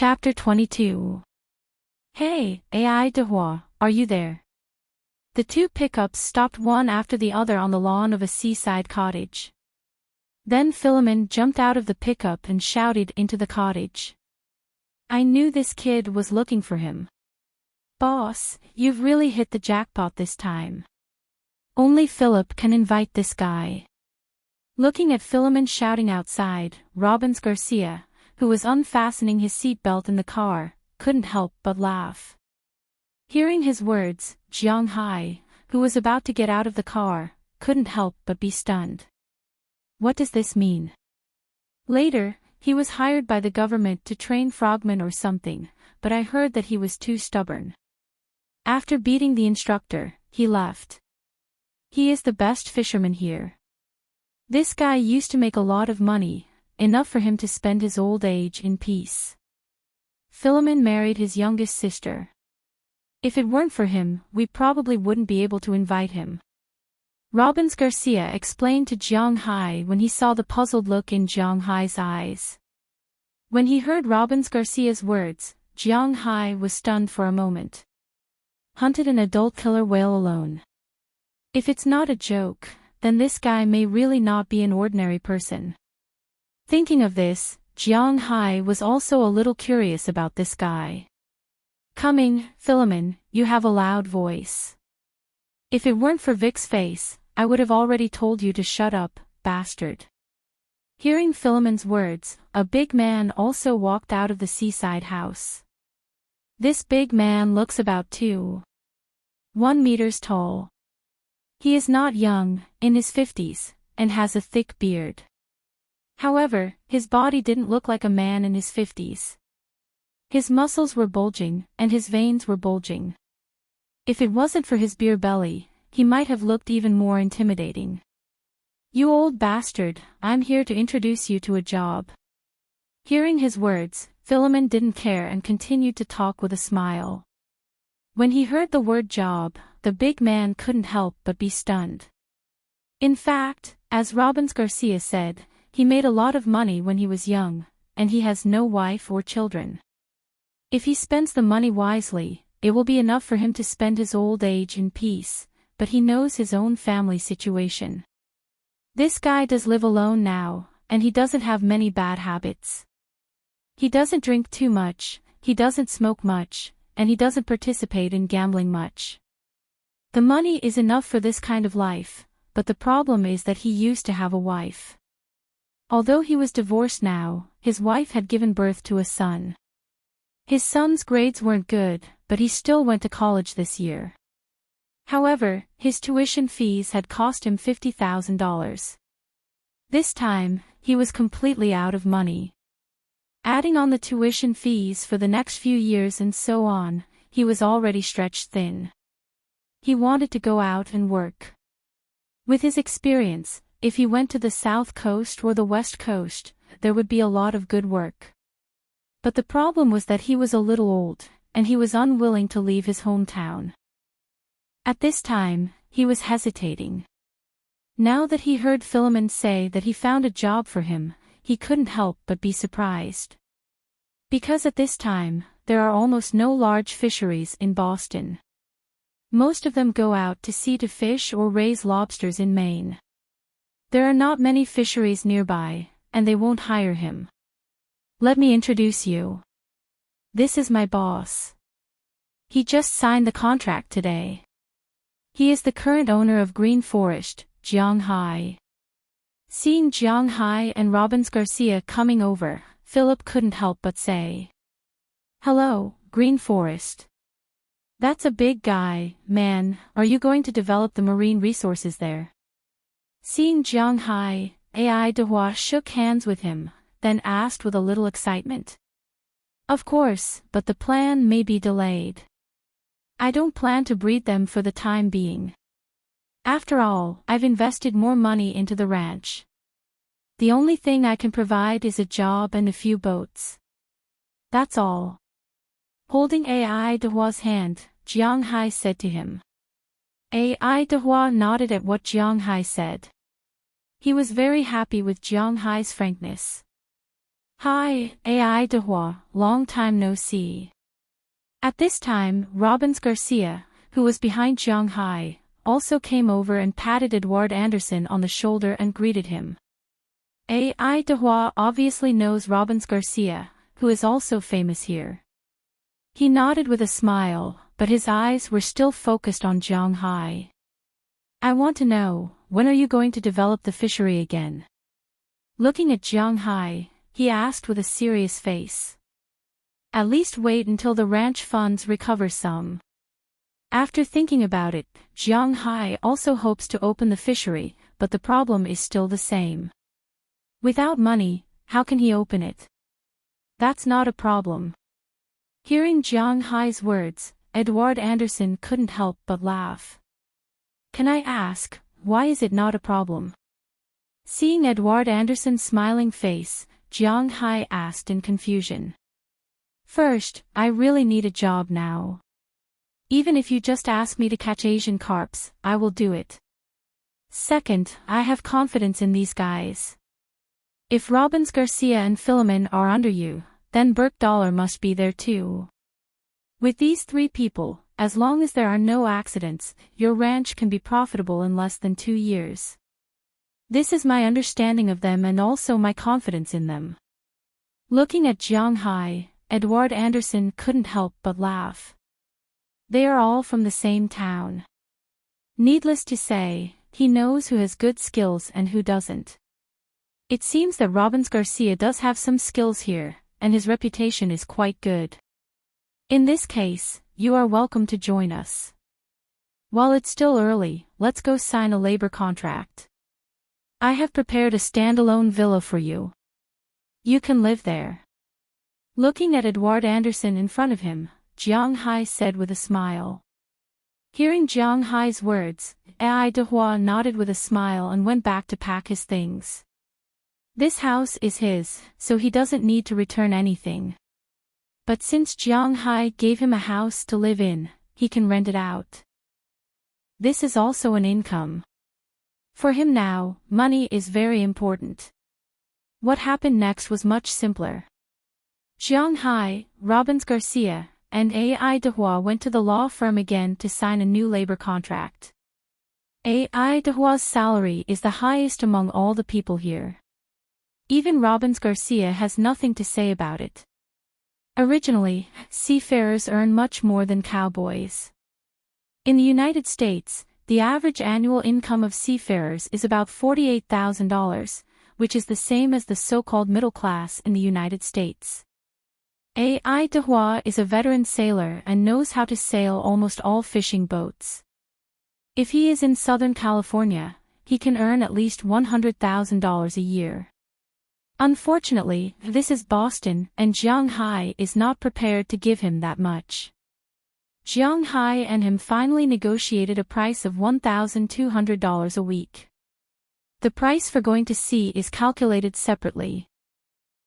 Chapter 22. Hey, AI Dehua, are you there? The two pickups stopped one after the other on the lawn of a seaside cottage. Then Philemon jumped out of the pickup and shouted into the cottage. I knew this kid was looking for him. Boss, you've really hit the jackpot this time. Only Philip can invite this guy. Looking at Philemon shouting outside, Robbins Garcia, who was unfastening his seatbelt in the car, couldn't help but laugh. Hearing his words, Jiang Hai, who was about to get out of the car, couldn't help but be stunned. What does this mean? Later, he was hired by the government to train frogmen or something, but I heard that he was too stubborn. After beating the instructor, he left. He is the best fisherman here. This guy used to make a lot of money, enough for him to spend his old age in peace. Philemon married his youngest sister. If it weren't for him, we probably wouldn't be able to invite him. Robbins Garcia explained to Jiang Hai when he saw the puzzled look in Jiang Hai's eyes. When he heard Robbins Garcia's words, Jiang Hai was stunned for a moment. Hunted an adult killer whale alone. If it's not a joke, then this guy may really not be an ordinary person. Thinking of this, Jiang Hai was also a little curious about this guy. Coming, Philemon, you have a loud voice. If it weren't for Vic's face, I would have already told you to shut up, bastard. Hearing Philemon's words, a big man also walked out of the seaside house. This big man looks about 2.1 meters tall. He is not young, in his 50s, and has a thick beard. However, his body didn't look like a man in his 50s. His muscles were bulging, and his veins were bulging. If it wasn't for his beer belly, he might have looked even more intimidating. You old bastard, I'm here to introduce you to a job. Hearing his words, Philemon didn't care and continued to talk with a smile. When he heard the word job, the big man couldn't help but be stunned. In fact, as Robbins Garcia said, he made a lot of money when he was young, and he has no wife or children. If he spends the money wisely, it will be enough for him to spend his old age in peace, but he knows his own family situation. This guy does live alone now, and he doesn't have many bad habits. He doesn't drink too much, he doesn't smoke much, and he doesn't participate in gambling much. The money is enough for this kind of life, but the problem is that he used to have a wife. Although he was divorced now, his wife had given birth to a son. His son's grades weren't good, but he still went to college this year. However, his tuition fees had cost him $50,000. This time, he was completely out of money. Adding on the tuition fees for the next few years and so on, he was already stretched thin. He wanted to go out and work. With his experience, if he went to the South Coast or the West Coast, there would be a lot of good work. But the problem was that he was a little old, and he was unwilling to leave his hometown. At this time, he was hesitating. Now that he heard Philemon say that he found a job for him, he couldn't help but be surprised. Because at this time, there are almost no large fisheries in Boston. Most of them go out to sea to fish or raise lobsters in Maine. There are not many fisheries nearby, and they won't hire him. Let me introduce you. This is my boss. He just signed the contract today. He is the current owner of Green Forest, Jiang Hai. Seeing Jiang Hai and Robbins Garcia coming over, Philip couldn't help but say, Hello, Green Forest. That's a big guy, man. Are you going to develop the marine resources there? Seeing Jiang Hai, AI Dehua shook hands with him, then asked with a little excitement. Of course, but the plan may be delayed. I don't plan to breed them for the time being. After all, I've invested more money into the ranch. The only thing I can provide is a job and a few boats. That's all. Holding AI Dehua's hand, Jiang Hai said to him. AI Dehua nodded at what Jiang Hai said. He was very happy with Jiang Hai's frankness. Hi, AI Dehua, long time no see. At this time, Robbins Garcia, who was behind Jiang Hai, also came over and patted Edward Anderson on the shoulder and greeted him. AI Dehua obviously knows Robbins Garcia, who is also famous here. He nodded with a smile, but his eyes were still focused on Jiang Hai. I want to know, when are you going to develop the fishery again? Looking at Jiang Hai, he asked with a serious face. At least wait until the ranch funds recover some. After thinking about it, Jiang Hai also hopes to open the fishery, but the problem is still the same. Without money, how can he open it? That's not a problem. Hearing Jiang Hai's words, Edward Anderson couldn't help but laugh. Can I ask, why is it not a problem? Seeing Edward Anderson's smiling face, Jiang Hai asked in confusion. First, I really need a job now. Even if you just ask me to catch Asian carps, I will do it. Second, I have confidence in these guys. If Robbins Garcia and Philemon are under you, then Burke Dollar must be there too. With these three people, as long as there are no accidents, your ranch can be profitable in less than 2 years. This is my understanding of them and also my confidence in them. Looking at Jiang Hai, Edward Anderson couldn't help but laugh. They are all from the same town. Needless to say, he knows who has good skills and who doesn't. It seems that Robbins Garcia does have some skills here, and his reputation is quite good. In this case, you are welcome to join us. While it's still early, let's go sign a labor contract. I have prepared a standalone villa for you. You can live there. Looking at Edward Anderson in front of him, Jiang Hai said with a smile. Hearing Jiang Hai's words, AI Dehua nodded with a smile and went back to pack his things. This house is his, so he doesn't need to return anything. But since Jiang Hai gave him a house to live in, he can rent it out. This is also an income. For him now, money is very important. What happened next was much simpler. Jiang Hai, Robbins Garcia, and AI Dehua went to the law firm again to sign a new labor contract. AI Dehua's salary is the highest among all the people here. Even Robbins Garcia has nothing to say about it. Originally, seafarers earn much more than cowboys. In the United States, the average annual income of seafarers is about $48,000, which is the same as the so-called middle class in the United States. AI Dehua is a veteran sailor and knows how to sail almost all fishing boats. If he is in Southern California, he can earn at least $100,000 a year. Unfortunately, this is Boston and Jiang Hai is not prepared to give him that much. Jiang Hai and him finally negotiated a price of $1,200 a week. The price for going to sea is calculated separately.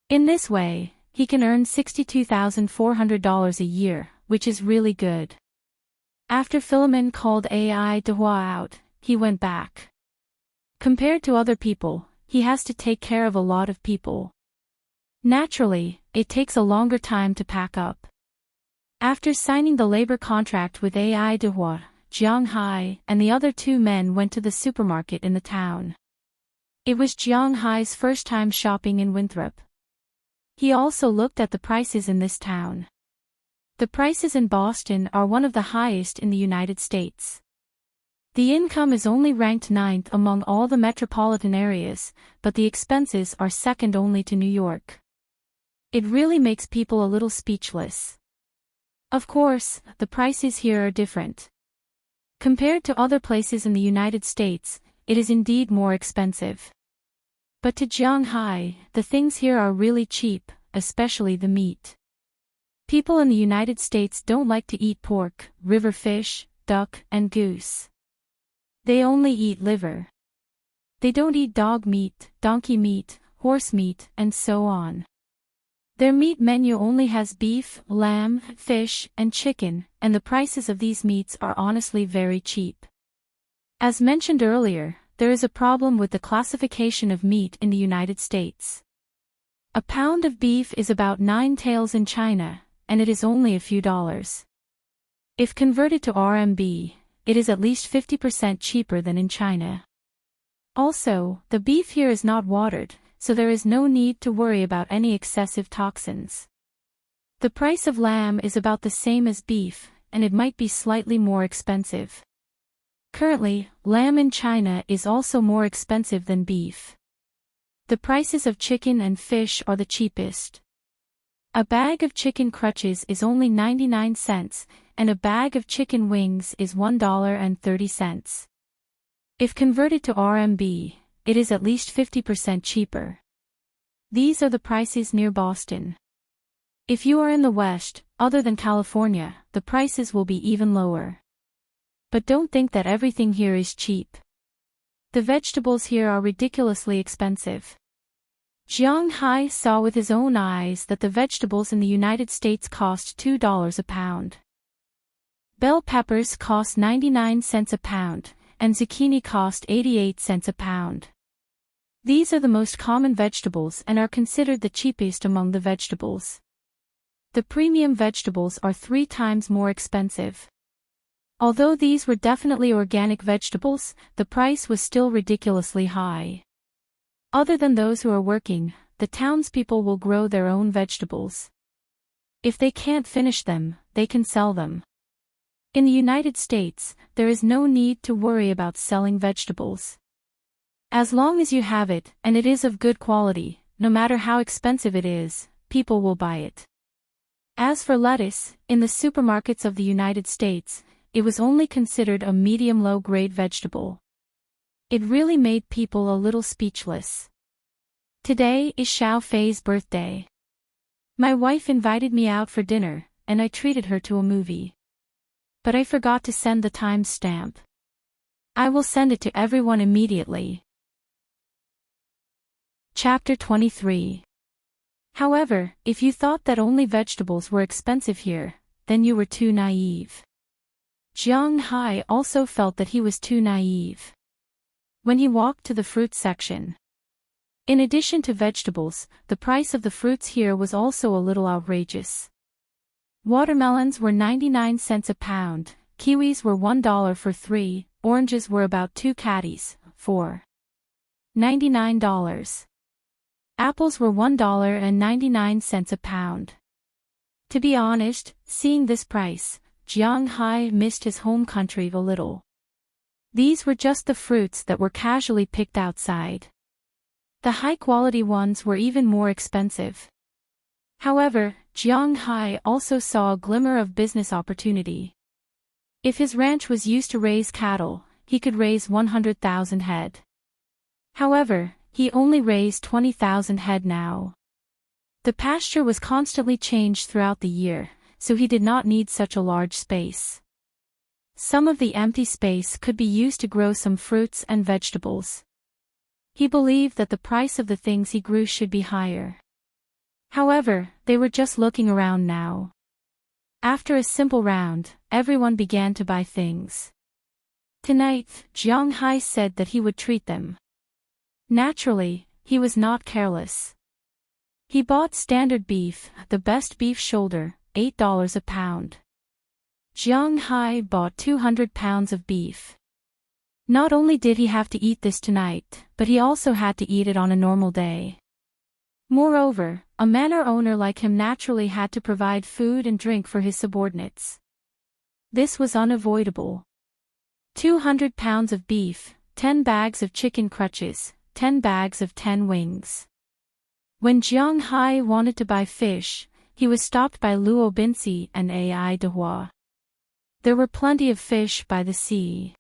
In this way, he can earn $62,400 a year, which is really good. After Philemon called AI Dehua out, he went back. Compared to other people, he has to take care of a lot of people. Naturally, it takes a longer time to pack up. After signing the labor contract with AI Dehua, Jiang Hai and the other two men went to the supermarket in the town. It was Jiang Hai's first time shopping in Winthrop. He also looked at the prices in this town. The prices in Boston are one of the highest in the United States. The income is only ranked 9th among all the metropolitan areas, but the expenses are second only to New York. It really makes people a little speechless. Of course, the prices here are different. Compared to other places in the United States, it is indeed more expensive. But to Jiang Hai, the things here are really cheap, especially the meat. People in the United States don't like to eat pork, river fish, duck, and goose. They only eat liver. They don't eat dog meat, donkey meat, horse meat, and so on. Their meat menu only has beef, lamb, fish, and chicken, and the prices of these meats are honestly very cheap. As mentioned earlier, there is a problem with the classification of meat in the United States. A pound of beef is about 9 taels in China, and it is only a few dollars. If converted to RMB, it is at least 50% cheaper than in China. Also, the beef here is not watered, so there is no need to worry about any excessive toxins. The price of lamb is about the same as beef, and it might be slightly more expensive. Currently, lamb in China is also more expensive than beef. The prices of chicken and fish are the cheapest. A bag of chicken crutches is only 99 cents, and a bag of chicken wings is $1.30. If converted to RMB, it is at least 50% cheaper. These are the prices near Boston. If you are in the West, other than California, the prices will be even lower. But don't think that everything here is cheap. The vegetables here are ridiculously expensive. Jiang Hai saw with his own eyes that the vegetables in the United States cost $2 a pound. Bell peppers cost 99 cents a pound, and zucchini cost 88 cents a pound. These are the most common vegetables and are considered the cheapest among the vegetables. The premium vegetables are 3 times more expensive. Although these were definitely organic vegetables, the price was still ridiculously high. Other than those who are working, the townspeople will grow their own vegetables. If they can't finish them, they can sell them. In the United States, there is no need to worry about selling vegetables. As long as you have it, and it is of good quality, no matter how expensive it is, people will buy it. As for lettuce, in the supermarkets of the United States, it was only considered a medium-low grade vegetable. It really made people a little speechless. Today is Xiao Fei's birthday. My wife invited me out for dinner, and I treated her to a movie. But I forgot to send the time stamp. I will send it to everyone immediately. Chapter 23. However, if you thought that only vegetables were expensive here, then you were too naive. Jiang Hai also felt that he was too naive. When he walked to the fruit section. In addition to vegetables, the price of the fruits here was also a little outrageous. Watermelons were 99 cents a pound, kiwis were $1 for 3, oranges were about 2 catties, for $99. Apples were $1.99 a pound. To be honest, seeing this price, Jiang Hai missed his home country a little. These were just the fruits that were casually picked outside. The high-quality ones were even more expensive. However, Jiang Hai also saw a glimmer of business opportunity. If his ranch was used to raise cattle, he could raise 100,000 head. However, he only raised 20,000 head now. The pasture was constantly changed throughout the year, so he did not need such a large space. Some of the empty space could be used to grow some fruits and vegetables. He believed that the price of the things he grew should be higher. However, they were just looking around now. After a simple round, everyone began to buy things. Tonight, Jiang Hai said that he would treat them. Naturally, he was not careless. He bought standard beef, the best beef shoulder, $8 a pound. Jiang Hai bought 200 pounds of beef. Not only did he have to eat this tonight, but he also had to eat it on a normal day. Moreover, a manor owner like him naturally had to provide food and drink for his subordinates. This was unavoidable. 200 pounds of beef, 10 bags of chicken crutches, 10 bags of 10 wings. When Jiang Hai wanted to buy fish, he was stopped by Luo Binci and Ai Dehua. There were plenty of fish by the sea.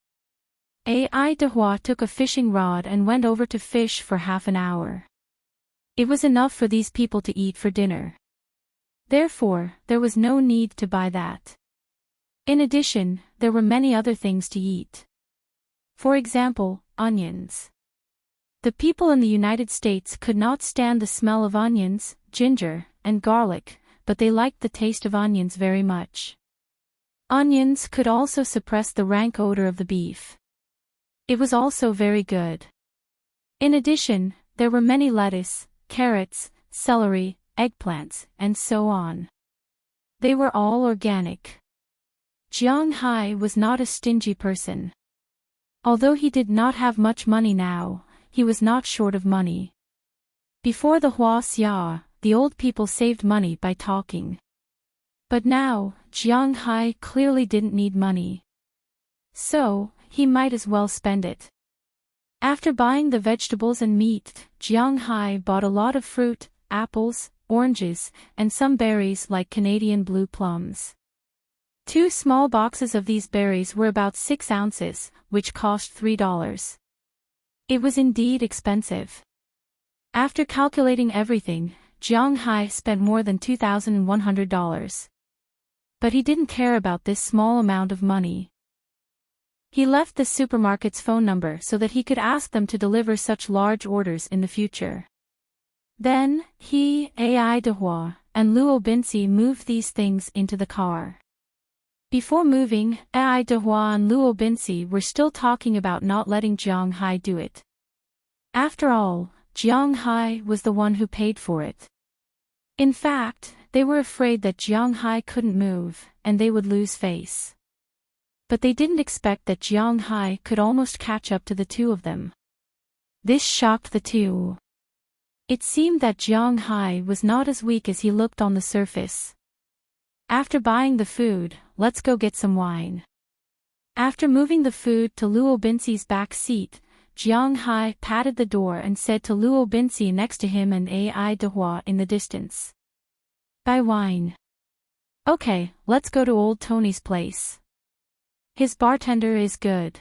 Ai Dehua took a fishing rod and went over to fish for half an hour. It was enough for these people to eat for dinner. Therefore, there was no need to buy that. In addition, there were many other things to eat. For example, onions. The people in the United States could not stand the smell of onions, ginger, and garlic, but they liked the taste of onions very much. Onions could also suppress the rank odor of the beef. It was also very good. In addition, there were many lettuce, carrots, celery, eggplants, and so on. They were all organic. Jiang Hai was not a stingy person. Although he did not have much money now, he was not short of money. Before the Huaxia, the old people saved money by talking. But now, Jiang Hai clearly didn't need money. So, he might as well spend it. After buying the vegetables and meat, Jiang Hai bought a lot of fruit, apples, oranges, and some berries like Canadian blue plums. 2 small boxes of these berries were about 6 ounces, which cost $3. It was indeed expensive. After calculating everything, Jiang Hai spent more than $2,100. But he didn't care about this small amount of money. He left the supermarket's phone number so that he could ask them to deliver such large orders in the future. Then, he, Ai Dehua, and Luo Binci moved these things into the car. Before moving, Ai Dehua and Luo Binci were still talking about not letting Jiang Hai do it. After all, Jiang Hai was the one who paid for it. In fact, they were afraid that Jiang Hai couldn't move, and they would lose face. But they didn't expect that Jiang Hai could almost catch up to the two of them. This shocked the two. It seemed that Jiang Hai was not as weak as he looked on the surface. After buying the food, let's go get some wine. After moving the food to Luo Binci's back seat, Jiang Hai patted the door and said to Luo Binci next to him and Ai Dehua in the distance. Buy wine. Okay, let's go to old Tony's place. His bartender is good.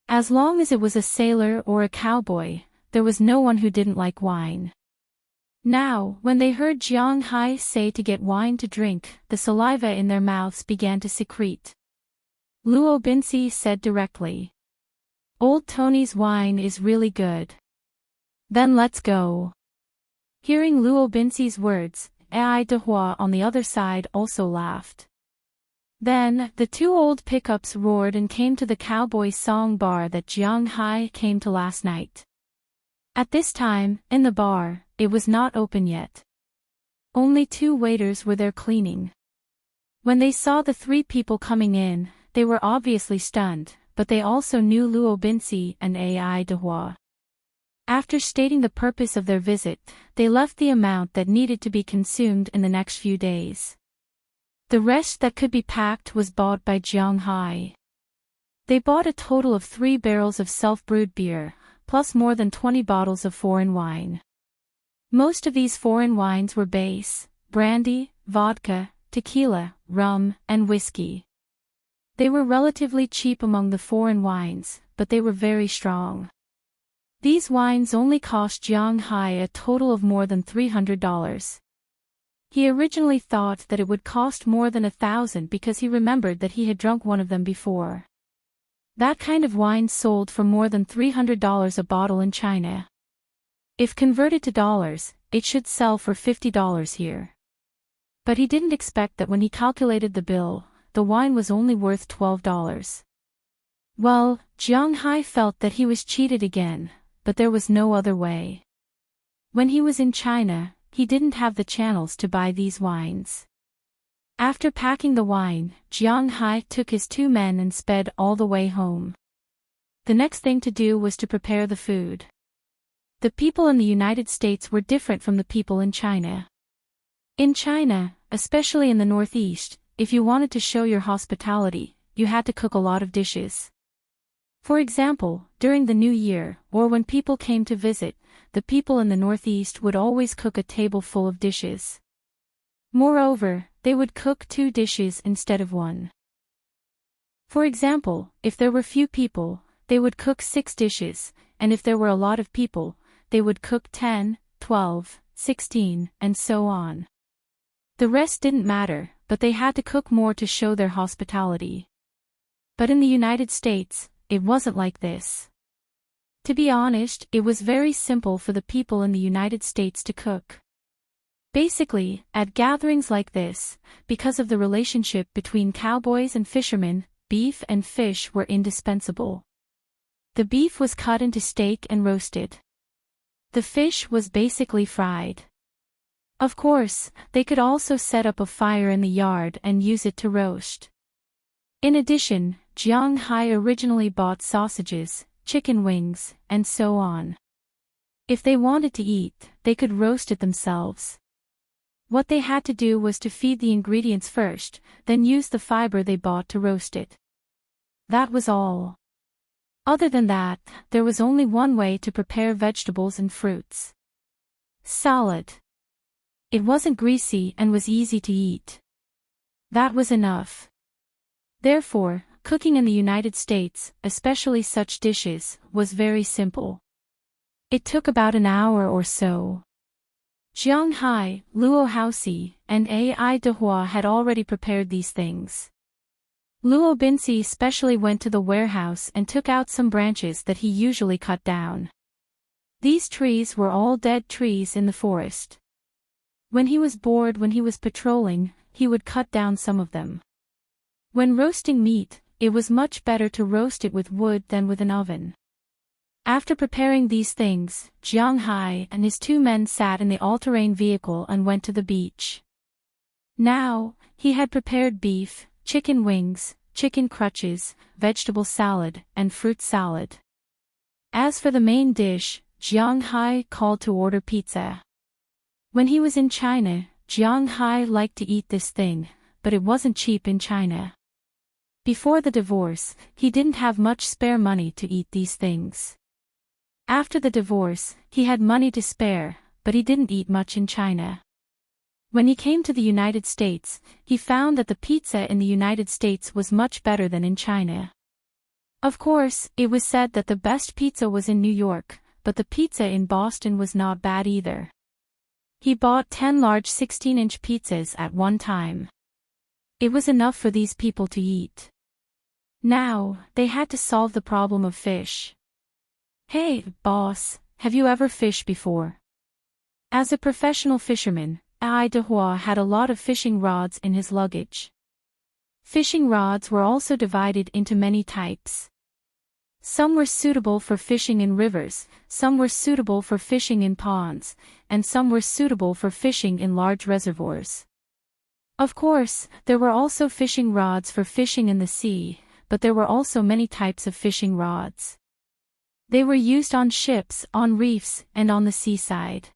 As long as it was a sailor or a cowboy, there was no one who didn't like wine. Now, when they heard Jiang Hai say to get wine to drink, the saliva in their mouths began to secrete. Luo Binci said directly. Old Tony's wine is really good. Then let's go. Hearing Luo Binci's words, Ai Dehua on the other side also laughed. Then, the 2 old pickups roared and came to the cowboy song bar that Jiang Hai came to last night. At this time, in the bar, it was not open yet. Only 2 waiters were there cleaning. When they saw the 3 people coming in, they were obviously stunned, but they also knew Luo Binci and Ai Dehua. After stating the purpose of their visit, they left the amount that needed to be consumed in the next few days. The rest that could be packed was bought by Jiang Hai. They bought a total of 3 barrels of self-brewed beer, plus more than 20 bottles of foreign wine. Most of these foreign wines were base, brandy, vodka, tequila, rum, and whiskey. They were relatively cheap among the foreign wines, but they were very strong. These wines only cost Jiang Hai a total of more than $300. He originally thought that it would cost more than 1,000 because he remembered that he had drunk one of them before. That kind of wine sold for more than $300 a bottle in China. If converted to dollars, it should sell for $50 here. But he didn't expect that when he calculated the bill, the wine was only worth $12. Well, Jiang Hai felt that he was cheated again, but there was no other way. When he was in China, he didn't have the channels to buy these wines. After packing the wine, Jiang Hai took his 2 men and sped all the way home. The next thing to do was to prepare the food. The people in the United States were different from the people in China. In China, especially in the Northeast, if you wanted to show your hospitality, you had to cook a lot of dishes. For example, during the New Year, or when people came to visit, the people in the Northeast would always cook a table full of dishes. Moreover, they would cook 2 dishes instead of 1. For example, if there were few people, they would cook 6 dishes, and if there were a lot of people, they would cook 10, 12, 16, and so on. The rest didn't matter, but they had to cook more to show their hospitality. But in the United States, it wasn't like this. To be honest, it was very simple for the people in the United States to cook. Basically, at gatherings like this, because of the relationship between cowboys and fishermen, beef and fish were indispensable. The beef was cut into steak and roasted. The fish was basically fried. Of course, they could also set up a fire in the yard and use it to roast. In addition, Jiang Hai originally bought sausages, chicken wings, and so on. If they wanted to eat, they could roast it themselves. What they had to do was to feed the ingredients first, then use the fiber they bought to roast it. That was all. Other than that, there was only one way to prepare vegetables and fruits. Salad. It wasn't greasy and was easy to eat. That was enough. Therefore, cooking in the United States, especially such dishes, was very simple. It took about an hour or so. Jiang Hai, Luo Haoxi, and Ai Dehua had already prepared these things. Luo Binci especially went to the warehouse and took out some branches that he usually cut down. These trees were all dead trees in the forest. When he was bored when he was patrolling, he would cut down some of them. When roasting meat, it was much better to roast it with wood than with an oven. After preparing these things, Jiang Hai and his 2 men sat in the all-terrain vehicle and went to the beach. Now, he had prepared beef, chicken wings, chicken crutches, vegetable salad, and fruit salad. As for the main dish, Jiang Hai called to order pizza. When he was in China, Jiang Hai liked to eat this thing, but it wasn't cheap in China. Before the divorce, he didn't have much spare money to eat these things. After the divorce, he had money to spare, but he didn't eat much in China. When he came to the United States, he found that the pizza in the United States was much better than in China. Of course, it was said that the best pizza was in New York, but the pizza in Boston was not bad either. He bought 10 large 16-inch pizzas at one time. It was enough for these people to eat. Now, they had to solve the problem of fish. Hey, boss, have you ever fished before? As a professional fisherman, Ai Dehua had a lot of fishing rods in his luggage. Fishing rods were also divided into many types. Some were suitable for fishing in rivers, some were suitable for fishing in ponds, and some were suitable for fishing in large reservoirs. Of course, there were also fishing rods for fishing in the sea, but there were also many types of fishing rods. They were used on ships, on reefs, and on the seaside.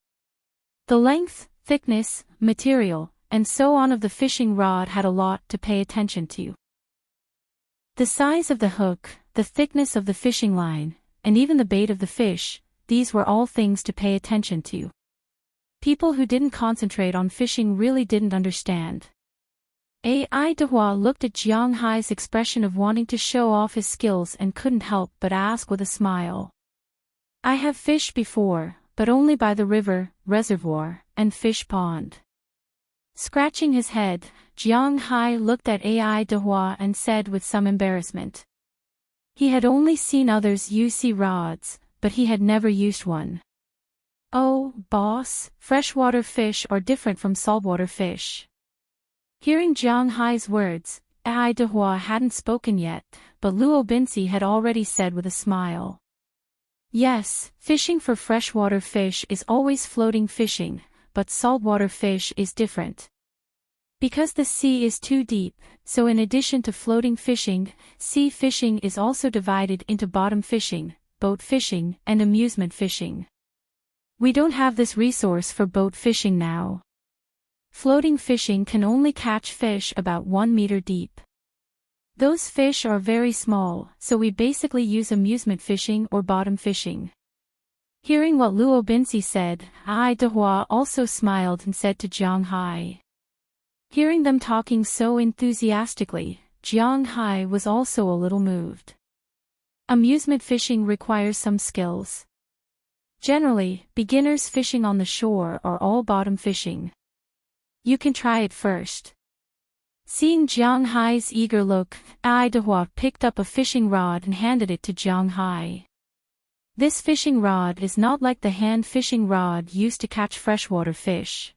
The length, thickness, material, and so on of the fishing rod had a lot to pay attention to. The size of the hook, the thickness of the fishing line, and even the bait of the fish, these were all things to pay attention to. People who didn't concentrate on fishing really didn't understand. Ai Dehua looked at Jiang Hai's expression of wanting to show off his skills and couldn't help but ask with a smile. I have fished before, but only by the river, reservoir, and fish pond. Scratching his head, Jiang Hai looked at Ai Dehua and said with some embarrassment. He had only seen others use sea rods, but he had never used one. Oh, boss, freshwater fish are different from saltwater fish. Hearing Jiang Hai's words, Ai Dehua hadn't spoken yet, but Luo Binci had already said with a smile. Yes, fishing for freshwater fish is always floating fishing, but saltwater fish is different. Because the sea is too deep, so in addition to floating fishing, sea fishing is also divided into bottom fishing, boat fishing, and amusement fishing. We don't have this resource for boat fishing now. Floating fishing can only catch fish about 1 meter deep. Those fish are very small, so we basically use amusement fishing or bottom fishing. Hearing what Luo Binci said, Ai Dehua also smiled and said to Jiang Hai. Hearing them talking so enthusiastically, Jiang Hai was also a little moved. Amusement fishing requires some skills. Generally, beginners fishing on the shore are all bottom fishing. You can try it first. Seeing Jiang Hai's eager look, Ai Dehua picked up a fishing rod and handed it to Jiang Hai. This fishing rod is not like the hand fishing rod used to catch freshwater fish.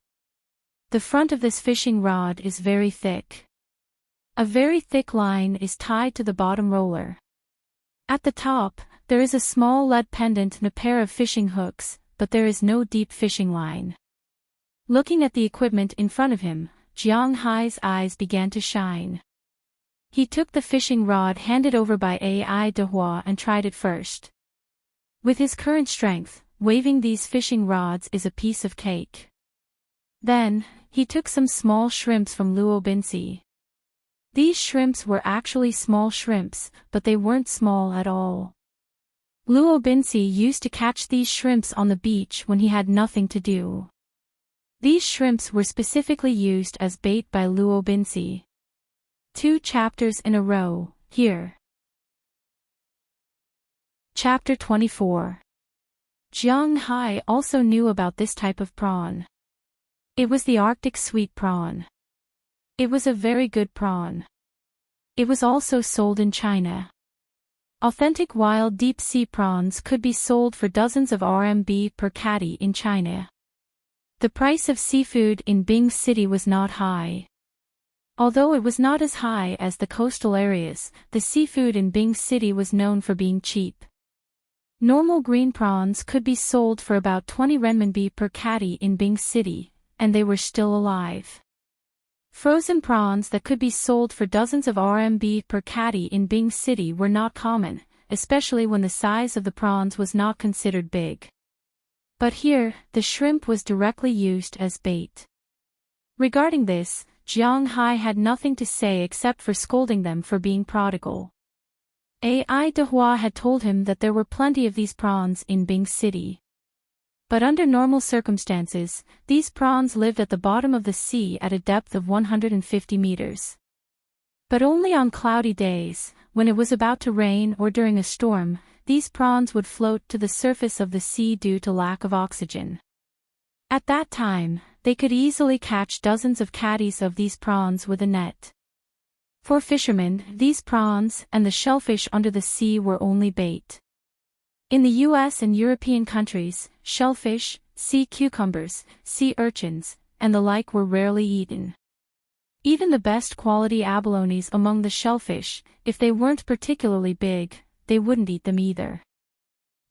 The front of this fishing rod is very thick. A very thick line is tied to the bottom roller. At the top, there is a small lead pendant and a pair of fishing hooks, but there is no deep fishing line. Looking at the equipment in front of him, Jiang Hai's eyes began to shine. He took the fishing rod handed over by AI Dehua and tried it first. With his current strength, waving these fishing rods is a piece of cake. Then, he took some small shrimps from Luo Binsi. These shrimps were actually small shrimps, but they weren't small at all. Luo Binsi used to catch these shrimps on the beach when he had nothing to do. These shrimps were specifically used as bait by Luo Binsi. 2 chapters in a row, here. Chapter 24. Jiang Hai also knew about this type of prawn. It was the Arctic sweet prawn. It was a very good prawn. It was also sold in China. Authentic wild deep-sea prawns could be sold for dozens of RMB per catty in China. The price of seafood in Bing City was not high. Although it was not as high as the coastal areas, the seafood in Bing City was known for being cheap. Normal green prawns could be sold for about 20 renminbi per catty in Bing City, and they were still alive. Frozen prawns that could be sold for dozens of RMB per catty in Bing City were not common, especially when the size of the prawns was not considered big. But here, the shrimp was directly used as bait. Regarding this, Jiang Hai had nothing to say except for scolding them for being prodigal. AI Dehua had told him that there were plenty of these prawns in Bing City. But under normal circumstances, these prawns lived at the bottom of the sea at a depth of 150 meters. But only on cloudy days, when it was about to rain or during a storm, these prawns would float to the surface of the sea due to lack of oxygen. At that time, they could easily catch dozens of catties of these prawns with a net. For fishermen, these prawns and the shellfish under the sea were only bait. In the US and European countries, shellfish, sea cucumbers, sea urchins, and the like were rarely eaten. Even the best quality abalones among the shellfish, if they weren't particularly big, they wouldn't eat them either.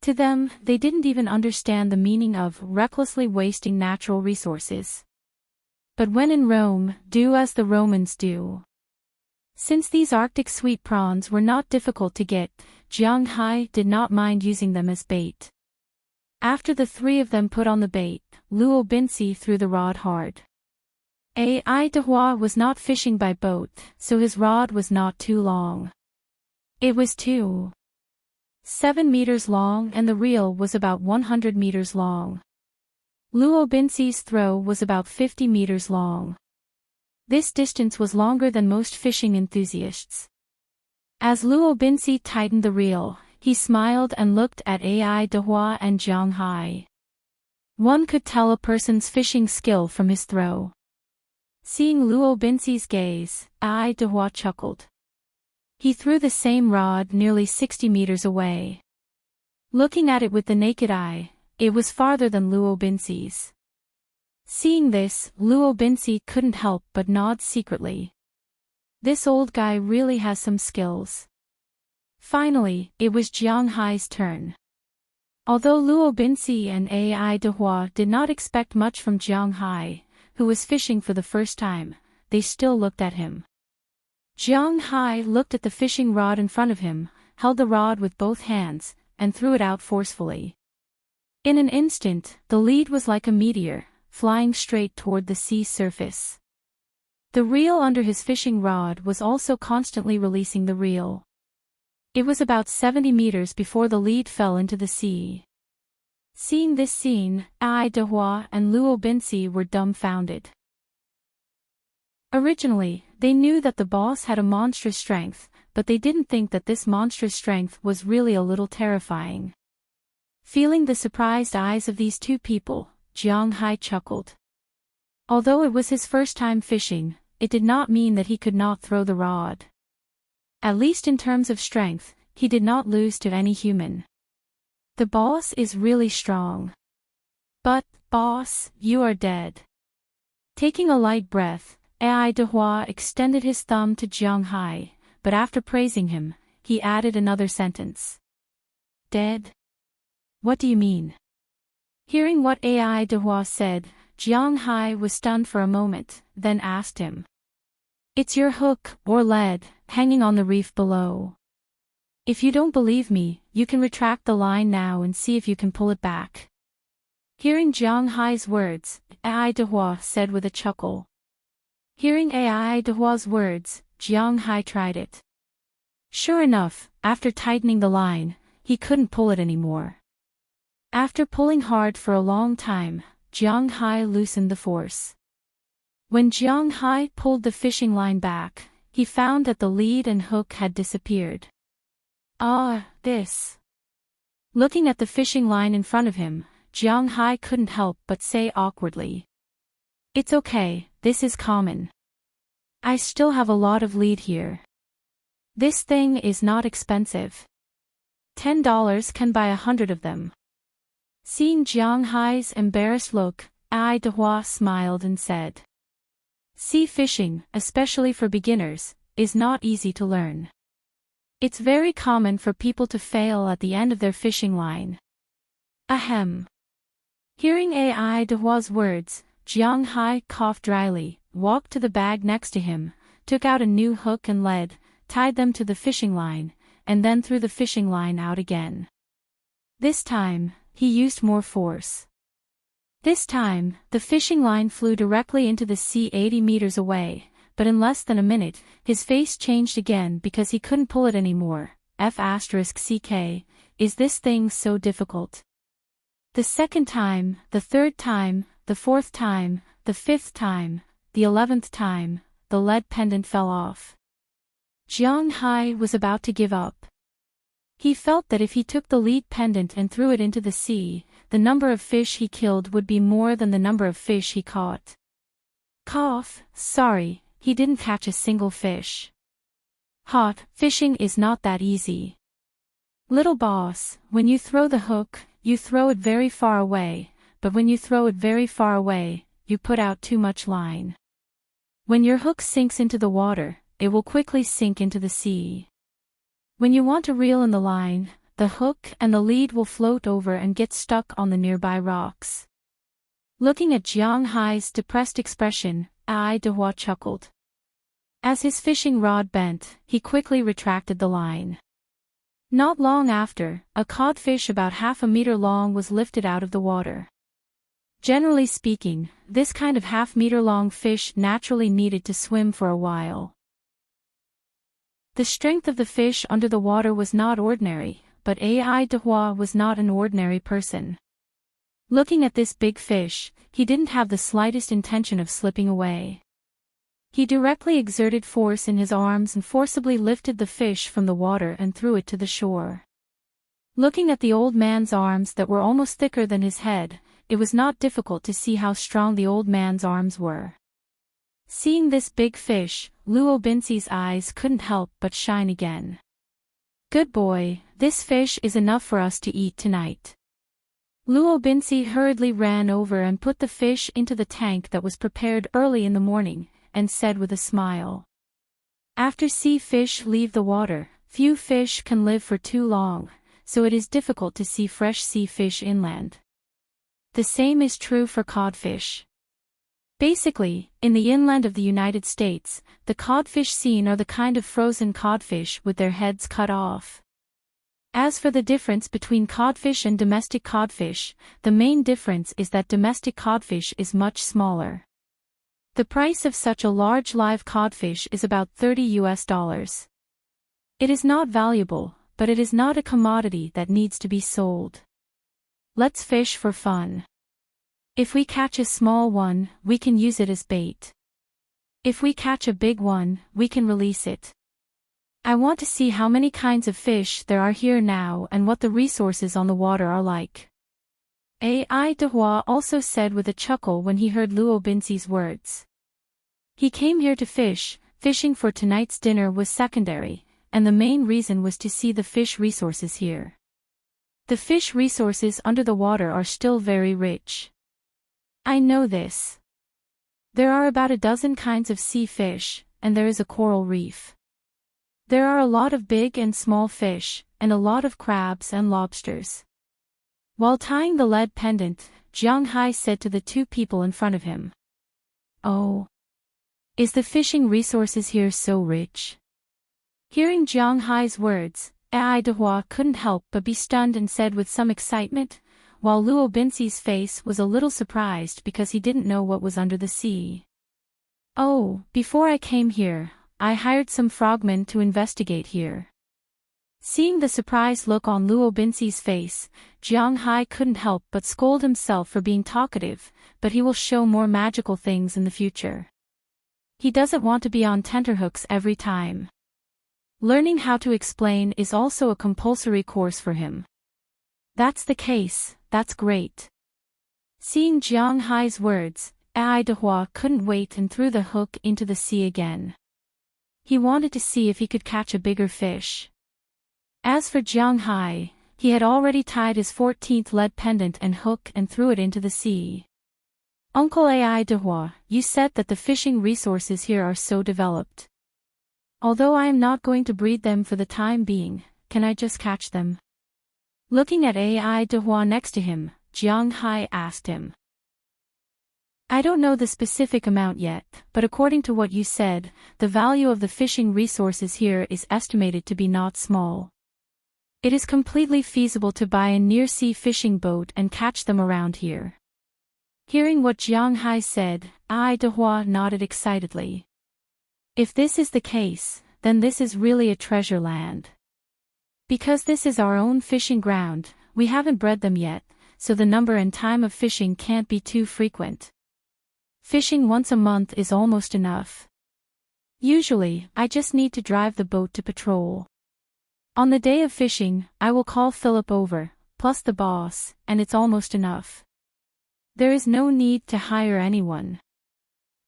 To them, they didn't even understand the meaning of recklessly wasting natural resources. But when in Rome, do as the Romans do. Since these Arctic sweet prawns were not difficult to get, Jiang Hai did not mind using them as bait. After the 3 of them put on the bait, Luo Binsi threw the rod hard. AI Dehua was not fishing by boat, so his rod was not too long. It was 2.7 meters long and the reel was about 100 meters long. Luo Binsi's throw was about 50 meters long. This distance was longer than most fishing enthusiasts. As Luo Binsi tightened the reel, he smiled and looked at AI Dehua and Jiang Hai. One could tell a person's fishing skill from his throw. Seeing Luo Binsi's gaze, AI Dehua chuckled. He threw the same rod nearly 60 meters away. Looking at it with the naked eye, it was farther than Luo Binsi's. Seeing this, Luo Binsi couldn't help but nod secretly. This old guy really has some skills. Finally, it was Jiang Hai's turn. Although Luo Binsi and AI Dehua did not expect much from Jiang Hai, who was fishing for the first time, they still looked at him. Jiang Hai looked at the fishing rod in front of him, held the rod with both hands, and threw it out forcefully. In an instant, the lead was like a meteor, flying straight toward the sea surface. The reel under his fishing rod was also constantly releasing the reel. It was about 70 meters before the lead fell into the sea. Seeing this scene, AI Dehua and Luo Binsi were dumbfounded. Originally, they knew that the boss had a monstrous strength, but they didn't think that this monstrous strength was really a little terrifying. Feeling the surprised eyes of these 2 people, Jiang Hai chuckled. Although it was his first time fishing, it did not mean that he could not throw the rod. At least in terms of strength, he did not lose to any human. The boss is really strong. But, boss, you are dead. Taking a light breath, AI Dehua extended his thumb to Jiang Hai, but after praising him, he added another sentence. Dead? What do you mean? Hearing what AI Dehua said, Jiang Hai was stunned for a moment, then asked him. It's your hook, or lead, hanging on the reef below. If you don't believe me, you can retract the line now and see if you can pull it back. Hearing Jiang Hai's words, Ai Dehua said with a chuckle. Hearing Ai Dehua's words, Jiang Hai tried it. Sure enough, after tightening the line, he couldn't pull it anymore. After pulling hard for a long time, Jiang Hai loosened the force. When Jiang Hai pulled the fishing line back, he found that the lead and hook had disappeared. This. Looking at the fishing line in front of him, Jiang Hai couldn't help but say awkwardly. It's okay, this is common. I still have a lot of lead here. This thing is not expensive. $10 can buy 100 of them. Seeing Jiang Hai's embarrassed look, Ai Dehua smiled and said. Sea fishing, especially for beginners, is not easy to learn. It's very common for people to fail at the end of their fishing line. Ahem. Hearing Ai Dehua's words, Jiang Hai coughed dryly, walked to the bag next to him, took out a new hook and lead, tied them to the fishing line, and then threw the fishing line out again. This time, he used more force. This time, the fishing line flew directly into the sea 80 meters away, but in less than a minute, his face changed again because he couldn't pull it anymore. F***CK, is this thing so difficult? The second time, the third time, the fourth time, the fifth time, the 11th time, the lead pendant fell off. Jiang Hai was about to give up. He felt that if he took the lead pendant and threw it into the sea, the number of fish he killed would be more than the number of fish he caught. Sorry, he didn't catch a single fish. Fishing is not that easy. Little boss, when you throw the hook, you throw it very far away, but when you throw it very far away, you put out too much line. When your hook sinks into the water, it will quickly sink into the sea. When you want to reel in the line, the hook and the lead will float over and get stuck on the nearby rocks. Looking at Jiang Hai's depressed expression, Ai Dehua chuckled. As his fishing rod bent, he quickly retracted the line. Not long after, a codfish about half a meter long was lifted out of the water. Generally speaking, this kind of half-meter-long fish naturally needed to swim for a while. The strength of the fish under the water was not ordinary, but Ai Dehua was not an ordinary person. Looking at this big fish, he didn't have the slightest intention of slipping away. He directly exerted force in his arms and forcibly lifted the fish from the water and threw it to the shore. Looking at the old man's arms that were almost thicker than his head, it was not difficult to see how strong the old man's arms were. Seeing this big fish, Luo Binxi's eyes couldn't help but shine again. Good boy, this fish is enough for us to eat tonight. Luo Binxi hurriedly ran over and put the fish into the tank that was prepared early in the morning, and said with a smile. After sea fish leave the water, few fish can live for too long, so it is difficult to see fresh sea fish inland. The same is true for codfish. Basically, in the inland of the United States, the codfish seen are the kind of frozen codfish with their heads cut off. As for the difference between codfish and domestic codfish, the main difference is that domestic codfish is much smaller. The price of such a large live codfish is about $30. It is not valuable, but it is not a commodity that needs to be sold. Let's fish for fun. If we catch a small one, we can use it as bait. If we catch a big one, we can release it. I want to see how many kinds of fish there are here now and what the resources on the water are like. Ai Dehua also said with a chuckle when he heard Luo Binxi's words. He came here to fish, fishing for tonight's dinner was secondary, and the main reason was to see the fish resources here. The fish resources under the water are still very rich. I know this. There are about a dozen kinds of sea fish, and there is a coral reef. There are a lot of big and small fish, and a lot of crabs and lobsters. While tying the lead pendant, Jiang Hai said to the two people in front of him. Oh. Is the fishing resources here so rich? Hearing Jiang Hai's words, Ai Dehua couldn't help but be stunned and said with some excitement, while Luo Binxi's face was a little surprised because he didn't know what was under the sea. Oh, before I came here, I hired some frogmen to investigate here. Seeing the surprised look on Luo Binxi's face, Jiang Hai couldn't help but scold himself for being talkative, but he will show more magical things in the future. He doesn't want to be on tenterhooks every time. Learning how to explain is also a compulsory course for him. That's the case, that's great. Seeing Jiang Hai's words, Ai Dehua couldn't wait and threw the hook into the sea again. He wanted to see if he could catch a bigger fish. As for Jiang Hai, he had already tied his 14th lead pendant and hook and threw it into the sea. Uncle Ai Dehua, you said that the fishing resources here are so developed. Although I am not going to breed them for the time being, can I just catch them? Looking at Ai Dehua next to him, Jiang Hai asked him. I don't know the specific amount yet, but according to what you said, the value of the fishing resources here is estimated to be not small. It is completely feasible to buy a near-sea fishing boat and catch them around here. Hearing what Jiang Hai said, Ai Dehua nodded excitedly. If this is the case, then this is really a treasure land. Because this is our own fishing ground, we haven't bred them yet, so the number and time of fishing can't be too frequent. Fishing once a month is almost enough. Usually, I just need to drive the boat to patrol. On the day of fishing, I will call Philip over, plus the boss, and it's almost enough. There is no need to hire anyone.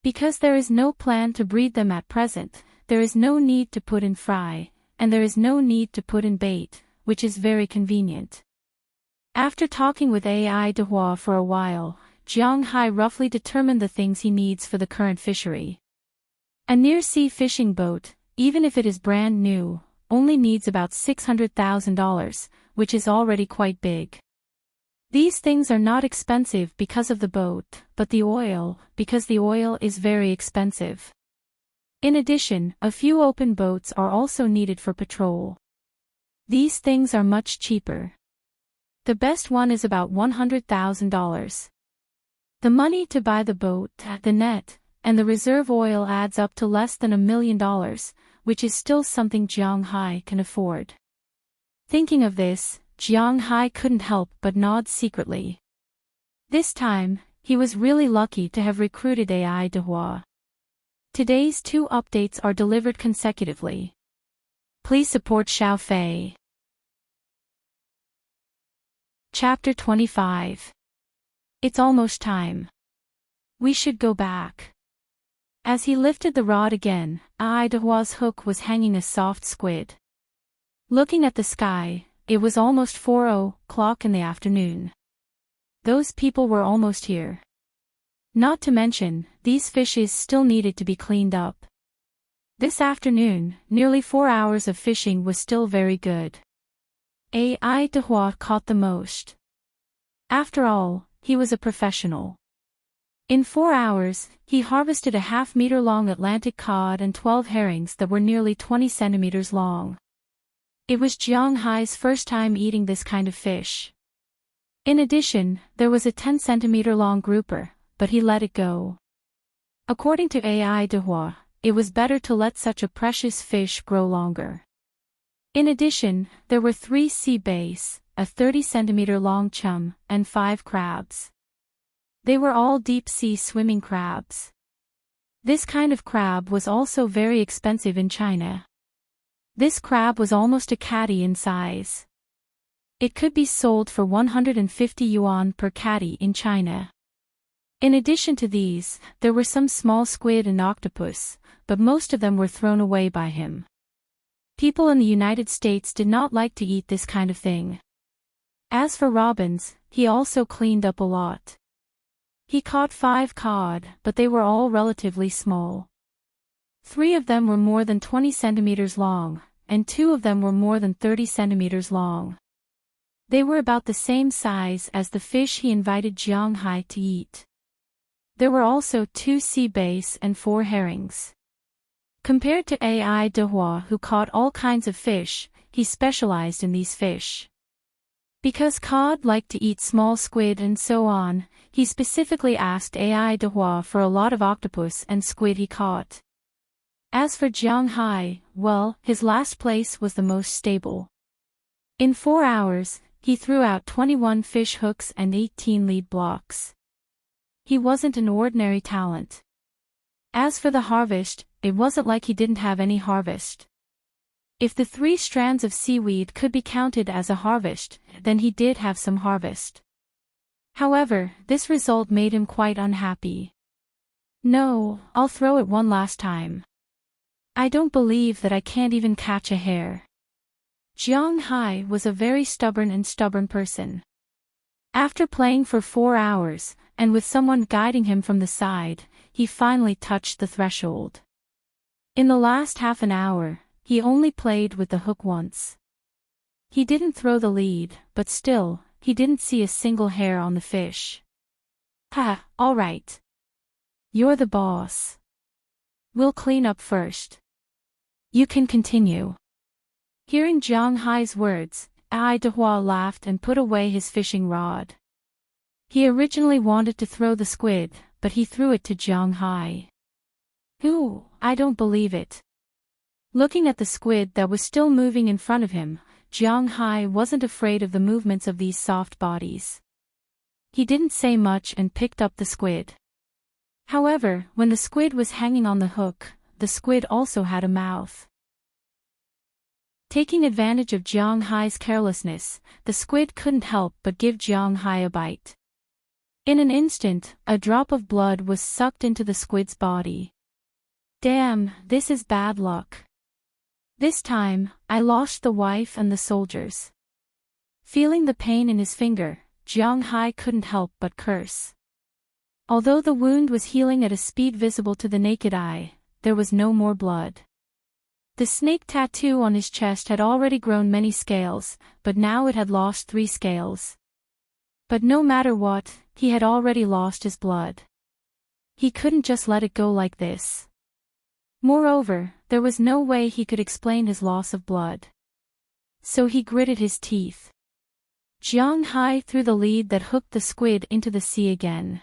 Because there is no plan to breed them at present, there is no need to put in fry, and there is no need to put in bait, which is very convenient. After talking with Ai Dehua for a while, Jiang Hai roughly determined the things he needs for the current fishery. A near-sea fishing boat, even if it is brand new, only needs about $600,000, which is already quite big. These things are not expensive because of the boat, but the oil, because the oil is very expensive. In addition, a few open boats are also needed for patrol. These things are much cheaper. The best one is about $100,000. The money to buy the boat, the net, and the reserve oil adds up to less than $1 million, which is still something Jiang Hai can afford. Thinking of this, Jiang Hai couldn't help but nod secretly. This time, he was really lucky to have recruited Ai Dehua. Today's 2 updates are delivered consecutively. Please support Xiao Fei. Chapter 25. It's almost time. We should go back. As he lifted the rod again, Ai Dehua's hook was hanging a soft squid. Looking at the sky, it was almost 4:00 in the afternoon. Those people were almost here. Not to mention, these fishes still needed to be cleaned up. This afternoon, nearly 4 hours of fishing was still very good. Ai Dehua caught the most. After all, he was a professional. In 4 hours, he harvested a half-meter-long Atlantic cod and 12 herrings that were nearly 20 centimeters long. It was Jiang Hai's first time eating this kind of fish. In addition, there was a 10-centimeter-long grouper, but he let it go. According to Ai Dehua, it was better to let such a precious fish grow longer. In addition, there were 3 sea bass, a 30-centimeter-long chum, and 5 crabs. They were all deep-sea swimming crabs. This kind of crab was also very expensive in China. This crab was almost a catty in size. It could be sold for 150 yuan per catty in China. In addition to these, there were some small squid and octopus, but most of them were thrown away by him. People in the United States did not like to eat this kind of thing. As for robins, he also cleaned up a lot. He caught 5 cod, but they were all relatively small. 3 of them were more than 20 centimeters long, and 2 of them were more than 30 centimeters long. They were about the same size as the fish he invited Jiang Hai to eat. There were also 2 sea bass and 4 herrings. Compared to Ai Dehua, who caught all kinds of fish, he specialized in these fish. Because Cod liked to eat small squid and so on, he specifically asked Ai Dehua for a lot of octopus and squid he caught. As for Jiang Hai, well, his last place was the most stable. In 4 hours, he threw out 21 fish hooks and 18 lead blocks. He wasn't an ordinary talent. As for the harvest, it wasn't like he didn't have any harvest. If the 3 strands of seaweed could be counted as a harvest, then he did have some harvest. However, this result made him quite unhappy. No, I'll throw it one last time. I don't believe that I can't even catch a hare. Jiang Hai was a very stubborn person. After playing for 4 hours, and with someone guiding him from the side, he finally touched the threshold. In the last half an hour, he only played with the hook once. He didn't throw the lead, but still, he didn't see a single hair on the fish. Ha, all right. You're the boss. We'll clean up first. You can continue. Hearing Jiang Hai's words, Ai Dehua laughed and put away his fishing rod. He originally wanted to throw the squid, but he threw it to Jiang Hai. Ooh, I don't believe it. Looking at the squid that was still moving in front of him, Jiang Hai wasn't afraid of the movements of these soft bodies. He didn't say much and picked up the squid. However, when the squid was hanging on the hook, the squid also had a mouth. Taking advantage of Jiang Hai's carelessness, the squid couldn't help but give Jiang Hai a bite. In an instant, a drop of blood was sucked into the squid's body. Damn, this is bad luck. This time, I lost the wife and the soldiers. Feeling the pain in his finger, Jiang Hai couldn't help but curse. Although the wound was healing at a speed visible to the naked eye, there was no more blood. The snake tattoo on his chest had already grown many scales, but now it had lost 3 scales. But no matter what, he had already lost his blood. He couldn't just let it go like this. Moreover, there was no way he could explain his loss of blood. So he gritted his teeth. Jiang Hai threw the lead that hooked the squid into the sea again.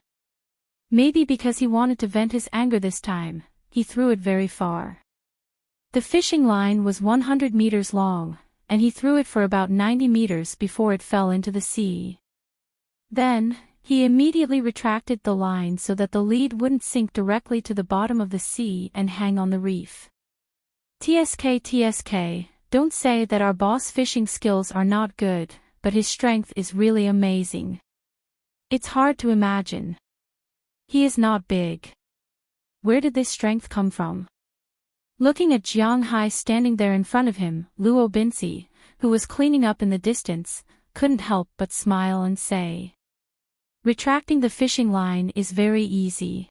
Maybe because he wanted to vent his anger this time, he threw it very far. The fishing line was 100 meters long, and he threw it for about 90 meters before it fell into the sea. Then, he immediately retracted the line so that the lead wouldn't sink directly to the bottom of the sea and hang on the reef. TSK, don't say that our boss fishing skills are not good, but his strength is really amazing. It's hard to imagine. He is not big. Where did this strength come from? Looking at Jiang Hai standing there in front of him, Luo Binsi, who was cleaning up in the distance, couldn't help but smile and say, retracting the fishing line is very easy.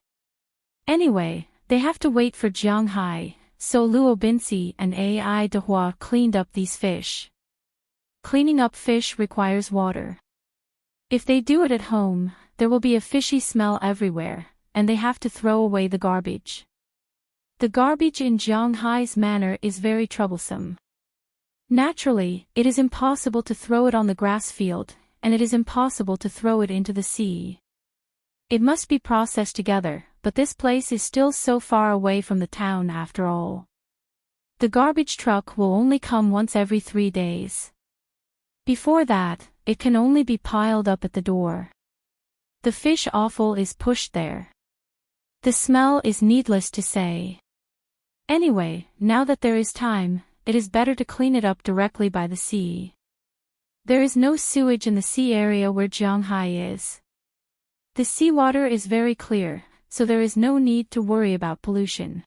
Anyway, they have to wait for Jiang Hai, so Luo Binsi and Ai Dehua cleaned up these fish. Cleaning up fish requires water. If they do it at home, there will be a fishy smell everywhere, and they have to throw away the garbage. The garbage in Jiang Hai's manor is very troublesome. Naturally, it is impossible to throw it on the grass field, and it is impossible to throw it into the sea. It must be processed together, but this place is still so far away from the town after all. The garbage truck will only come once every 3 days. Before that, it can only be piled up at the door. The fish offal is pushed there. The smell is needless to say. Anyway, now that there is time, it is better to clean it up directly by the sea. There is no sewage in the sea area where Jiang Hai is. The seawater is very clear, so there is no need to worry about pollution.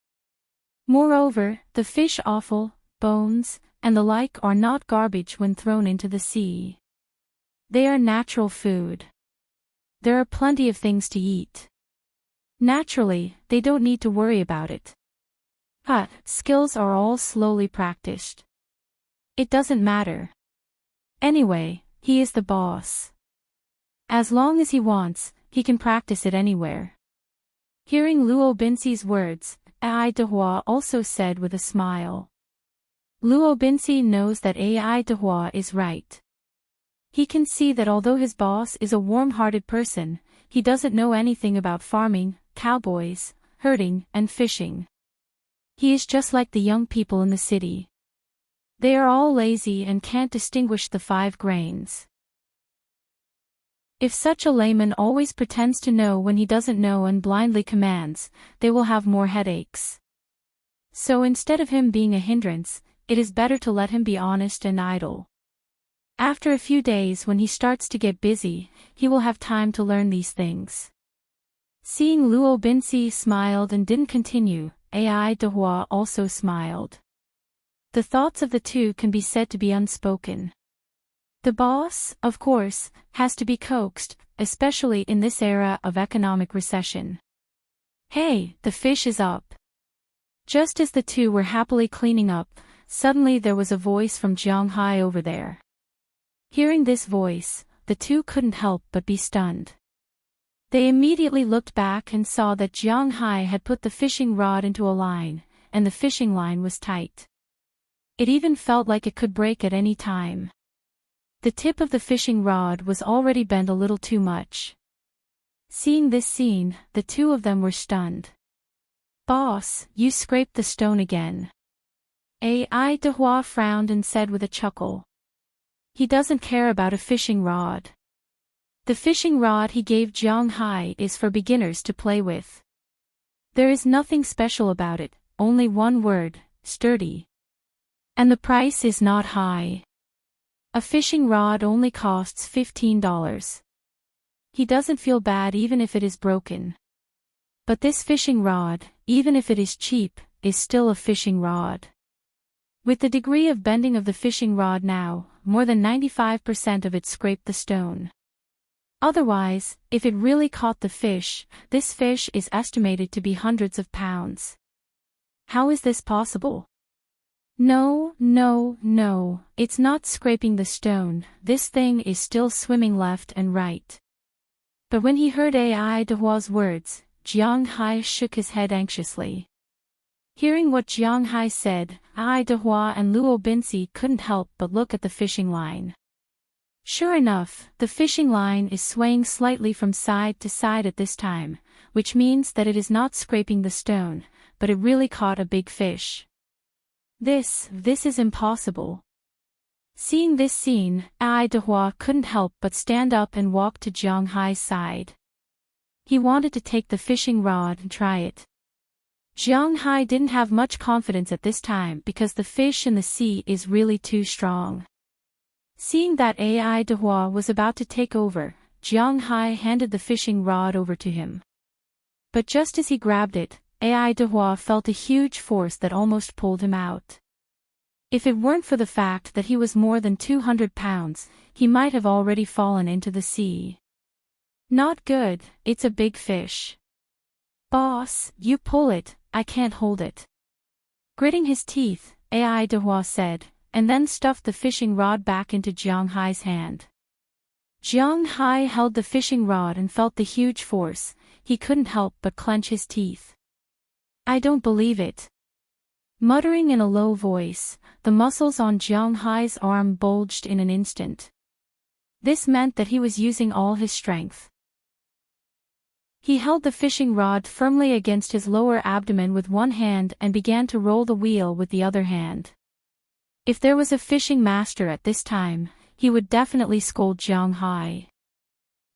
Moreover, the fish offal, bones, and the like are not garbage when thrown into the sea. They are natural food. There are plenty of things to eat. Naturally, they don't need to worry about it. But skills are all slowly practiced. It doesn't matter. Anyway, He is the boss. As long as he wants, he can practice it anywhere. Hearing Luo Binxi's words, Ai Dehua also said with a smile. Luo Binxi knows that Ai Dehua is right. He can see that although his boss is a warm-hearted person, he doesn't know anything about farming, cowboys, herding, and fishing. He is just like the young people in the city. They are all lazy and can't distinguish the 5 grains. If such a layman always pretends to know when he doesn't know and blindly commands, they will have more headaches. So instead of him being a hindrance, it is better to let him be honest and idle. After a few days when he starts to get busy, he will have time to learn these things. Seeing Luo Binxi smiled and didn't continue, Ai Dehua also smiled. The thoughts of the two can be said to be unspoken. The boss, of course, has to be coaxed, especially in this era of economic recession. Hey, the fish is up. Just as the two were happily cleaning up, suddenly there was a voice from Jianghai over there. Hearing this voice, the two couldn't help but be stunned. They immediately looked back and saw that Jianghai had put the fishing rod into a line, and the fishing line was tight. It even felt like it could break at any time. The tip of the fishing rod was already bent a little too much. Seeing this scene, the two of them were stunned. Boss, you scraped the stone again. Ai Dehua frowned and said with a chuckle. He doesn't care about a fishing rod. The fishing rod he gave Jianghai is for beginners to play with. There is nothing special about it, only one word, sturdy. And the price is not high. A fishing rod only costs $15. He doesn't feel bad even if it is broken. But this fishing rod, even if it is cheap, is still a fishing rod. With the degree of bending of the fishing rod now, more than 95% of it scraped the stone. Otherwise, if it really caught the fish, this fish is estimated to be hundreds of pounds. How is this possible? No, it's not scraping the stone, this thing is still swimming left and right. But when he heard Ai Dehua's words, Jianghai shook his head anxiously. Hearing what Jianghai said, Ai Dehua and Luo Binxi couldn't help but look at the fishing line. Sure enough, the fishing line is swaying slightly from side to side at this time, which means that it is not scraping the stone, but it really caught a big fish. This is impossible. Seeing this scene, Ai Dehua couldn't help but stand up and walk to Jianghai's side. He wanted to take the fishing rod and try it. Jianghai didn't have much confidence at this time because the fish in the sea is really too strong. Seeing that Ai Dehua was about to take over, Jianghai handed the fishing rod over to him. But just as he grabbed it, Ai Dehua felt a huge force that almost pulled him out. If it weren't for the fact that he was more than 200 pounds, he might have already fallen into the sea. Not good, it's a big fish. Boss, you pull it, I can't hold it. Gritting his teeth, Ai Dehua said, and then stuffed the fishing rod back into Jianghai's hand. Jianghai held the fishing rod and felt the huge force, he couldn't help but clench his teeth. I don't believe it. Muttering in a low voice, the muscles on Jianghai's arm bulged in an instant. This meant that he was using all his strength. He held the fishing rod firmly against his lower abdomen with one hand and began to roll the wheel with the other hand. If there was a fishing master at this time, he would definitely scold Jianghai.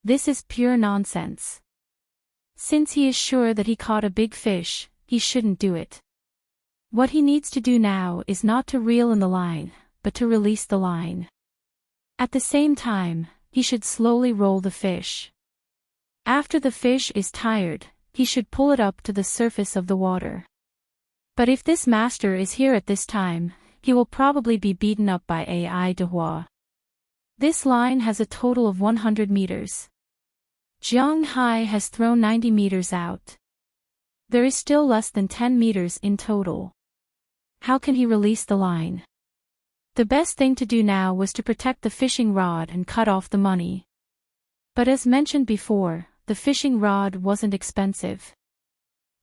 This is pure nonsense. Since he is sure that he caught a big fish, he shouldn't do it. What he needs to do now is not to reel in the line, but to release the line. At the same time, he should slowly roll the fish. After the fish is tired, he should pull it up to the surface of the water. But if this master is here at this time, he will probably be beaten up by Ai Dehua. This line has a total of 100 meters. Jianghai has thrown 90 meters out. There is still less than 10 meters in total. How can he release the line? The best thing to do now was to protect the fishing rod and cut off the money. But as mentioned before, the fishing rod wasn't expensive.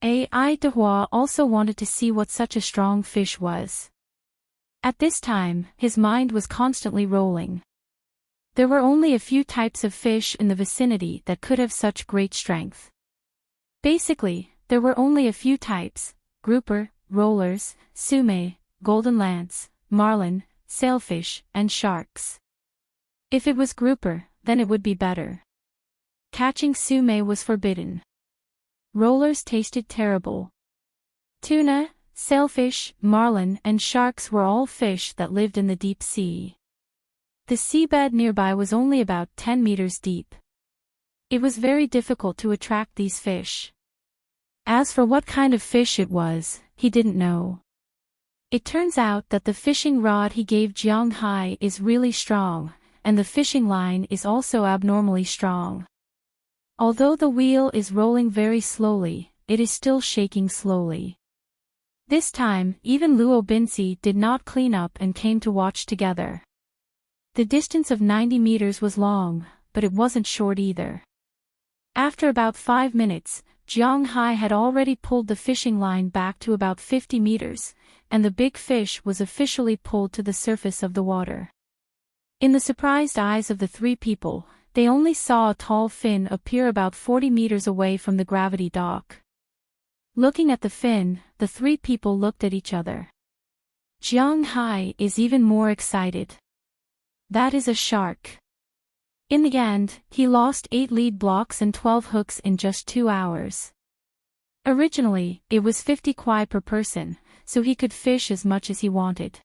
AI Dehua also wanted to see what such a strong fish was. At this time, his mind was constantly rolling. There were only a few types of fish in the vicinity that could have such great strength. Basically, there were only a few types: grouper, rollers, sume, golden lance, marlin, sailfish, and sharks. If it was grouper, then it would be better. Catching sume was forbidden. Rollers tasted terrible. Tuna, sailfish, marlin, and sharks were all fish that lived in the deep sea. The seabed nearby was only about 10 meters deep. It was very difficult to attract these fish. As for what kind of fish it was, he didn't know. It turns out that the fishing rod he gave Jiang Hai is really strong, and the fishing line is also abnormally strong. Although the wheel is rolling very slowly, it is still shaking slowly. This time, even Luo Binsi did not clean up and came to watch together. The distance of 90 meters was long, but it wasn't short either. After about 5 minutes, Jiang Hai had already pulled the fishing line back to about 50 meters, and the big fish was officially pulled to the surface of the water. In the surprised eyes of the three people, they only saw a tall fin appear about 40 meters away from the gravity dock. Looking at the fin, the three people looked at each other. Jiang Hai is even more excited. That is a shark. In the end, he lost 8 lead blocks and 12 hooks in just 2 hours. Originally, it was 50 kwai per person, so he could fish as much as he wanted.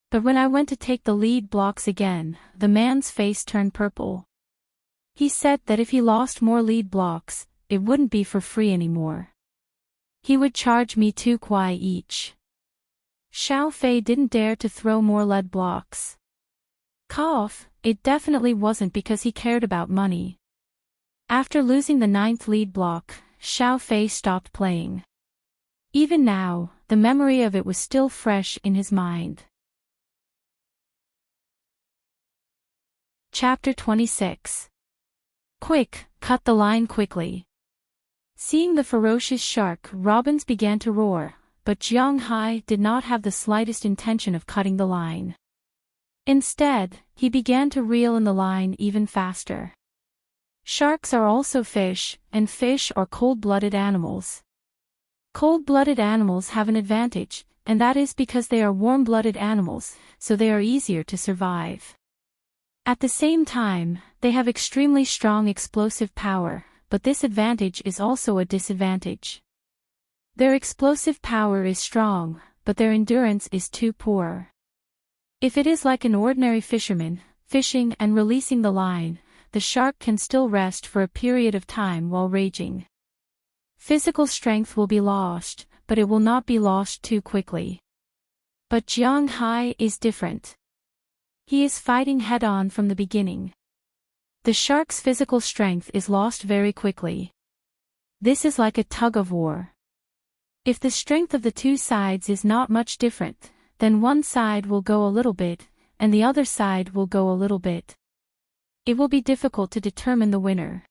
But when I went to take the lead blocks again, the man's face turned purple. He said that if he lost more lead blocks, it wouldn't be for free anymore. He would charge me 2 kwai each. Xiao Fei didn't dare to throw more lead blocks. Cough, it definitely wasn't because he cared about money. After losing the 9th lead block, Xiao Fei stopped playing. Even now, the memory of it was still fresh in his mind. Chapter 26. Quick, cut the line quickly. Seeing the ferocious shark, Robbins began to roar, but Jiang Hai did not have the slightest intention of cutting the line. Instead, he began to reel in the line even faster. Sharks are also fish, and fish are cold-blooded animals. Cold-blooded animals have an advantage, and that is because they are warm-blooded animals, so they are easier to survive. At the same time, they have extremely strong explosive power, but this advantage is also a disadvantage. Their explosive power is strong, but their endurance is too poor. If it is like an ordinary fisherman, fishing and releasing the line, the shark can still rest for a period of time while raging. Physical strength will be lost, but it will not be lost too quickly. But Jiang Hai is different. He is fighting head-on from the beginning. The shark's physical strength is lost very quickly. This is like a tug-of-war. If the strength of the two sides is not much different, then one side will go a little bit, and the other side will go a little bit. It will be difficult to determine the winner.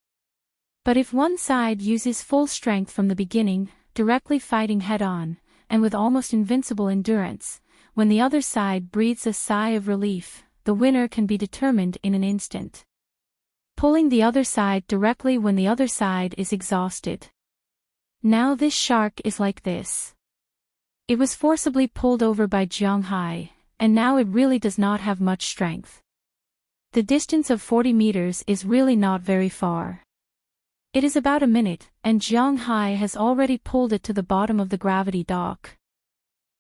But if one side uses full strength from the beginning, directly fighting head-on, and with almost invincible endurance, when the other side breathes a sigh of relief, the winner can be determined in an instant. Pulling the other side directly when the other side is exhausted. Now this shark is like this. It was forcibly pulled over by Jiang Hai, and now it really does not have much strength. The distance of 40 meters is really not very far. It is about a minute, and Jiang Hai has already pulled it to the bottom of the gravity dock.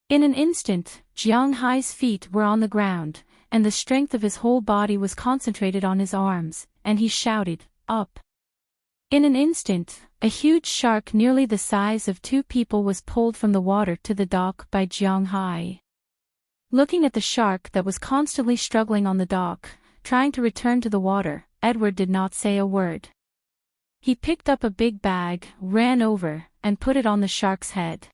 In an instant, Jiang Hai's feet were on the ground, and the strength of his whole body was concentrated on his arms, and he shouted, "Up!" In an instant, a huge shark nearly the size of 2 people was pulled from the water to the dock by Jiang Hai. Looking at the shark that was constantly struggling on the dock, trying to return to the water, Edward did not say a word. He picked up a big bag, ran over, and put it on the shark's head.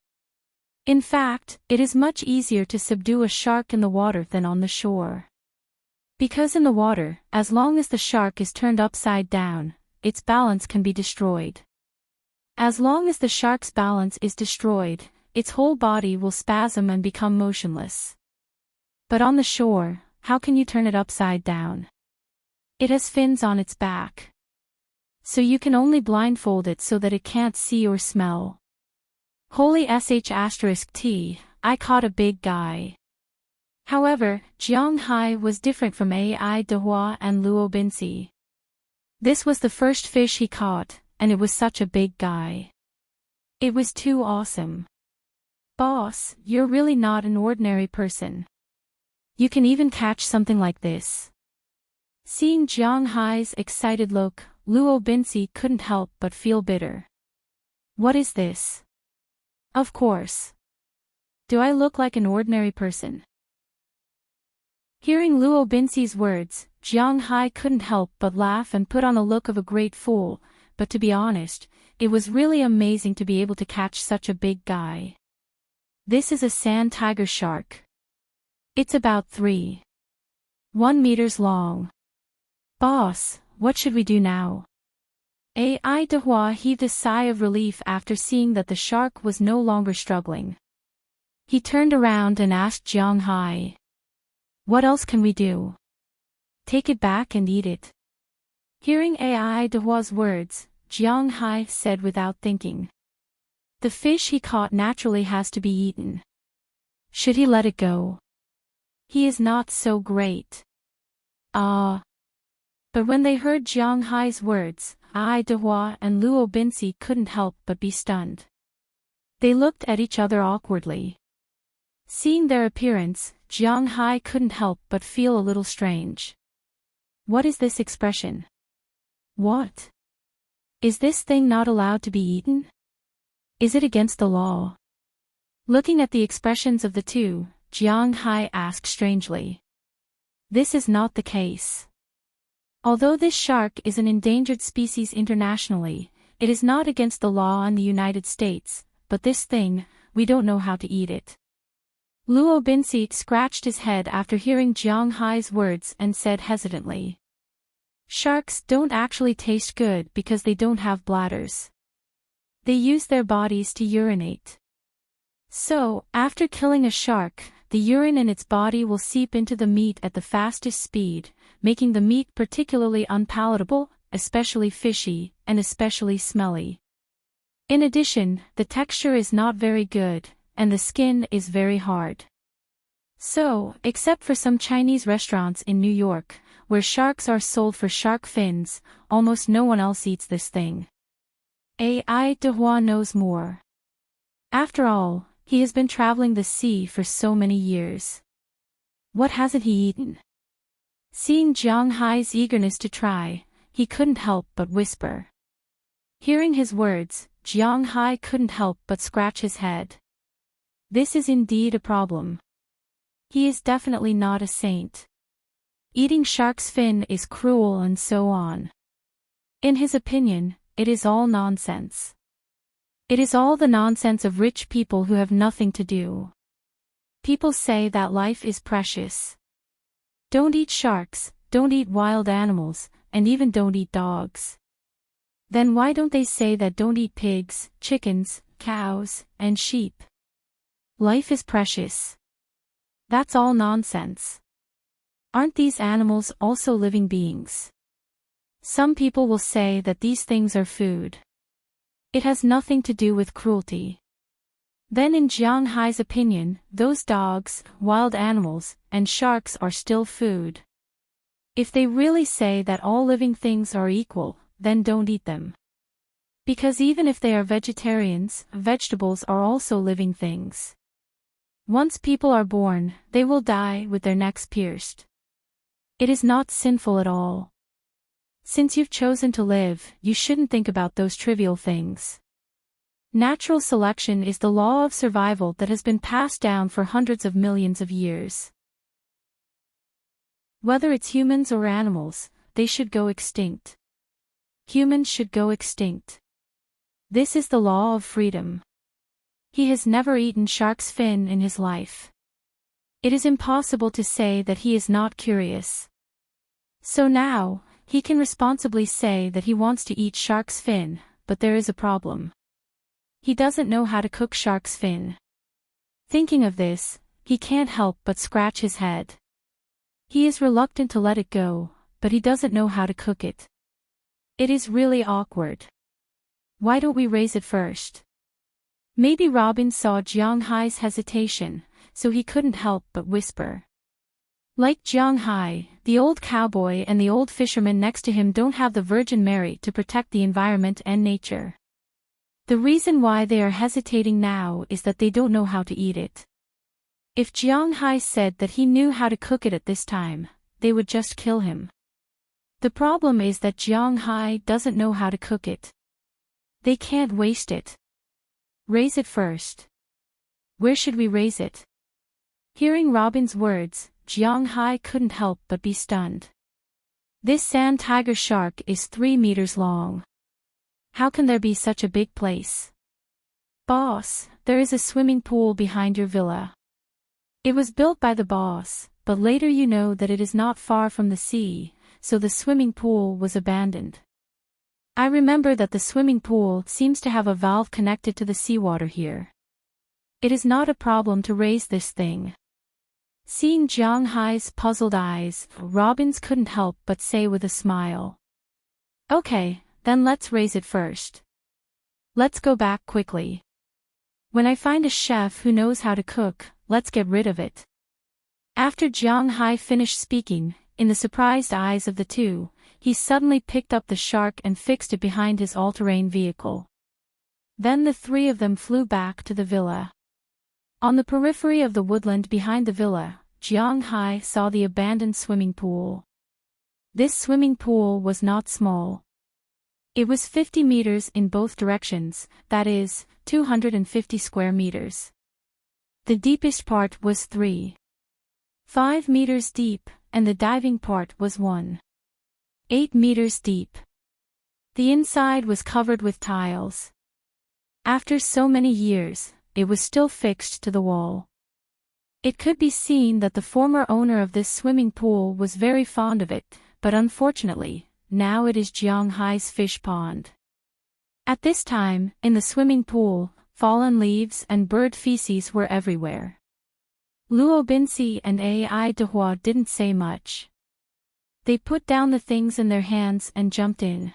In fact, it is much easier to subdue a shark in the water than on the shore. Because in the water, as long as the shark is turned upside down, its balance can be destroyed. As long as the shark's balance is destroyed, its whole body will spasm and become motionless. But on the shore, how can you turn it upside down? It has fins on its back. So you can only blindfold it so that it can't see or smell. Holy sh*t, I caught a big guy. However, Jiang Hai was different from Ai Dehua and Luo Binci. This was the first fish he caught, and it was such a big guy. It was too awesome. Boss, you're really not an ordinary person. You can even catch something like this. Seeing Jiang Hai's excited look, Luo Binci couldn't help but feel bitter. What is this? Of course. Do I look like an ordinary person? Hearing Luo Binci's words, Jiang Hai couldn't help but laugh and put on a look of a great fool, but to be honest, it was really amazing to be able to catch such a big guy. This is a sand tiger shark. It's about 3.1 meters long. Boss, what should we do now? Ai Dehua heaved a sigh of relief after seeing that the shark was no longer struggling. He turned around and asked Jiang Hai. What else can we do? Take it back and eat it. Hearing Ai Dehua's words, Jiang Hai said without thinking. The fish he caught naturally has to be eaten. Should he let it go? He is not so great. But when they heard Jiang Hai's words, Ai Dehua and Luo Binci couldn't help but be stunned. They looked at each other awkwardly. Seeing their appearance, Jiang Hai couldn't help but feel a little strange. What is this expression? What? Is this thing not allowed to be eaten? Is it against the law? Looking at the expressions of the two, Jiang Hai asked strangely. This is not the case. Although this shark is an endangered species internationally, it is not against the law in the United States, but this thing, we don't know how to eat it. Luo Binci scratched his head after hearing Jiang Hai's words and said hesitantly. Sharks don't actually taste good because they don't have bladders. They use their bodies to urinate. So, after killing a shark, the urine in its body will seep into the meat at the fastest speed, making the meat particularly unpalatable, especially fishy, and especially smelly. In addition, the texture is not very good, and the skin is very hard. So, except for some Chinese restaurants in New York, where sharks are sold for shark fins, almost no one else eats this thing. Ai Dehua knows more. After all, he has been traveling the sea for so many years. What hasn't he eaten? Seeing Jiang Hai's eagerness to try, he couldn't help but whisper. Hearing his words, Jiang Hai couldn't help but scratch his head. This is indeed a problem. He is definitely not a saint. Eating shark's fin is cruel and so on. In his opinion, it is all nonsense. It is all the nonsense of rich people who have nothing to do. People say that life is precious. Don't eat sharks, don't eat wild animals, and even don't eat dogs. Then why don't they say that don't eat pigs, chickens, cows, and sheep? Life is precious. That's all nonsense. Aren't these animals also living beings? Some people will say that these things are food. It has nothing to do with cruelty. Then in Jiang Hai's opinion, those dogs, wild animals, and sharks are still food. If they really say that all living things are equal, then don't eat them. Because even if they are vegetarians, vegetables are also living things. Once people are born, they will die with their necks pierced. It is not sinful at all. Since you've chosen to live, you shouldn't think about those trivial things. Natural selection is the law of survival that has been passed down for hundreds of millions of years. Whether it's humans or animals, they should go extinct. Humans should go extinct. This is the law of freedom. He has never eaten shark's fin in his life. It is impossible to say that he is not curious. So now, he can responsibly say that he wants to eat shark's fin, but there is a problem. He doesn't know how to cook shark's fin. Thinking of this, he can't help but scratch his head. He is reluctant to let it go, but he doesn't know how to cook it. It is really awkward. Why don't we raise it first? Maybe Robin saw Jiang Hai's hesitation, so he couldn't help but whisper. Like Jiang Hai, the old cowboy and the old fisherman next to him don't have the Virgin Mary to protect the environment and nature. The reason why they are hesitating now is that they don't know how to eat it. If Jiang Hai said that he knew how to cook it at this time, they would just kill him. The problem is that Jiang Hai doesn't know how to cook it. They can't waste it. Raise it first. Where should we raise it? Hearing Robin's words, Jiang Hai couldn't help but be stunned. This sand tiger shark is 3 meters long. How can there be such a big place? Boss, there is a swimming pool behind your villa. It was built by the boss, but later you know that it is not far from the sea, so the swimming pool was abandoned. I remember that the swimming pool seems to have a valve connected to the seawater here. It is not a problem to raise this thing. Seeing Jiang Hai's puzzled eyes, Robins couldn't help but say with a smile. Okay, then let's raise it first. Let's go back quickly. When I find a chef who knows how to cook, let's get rid of it. After Jiang Hai finished speaking, in the surprised eyes of the two, he suddenly picked up the shark and fixed it behind his all-terrain vehicle. Then the three of them flew back to the villa. On the periphery of the woodland behind the villa, Jiang Hai saw the abandoned swimming pool. This swimming pool was not small. It was 50 meters in both directions, that is, 250 square meters. The deepest part was 3.5 meters deep, and the diving part was 1.8 meters deep. The inside was covered with tiles. After so many years, it was still fixed to the wall. It could be seen that the former owner of this swimming pool was very fond of it, but unfortunately, now it is Jiang Hai's fish pond. At this time, in the swimming pool, fallen leaves and bird feces were everywhere. Luo Binsi and Ai Dehua didn't say much. They put down the things in their hands and jumped in.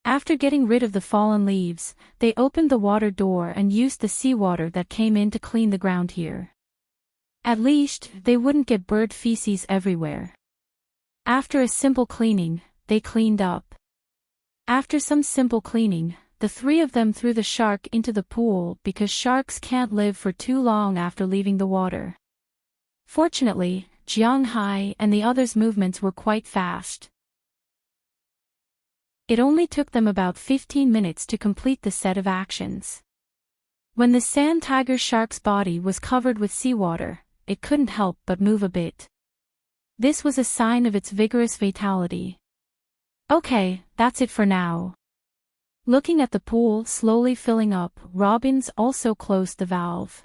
After getting rid of the fallen leaves, they opened the water door and used the seawater that came in to clean the ground here. At least, they wouldn't get bird feces everywhere. After a simple cleaning, they cleaned up. After some simple cleaning, the three of them threw the shark into the pool because sharks can't live for too long after leaving the water. Fortunately, Jiang Hai and the others' movements were quite fast. It only took them about 15 minutes to complete the set of actions. When the sand tiger shark's body was covered with seawater, it couldn't help but move a bit. This was a sign of its vigorous vitality. Okay, that's it for now. Looking at the pool slowly filling up, Robins also closed the valve.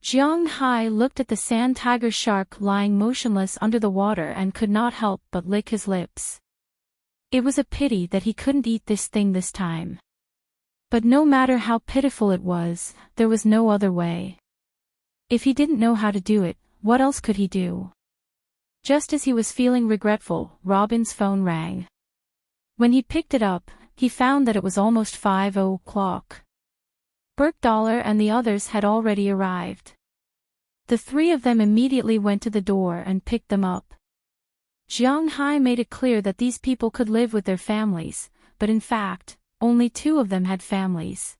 Jiang Hai looked at the sand tiger shark lying motionless under the water and could not help but lick his lips. It was a pity that he couldn't eat this thing this time. But no matter how pitiful it was, there was no other way. If he didn't know how to do it, what else could he do? Just as he was feeling regretful, Robin's phone rang. When he picked it up, he found that it was almost 5:00. Dollar and the others had already arrived. The three of them immediately went to the door and picked them up. Jiang Hai made it clear that these people could live with their families, but in fact, only 2 of them had families.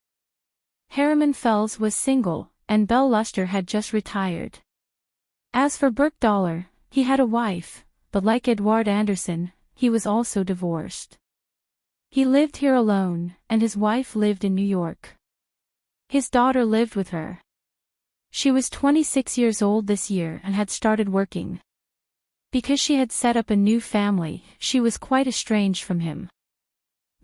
Harriman Fells was single, and Belle Luster had just retired. As for Dollar, he had a wife, but like Edward Anderson, he was also divorced. He lived here alone, and his wife lived in New York. His daughter lived with her. She was 26 years old this year and had started working. Because she had set up a new family, she was quite estranged from him.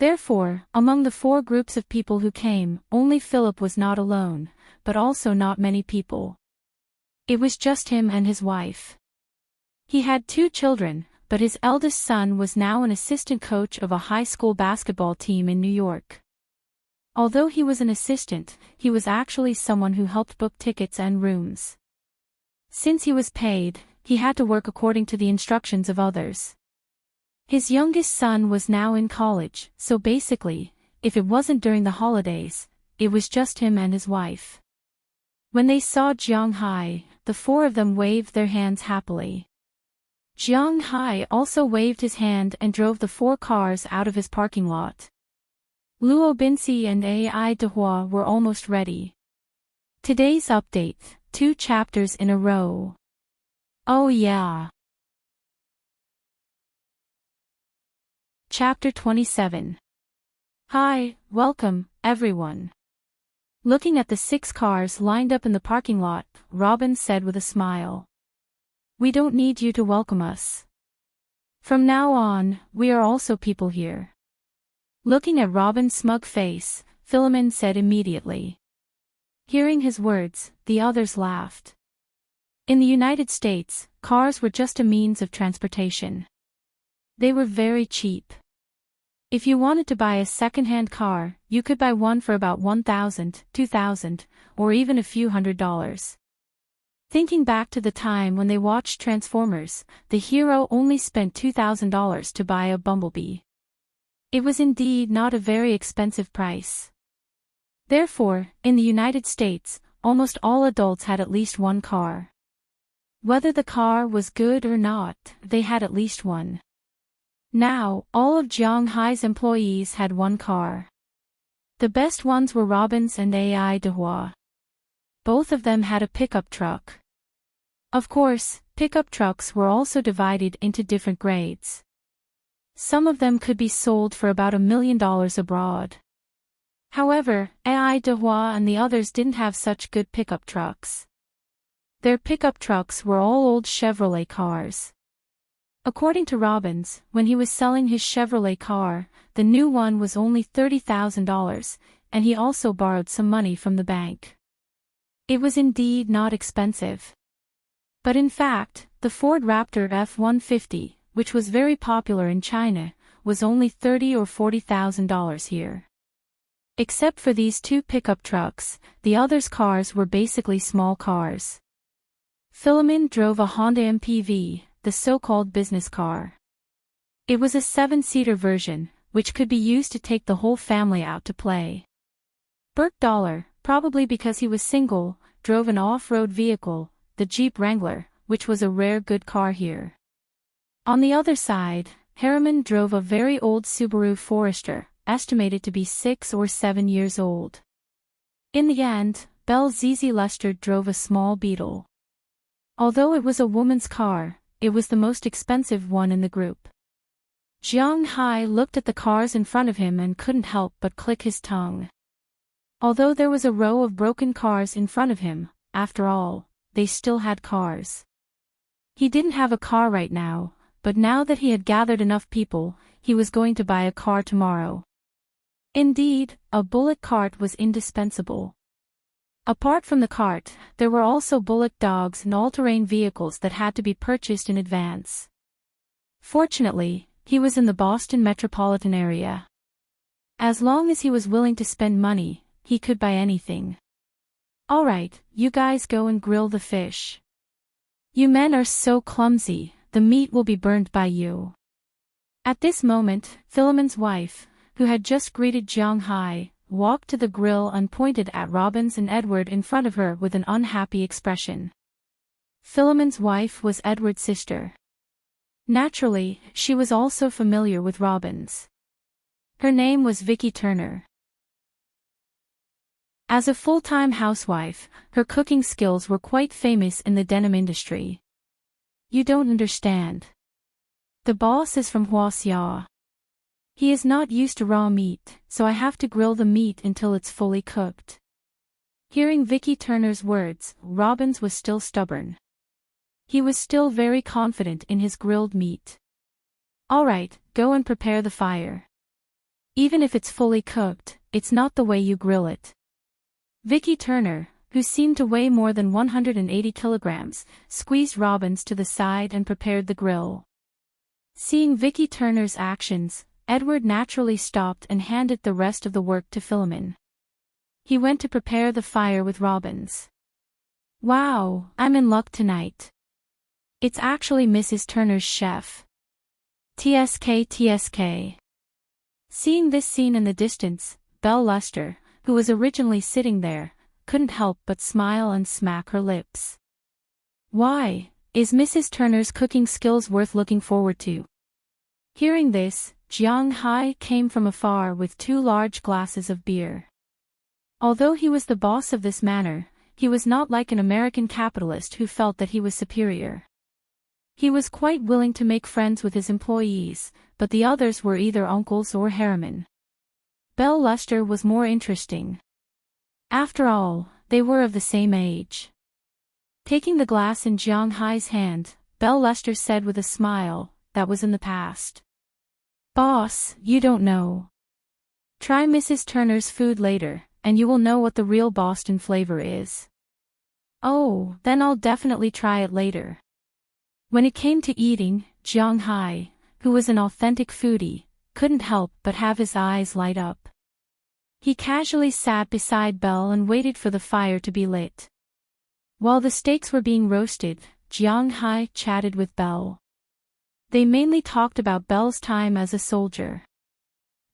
Therefore, among the 4 groups of people who came, only Philip was not alone, but also not many people. It was just him and his wife. He had 2 children, but his eldest son was now an assistant coach of a high school basketball team in New York. Although he was an assistant, he was actually someone who helped book tickets and rooms. Since he was paid, he had to work according to the instructions of others. His youngest son was now in college, so basically, if it wasn't during the holidays, it was just him and his wife. When they saw Jiang Hai, the 4 of them waved their hands happily. Jiang Hai also waved his hand and drove the 4 cars out of his parking lot. Luo Binsi and Ai Dehua were almost ready. Today's update, 2 chapters in a row. Oh yeah. Chapter 27. Hi, welcome, everyone. Looking at the 6 cars lined up in the parking lot, Robin said with a smile. We don't need you to welcome us. From now on, we are also people here. Looking at Robin's smug face, Philemon said immediately. Hearing his words, the others laughed. In the United States, cars were just a means of transportation. They were very cheap. If you wanted to buy a second-hand car, you could buy one for about $1,000, $2,000, or even a few $100s. Thinking back to the time when they watched Transformers, the hero only spent $2,000 to buy a Bumblebee. It was indeed not a very expensive price. Therefore, in the United States, almost all adults had at least one car. Whether the car was good or not, they had at least one. Now, all of Jiang Hai's employees had one car. The best ones were Robin's and Ai Dehua. Both of them had a pickup truck. Of course, pickup trucks were also divided into different grades. Some of them could be sold for about $1 million abroad. However, Ai Dehua and the others didn't have such good pickup trucks. Their pickup trucks were all old Chevrolet cars. According to Robbins, when he was selling his Chevrolet car, the new one was only $30,000, and he also borrowed some money from the bank. It was indeed not expensive. But in fact, the Ford Raptor F-150, which was very popular in China, was only $30,000 or $40,000 here. Except for these 2 pickup trucks, the others' cars were basically small cars. Philemon drove a Honda MPV, the so-called business car. It was a 7-seater version, which could be used to take the whole family out to play. Bert Dollar, probably because he was single, drove an off-road vehicle, the Jeep Wrangler, which was a rare good car here. On the other side, Harriman drove a very old Subaru Forester, estimated to be 6 or 7 years old. In the end, Belle Zizi Lester drove a small Beetle. Although it was a woman's car, it was the most expensive one in the group. Jiang Hai looked at the cars in front of him and couldn't help but click his tongue. Although there was a row of broken cars in front of him, after all, they still had cars. He didn't have a car right now, but now that he had gathered enough people, he was going to buy a car tomorrow. Indeed, a bullock cart was indispensable. Apart from the cart, there were also bullock dogs and all-terrain vehicles that had to be purchased in advance. Fortunately, he was in the Boston metropolitan area. As long as he was willing to spend money, he could buy anything. All right, you guys go and grill the fish. You men are so clumsy, the meat will be burned by you. At this moment, Philemon's wife, who had just greeted Jiang Hai, walked to the grill and pointed at Robbins and Edward in front of her with an unhappy expression. Philemon's wife was Edward's sister. Naturally, she was also familiar with Robbins. Her name was Vicky Turner. As a full-time housewife, her cooking skills were quite famous in the denim industry. You don't understand. The boss is from Huaxia. He is not used to raw meat, so I have to grill the meat until it's fully cooked. Hearing Vicky Turner's words, Robbins was still stubborn. He was still very confident in his grilled meat. All right, go and prepare the fire. Even if it's fully cooked, it's not the way you grill it. Vicky Turner, who seemed to weigh more than 180 kilograms, squeezed Robbins to the side and prepared the grill. Seeing Vicky Turner's actions, Edward naturally stopped and handed the rest of the work to Philemon. He went to prepare the fire with Robbins. Wow, I'm in luck tonight. It's actually Mrs. Turner's chef. TSK TSK. Seeing this scene in the distance, Belle Luster, who was originally sitting there, couldn't help but smile and smack her lips. Why, is Mrs. Turner's cooking skills worth looking forward to? Hearing this, Jiang Hai came from afar with 2 large glasses of beer. Although he was the boss of this manor, he was not like an American capitalist who felt that he was superior. He was quite willing to make friends with his employees, but the others were either uncles or Harriman. Belle Luster was more interesting. After all, they were of the same age. Taking the glass in Jiang Hai's hand, Belle Luster said with a smile, that was in the past. Boss, you don't know. Try Mrs. Turner's food later, and you will know what the real Boston flavor is. Oh, then I'll definitely try it later. When it came to eating, Jiang Hai, who was an authentic foodie, couldn't help but have his eyes light up. He casually sat beside Belle and waited for the fire to be lit. While the steaks were being roasted, Jiang Hai chatted with Belle. They mainly talked about Belle's time as a soldier.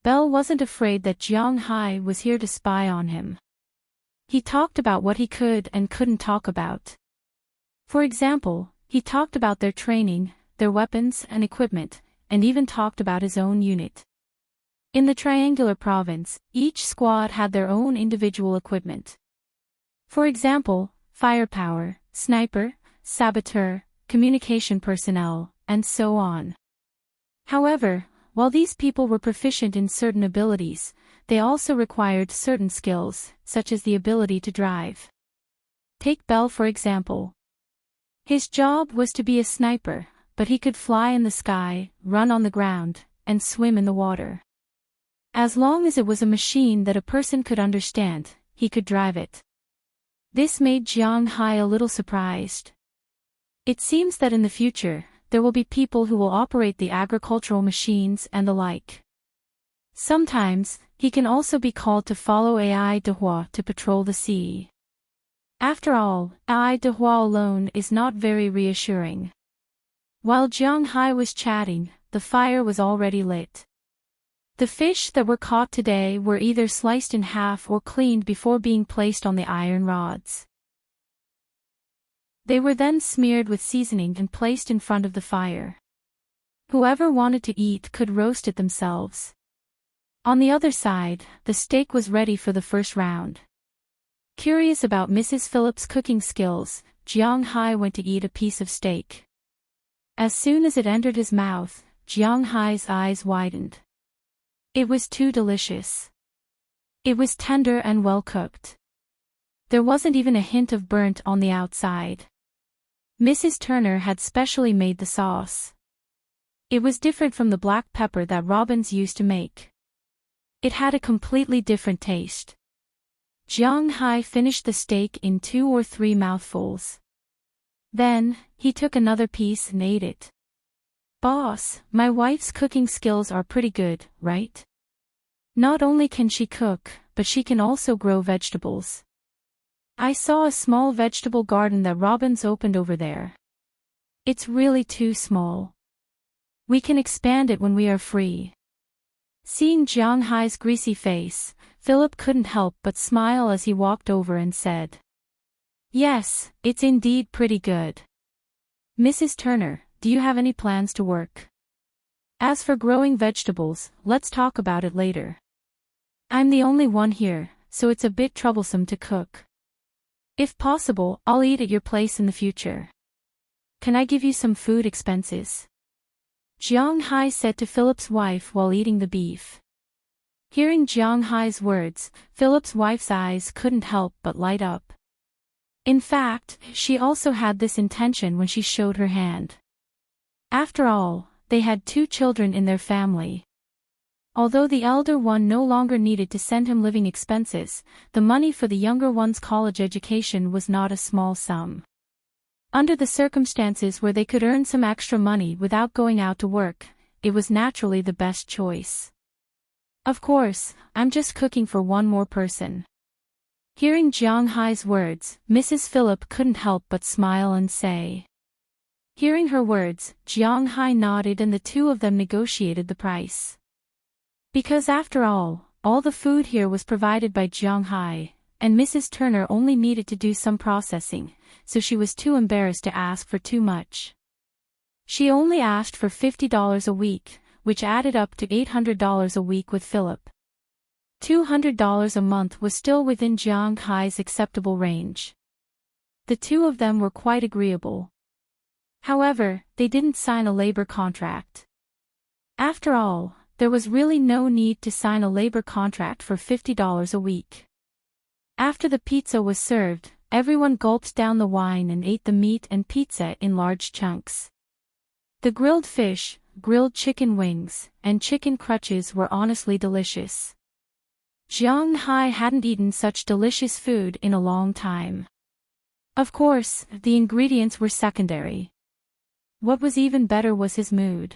Belle wasn't afraid that Jiang Hai was here to spy on him. He talked about what he could and couldn't talk about. For example, he talked about their training, their weapons and equipment, and even talked about his own unit. In the Triangular Province, each squad had their own individual equipment. For example, firepower, sniper, saboteur, communication personnel, and so on. However, while these people were proficient in certain abilities, they also required certain skills, such as the ability to drive. Take Belle for example. His job was to be a sniper, but he could fly in the sky, run on the ground, and swim in the water. As long as it was a machine that a person could understand, he could drive it. This made Jiang Hai a little surprised. It seems that in the future, there will be people who will operate the agricultural machines and the like. Sometimes, he can also be called to follow Ai Dehua to patrol the sea. After all, Ai Dehua alone is not very reassuring. While Jiang Hai was chatting, the fire was already lit. The fish that were caught today were either sliced in half or cleaned before being placed on the iron rods. They were then smeared with seasoning and placed in front of the fire. Whoever wanted to eat could roast it themselves. On the other side, the steak was ready for the first round. Curious about Mrs. Phillips' cooking skills, Jiang Hai went to eat a piece of steak. As soon as it entered his mouth, Jiang Hai's eyes widened. It was too delicious. It was tender and well cooked. There wasn't even a hint of burnt on the outside. Mrs. Turner had specially made the sauce. It was different from the black pepper that Robbins used to make. It had a completely different taste. Jiang Hai finished the steak in 2 or 3 mouthfuls. Then, he took another piece and ate it. Boss, my wife's cooking skills are pretty good, right? Not only can she cook, but she can also grow vegetables. I saw a small vegetable garden that Robbins opened over there. It's really too small. We can expand it when we are free. Seeing Jiang Hai's greasy face, Philip couldn't help but smile as he walked over and said, "Yes, it's indeed pretty good. Mrs. Turner, do you have any plans to work? As for growing vegetables, let's talk about it later. I'm the only one here, so it's a bit troublesome to cook. If possible, I'll eat at your place in the future. Can I give you some food expenses?" Jiang Hai said to Philip's wife while eating the beef. Hearing Jiang Hai's words, Philip's wife's eyes couldn't help but light up. In fact, she also had this intention when she showed her hand. After all, they had 2 children in their family. Although the elder one no longer needed to send him living expenses, the money for the younger one's college education was not a small sum. Under the circumstances where they could earn some extra money without going out to work, it was naturally the best choice. Of course, I'm just cooking for one more person. Hearing Jiang Hai's words, Mrs. Philip couldn't help but smile and say. Hearing her words, Jiang Hai nodded and the two of them negotiated the price. Because after all the food here was provided by Jiang Hai, and Mrs. Turner only needed to do some processing, so she was too embarrassed to ask for too much. She only asked for $50 a week, which added up to $800 a week with Philip. $200 a month was still within Jiang Hai's acceptable range. The two of them were quite agreeable. However, they didn't sign a labor contract. After all, there was really no need to sign a labor contract for $50 a week. After the pizza was served, everyone gulped down the wine and ate the meat and pizza in large chunks. The grilled fish, grilled chicken wings, and chicken crutches were honestly delicious. Jiang Hai hadn't eaten such delicious food in a long time. Of course, the ingredients were secondary. What was even better was his mood.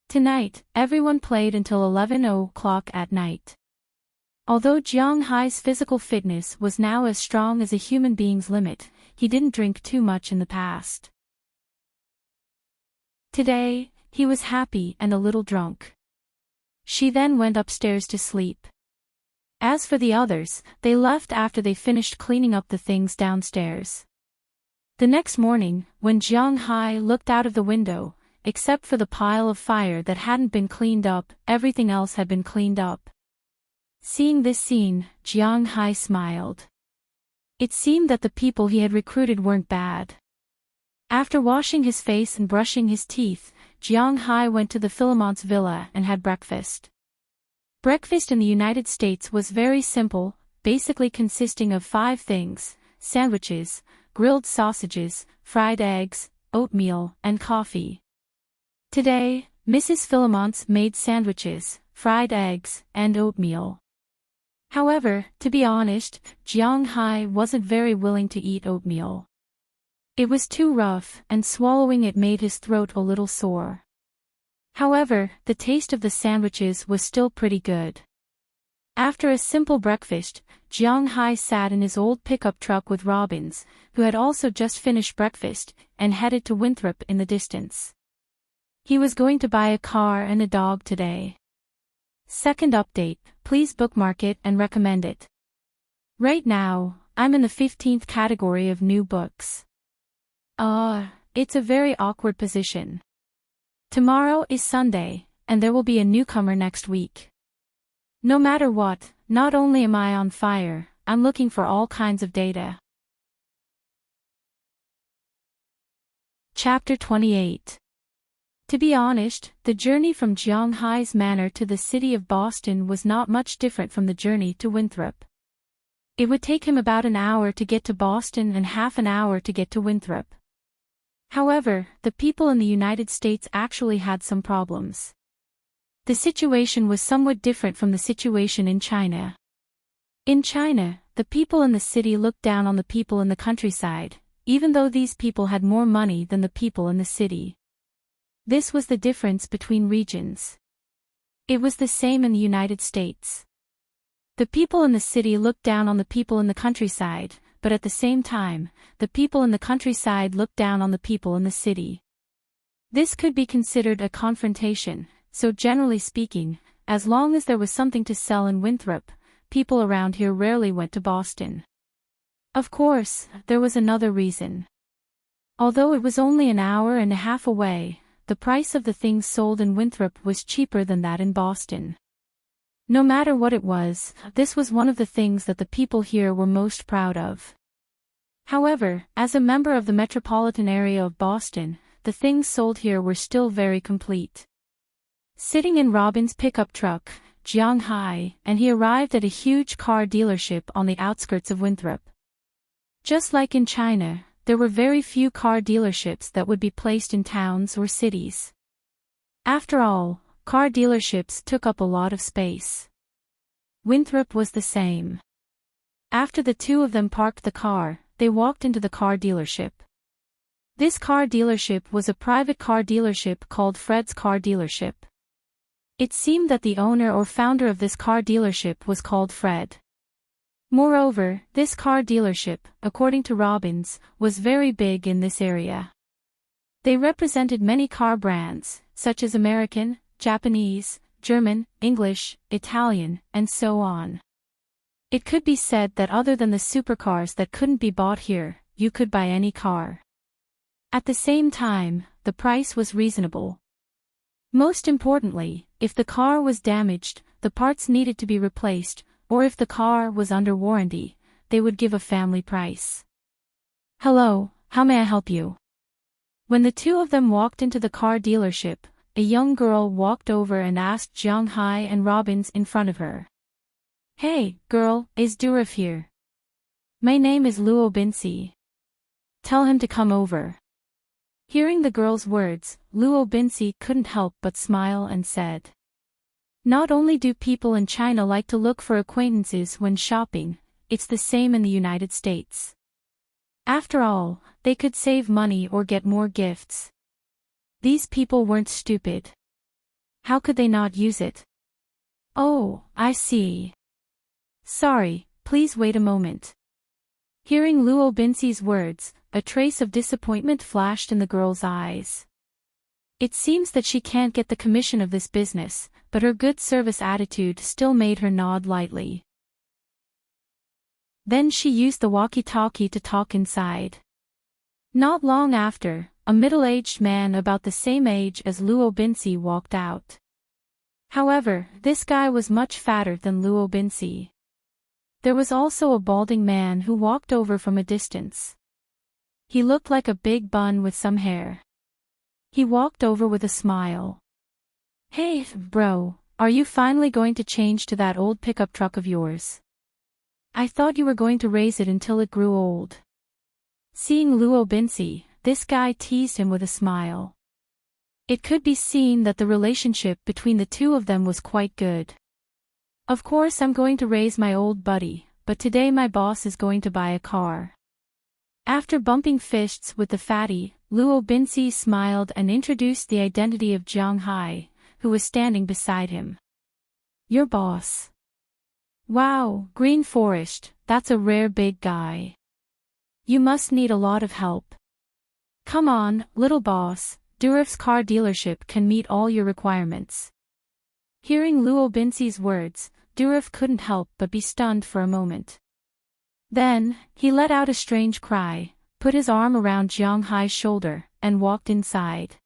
Tonight, everyone played until 11 o'clock at night. Although Jiang Hai's physical fitness was now as strong as a human being's limit, he didn't drink too much in the past. Today, he was happy and a little drunk. She then went upstairs to sleep. As for the others, they left after they finished cleaning up the things downstairs. The next morning, when Jiang Hai looked out of the window, except for the pile of fire that hadn't been cleaned up, everything else had been cleaned up. Seeing this scene, Jiang Hai smiled. It seemed that the people he had recruited weren't bad. After washing his face and brushing his teeth, Jiang Hai went to the Philemon's villa and had breakfast. Breakfast in the United States was very simple, basically consisting of 5 things: sandwiches, grilled sausages, fried eggs, oatmeal, and coffee. Today, Mrs. Philemon's made sandwiches, fried eggs, and oatmeal. However, to be honest, Jiang Hai wasn't very willing to eat oatmeal. It was too rough, and swallowing it made his throat a little sore. However, the taste of the sandwiches was still pretty good. After a simple breakfast, Jiang Hai sat in his old pickup truck with Robbins, who had also just finished breakfast, and headed to Winthrop in the distance. He was going to buy a car and a dog today. Second update, please bookmark it and recommend it. Right now, I'm in the 15th category of new books. It's a very awkward position. Tomorrow is Sunday, and there will be a newcomer next week. No matter what, not only am I on fire, I'm looking for all kinds of data. Chapter 28. To be honest, the journey from Jiang Hai's manor to the city of Boston was not much different from the journey to Winthrop. It would take him about an hour to get to Boston and half an hour to get to Winthrop. However, the people in the United States actually had some problems. The situation was somewhat different from the situation in China. In China, the people in the city looked down on the people in the countryside, even though these people had more money than the people in the city. This was the difference between regions. It was the same in the United States. The people in the city looked down on the people in the countryside, but at the same time, the people in the countryside looked down on the people in the city. This could be considered a confrontation, so generally speaking, as long as there was something to sell in Winthrop, people around here rarely went to Boston. Of course, there was another reason. Although it was only an hour and a half away, the price of the things sold in Winthrop was cheaper than that in Boston. No matter what it was, this was one of the things that the people here were most proud of. However, as a member of the metropolitan area of Boston, the things sold here were still very complete. Sitting in Robin's pickup truck, Jiang Hai, and he arrived at a huge car dealership on the outskirts of Winthrop. Just like in China, there were very few car dealerships that would be placed in towns or cities. After all, car dealerships took up a lot of space. Winthrop was the same. After the two of them parked the car, they walked into the car dealership. This car dealership was a private car dealership called Fred's Car Dealership. It seemed that the owner or founder of this car dealership was called Fred. Moreover, this car dealership, according to Robbins, was very big in this area. They represented many car brands, such as American, Japanese, German, English, Italian, and so on. It could be said that other than the supercars that couldn't be bought here, you could buy any car. At the same time, the price was reasonable. Most importantly, if the car was damaged, the parts needed to be replaced, or if the car was under warranty, they would give a family price. "Hello, how may I help you?" When the two of them walked into the car dealership, a young girl walked over and asked Jiang Hai and Robbins in front of her. "Hey, girl, is Durif here? My name is Luo Binsi. Tell him to come over." Hearing the girl's words, Luo Binsi couldn't help but smile and said, "Not only do people in China like to look for acquaintances when shopping, it's the same in the United States. After all, they could save money or get more gifts. These people weren't stupid. How could they not use it?" "Oh, I see. Sorry, please wait a moment." Hearing Luo Binsi's words, a trace of disappointment flashed in the girl's eyes. It seems that she can't get the commission of this business, but her good service attitude still made her nod lightly. Then she used the walkie-talkie to talk inside. Not long after, a middle-aged man about the same age as Luo Binsi walked out. However, this guy was much fatter than Luo Binsi. There was also a balding man who walked over from a distance. He looked like a big bun with some hair. He walked over with a smile. "Hey, bro, are you finally going to change to that old pickup truck of yours? I thought you were going to raise it until it grew old." Seeing Luo Binsi, this guy teased him with a smile. It could be seen that the relationship between the two of them was quite good. "Of course I'm going to raise my old buddy, but today my boss is going to buy a car." After bumping fists with the fatty, Luo Binsi smiled and introduced the identity of Jiang Hai, who was standing beside him. "Your boss. Wow, Green Forest, that's a rare big guy. You must need a lot of help. Come on, little boss, Durif's car dealership can meet all your requirements." Hearing Luo Binsi's words, Durif couldn't help but be stunned for a moment. Then, he let out a strange cry, put his arm around Jiang Hai's shoulder, and walked inside.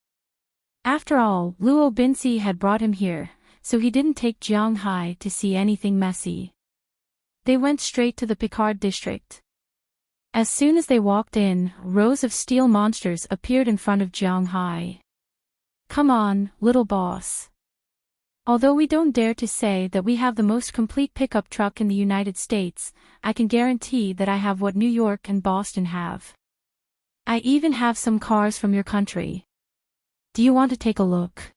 After all, Luo Binsi had brought him here, so he didn't take Jiang Hai to see anything messy. They went straight to the Picard district. As soon as they walked in, rows of steel monsters appeared in front of Jiang Hai. "Come on, little boss. Although we don't dare to say that we have the most complete pickup truck in the United States, I can guarantee that I have what New York and Boston have. I even have some cars from your country. Do you want to take a look?"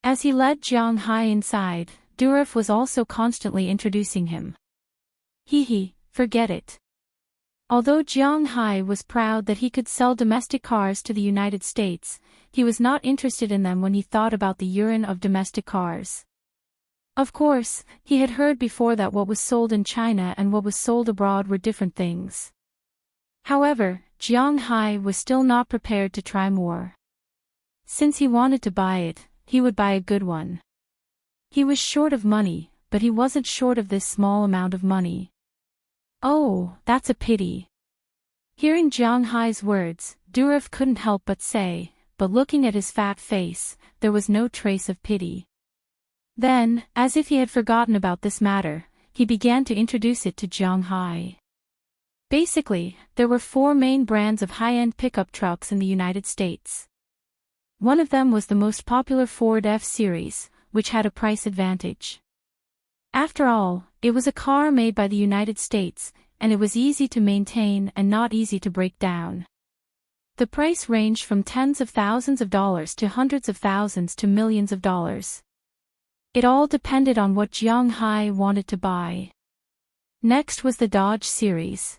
As he led Jiang Hai inside, Durif was also constantly introducing him. Hee, forget it. Although Jiang Hai was proud that he could sell domestic cars to the United States, he was not interested in them when he thought about the urine of domestic cars. Of course, he had heard before that what was sold in China and what was sold abroad were different things. However, Jiang Hai was still not prepared to try more. Since he wanted to buy it, he would buy a good one. He was short of money, but he wasn't short of this small amount of money. "Oh, that's a pity." Hearing Jiang Hai's words, Durif couldn't help but say, but looking at his fat face, there was no trace of pity. Then, as if he had forgotten about this matter, he began to introduce it to Jiang Hai. Basically, there were 4 main brands of high-end pickup trucks in the United States. One of them was the most popular Ford F-Series, which had a price advantage. After all, it was a car made by the United States, and it was easy to maintain and not easy to break down. The price ranged from tens of thousands of dollars to hundreds of thousands to millions of dollars. It all depended on what Jiang Hai wanted to buy. Next was the Dodge series.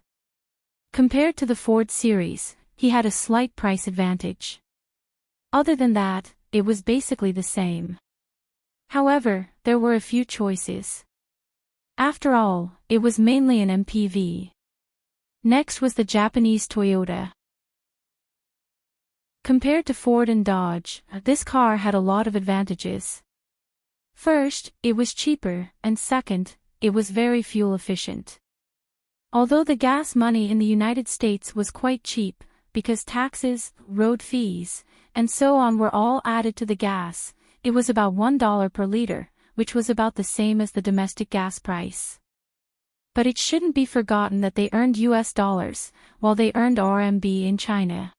Compared to the Ford series, he had a slight price advantage. Other than that, it was basically the same. However, there were a few choices. After all, it was mainly an MPV. Next was the Japanese Toyota. Compared to Ford and Dodge, this car had a lot of advantages. First, it was cheaper, and second, it was very fuel efficient. Although the gas money in the United States was quite cheap, because taxes, road fees, and so on were all added to the gas, it was about $1 per liter, which was about the same as the domestic gas price. But it shouldn't be forgotten that they earned US dollars, while they earned RMB in China.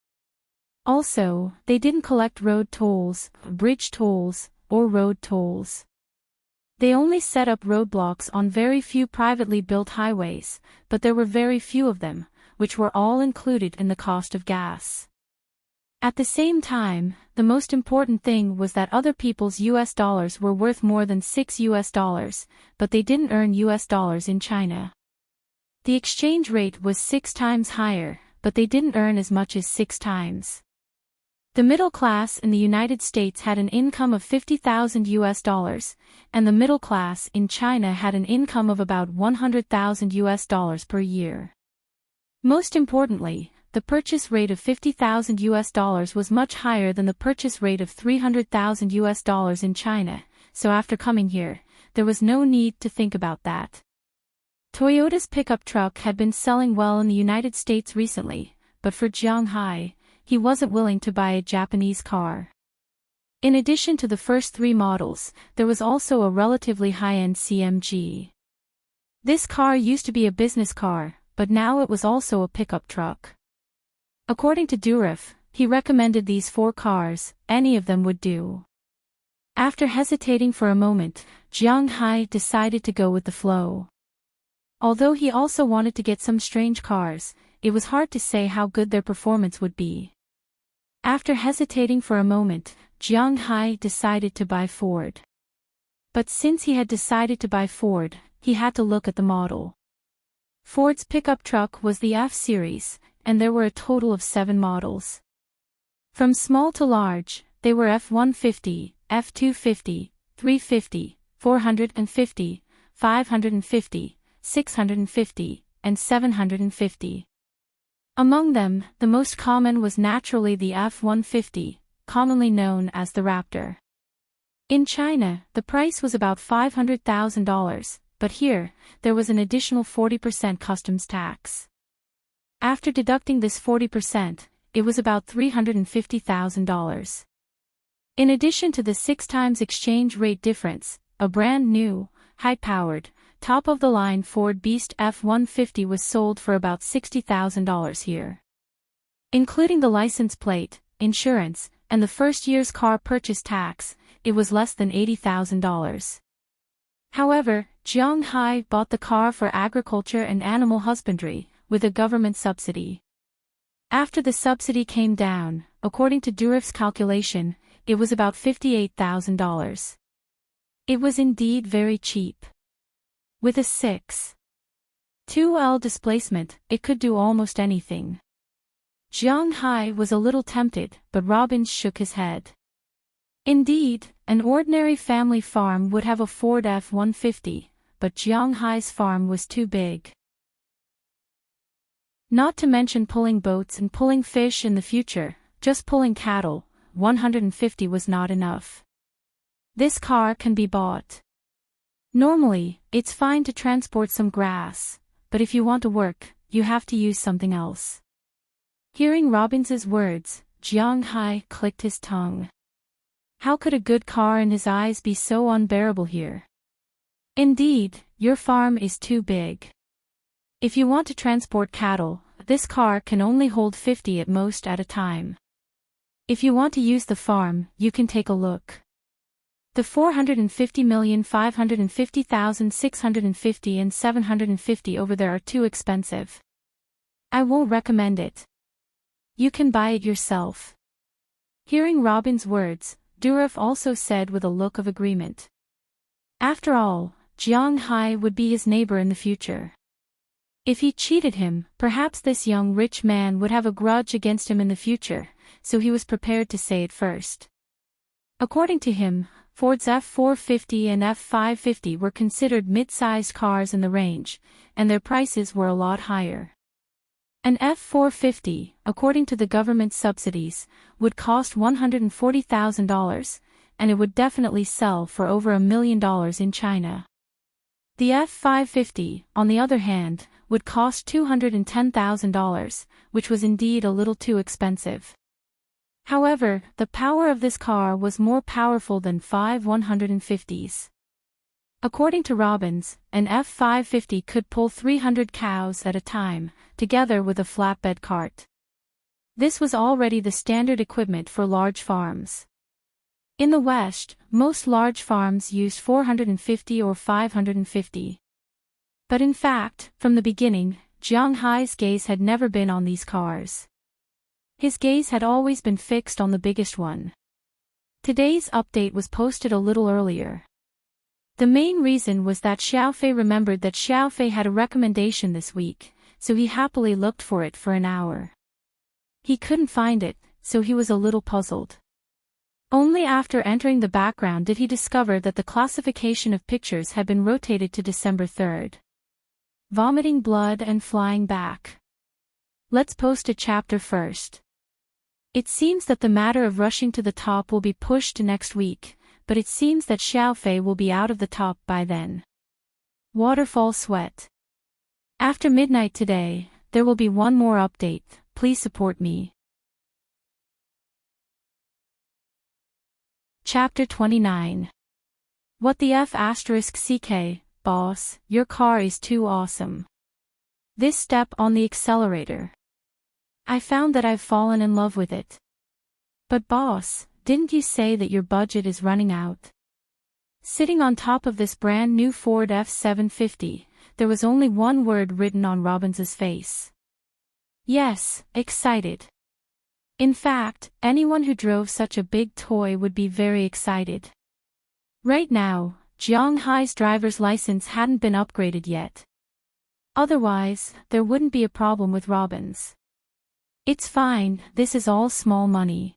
Also, they didn't collect road tolls, bridge tolls, or road tolls. They only set up roadblocks on very few privately built highways, but there were very few of them, which were all included in the cost of gas. At the same time, the most important thing was that other people's US dollars were worth more than $6, but they didn't earn US dollars in China. The exchange rate was 6 times higher, but they didn't earn as much as 6 times. The middle class in the United States had an income of $50,000, and the middle class in China had an income of about $100,000 per year. Most importantly, the purchase rate of $50,000 was much higher than the purchase rate of $300,000 in China, so after coming here, there was no need to think about that. Toyota's pickup truck had been selling well in the United States recently, but for Jiang Hai, he wasn't willing to buy a Japanese car. In addition to the first 3 models, there was also a relatively high-end CMG. This car used to be a business car, but now it was also a pickup truck. According to Durov, he recommended these 4 cars, any of them would do. After hesitating for a moment, Jiang Hai decided to go with the flow. Although he also wanted to get some strange cars, it was hard to say how good their performance would be. After hesitating for a moment, Jiang Hai decided to buy Ford. But since he had decided to buy Ford, he had to look at the model. Ford's pickup truck was the F-Series, and there were a total of 7 models. From small to large, they were F-150, F-250, 350, 450, 550, 650, and 750. Among them, the most common was naturally the F-150, commonly known as the Raptor. In China, the price was about $500,000, but here, there was an additional 40% customs tax. After deducting this 40%, it was about $350,000. In addition to the 6 times exchange rate difference, a brand new, high-powered, top-of-the-line Ford Beast F-150 was sold for about $60,000 here. Including the license plate, insurance, and the first year's car purchase tax, it was less than $80,000. However, Jiang Hai bought the car for agriculture and animal husbandry, with a government subsidy. After the subsidy came down, according to Durov's calculation, it was about $58,000. It was indeed very cheap. With a 6.2L displacement, it could do almost anything. Jiang Hai was a little tempted, but Robbins shook his head. Indeed, an ordinary family farm would have a Ford F-150, but Jiang Hai's farm was too big. Not to mention pulling boats and pulling fish in the future, just pulling cattle, 150 was not enough. This car can be bought. Normally, it's fine to transport some grass, but if you want to work, you have to use something else. Hearing Robbins's words, Jiang Hai clicked his tongue. How could a good car in his eyes be so unbearable here? Indeed, your farm is too big. If you want to transport cattle, this car can only hold 50 at most at a time. If you want to use the farm, you can take a look. The 450,550,650 and 750 over there are too expensive. I won't recommend it. You can buy it yourself. Hearing Robbins' words, Durov also said with a look of agreement. After all, Jiang Hai would be his neighbor in the future. If he cheated him, perhaps this young rich man would have a grudge against him in the future, so he was prepared to say it first. According to him, Ford's F450 and F550 were considered mid-sized cars in the range, and their prices were a lot higher. An F450, according to the government subsidies, would cost $140,000, and it would definitely sell for over $1 million in China. The F550, on the other hand, would cost $210,000, which was indeed a little too expensive. However, the power of this car was more powerful than 5 150s. According to Robbins, an F550 could pull 300 cows at a time, together with a flatbed cart. This was already the standard equipment for large farms. In the West, most large farms used 450 or 550. But in fact, from the beginning, Jiang Hai's gaze had never been on these cars. His gaze had always been fixed on the biggest one. Today's update was posted a little earlier. The main reason was that Xiaofei remembered that Xiaofei had a recommendation this week, so he happily looked for it for an hour. He couldn't find it, so he was a little puzzled. Only after entering the background did he discover that the classification of pictures had been rotated to December 3rd. Vomiting blood and flying back. Let's post a chapter first. It seems that the matter of rushing to the top will be pushed to next week, but it seems that Xiaofei will be out of the top by then. Waterfall sweat. After midnight today, there will be one more update. Please support me. Chapter 29. What the F***CK, boss, your car is too awesome. This step on the accelerator. I found that I've fallen in love with it. But boss, didn't you say that your budget is running out? Sitting on top of this brand new Ford F750, there was only one word written on Robbins's face. Yes, excited. In fact, anyone who drove such a big toy would be very excited. Right now, Jiang Hai's driver's license hadn't been upgraded yet. Otherwise, there wouldn't be a problem with Robbins. It's fine, this is all small money.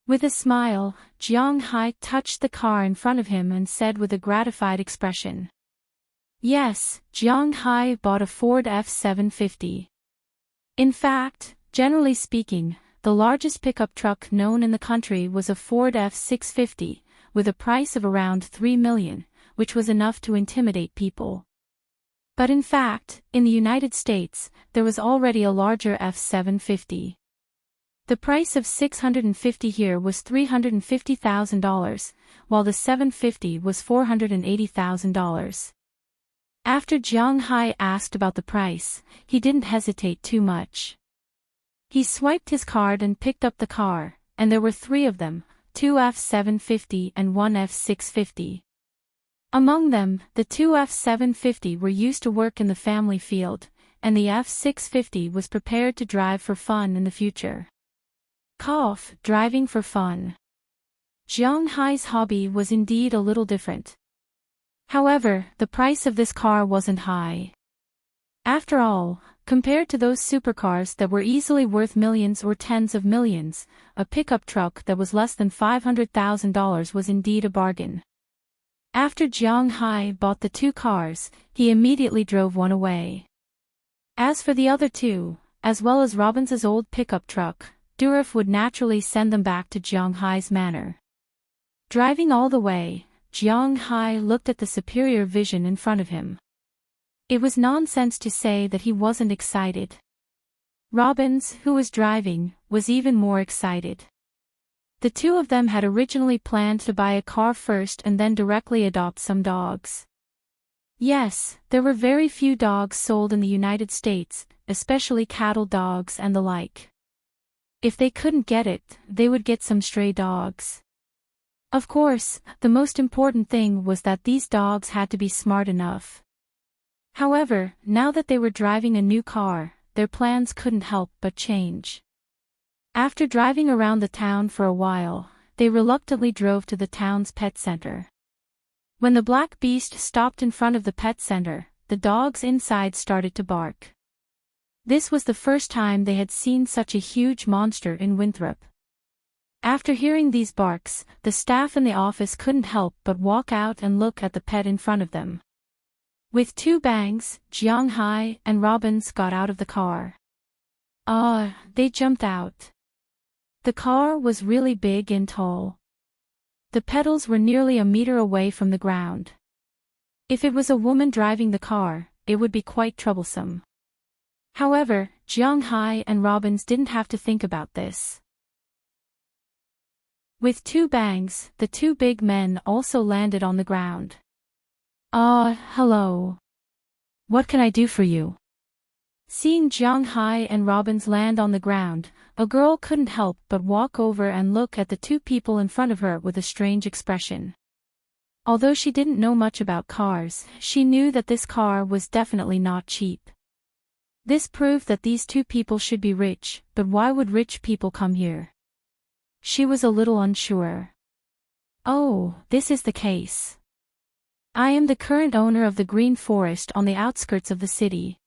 With a smile, Jiang Hai touched the car in front of him and said with a gratified expression. Yes, Jiang Hai bought a Ford F750. In fact, generally speaking, the largest pickup truck known in the country was a Ford F650, with a price of around $3 million, which was enough to intimidate people. But in fact, in the United States, there was already a larger F750. The price of $650 here was $350,000, while the 750 was $480,000. After Jiang Hai asked about the price, he didn't hesitate too much. He swiped his card and picked up the car, and there were 3 of them, 2 F750 and 1 F650. Among them, the 2 F750 were used to work in the family field, and the F650 was prepared to drive for fun in the future. Driving for fun. Jiang Hai's hobby was indeed a little different. However, the price of this car wasn't high. After all, compared to those supercars that were easily worth millions or tens of millions, a pickup truck that was less than $500,000 was indeed a bargain. After Jiang Hai bought the 2 cars, he immediately drove one away. As for the other 2, as well as Robbins's old pickup truck, Durif would naturally send them back to Jiang Hai's manor. Driving all the way, Jiang Hai looked at the superior vision in front of him. It was nonsense to say that he wasn't excited. Robbins, who was driving, was even more excited. The 2 of them had originally planned to buy a car first and then directly adopt some dogs. Yes, there were very few dogs sold in the United States, especially cattle dogs and the like. If they couldn't get it, they would get some stray dogs. Of course, the most important thing was that these dogs had to be smart enough. However, now that they were driving a new car, their plans couldn't help but change. After driving around the town for a while, they reluctantly drove to the town's pet center. When the black beast stopped in front of the pet center, the dogs inside started to bark. This was the first time they had seen such a huge monster in Winthrop. After hearing these barks, the staff in the office couldn't help but walk out and look at the pet in front of them. With two bangs, Jianghai and Robbins got out of the car. They jumped out. The car was really big and tall. The pedals were nearly a meter away from the ground. If it was a woman driving the car, it would be quite troublesome. However, Jianghai and Robbins didn't have to think about this. With two bangs, the two big men also landed on the ground. Hello. What can I do for you? Seeing Jianghai and Robbins land on the ground, a girl couldn't help but walk over and look at the two people in front of her with a strange expression. Although she didn't know much about cars, she knew that this car was definitely not cheap. This proved that these two people should be rich, but why would rich people come here? She was a little unsure. Oh, this is the case. I am the current owner of the green forest on the outskirts of the city.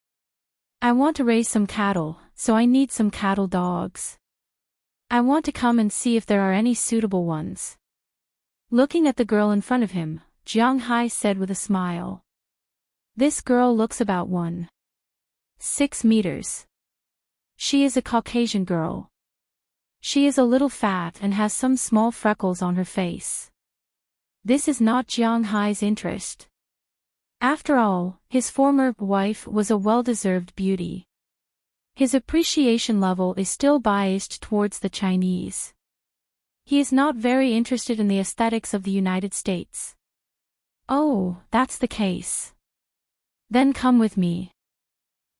I want to raise some cattle, so I need some cattle dogs. I want to come and see if there are any suitable ones. Looking at the girl in front of him, Jianghai said with a smile. This girl looks about 1.6 meters. She is a Caucasian girl. She is a little fat and has some small freckles on her face. This is not Jianghai's interest. After all, his former wife was a well-deserved beauty. His appreciation level is still biased towards the Chinese. He is not very interested in the aesthetics of the United States. Oh, that's the case. Then come with me.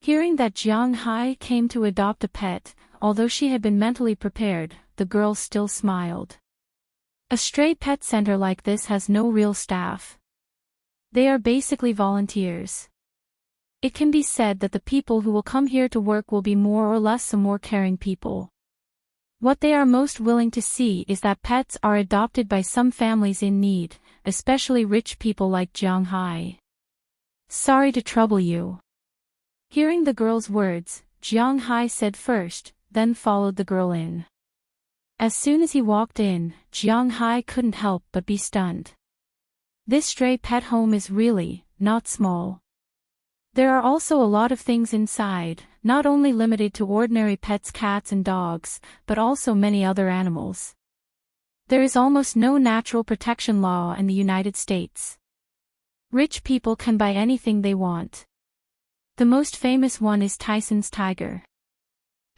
Hearing that Jianghai came to adopt a pet, although she had been mentally prepared, the girl still smiled. A stray pet center like this has no real staff. They are basically volunteers. It can be said that the people who will come here to work will be more or less some more caring people. What they are most willing to see is that pets are adopted by some families in need, especially rich people like Jianghai. Sorry to trouble you. Hearing the girl's words, Jianghai said first, then followed the girl in. As soon as he walked in, Jianghai couldn't help but be stunned. This stray pet home is really not small. There are also a lot of things inside, not only limited to ordinary pets, cats and dogs, but also many other animals. There is almost no natural protection law in the United States. Rich people can buy anything they want. The most famous one is Tyson's tiger.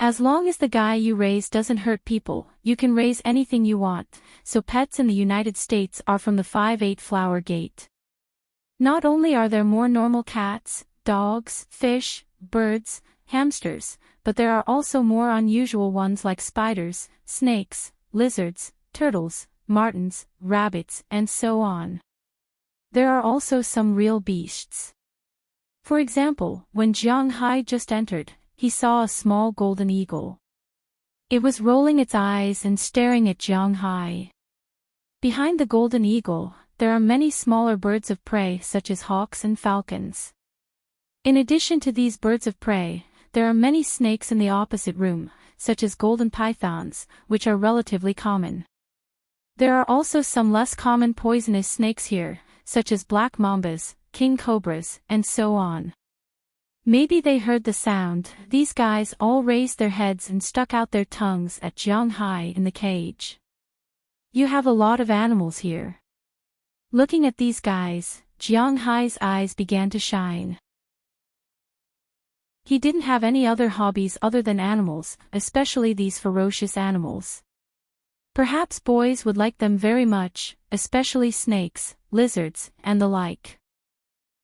As long as the guy you raise doesn't hurt people, you can raise anything you want, so pets in the United States are from the 5/8 flower gate. Not only are there more normal cats, dogs, fish, birds, hamsters, but there are also more unusual ones like spiders, snakes, lizards, turtles, martins, rabbits, and so on. There are also some real beasts. For example, when Jianghai just entered, he saw a small golden eagle. It was rolling its eyes and staring at Jianghai. Behind the golden eagle, there are many smaller birds of prey such as hawks and falcons. In addition to these birds of prey, there are many snakes in the opposite room, such as golden pythons, which are relatively common. There are also some less common poisonous snakes here, such as black mambas, king cobras, and so on. Maybe they heard the sound. These guys all raised their heads and stuck out their tongues at Jianghai in the cage. You have a lot of animals here. Looking at these guys, Jianghai's eyes began to shine. He didn't have any other hobbies other than animals, especially these ferocious animals. Perhaps boys would like them very much, especially snakes, lizards, and the like.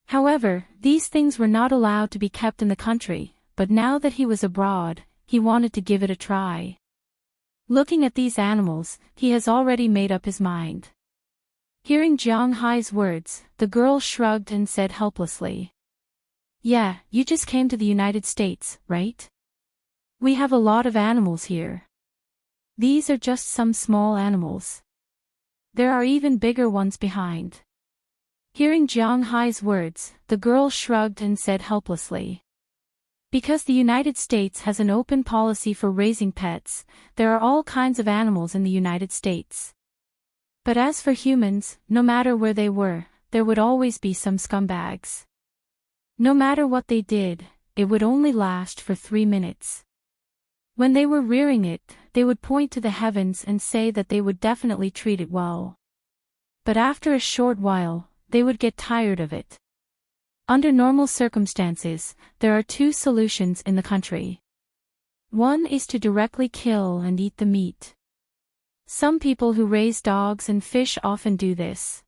However, these things were not allowed to be kept in the country, but now that he was abroad, he wanted to give it a try. Looking at these animals, he has already made up his mind. Hearing Jianghai's words, the girl shrugged and said helplessly. Yeah, you just came to the United States, right? We have a lot of animals here. These are just some small animals. There are even bigger ones behind. Hearing Jiang Hai's words, the girl shrugged and said helplessly. Because the United States has an open policy for raising pets, there are all kinds of animals in the United States. But as for humans, no matter where they were, there would always be some scumbags. No matter what they did, it would only last for 3 minutes. When they were rearing it, they would point to the heavens and say that they would definitely treat it well. But after a short while, they would get tired of it. Under normal circumstances, there are 2 solutions in the country. One is to directly kill and eat the meat. Some people who raise dogs and fish often do this.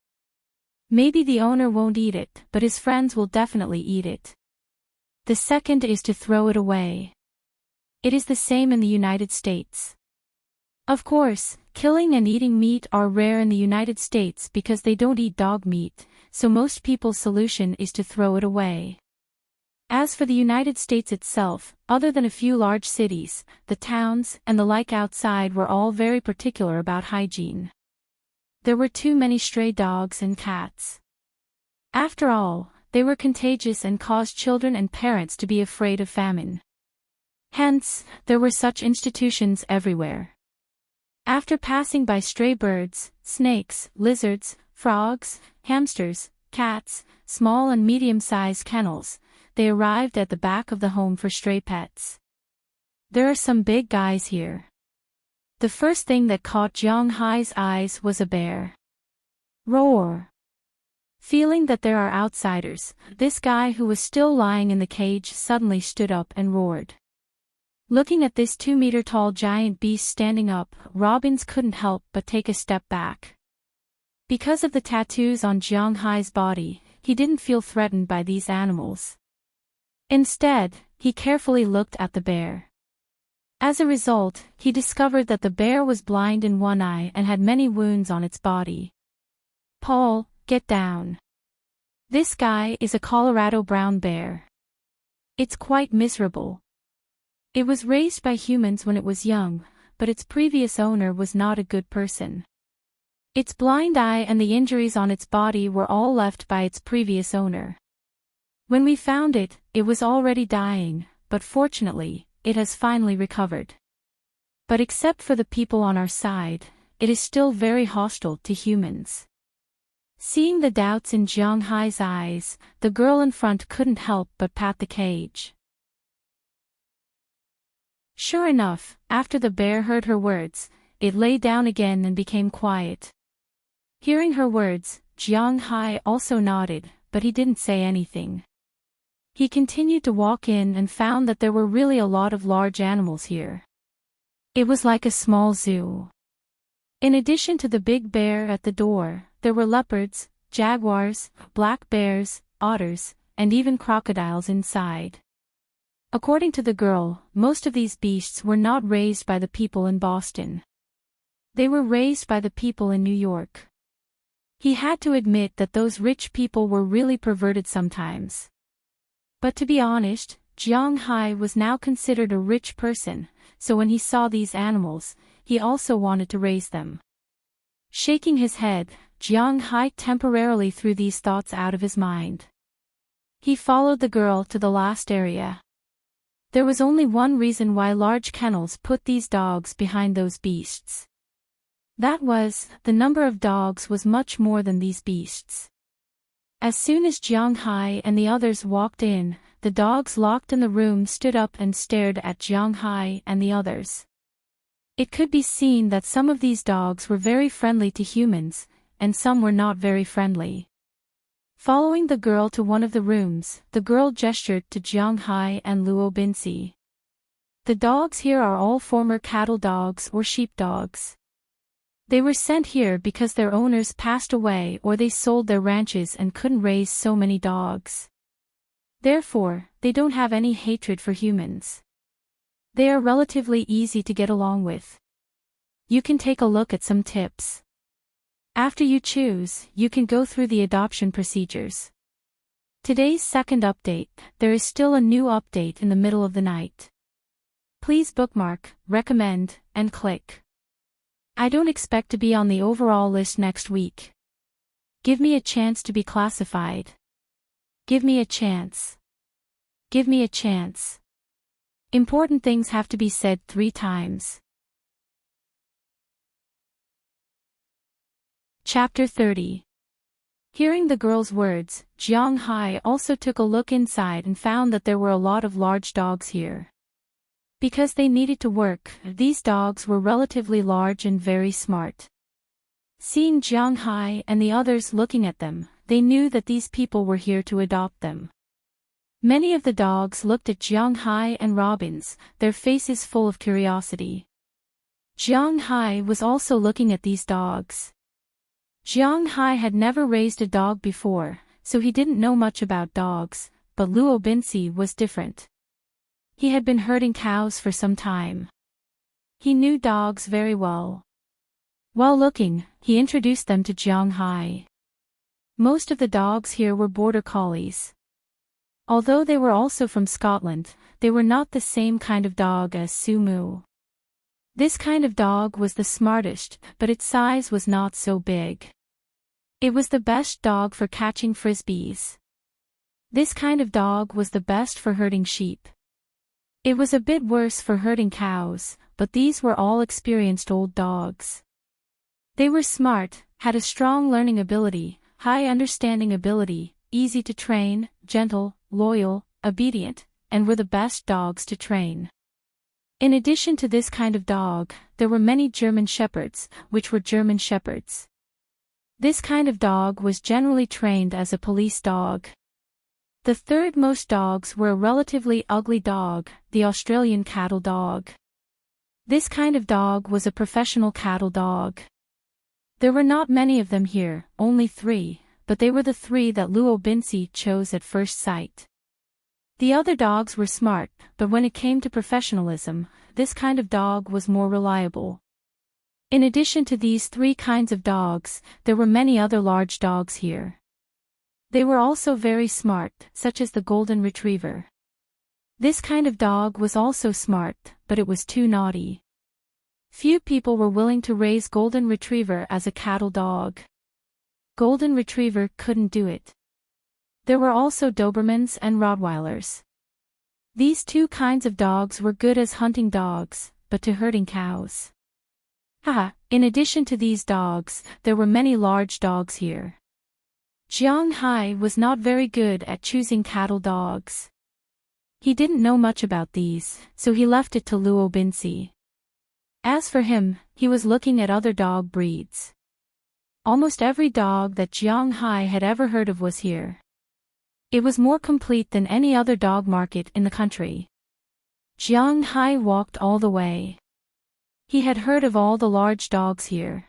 Maybe the owner won't eat it, but his friends will definitely eat it. The second is to throw it away. It is the same in the United States. Of course, killing and eating meat are rare in the United States because they don't eat dog meat, so most people's solution is to throw it away. As for the United States itself, other than a few large cities, the towns and the like outside were all very particular about hygiene. There were too many stray dogs and cats. After all, they were contagious and caused children and parents to be afraid of famine. Hence, there were such institutions everywhere. After passing by stray birds, snakes, lizards, frogs, hamsters, cats, small and medium-sized kennels, they arrived at the back of the home for stray pets. There are some big guys here. The first thing that caught Jiang Hai's eyes was a bear. Roar! Feeling that there are outsiders, this guy who was still lying in the cage suddenly stood up and roared. Looking at this 2-meter-tall giant beast standing up, Robbins couldn't help but take a step back. Because of the tattoos on Jiang Hai's body, he didn't feel threatened by these animals. Instead, he carefully looked at the bear. As a result, he discovered that the bear was blind in one eye and had many wounds on its body. Paul, get down. This guy is a Colorado brown bear. It's quite miserable. It was raised by humans when it was young, but its previous owner was not a good person. Its blind eye and the injuries on its body were all left by its previous owner. When we found it, it was already dying, but fortunately, it has finally recovered. But except for the people on our side, it is still very hostile to humans. Seeing the doubts in Jiang Hai's eyes, the girl in front couldn't help but pat the cage. Sure enough, after the bear heard her words, it lay down again and became quiet. Hearing her words, Jiang Hai also nodded, but he didn't say anything. He continued to walk in and found that there were really a lot of large animals here. It was like a small zoo. In addition to the big bear at the door, there were leopards, jaguars, black bears, otters, and even crocodiles inside. According to the girl, most of these beasts were not raised by the people in Boston. They were raised by the people in New York. He had to admit that those rich people were really perverted sometimes. But to be honest, Jiang Hai was now considered a rich person, so when he saw these animals, he also wanted to raise them. Shaking his head, Jiang Hai temporarily threw these thoughts out of his mind. He followed the girl to the last area. There was only one reason why large kennels put these dogs behind those beasts. That was, the number of dogs was much more than these beasts. As soon as Jiang Hai and the others walked in, the dogs locked in the room stood up and stared at Jiang Hai and the others. It could be seen that some of these dogs were very friendly to humans, and some were not very friendly. Following the girl to one of the rooms, the girl gestured to Jiang Hai and Luo Binci. The dogs here are all former cattle dogs or sheep dogs. They were sent here because their owners passed away or they sold their ranches and couldn't raise so many dogs. Therefore, they don't have any hatred for humans. They are relatively easy to get along with. You can take a look at some tips. After you choose, you can go through the adoption procedures. Today's second update, there is still a new update in the middle of the night. Please bookmark, recommend, and click. I don't expect to be on the overall list next week. Give me a chance to be classified. Give me a chance. Give me a chance. Important things have to be said 3 times. Chapter 30. Hearing the girl's words, Jiang Hai also took a look inside and found that there were a lot of large dogs here. Because they needed to work, these dogs were relatively large and very smart. Seeing Jiang Hai and the others looking at them, they knew that these people were here to adopt them. Many of the dogs looked at Jiang Hai and Robin's, their faces full of curiosity. Jiang Hai was also looking at these dogs. Jiang Hai had never raised a dog before, so he didn't know much about dogs, but Luo Binci was different. He had been herding cows for some time. He knew dogs very well. While looking, he introduced them to Jiang Hai. Most of the dogs here were border collies. Although they were also from Scotland, they were not the same kind of dog as Sumu. This kind of dog was the smartest, but its size was not so big. It was the best dog for catching frisbees. This kind of dog was the best for herding sheep. It was a bit worse for herding cows, but these were all experienced old dogs. They were smart, had a strong learning ability, high understanding ability, easy to train, gentle, loyal, obedient, and were the best dogs to train. In addition to this kind of dog, there were many German shepherds, which were German shepherds. This kind of dog was generally trained as a police dog. The third most dogs were a relatively ugly dog, the Australian cattle dog. This kind of dog was a professional cattle dog. There were not many of them here, only 3, but they were the 3 that Luo Binci chose at first sight. The other dogs were smart, but when it came to professionalism, this kind of dog was more reliable. In addition to these 3 kinds of dogs, there were many other large dogs here. They were also very smart, such as the Golden Retriever. This kind of dog was also smart, but it was too naughty. Few people were willing to raise Golden Retriever as a cattle dog. Golden Retriever couldn't do it. There were also Dobermans and Rottweilers. These 2 kinds of dogs were good as hunting dogs, but to herding cows. In addition to these dogs, there were many large dogs here. Jiang Hai was not very good at choosing cattle dogs. He didn't know much about these, so he left it to Luo Binci. As for him, he was looking at other dog breeds. Almost every dog that Jiang Hai had ever heard of was here. It was more complete than any other dog market in the country. Jiang Hai walked all the way. He had heard of all the large dogs here.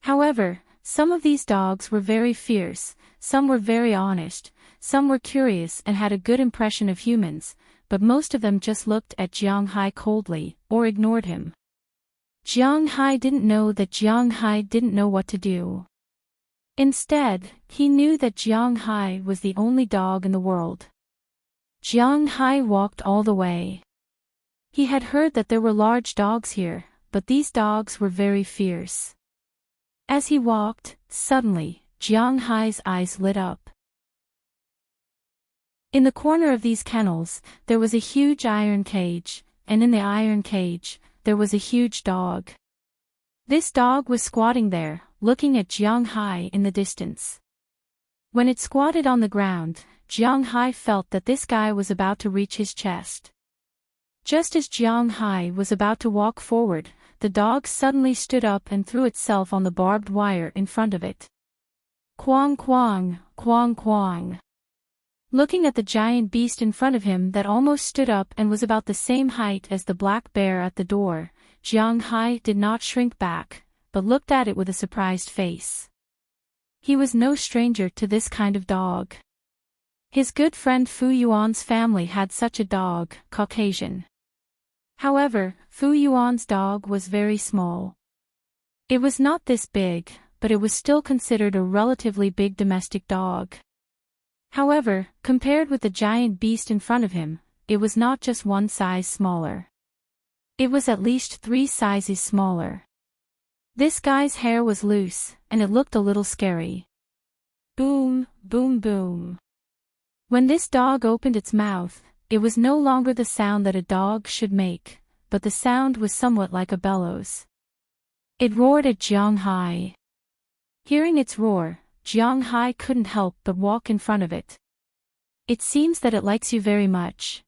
However, some of these dogs were very fierce, some were very honest, some were curious and had a good impression of humans, but most of them just looked at Jiang Hai coldly, or ignored him. Jiang Hai didn't know that Jiang Hai didn't know what to do. Instead, he knew that Jiang Hai was the only dog in the world. Jiang Hai walked all the way. He had heard that there were large dogs here, but these dogs were very fierce. As he walked, suddenly, Jiang Hai's eyes lit up. In the corner of these kennels, there was a huge iron cage, and in the iron cage, there was a huge dog. This dog was squatting there, looking at Jiang Hai in the distance. When it squatted on the ground, Jiang Hai felt that this guy was about to reach his chest. Just as Jiang Hai was about to walk forward, the dog suddenly stood up and threw itself on the barbed wire in front of it. Quang quang, quang quang. Looking at the giant beast in front of him that almost stood up and was about the same height as the black bear at the door, Jiang Hai did not shrink back, but looked at it with a surprised face. He was no stranger to this kind of dog. His good friend Fu Yuan's family had such a dog, Caucasian. However, Fu Yuan's dog was very small. It was not this big, but it was still considered a relatively big domestic dog. However, compared with the giant beast in front of him, it was not just one size smaller. It was at least 3 sizes smaller. This guy's hair was loose, and it looked a little scary. Boom, boom, boom. When this dog opened its mouth, it was no longer the sound that a dog should make, but the sound was somewhat like a bellows. It roared at Jiang Hai. Hearing its roar, Jiang Hai couldn't help but walk in front of it. It seems that it likes you very much.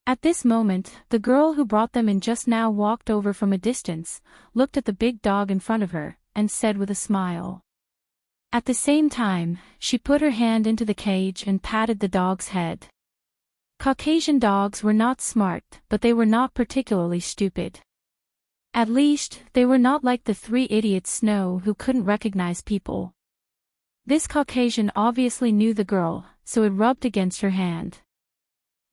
At this moment, the girl who brought them in just now walked over from a distance, looked at the big dog in front of her, and said with a smile. At the same time, she put her hand into the cage and patted the dog's head. Caucasian dogs were not smart, but they were not particularly stupid. At least, they were not like the three idiots Snow who couldn't recognize people. This Caucasian obviously knew the girl, so it rubbed against her hand.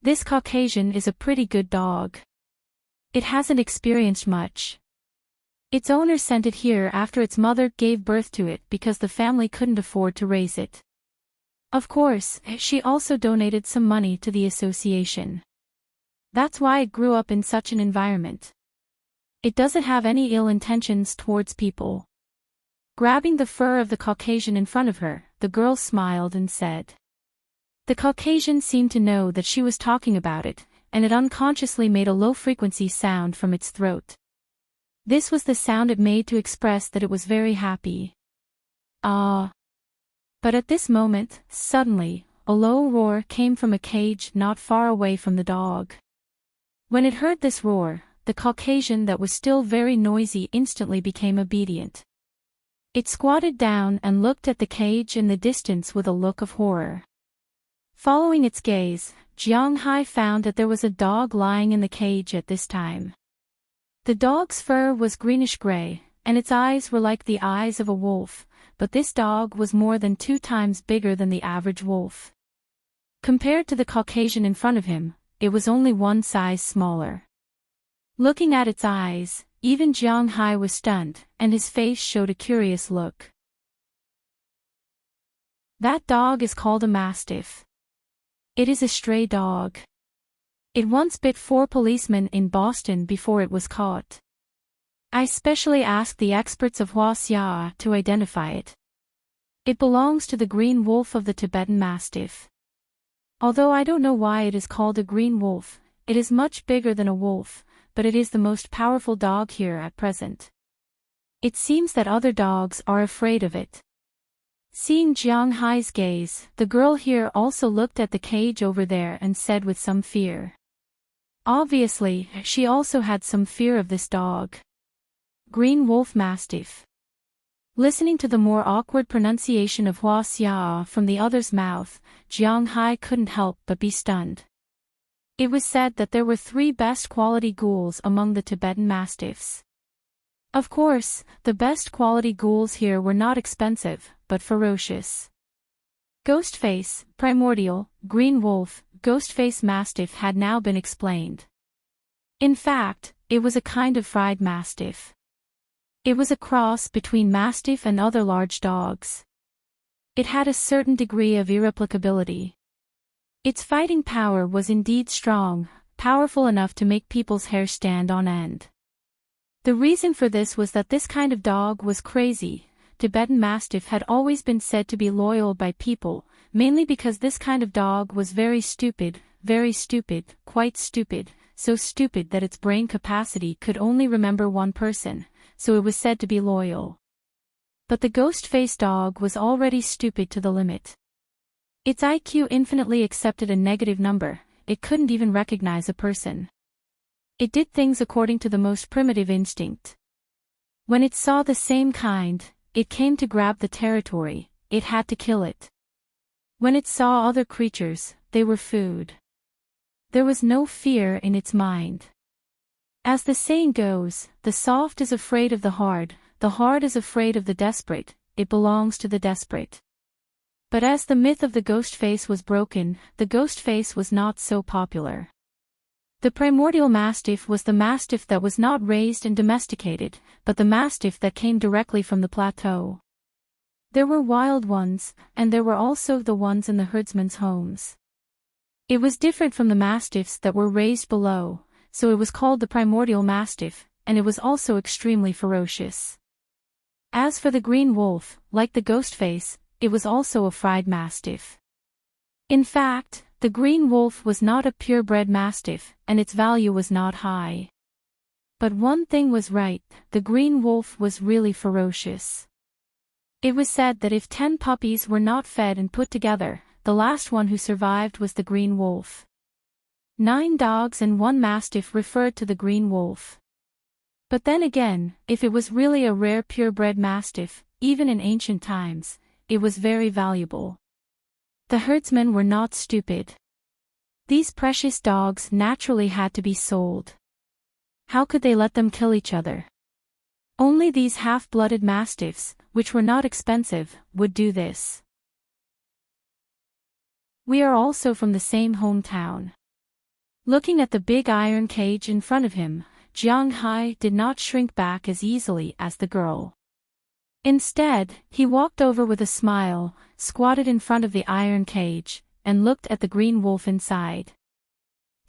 This Caucasian is a pretty good dog. It hasn't experienced much. Its owner sent it here after its mother gave birth to it because the family couldn't afford to raise it. Of course, she also donated some money to the association. That's why it grew up in such an environment. It doesn't have any ill intentions towards people. Grabbing the fur of the Caucasian in front of her, the girl smiled and said. The Caucasian seemed to know that she was talking about it, and it unconsciously made a low-frequency sound from its throat. This was the sound it made to express that it was very happy. Ah! But at this moment, suddenly, a low roar came from a cage not far away from the dog. When it heard this roar, the Caucasian that was still very noisy instantly became obedient. It squatted down and looked at the cage in the distance with a look of horror. Following its gaze, Jiang Hai found that there was a dog lying in the cage at this time. The dog's fur was greenish-gray, and its eyes were like the eyes of a wolf, but this dog was more than 2 times bigger than the average wolf. Compared to the Caucasian in front of him, it was only 1 size smaller. Looking at its eyes, even Jiang Hai was stunned, and his face showed a curious look. That dog is called a mastiff. It is a stray dog. It once bit 4 policemen in Boston before it was caught. I specially asked the experts of Huaxia to identify it. It belongs to the green wolf of the Tibetan Mastiff. Although I don't know why it is called a green wolf, it is much bigger than a wolf, but it is the most powerful dog here at present. It seems that other dogs are afraid of it. Seeing Jiang Hai's gaze, the girl here also looked at the cage over there and said with some fear. Obviously, she also had some fear of this dog. Green Wolf Mastiff. Listening to the more awkward pronunciation of Huaxia from the other's mouth, Jiang Hai couldn't help but be stunned. It was said that there were 3 best quality ghouls among the Tibetan Mastiffs. Of course, the best quality ghouls here were not expensive, but ferocious. Ghostface, Primordial, Green Wolf, Ghostface Mastiff had now been explained. In fact, it was a kind of fried mastiff. It was a cross between mastiff and other large dogs. It had a certain degree of irreplicability. Its fighting power was indeed strong, powerful enough to make people's hair stand on end. The reason for this was that this kind of dog was crazy. Tibetan Mastiff had always been said to be loyal by people, mainly because this kind of dog was very stupid, quite stupid, so stupid that its brain capacity could only remember one person, so it was said to be loyal. But the ghost-faced dog was already stupid to the limit. Its IQ infinitely accepted a negative number, it couldn't even recognize a person. It did things according to the most primitive instinct. When it saw the same kind, it came to grab the territory, it had to kill it. When it saw other creatures, they were food. There was no fear in its mind. As the saying goes, the soft is afraid of the hard is afraid of the desperate, it belongs to the desperate. But as the myth of the ghost face was broken, the ghost face was not so popular. The primordial mastiff was the mastiff that was not raised and domesticated, but the mastiff that came directly from the plateau. There were wild ones, and there were also the ones in the herdsmen's homes. It was different from the mastiffs that were raised below, so it was called the primordial mastiff, and it was also extremely ferocious. As for the green wolf, like the ghost face, it was also a fried mastiff. In fact, the green wolf was not a purebred mastiff, and its value was not high. But one thing was right, the green wolf was really ferocious. It was said that if 10 puppies were not fed and put together, the last one who survived was the green wolf. 9 dogs and 1 mastiff referred to the green wolf. But then again, if it was really a rare purebred mastiff, even in ancient times, it was very valuable. The herdsmen were not stupid. These precious dogs naturally had to be sold. How could they let them kill each other? Only these half-blooded mastiffs, which were not expensive, would do this. We are also from the same hometown. Looking at the big iron cage in front of him, Jiang Hai did not shrink back as easily as the girl. Instead, he walked over with a smile, squatted in front of the iron cage, and looked at the green wolf inside.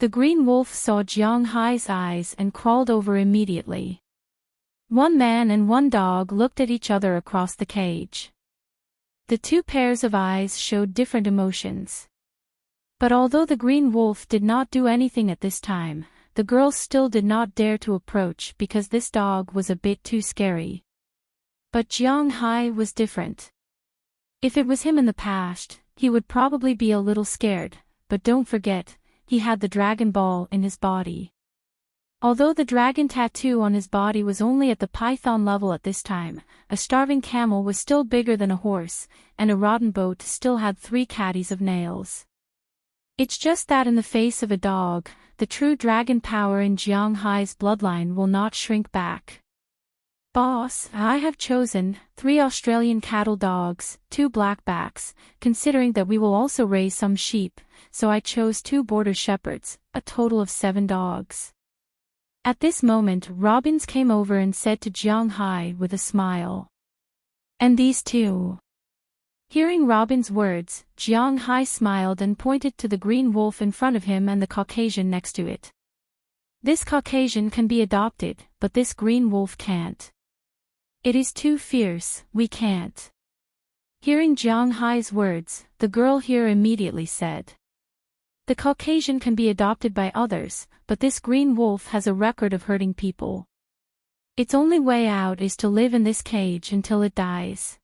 The green wolf saw Jiang Hai's eyes and crawled over immediately. 1 man and 1 dog looked at each other across the cage. The 2 pairs of eyes showed different emotions. But although the green wolf did not do anything at this time, the girl still did not dare to approach because this dog was a bit too scary. But Jiang Hai was different. If it was him in the past, he would probably be a little scared, but don't forget, he had the dragon ball in his body. Although the dragon tattoo on his body was only at the python level at this time, a starving camel was still bigger than a horse, and a rotten boat still had 3 caddies of nails. It's just that in the face of a dog, the true dragon power in Jiang Hai's bloodline will not shrink back. Boss, I have chosen 3 Australian cattle dogs, 2 blackbacks, considering that we will also raise some sheep, so I chose 2 border shepherds, a total of 7 dogs. At this moment Robbins came over and said to Jiang Hai with a smile. And these 2. Hearing Robin's words, Jiang Hai smiled and pointed to the green wolf in front of him and the Caucasian next to it. This Caucasian can be adopted, but this green wolf can't. It is too fierce, we can't. Hearing Jiang Hai's words, the girl here immediately said. The Caucasian can be adopted by others, but this green wolf has a record of hurting people. Its only way out is to live in this cage until it dies.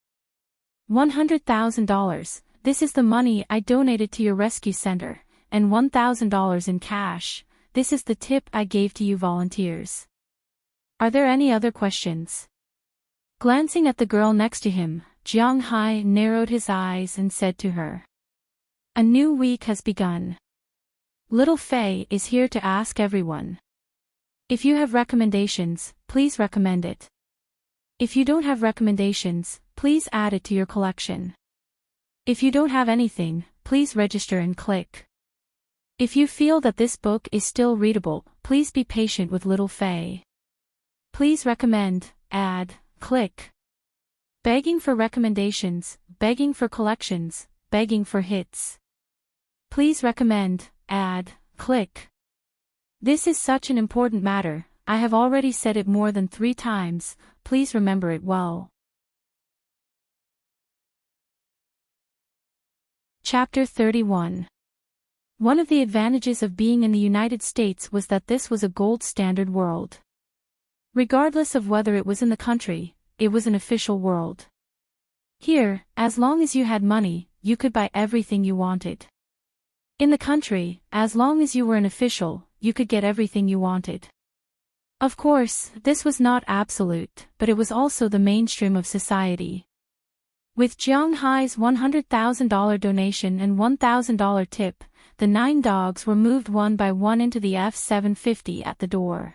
$100,000, this is the money I donated to your rescue center, and $1,000 in cash, this is the tip I gave to you volunteers. Are there any other questions? Glancing at the girl next to him, Jiang Hai narrowed his eyes and said to her. A new week has begun. Little Fei is here to ask everyone. If you have recommendations, please recommend it. If you don't have recommendations, please add it to your collection. If you don't have anything, please register and click. If you feel that this book is still readable, please be patient with Little Fei. Please recommend, add, click. Begging for recommendations, begging for collections, begging for hits. Please recommend, add, click. This is such an important matter, I have already said it more than 3 times, please remember it well. Chapter 31. One of the advantages of being in the United States was that this was a gold standard world. Regardless of whether it was in the country, it was an official world. Here, as long as you had money, you could buy everything you wanted. In the country, as long as you were an official, you could get everything you wanted. Of course, this was not absolute, but it was also the mainstream of society. With Jiang Hai's $100,000 donation and $1,000 tip, the 9 dogs were moved one by one into the F-750 at the door.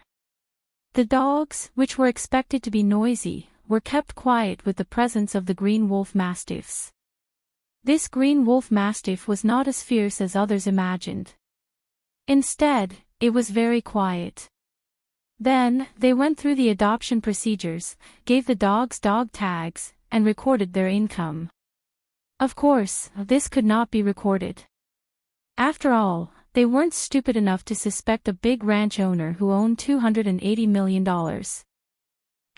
The dogs, which were expected to be noisy, were kept quiet with the presence of the green wolf mastiffs. This green wolf mastiff was not as fierce as others imagined. Instead, it was very quiet. Then, they went through the adoption procedures, gave the dogs dog tags, and recorded their income. Of course, this could not be recorded. After all, they weren't stupid enough to suspect a big ranch owner who owned $280 million.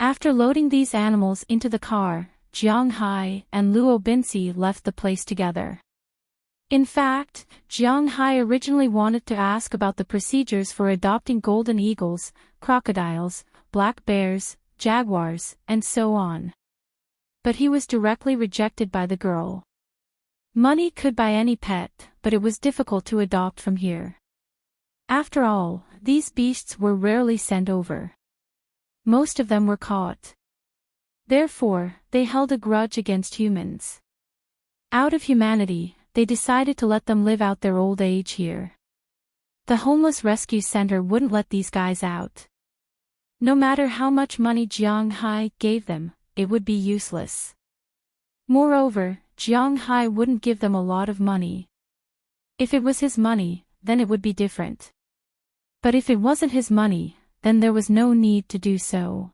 After loading these animals into the car, Jiang Hai and Luo Binci left the place together. In fact, Jiang Hai originally wanted to ask about the procedures for adopting golden eagles, crocodiles, black bears, jaguars, and so on. But he was directly rejected by the girl. Money could buy any pet, but it was difficult to adopt from here. After all, these beasts were rarely sent over. Most of them were caught. Therefore, they held a grudge against humans. Out of humanity, they decided to let them live out their old age here. The homeless rescue center wouldn't let these guys out. No matter how much money Jiang Hai gave them, it would be useless. Moreover, Jiang Hai wouldn't give them a lot of money. If it was his money, then it would be different. But if it wasn't his money, then there was no need to do so.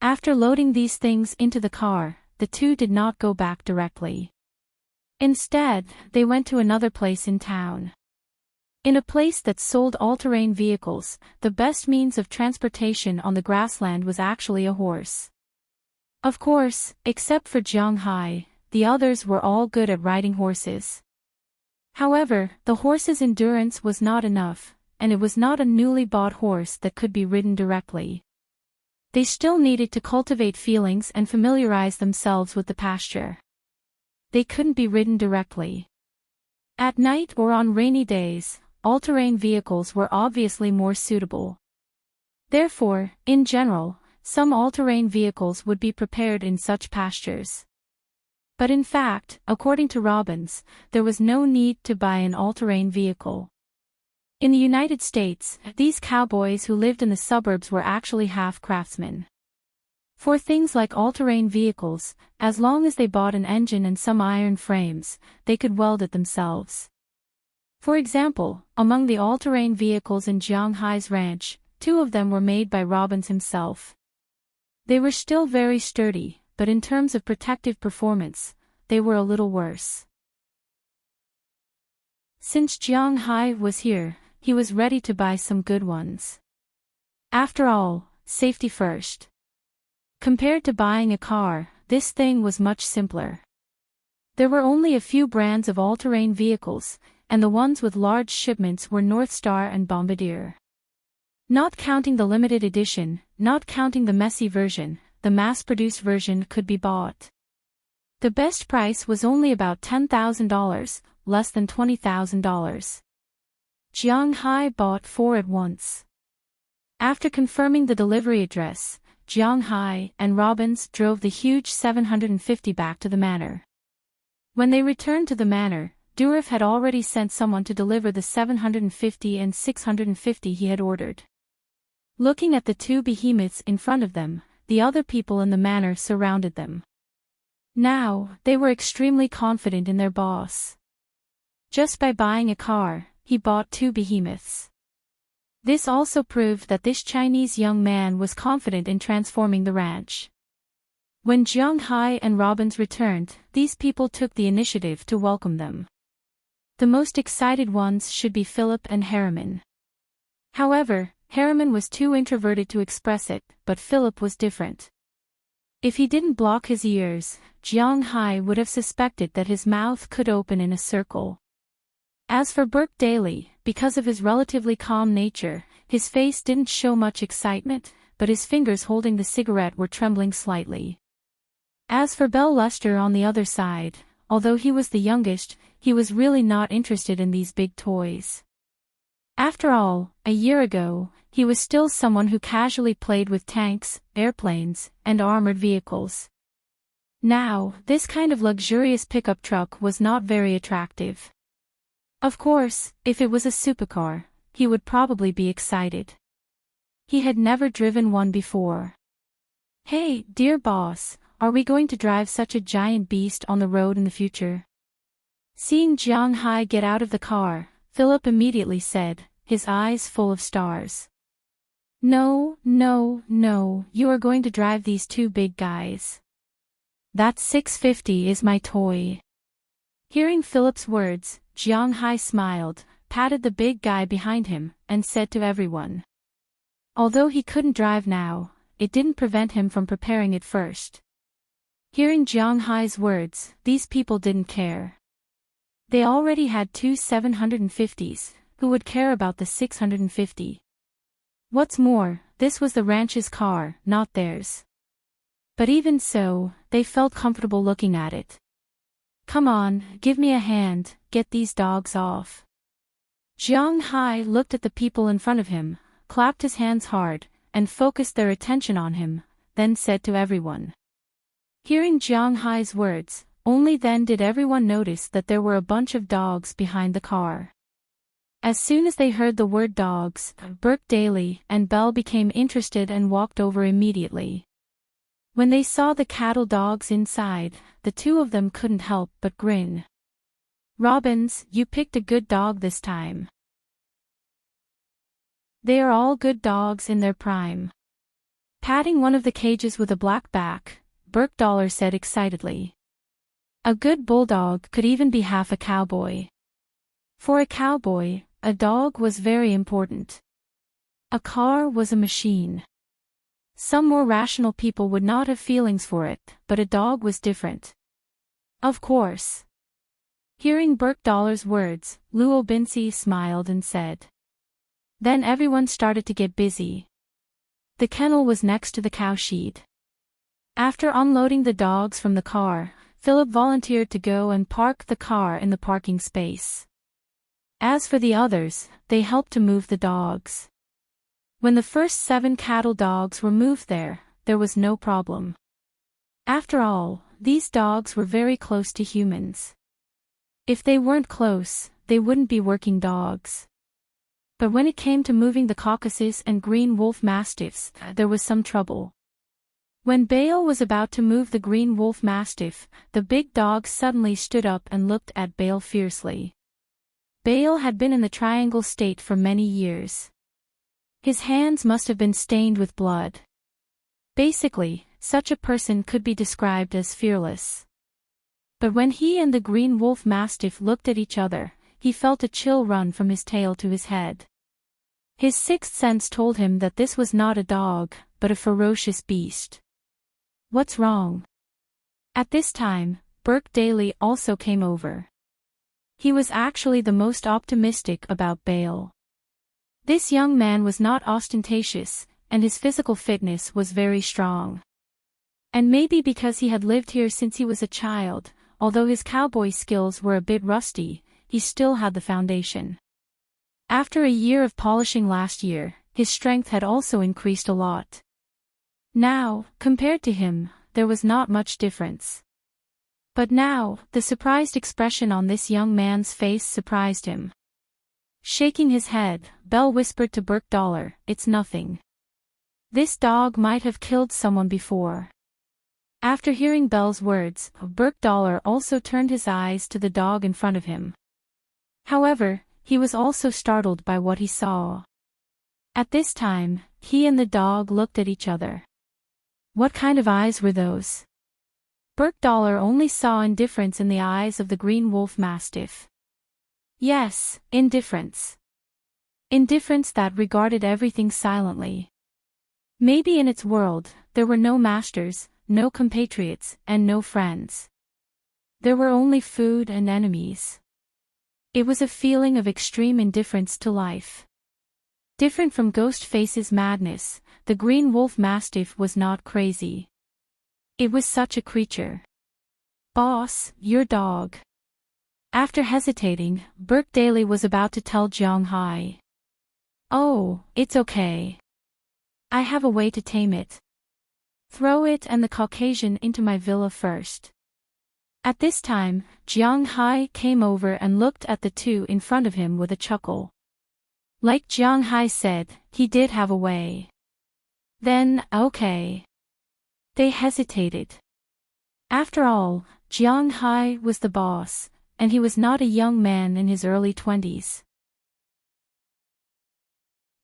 After loading these things into the car, the two did not go back directly. Instead, they went to another place in town. In a place that sold all-terrain vehicles, the best means of transportation on the grassland was actually a horse. Of course, except for Jiang Hai, the others were all good at riding horses. However, the horse's endurance was not enough, and it was not a newly bought horse that could be ridden directly. They still needed to cultivate feelings and familiarize themselves with the pasture. They couldn't be ridden directly. At night or on rainy days, all-terrain vehicles were obviously more suitable. Therefore, in general, some all-terrain vehicles would be prepared in such pastures. But in fact, according to Robbins, there was no need to buy an all-terrain vehicle. In the United States, these cowboys who lived in the suburbs were actually half craftsmen. For things like all-terrain vehicles, as long as they bought an engine and some iron frames, they could weld it themselves. For example, among the all-terrain vehicles in Jiang Hai's ranch, 2 of them were made by Robbins himself. They were still very sturdy, but in terms of protective performance, they were a little worse. Since Jiang Hai was here, he was ready to buy some good ones. After all, safety first. Compared to buying a car, this thing was much simpler. There were only a few brands of all-terrain vehicles, and the ones with large shipments were Northstar and Bombardier. Not counting the limited edition, not counting the messy version, the mass-produced version could be bought. The best price was only about $10,000, less than $20,000. Jiang Hai bought 4 at once. After confirming the delivery address, Jiang Hai and Robbins drove the huge 750 back to the manor. When they returned to the manor, Durif had already sent someone to deliver the 750 and 650 he had ordered. Looking at the 2 behemoths in front of them, the other people in the manor surrounded them. Now, they were extremely confident in their boss. Just by buying a car, he bought 2 behemoths. This also proved that this Chinese young man was confident in transforming the ranch. When Jiang Hai and Robbins returned, these people took the initiative to welcome them. The most excited ones should be Philip and Harriman. However, Harriman was too introverted to express it, but Philip was different. If he didn't block his ears, Jiang Hai would have suspected that his mouth could open in a circle. As for Burke Daly, because of his relatively calm nature, his face didn't show much excitement, but his fingers holding the cigarette were trembling slightly. As for Bell Luster on the other side, although he was the youngest, he was really not interested in these big toys. After all, a year ago, he was still someone who casually played with tanks, airplanes, and armored vehicles. Now, this kind of luxurious pickup truck was not very attractive. Of course, if it was a supercar, he would probably be excited. He had never driven one before. "Hey, dear boss, are we going to drive such a giant beast on the road in the future?" Seeing Jiang Hai get out of the car, Philip immediately said, his eyes full of stars. "No, no, no, you are going to drive these 2 big guys. That 650 is my toy." Hearing Philip's words, Jiang Hai smiled, patted the big guy behind him, and said to everyone. Although he couldn't drive now, it didn't prevent him from preparing it first. Hearing Jiang Hai's words, these people didn't care. They already had two 750s, who would care about the 650? What's more, this was the ranch's car, not theirs. But even so, they felt comfortable looking at it. Come on, give me a hand, get these dogs off. Jiang Hai looked at the people in front of him, clapped his hands hard, and focused their attention on him, then said to everyone. Hearing Jiang Hai's words, only then did everyone notice that there were a bunch of dogs behind the car. As soon as they heard the word dogs, Burke Daly and Belle became interested and walked over immediately. When they saw the cattle dogs inside, the two of them couldn't help but grin. Robbins, you picked a good dog this time. They are all good dogs in their prime. Patting one of the cages with a black back, Burke Dollar said excitedly. A good bulldog could even be half a cowboy. For a cowboy, a dog was very important. A car was a machine. Some more rational people would not have feelings for it, but a dog was different. Of course. Hearing Burke Dollar's words, Luo Binsi smiled and said. Then everyone started to get busy. The kennel was next to the cowshed. After unloading the dogs from the car, Philip volunteered to go and park the car in the parking space. As for the others, they helped to move the dogs. When the first 7 cattle dogs were moved there was no problem. After all, these dogs were very close to humans. If they weren't close, they wouldn't be working dogs. But when it came to moving the Caucasus and Green Wolf Mastiffs, there was some trouble. When Bale was about to move the Green Wolf Mastiff, the big dog suddenly stood up and looked at Bale fiercely. Bale had been in the Triangle State for many years. His hands must have been stained with blood. Basically, such a person could be described as fearless. But when he and the Green Wolf Mastiff looked at each other, he felt a chill run from his tail to his head. His sixth sense told him that this was not a dog, but a ferocious beast. What's wrong? At this time, Burke Daly also came over. He was actually the most optimistic about Bale. This young man was not ostentatious, and his physical fitness was very strong. And maybe because he had lived here since he was a child, although his cowboy skills were a bit rusty, he still had the foundation. After a year of polishing last year, his strength had also increased a lot. Now, compared to him, there was not much difference. But now, the surprised expression on this young man's face surprised him. Shaking his head, Belle whispered to Burke Dollar, "It's nothing. This dog might have killed someone before." After hearing Belle's words, Burke Dollar also turned his eyes to the dog in front of him. However, he was also startled by what he saw. At this time, he and the dog looked at each other. What kind of eyes were those? Burke Dollar only saw indifference in the eyes of the Green Wolf Mastiff. Yes, indifference. Indifference that regarded everything silently. Maybe in its world, there were no masters, no compatriots, and no friends. There were only food and enemies. It was a feeling of extreme indifference to life. Different from Ghostface's madness, the Green Wolf Mastiff was not crazy. It was such a creature. "Boss, your dog." After hesitating, Burke Daly was about to tell Jiang Hai. "Oh, it's okay. I have a way to tame it. Throw it and the Caucasian into my villa first." At this time, Jiang Hai came over and looked at the two in front of him with a chuckle. Like Jiang Hai said, he did have a way. Then, okay. They hesitated. After all, Jiang Hai was the boss, and he was not a young man in his early 20s.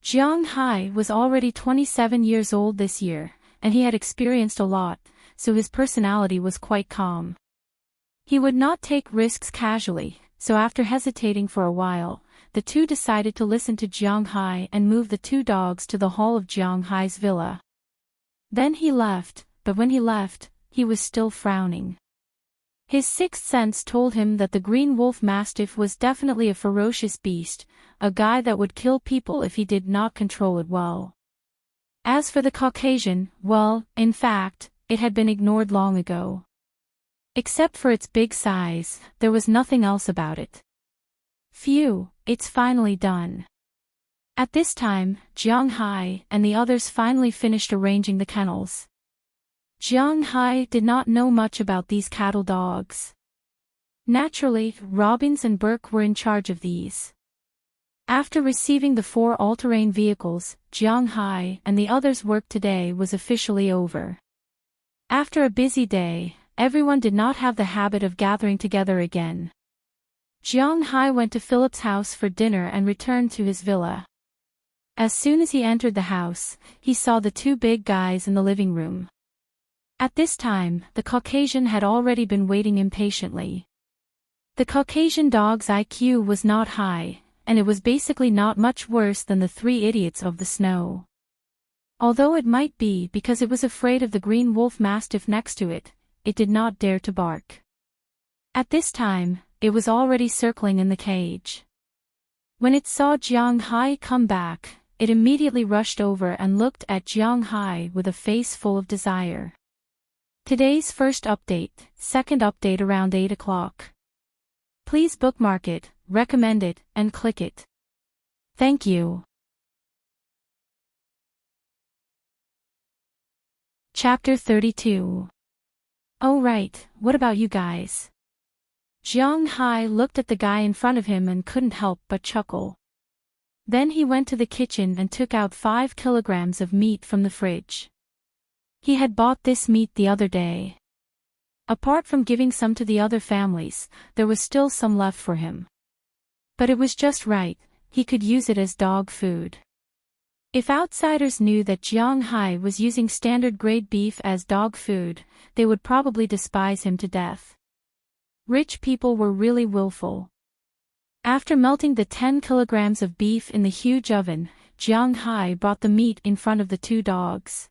Jiang Hai was already 27 years old this year, and he had experienced a lot, so his personality was quite calm. He would not take risks casually, so after hesitating for a while, the two decided to listen to Jiang Hai and move the two dogs to the hall of Jiang Hai's villa. Then he left, but when he left, he was still frowning. His sixth sense told him that the green wolf mastiff was definitely a ferocious beast, a guy that would kill people if he did not control it well. As for the Caucasian, well, in fact, it had been ignored long ago. Except for its big size, there was nothing else about it. Phew, it's finally done. At this time, Jiang Hai and the others finally finished arranging the kennels. Jiang Hai did not know much about these cattle dogs. Naturally, Robbins and Burke were in charge of these. After receiving the 4 all-terrain vehicles, Jiang Hai and the others' work today was officially over. After a busy day, everyone did not have the habit of gathering together again. Jiang Hai went to Philip's house for dinner and returned to his villa. As soon as he entered the house, he saw the 2 big guys in the living room. At this time, the Caucasian had already been waiting impatiently. The Caucasian dog's IQ was not high, and it was basically not much worse than the 3 idiots of the snow. Although it might be because it was afraid of the green wolf mastiff next to it, it did not dare to bark. At this time, it was already circling in the cage. When it saw Jiang Hai come back, it immediately rushed over and looked at Jiang Hai with a face full of desire. Today's first update, second update around 8 o'clock. Please bookmark it, recommend it, and click it. Thank you. Chapter 32. Oh right, what about you guys? Jiang Hai looked at the guy in front of him and couldn't help but chuckle. Then he went to the kitchen and took out 5 kilograms of meat from the fridge. He had bought this meat the other day. Apart from giving some to the other families, there was still some left for him. But it was just right, he could use it as dog food. If outsiders knew that Jiang Hai was using standard-grade beef as dog food, they would probably despise him to death. Rich people were really willful. After melting the 10 kilograms of beef in the huge oven, Jiang Hai brought the meat in front of the 2 dogs.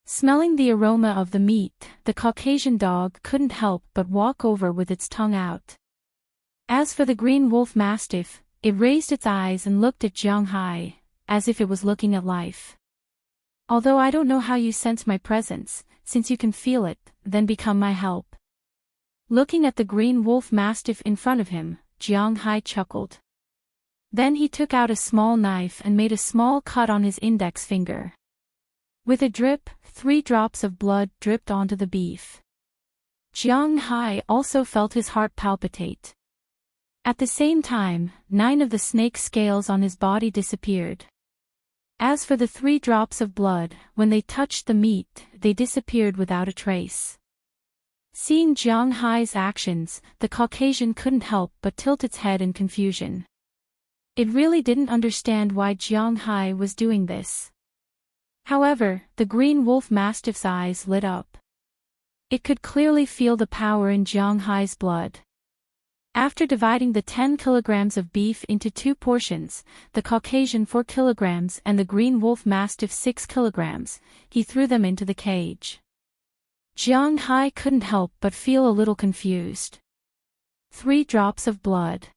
Smelling the aroma of the meat, the Caucasian dog couldn't help but walk over with its tongue out. As for the green wolf mastiff, it raised its eyes and looked at Jiang Hai, as if it was looking at life. Although I don't know how you sense my presence, since you can feel it, then become my help. Looking at the green wolf mastiff in front of him, Jiang Hai chuckled. Then he took out a small knife and made a small cut on his index finger. With a drip, 3 drops of blood dripped onto the beef. Jiang Hai also felt his heart palpitate. At the same time, 9 of the snake scales on his body disappeared. As for the 3 drops of blood, when they touched the meat, they disappeared without a trace. Seeing Jiang Hai's actions, the Caucasian couldn't help but tilt its head in confusion. It really didn't understand why Jiang Hai was doing this. However, the green wolf mastiff's eyes lit up. It could clearly feel the power in Jiang Hai's blood. After dividing the 10 kilograms of beef into 2 portions, the Caucasian 4 kilograms and the green wolf mastiff 6 kilograms, he threw them into the cage. Jiang Hai couldn't help but feel a little confused. 3 drops of blood.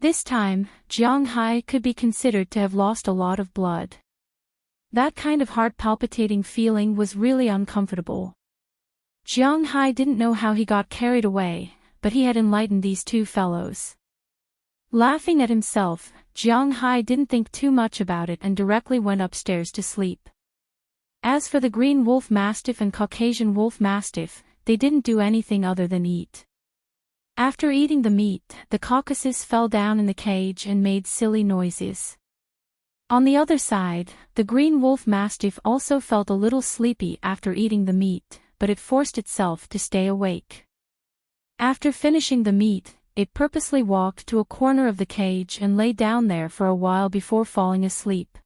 This time, Jiang Hai could be considered to have lost a lot of blood. That kind of heart-palpitating feeling was really uncomfortable. Jiang Hai didn't know how he got carried away, but he had enlightened these 2 fellows. Laughing at himself, Jiang Hai didn't think too much about it and directly went upstairs to sleep. As for the green wolf mastiff and Caucasian wolf mastiff, they didn't do anything other than eat. After eating the meat, the Caucasus fell down in the cage and made silly noises. On the other side, the green wolf mastiff also felt a little sleepy after eating the meat, but it forced itself to stay awake. After finishing the meat, it purposely walked to a corner of the cage and lay down there for a while before falling asleep.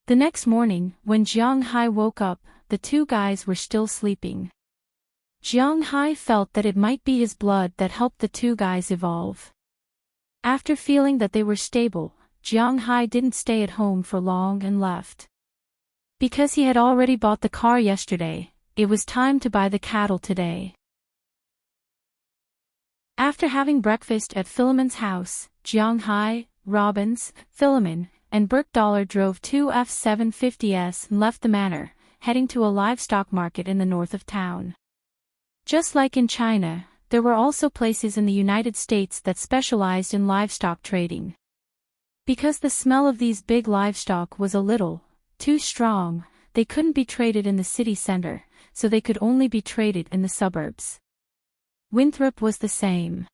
The next morning, when Jiang Hai woke up, the 2 guys were still sleeping. Jiang Hai felt that it might be his blood that helped the 2 guys evolve. After feeling that they were stable, Jiang Hai didn't stay at home for long and left. Because he had already bought the car yesterday, it was time to buy the cattle today. After having breakfast at Philemon's house, Jiang Hai, Robbins, Philemon, and Burke drove two F-750s and left the manor, heading to a livestock market in the north of town. Just like in China, there were also places in the United States that specialized in livestock trading. Because the smell of these big livestock was a little too strong, they couldn't be traded in the city center, so they could only be traded in the suburbs. Winthrop was the same.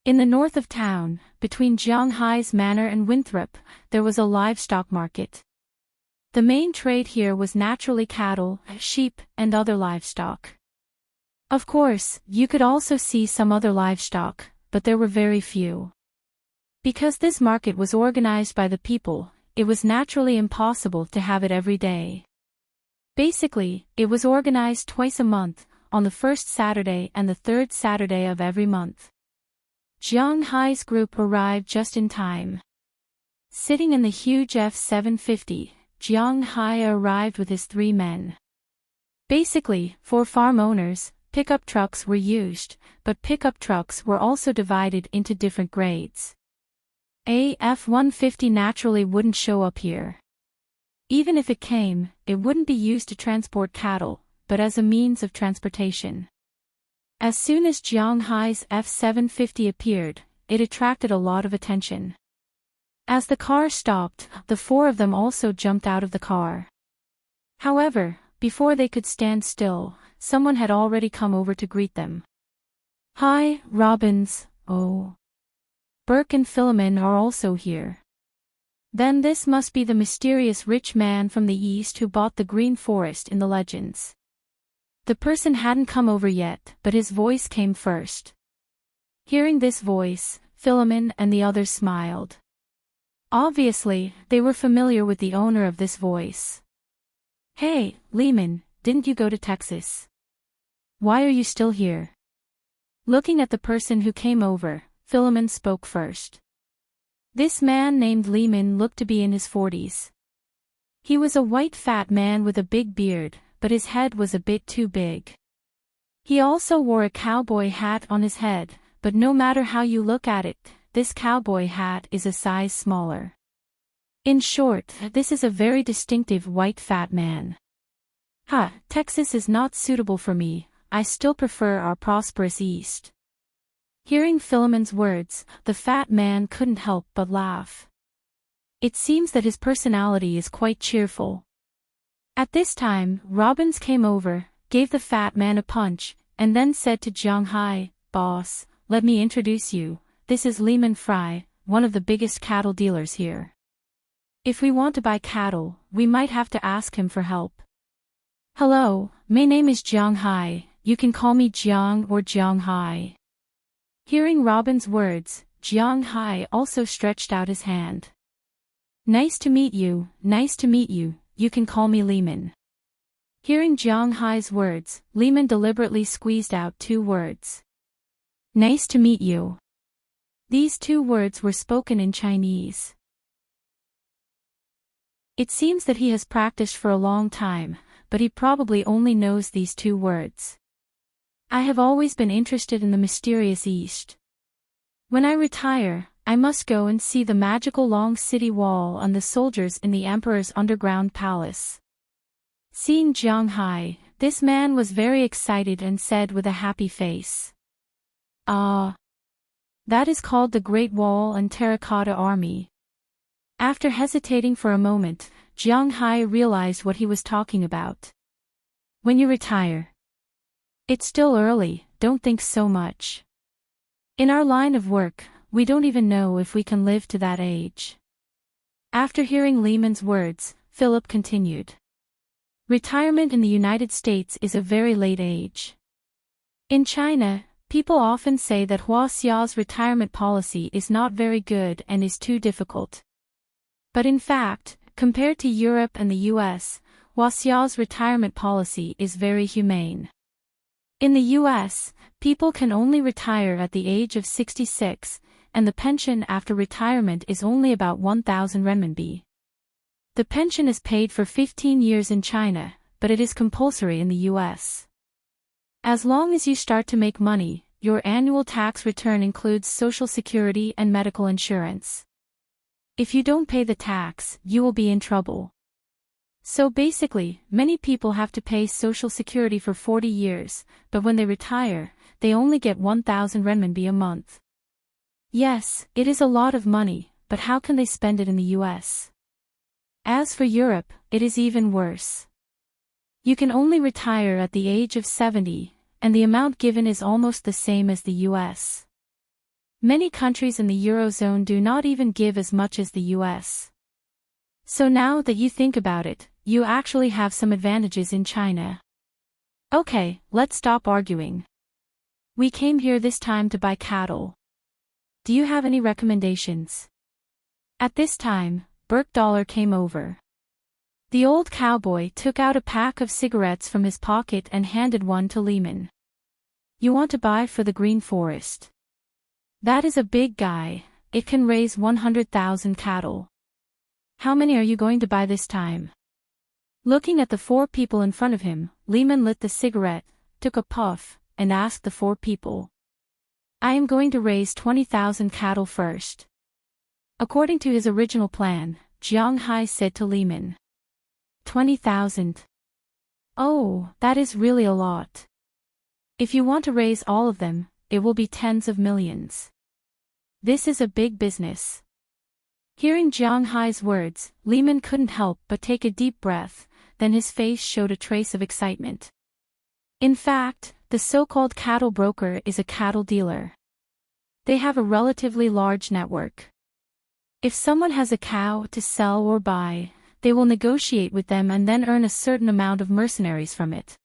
In the north of town, between Jiang Hai's manor and Winthrop, there was a livestock market. The main trade here was naturally cattle, sheep, and other livestock. Of course, you could also see some other livestock, but there were very few. Because this market was organized by the people, it was naturally impossible to have it every day. Basically, it was organized twice a month, on the first Saturday and the third Saturday of every month. Jiang Hai's group arrived just in time. Sitting in the huge F-750, Jiang Hai arrived with his 3 men. Basically, for farm owners, pickup trucks were used, but pickup trucks were also divided into different grades. A F-150 naturally wouldn't show up here. Even if it came, it wouldn't be used to transport cattle, but as a means of transportation. As soon as Jiang Hai's F-750 appeared, it attracted a lot of attention. As the car stopped, the 4 of them also jumped out of the car. However, before they could stand still, someone had already come over to greet them. "Hi, Robbins, oh. Burke and Philemon are also here. Then this must be the mysterious rich man from the east who bought the green forest in the legends." The person hadn't come over yet, but his voice came first. Hearing this voice, Philemon and the others smiled. Obviously, they were familiar with the owner of this voice. "Hey, Lehman, didn't you go to Texas? Why are you still here?" Looking at the person who came over, Philemon spoke first. This man named Lehman looked to be in his 40s. He was a white fat man with a big beard, but his head was a bit too big. He also wore a cowboy hat on his head, but no matter how you look at it, this cowboy hat is a size smaller. In short, this is a very distinctive white fat man. Texas is not suitable for me, I still prefer our prosperous East. Hearing Philemon's words, the fat man couldn't help but laugh. It seems that his personality is quite cheerful. At this time, Robbins came over, gave the fat man a punch, and then said to Jiang Hai, "Boss, let me introduce you, this is Lehman Fry, one of the biggest cattle dealers here. If we want to buy cattle, we might have to ask him for help." "Hello, my name is Jiang Hai, you can call me Jiang or Jiang Hai." Hearing Robin's words, Jiang Hai also stretched out his hand. Nice to meet you, you can call me Lehman." Hearing Jiang Hai's words, Lehman deliberately squeezed out 2 words. "Nice to meet you." These 2 words were spoken in Chinese. It seems that he has practiced for a long time, but he probably only knows these 2 words. I have always been interested in the mysterious East. When I retire, I must go and see the magical long city wall and the soldiers in the emperor's underground palace. Seeing Jiang Hai, this man was very excited and said with a happy face, "Ah. That is called the Great Wall and Terracotta Army." After hesitating for a moment, Jiang Hai realized what he was talking about. "When you retire." "It's still early, don't think so much. In our line of work, we don't even know if we can live to that age." After hearing Lehman's words, Philip continued. "Retirement in the United States is a very late age. In China, people often say that Huaxia's retirement policy is not very good and is too difficult. But in fact, compared to Europe and the US, Huaxia's retirement policy is very humane. In the US, people can only retire at the age of 66, and the pension after retirement is only about 1,000 renminbi. The pension is paid for 15 years in China, but it is compulsory in the US. As long as you start to make money, your annual tax return includes Social Security and medical insurance. If you don't pay the tax, you will be in trouble. So basically, many people have to pay Social Security for 40 years, but when they retire, they only get 1,000 renminbi a month. Yes, it is a lot of money, but how can they spend it in the US? As for Europe, it is even worse. You can only retire at the age of 70, and the amount given is almost the same as the US. Many countries in the Eurozone do not even give as much as the US. So now that you think about it, you actually have some advantages in China. Okay, let's stop arguing. We came here this time to buy cattle. Do you have any recommendations? At this time, Dollar came over. The old cowboy took out a pack of cigarettes from his pocket and handed one to Lehman. You want to buy for the Green Forest? That is a big guy, it can raise 100,000 cattle. How many are you going to buy this time? Looking at the 4 people in front of him, Lehman lit the cigarette, took a puff, and asked the 4 people. I am going to raise 20,000 cattle first. According to his original plan, Jiang Hai said to Lehman. 20,000. Oh, that is really a lot. If you want to raise all of them, it will be tens of millions. This is a big business. Hearing Jiang Hai's words, Lehman couldn't help but take a deep breath, then his face showed a trace of excitement. In fact, the so-called cattle broker is a cattle dealer. They have a relatively large network. If someone has a cow to sell or buy, they will negotiate with them and then earn a certain amount of mercenaries from it.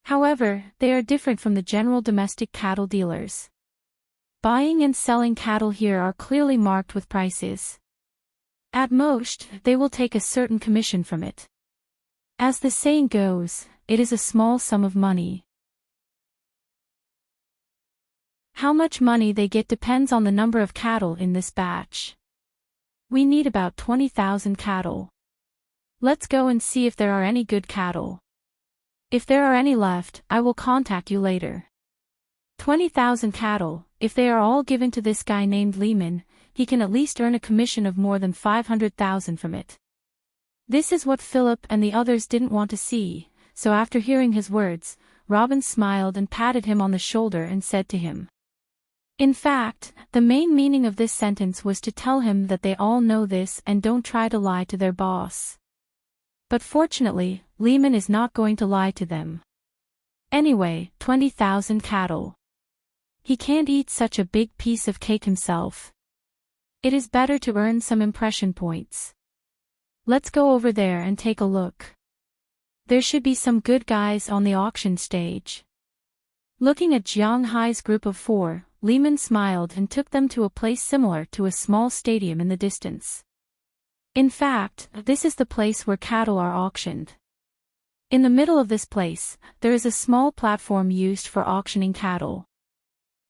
However, they are different from the general domestic cattle dealers. Buying and selling cattle here are clearly marked with prices. At most, they will take a certain commission from it. As the saying goes, it is a small sum of money. How much money they get depends on the number of cattle in this batch. We need about 20,000 cattle. Let's go and see if there are any good cattle. If there are any left, I will contact you later. 20,000 cattle, if they are all given to this guy named Lehman, he can at least earn a commission of more than 500,000 from it. This is what Philip and the others didn't want to see, so after hearing his words, Robin smiled and patted him on the shoulder and said to him. In fact, the main meaning of this sentence was to tell him that they all know this and don't try to lie to their boss. But fortunately, Lehman is not going to lie to them. Anyway, 20,000 cattle. He can't eat such a big piece of cake himself. It is better to earn some impression points. Let's go over there and take a look. There should be some good guys on the auction stage. Looking at Jiang Hai's group of 4, Lehman smiled and took them to a place similar to a small stadium in the distance. In fact, this is the place where cattle are auctioned. In the middle of this place, there is a small platform used for auctioning cattle.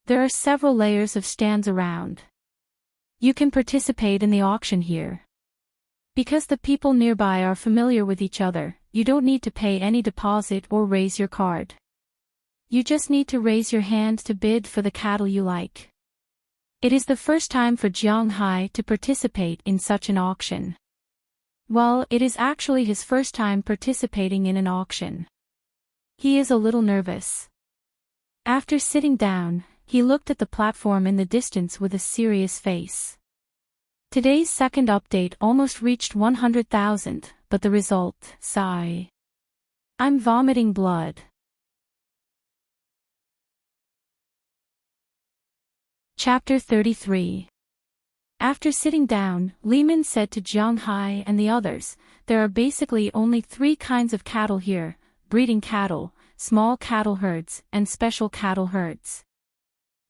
There are several layers of stands around. You can participate in the auction here. Because the people nearby are familiar with each other, you don't need to pay any deposit or raise your card. You just need to raise your hand to bid for the cattle you like. It is the first time for Jiang Hai to participate in such an auction. Well, it is actually his first time participating in an auction. He is a little nervous. After sitting down, he looked at the platform in the distance with a serious face. Today's second update almost reached 100,000, but the result, sigh. I'm vomiting blood. Chapter 33. After sitting down, Lehman said to Jiang Hai and the others, there are basically only 3 kinds of cattle here: breeding cattle, small cattle herds, and special cattle herds.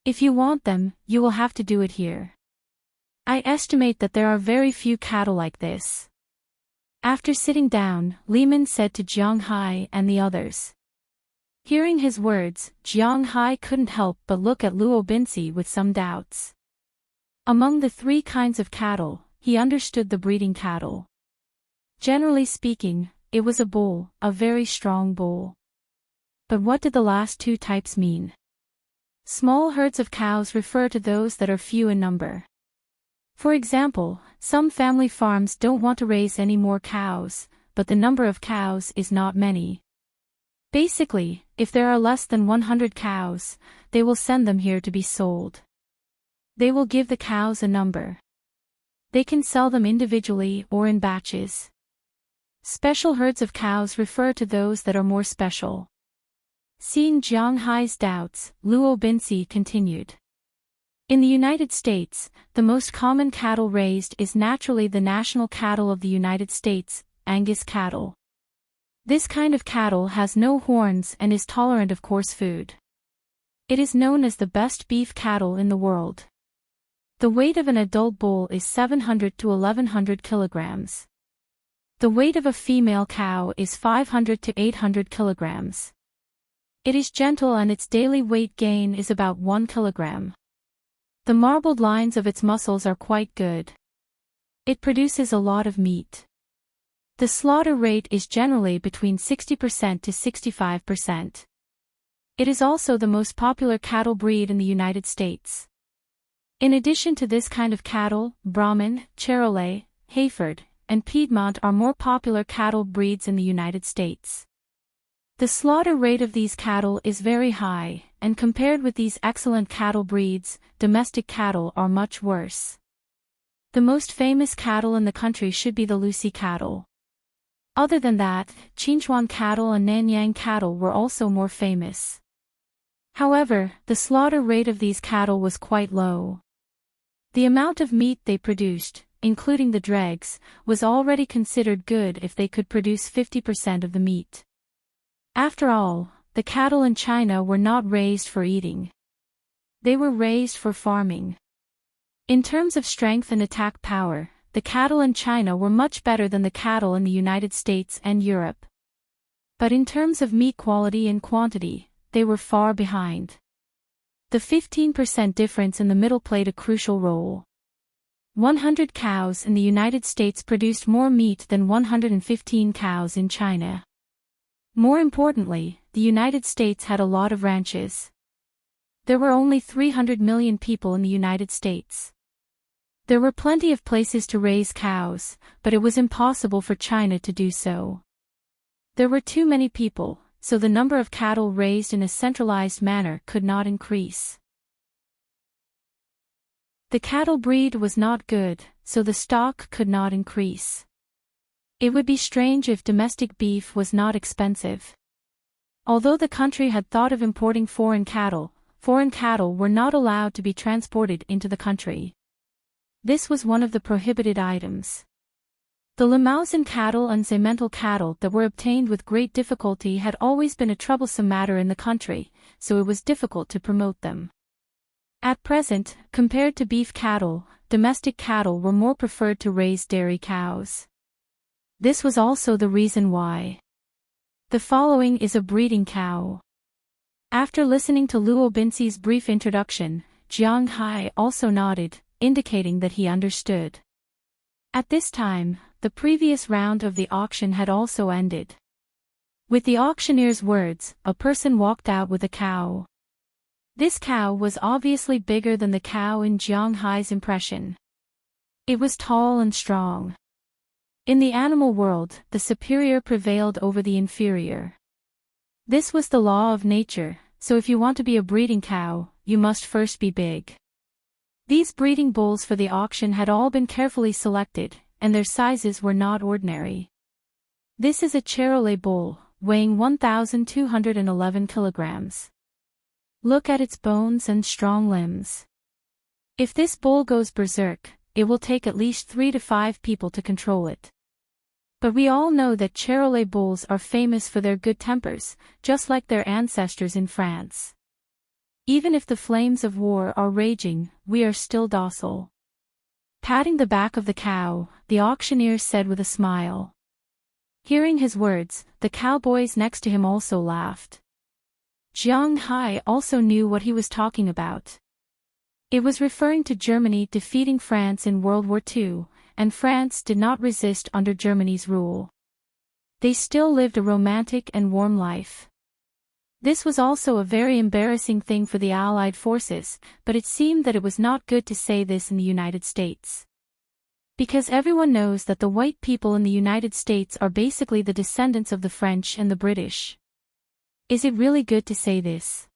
If you want them, you will have to do it here. I estimate that there are very few cattle like this. After sitting down, Lehman said to Jiang Hai and the others. Hearing his words, Jiang Hai couldn't help but look at Luo Binci with some doubts. Among the 3 kinds of cattle, he understood the breeding cattle. Generally speaking, it was a bull, a very strong bull. But what did the last two types mean? Small herds of cows refer to those that are few in number. For example, some family farms don't want to raise any more cows, but the number of cows is not many. Basically, if there are less than 100 cows, they will send them here to be sold. They will give the cows a number. They can sell them individually or in batches. Special herds of cows refer to those that are more special. Seeing Jiang Hai's doubts, Luo Binci continued. In the United States, the most common cattle raised is naturally the national cattle of the United States, Angus cattle. This kind of cattle has no horns and is tolerant of coarse food. It is known as the best beef cattle in the world. The weight of an adult bull is 700 to 1100 kilograms. The weight of a female cow is 500 to 800 kilograms. It is gentle and its daily weight gain is about 1 kilogram. The marbled lines of its muscles are quite good. It produces a lot of meat. The slaughter rate is generally between 60% to 65%. It is also the most popular cattle breed in the United States. In addition to this kind of cattle, Brahman, Charolais, Hayford, and Piedmont are more popular cattle breeds in the United States. The slaughter rate of these cattle is very high, and compared with these excellent cattle breeds, domestic cattle are much worse. The most famous cattle in the country should be the Lucy cattle. Other than that, Qinchuan cattle and Nanyang cattle were also more famous. However, the slaughter rate of these cattle was quite low. The amount of meat they produced, including the dregs, was already considered good if they could produce 50% of the meat. After all, the cattle in China were not raised for eating. They were raised for farming. In terms of strength and attack power, the cattle in China were much better than the cattle in the United States and Europe. But in terms of meat quality and quantity, they were far behind. The 15% difference in the middle played a crucial role. 100 cows in the United States produced more meat than 115 cows in China. More importantly, the United States had a lot of ranches. There were only 300 million people in the United States. There were plenty of places to raise cows, but it was impossible for China to do so. There were too many people, so the number of cattle raised in a centralized manner could not increase. The cattle breed was not good, so the stock could not increase. It would be strange if domestic beef was not expensive. Although the country had thought of importing foreign cattle were not allowed to be transported into the country. This was one of the prohibited items. The Limousin cattle and Simmental cattle that were obtained with great difficulty had always been a troublesome matter in the country, so it was difficult to promote them. At present, compared to beef cattle, domestic cattle were more preferred to raise dairy cows. This was also the reason why. The following is a breeding cow. After listening to Luo Binci's brief introduction, Jiang Hai also nodded, indicating that he understood. At this time, the previous round of the auction had also ended. With the auctioneer's words, a person walked out with a cow. This cow was obviously bigger than the cow in Jiang Hai's impression. It was tall and strong. In the animal world, the superior prevailed over the inferior. This was the law of nature, so if you want to be a breeding cow, you must first be big. These breeding bulls for the auction had all been carefully selected, and their sizes were not ordinary. This is a Charolais bull, weighing 1,211 kilograms. Look at its bones and strong limbs. If this bull goes berserk, it will take at least 3 to 5 people to control it. But we all know that Charolais bulls are famous for their good tempers, just like their ancestors in France. Even if the flames of war are raging, we are still docile. Patting the back of the cow, the auctioneer said with a smile. Hearing his words, the cowboys next to him also laughed. Jiang Hai also knew what he was talking about. It was referring to Germany defeating France in World War II, and France did not resist under Germany's rule. they still lived a romantic and warm life. This was also a very embarrassing thing for the Allied forces, but it seemed that it was not good to say this in the United States. Because everyone knows that the white people in the United States are basically the descendants of the French and the British. Is it really good to say this?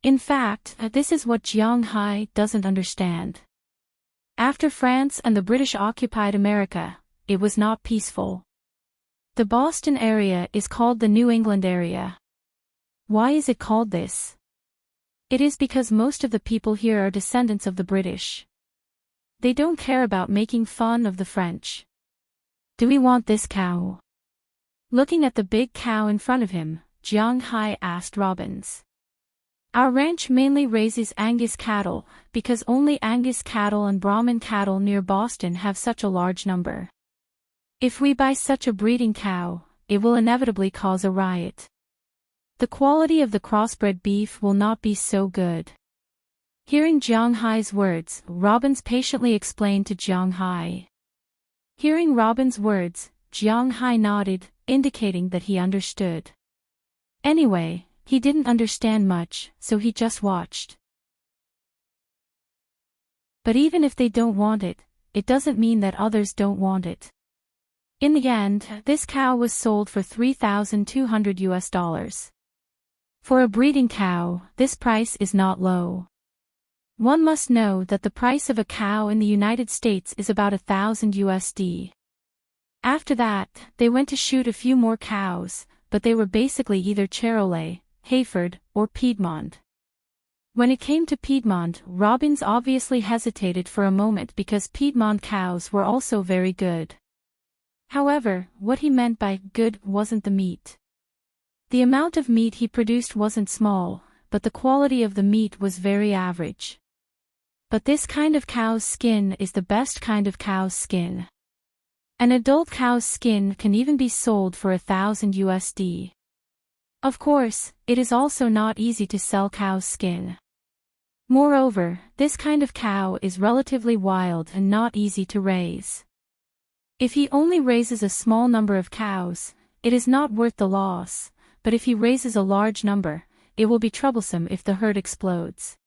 In fact, this is what Jiang Hai doesn't understand. After France and the British occupied America, it was not peaceful. The Boston area is called the New England area. Why is it called this? It is because most of the people here are descendants of the British. They don't care about making fun of the French. Do we want this cow? Looking at the big cow in front of him, Jiang Hai asked Robbins. Our ranch mainly raises Angus cattle, because only Angus cattle and Brahman cattle near Boston have such a large number. If we buy such a breeding cow, it will inevitably cause a riot. The quality of the crossbred beef will not be so good. Hearing Jiang Hai's words, Robbins patiently explained to Jiang Hai. Hearing Robbins' words, Jiang Hai nodded, indicating that he understood. Anyway, he didn't understand much, so he just watched. But even if they don't want it, it doesn't mean that others don't want it. In the end, this cow was sold for $3,200. For a breeding cow, this price is not low. One must know that the price of a cow in the United States is about $1,000. After that, they went to shoot a few more cows, but they were basically either Charolais, Hayford, or Piedmont. When it came to Piedmont, Robbins obviously hesitated for a moment because Piedmont cows were also very good. However, what he meant by good wasn't the meat. The amount of meat he produced wasn't small, but the quality of the meat was very average. But this kind of cow's skin is the best kind of cow's skin. An adult cow's skin can even be sold for $1,000. Of course, it is also not easy to sell cow's skin. Moreover, this kind of cow is relatively wild and not easy to raise. If he only raises a small number of cows, it is not worth the loss, but if he raises a large number, it will be troublesome if the herd explodes.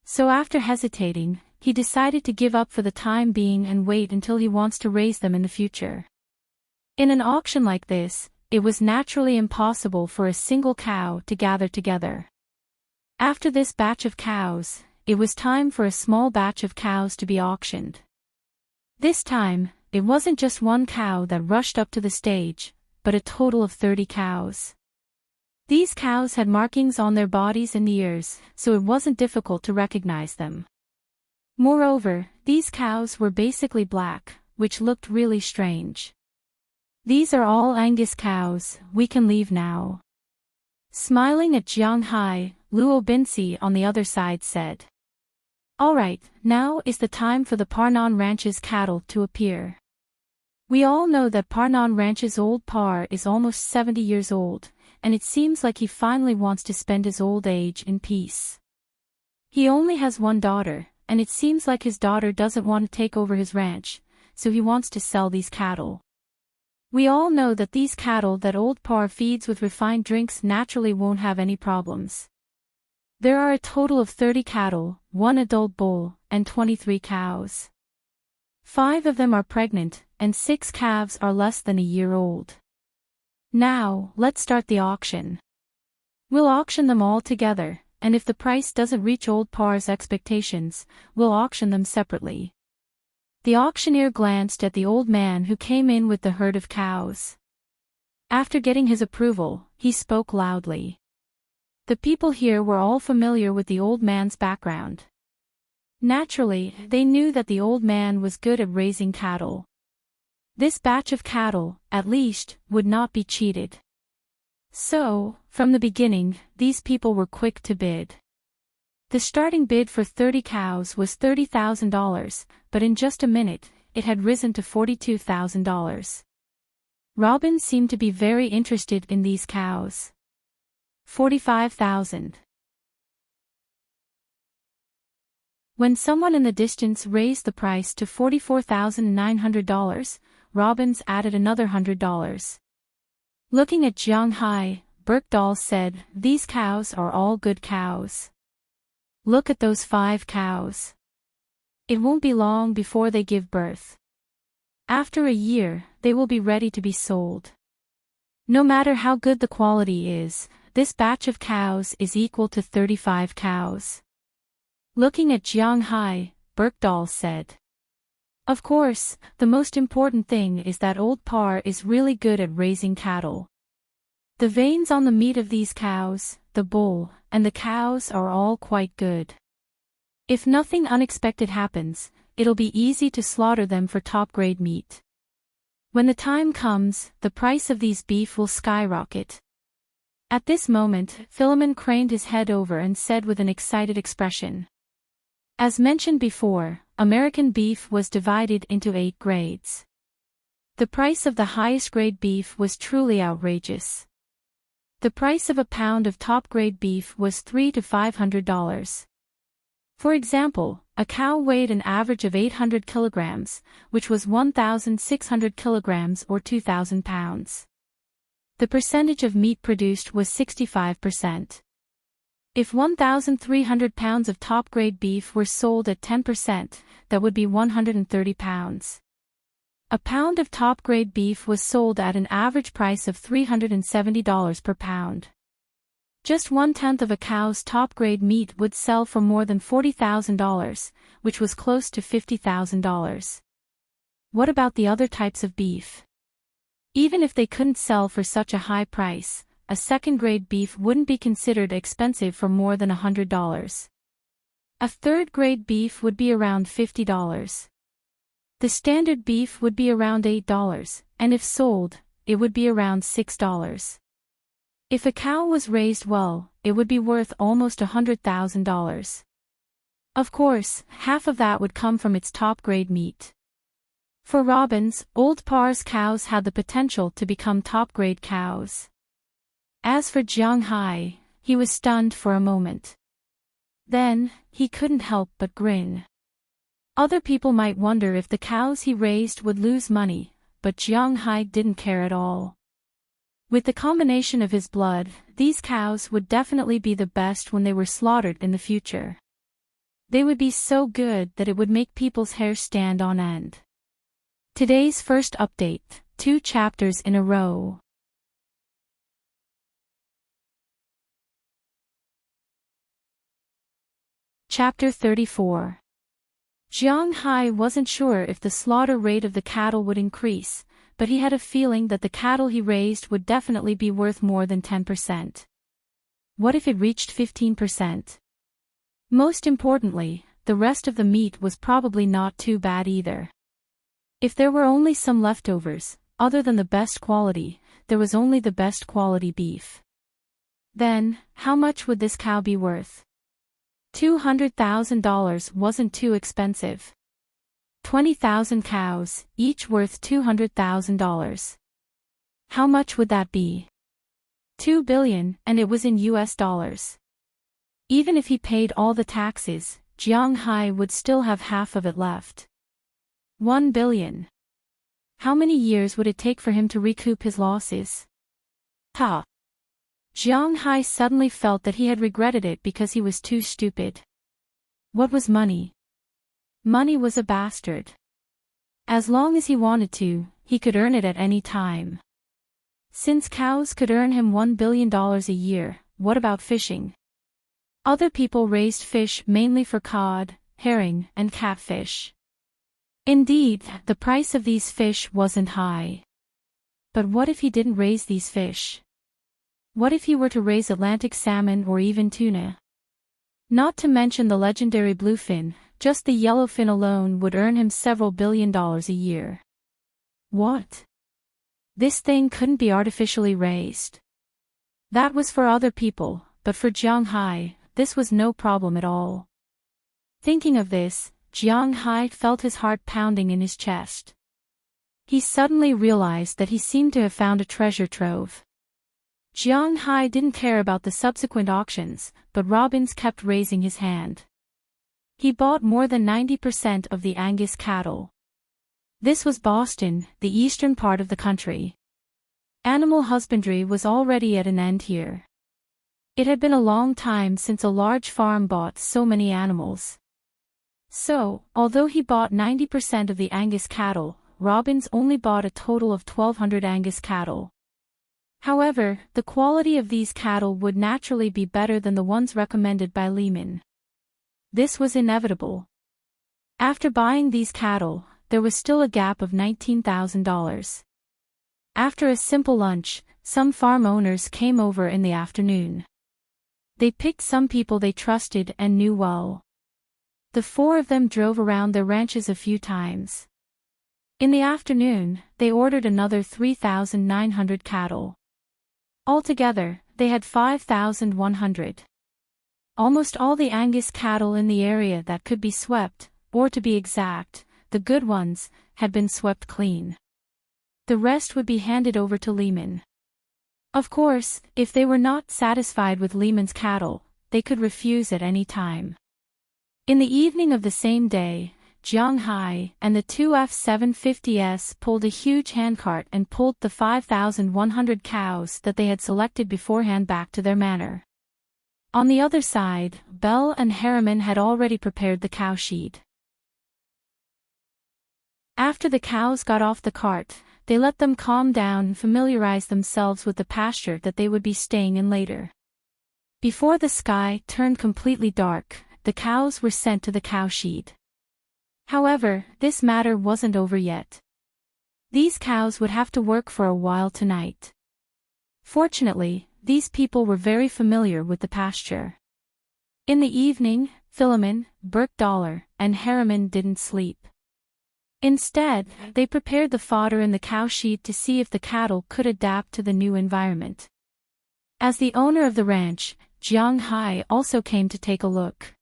So after hesitating, he decided to give up for the time being and wait until he wants to raise them in the future. In an auction like this, it was naturally impossible for a single cow to gather together. After this batch of cows, it was time for a small batch of cows to be auctioned. This time, it wasn't just one cow that rushed up to the stage, but a total of 30 cows. These cows had markings on their bodies and ears, so it wasn't difficult to recognize them. Moreover, these cows were basically black, which looked really strange. These are all Angus cows, we can leave now. Smiling at Jiang Hai, Luo Binsi on the other side said. Alright, now is the time for the Parnan Ranch's cattle to appear. We all know that Parnan Ranch's old par is almost 70 years old, and it seems like he finally wants to spend his old age in peace. He only has one daughter, and it seems like his daughter doesn't want to take over his ranch, so he wants to sell these cattle. We all know that these cattle that old par feeds with refined drinks naturally won't have any problems. There are a total of 30 cattle, 1 adult bull, and 23 cows. 5 of them are pregnant, and 6 calves are less than a year old. Now, let's start the auction. We'll auction them all together, and if the price doesn't reach old par's expectations, we'll auction them separately. The auctioneer glanced at the old man who came in with the herd of cows. After getting his approval, he spoke loudly. The people here were all familiar with the old man's background. Naturally, they knew that the old man was good at raising cattle. This batch of cattle, at least, would not be cheated. So, from the beginning, these people were quick to bid. The starting bid for 30 cows was $30,000, but in just a minute, it had risen to $42,000. Robin seemed to be very interested in these cows. 45,000. When someone in the distance raised the price to $44,900, Robbins added another $100. Looking at Jianghai, Berkdal said, "These cows are all good cows. Look at those 5 cows. It won't be long before they give birth. After a year, they will be ready to be sold. No matter how good the quality is, this batch of cows is equal to 35 cows." Looking at Jianghai, Berkdal said, "Of course, the most important thing is that old Par is really good at raising cattle. The veins on the meat of these cows, the bull, and the cows are all quite good. If nothing unexpected happens, it'll be easy to slaughter them for top-grade meat. When the time comes, the price of these beef will skyrocket." At this moment, Philemon craned his head over and said with an excited expression, "As mentioned before, American beef was divided into 8 grades. The price of the highest grade beef was truly outrageous. The price of a pound of top-grade beef was $300 to $500. For example, a cow weighed an average of 800 kilograms, which was 1,600 kilograms or 2,000 pounds. The percentage of meat produced was 65%. If 1,300 pounds of top-grade beef were sold at 10%, that would be 130 pounds. A pound of top-grade beef was sold at an average price of $370 per pound. Just 1/10 of a cow's top-grade meat would sell for more than $40,000, which was close to $50,000. What about the other types of beef? Even if they couldn't sell for such a high price, a second-grade beef wouldn't be considered expensive for more than $100. A third-grade beef would be around $50. The standard beef would be around $8, and if sold, it would be around $6. If a cow was raised well, it would be worth almost $100,000. Of course, half of that would come from its top-grade meat. For Robbins, Old Par's cows had the potential to become top-grade cows. As for Jianghai, he was stunned for a moment. Then, he couldn't help but grin. Other people might wonder if the cows he raised would lose money, but Jianghai didn't care at all. With the combination of his blood, these cows would definitely be the best when they were slaughtered in the future. They would be so good that it would make people's hair stand on end. Today's first update, 2 chapters in a row. Chapter 34. Jianghai wasn't sure if the slaughter rate of the cattle would increase, but he had a feeling that the cattle he raised would definitely be worth more than 10%. What if it reached 15%? Most importantly, the rest of the meat was probably not too bad either. If there were only some leftovers, other than the best quality, there was only the best quality beef. Then, how much would this cow be worth? $200,000 wasn't too expensive. 20,000 cows, each worth $200,000. How much would that be? $2 billion, and it was in US dollars. Even if he paid all the taxes, Jianghai would still have half of it left. $1 billion. How many years would it take for him to recoup his losses? Ha! Jianghai suddenly felt that he had regretted it because he was too stupid. What was money? Money was a bastard. As long as he wanted to, he could earn it at any time. Since cows could earn him $1 billion a year, what about fishing? Other people raised fish mainly for cod, herring, and catfish. Indeed, the price of these fish wasn't high. But what if he didn't raise these fish? What if he were to raise Atlantic salmon or even tuna? Not to mention the legendary bluefin, just the yellowfin alone would earn him several $billions a year. What? This thing couldn't be artificially raised. That was for other people, but for Jianghai, this was no problem at all. Thinking of this, Jianghai felt his heart pounding in his chest. He suddenly realized that he seemed to have found a treasure trove. Jianghai didn't care about the subsequent auctions, but Robbins kept raising his hand. He bought more than 90% of the Angus cattle. This was Boston, the eastern part of the country. Animal husbandry was already at an end here. It had been a long time since a large farm bought so many animals. So, although he bought 90% of the Angus cattle, Robbins only bought a total of 1,200 Angus cattle. However, the quality of these cattle would naturally be better than the ones recommended by Lehman. This was inevitable. After buying these cattle, there was still a gap of $19,000. After a simple lunch, some farm owners came over in the afternoon. They picked some people they trusted and knew well. The four of them drove around their ranches a few times. In the afternoon, they ordered another 3,900 cattle. Altogether, they had 5,100. Almost all the Angus cattle in the area that could be swept, or to be exact, the good ones, had been swept clean. The rest would be handed over to Lehman. Of course, if they were not satisfied with Lehman's cattle, they could refuse at any time. In the evening of the same day, Jiang Hai and the two F-750s pulled a huge handcart and pulled the 5,100 cows that they had selected beforehand back to their manor. On the other side, Bell and Harriman had already prepared the cow shed. After the cows got off the cart, they let them calm down and familiarize themselves with the pasture that they would be staying in later. Before the sky turned completely dark, the cows were sent to the cow shed. However, this matter wasn't over yet. These cows would have to work for a while tonight. Fortunately, these people were very familiar with the pasture. In the evening, Philemon, Burke-Dollar, and Harriman didn't sleep. Instead, they prepared the fodder in the cow shed to see if the cattle could adapt to the new environment. As the owner of the ranch, Jiang Hai also came to take a look.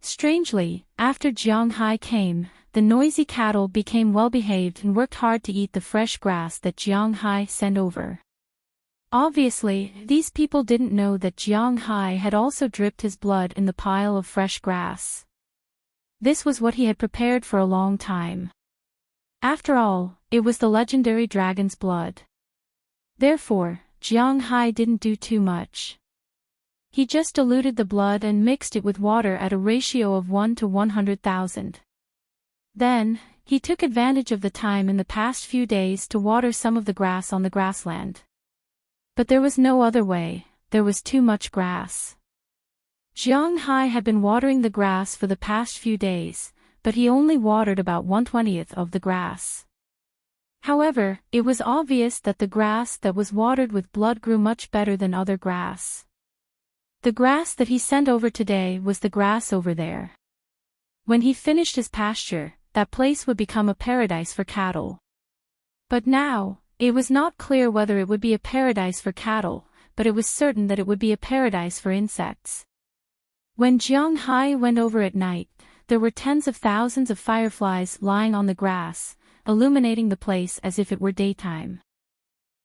Strangely, after Jiang Hai came, the noisy cattle became well-behaved and worked hard to eat the fresh grass that Jiang Hai sent over. Obviously, these people didn't know that Jiang Hai had also dripped his blood in the pile of fresh grass. This was what he had prepared for a long time. After all, it was the legendary dragon's blood. Therefore, Jiang Hai didn't do too much. He just diluted the blood and mixed it with water at a ratio of 1 to 100,000. Then, he took advantage of the time in the past few days to water some of the grass on the grassland. But there was no other way, there was too much grass. Jiang Hai had been watering the grass for the past few days, but he only watered about 1/20th of the grass. However, it was obvious that the grass that was watered with blood grew much better than other grass. The grass that he sent over today was the grass over there. When he finished his pasture, that place would become a paradise for cattle. But now, it was not clear whether it would be a paradise for cattle, but it was certain that it would be a paradise for insects. When Jiang Hai went over at night, there were tens of thousands of fireflies lying on the grass, illuminating the place as if it were daytime.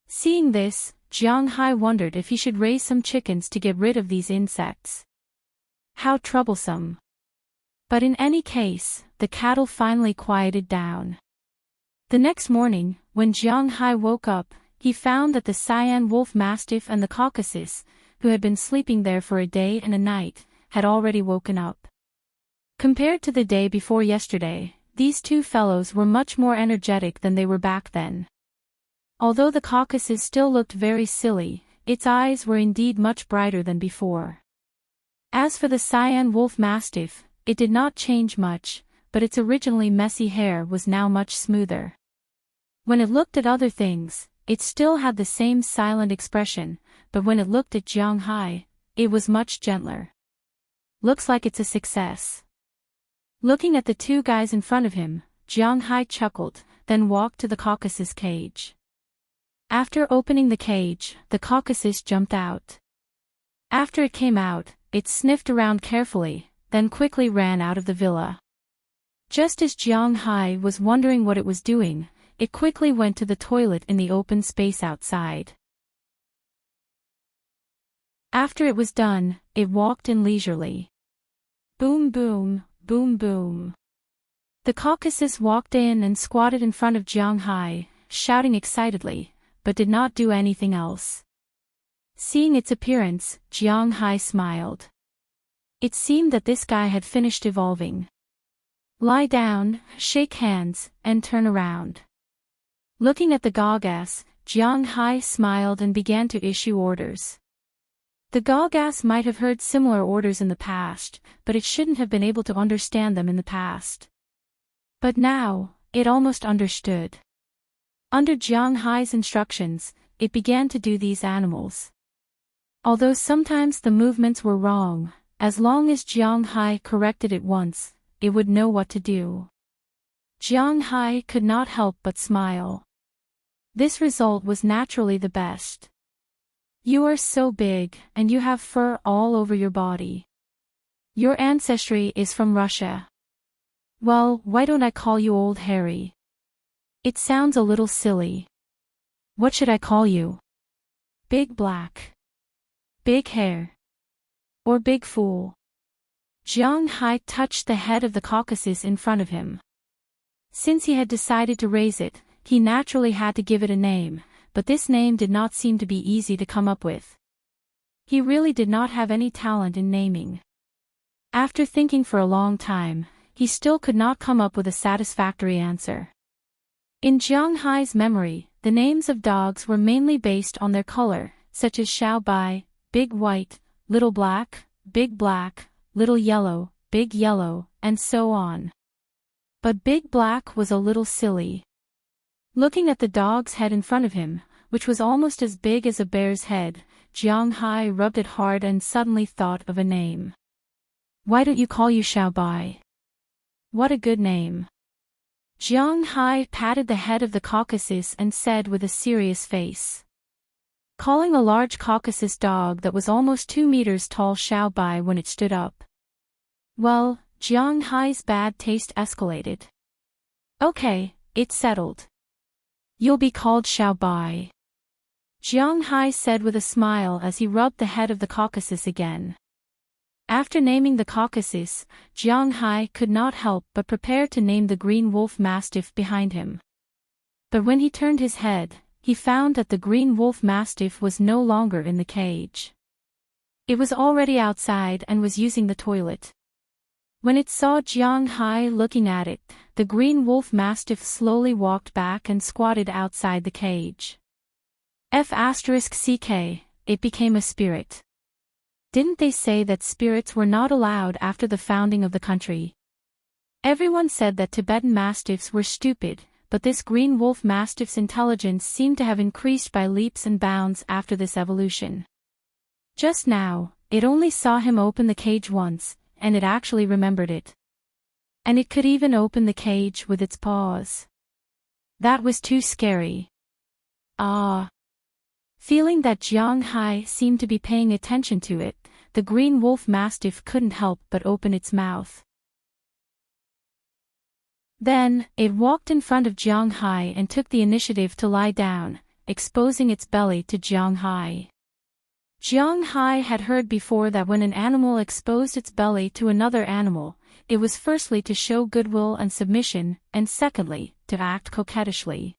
Seeing this, Jiang Hai wondered if he should raise some chickens to get rid of these insects. How troublesome. But in any case, the cattle finally quieted down. The next morning, when Jiang Hai woke up, he found that the Siam wolf mastiff and the Caucasus, who had been sleeping there for a day and a night, had already woken up. Compared to the day before yesterday, these two fellows were much more energetic than they were back then. Although the Caucasus still looked very silly, its eyes were indeed much brighter than before. As for the Siam wolf mastiff, it did not change much, but its originally messy hair was now much smoother. When it looked at other things, it still had the same silent expression, but when it looked at Jiang Hai, it was much gentler. Looks like it's a success. Looking at the two guys in front of him, Jiang Hai chuckled, then walked to the Caucasus cage. After opening the cage, the Caucasus jumped out. After it came out, it sniffed around carefully, then quickly ran out of the villa. Just as Jiang Hai was wondering what it was doing, it quickly went to the toilet in the open space outside. After it was done, it walked in leisurely. Boom boom, boom boom. The Caucasus walked in and squatted in front of Jiang Hai, shouting excitedly, but did not do anything else. Seeing its appearance, Jiang Hai smiled. It seemed that this guy had finished evolving. Lie down, shake hands, and turn around. Looking at the Gaugas, Jiang Hai smiled and began to issue orders. The Gaugas might have heard similar orders in the past, but it shouldn't have been able to understand them in the past. But now, it almost understood. Under Jiang Hai's instructions, it began to do these animals. Although sometimes the movements were wrong, as long as Jiang Hai corrected it once, it would know what to do. Jiang Hai could not help but smile. This result was naturally the best. You are so big, and you have fur all over your body. Your ancestry is from Russia. Well, why don't I call you Old Harry? It sounds a little silly. What should I call you? Big Black. Big Hair. Or Big Fool? Jiang Hai touched the head of the Caucasus in front of him. Since he had decided to raise it, he naturally had to give it a name, but this name did not seem to be easy to come up with. He really did not have any talent in naming. After thinking for a long time, he still could not come up with a satisfactory answer. In Jiang Hai's memory, the names of dogs were mainly based on their color, such as Xiao Bai, Big White, Little Black, Little Yellow, and so on. But Big Black was a little silly. Looking at the dog's head in front of him, which was almost as big as a bear's head, Jiang Hai rubbed it hard and suddenly thought of a name. Why don't you call you Xiao Bai? What a good name. Jiang Hai patted the head of the Caucasus and said with a serious face. Calling a large Caucasus dog that was almost 2 meters tall Xiao Bai when it stood up. Well, Jiang Hai's bad taste escalated. Okay, it's settled. You'll be called Xiao Bai. Jiang Hai said with a smile as he rubbed the head of the Caucasus again. After naming the Caucasus, Jiang Hai could not help but prepare to name the green wolf mastiff behind him. But when he turned his head, he found that the green wolf mastiff was no longer in the cage. It was already outside and was using the toilet. When it saw Jiang Hai looking at it, the green wolf mastiff slowly walked back and squatted outside the cage. F***ck, it became a spirit. Didn't they say that spirits were not allowed after the founding of the country? Everyone said that Tibetan mastiffs were stupid, but this green wolf mastiff's intelligence seemed to have increased by leaps and bounds after this evolution. Just now, it only saw him open the cage once, and it actually remembered it. And it could even open the cage with its paws. That was too scary. Ah. Feeling that Jiang Hai seemed to be paying attention to it, the green wolf mastiff couldn't help but open its mouth. Then, it walked in front of Jiang Hai and took the initiative to lie down, exposing its belly to Jiang Hai. Jiang Hai had heard before that when an animal exposed its belly to another animal, it was firstly to show goodwill and submission, and secondly, to act coquettishly.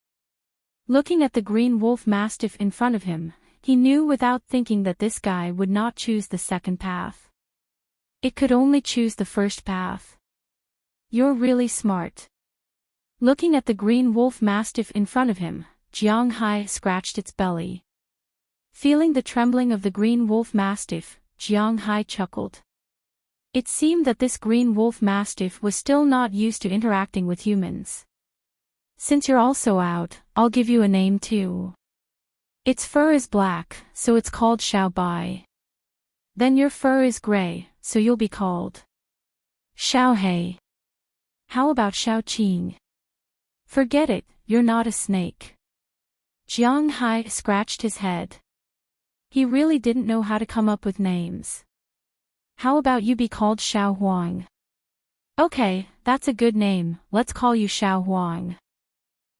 Looking at the green wolf mastiff in front of him, he knew without thinking that this guy would not choose the second path. It could only choose the first path. You're really smart. Looking at the green wolf mastiff in front of him, Jiang Hai scratched its belly. Feeling the trembling of the green wolf mastiff, Jiang Hai chuckled. It seemed that this green wolf mastiff was still not used to interacting with humans. Since you're also out, I'll give you a name too. Its fur is black, so it's called Xiao Bai. Then your fur is gray, so you'll be called Xiao Hei. How about Xiao Qing? Forget it, you're not a snake. Jiang Hai scratched his head. He really didn't know how to come up with names. How about you be called Xiao Huang? Okay, that's a good name, let's call you Xiao Huang.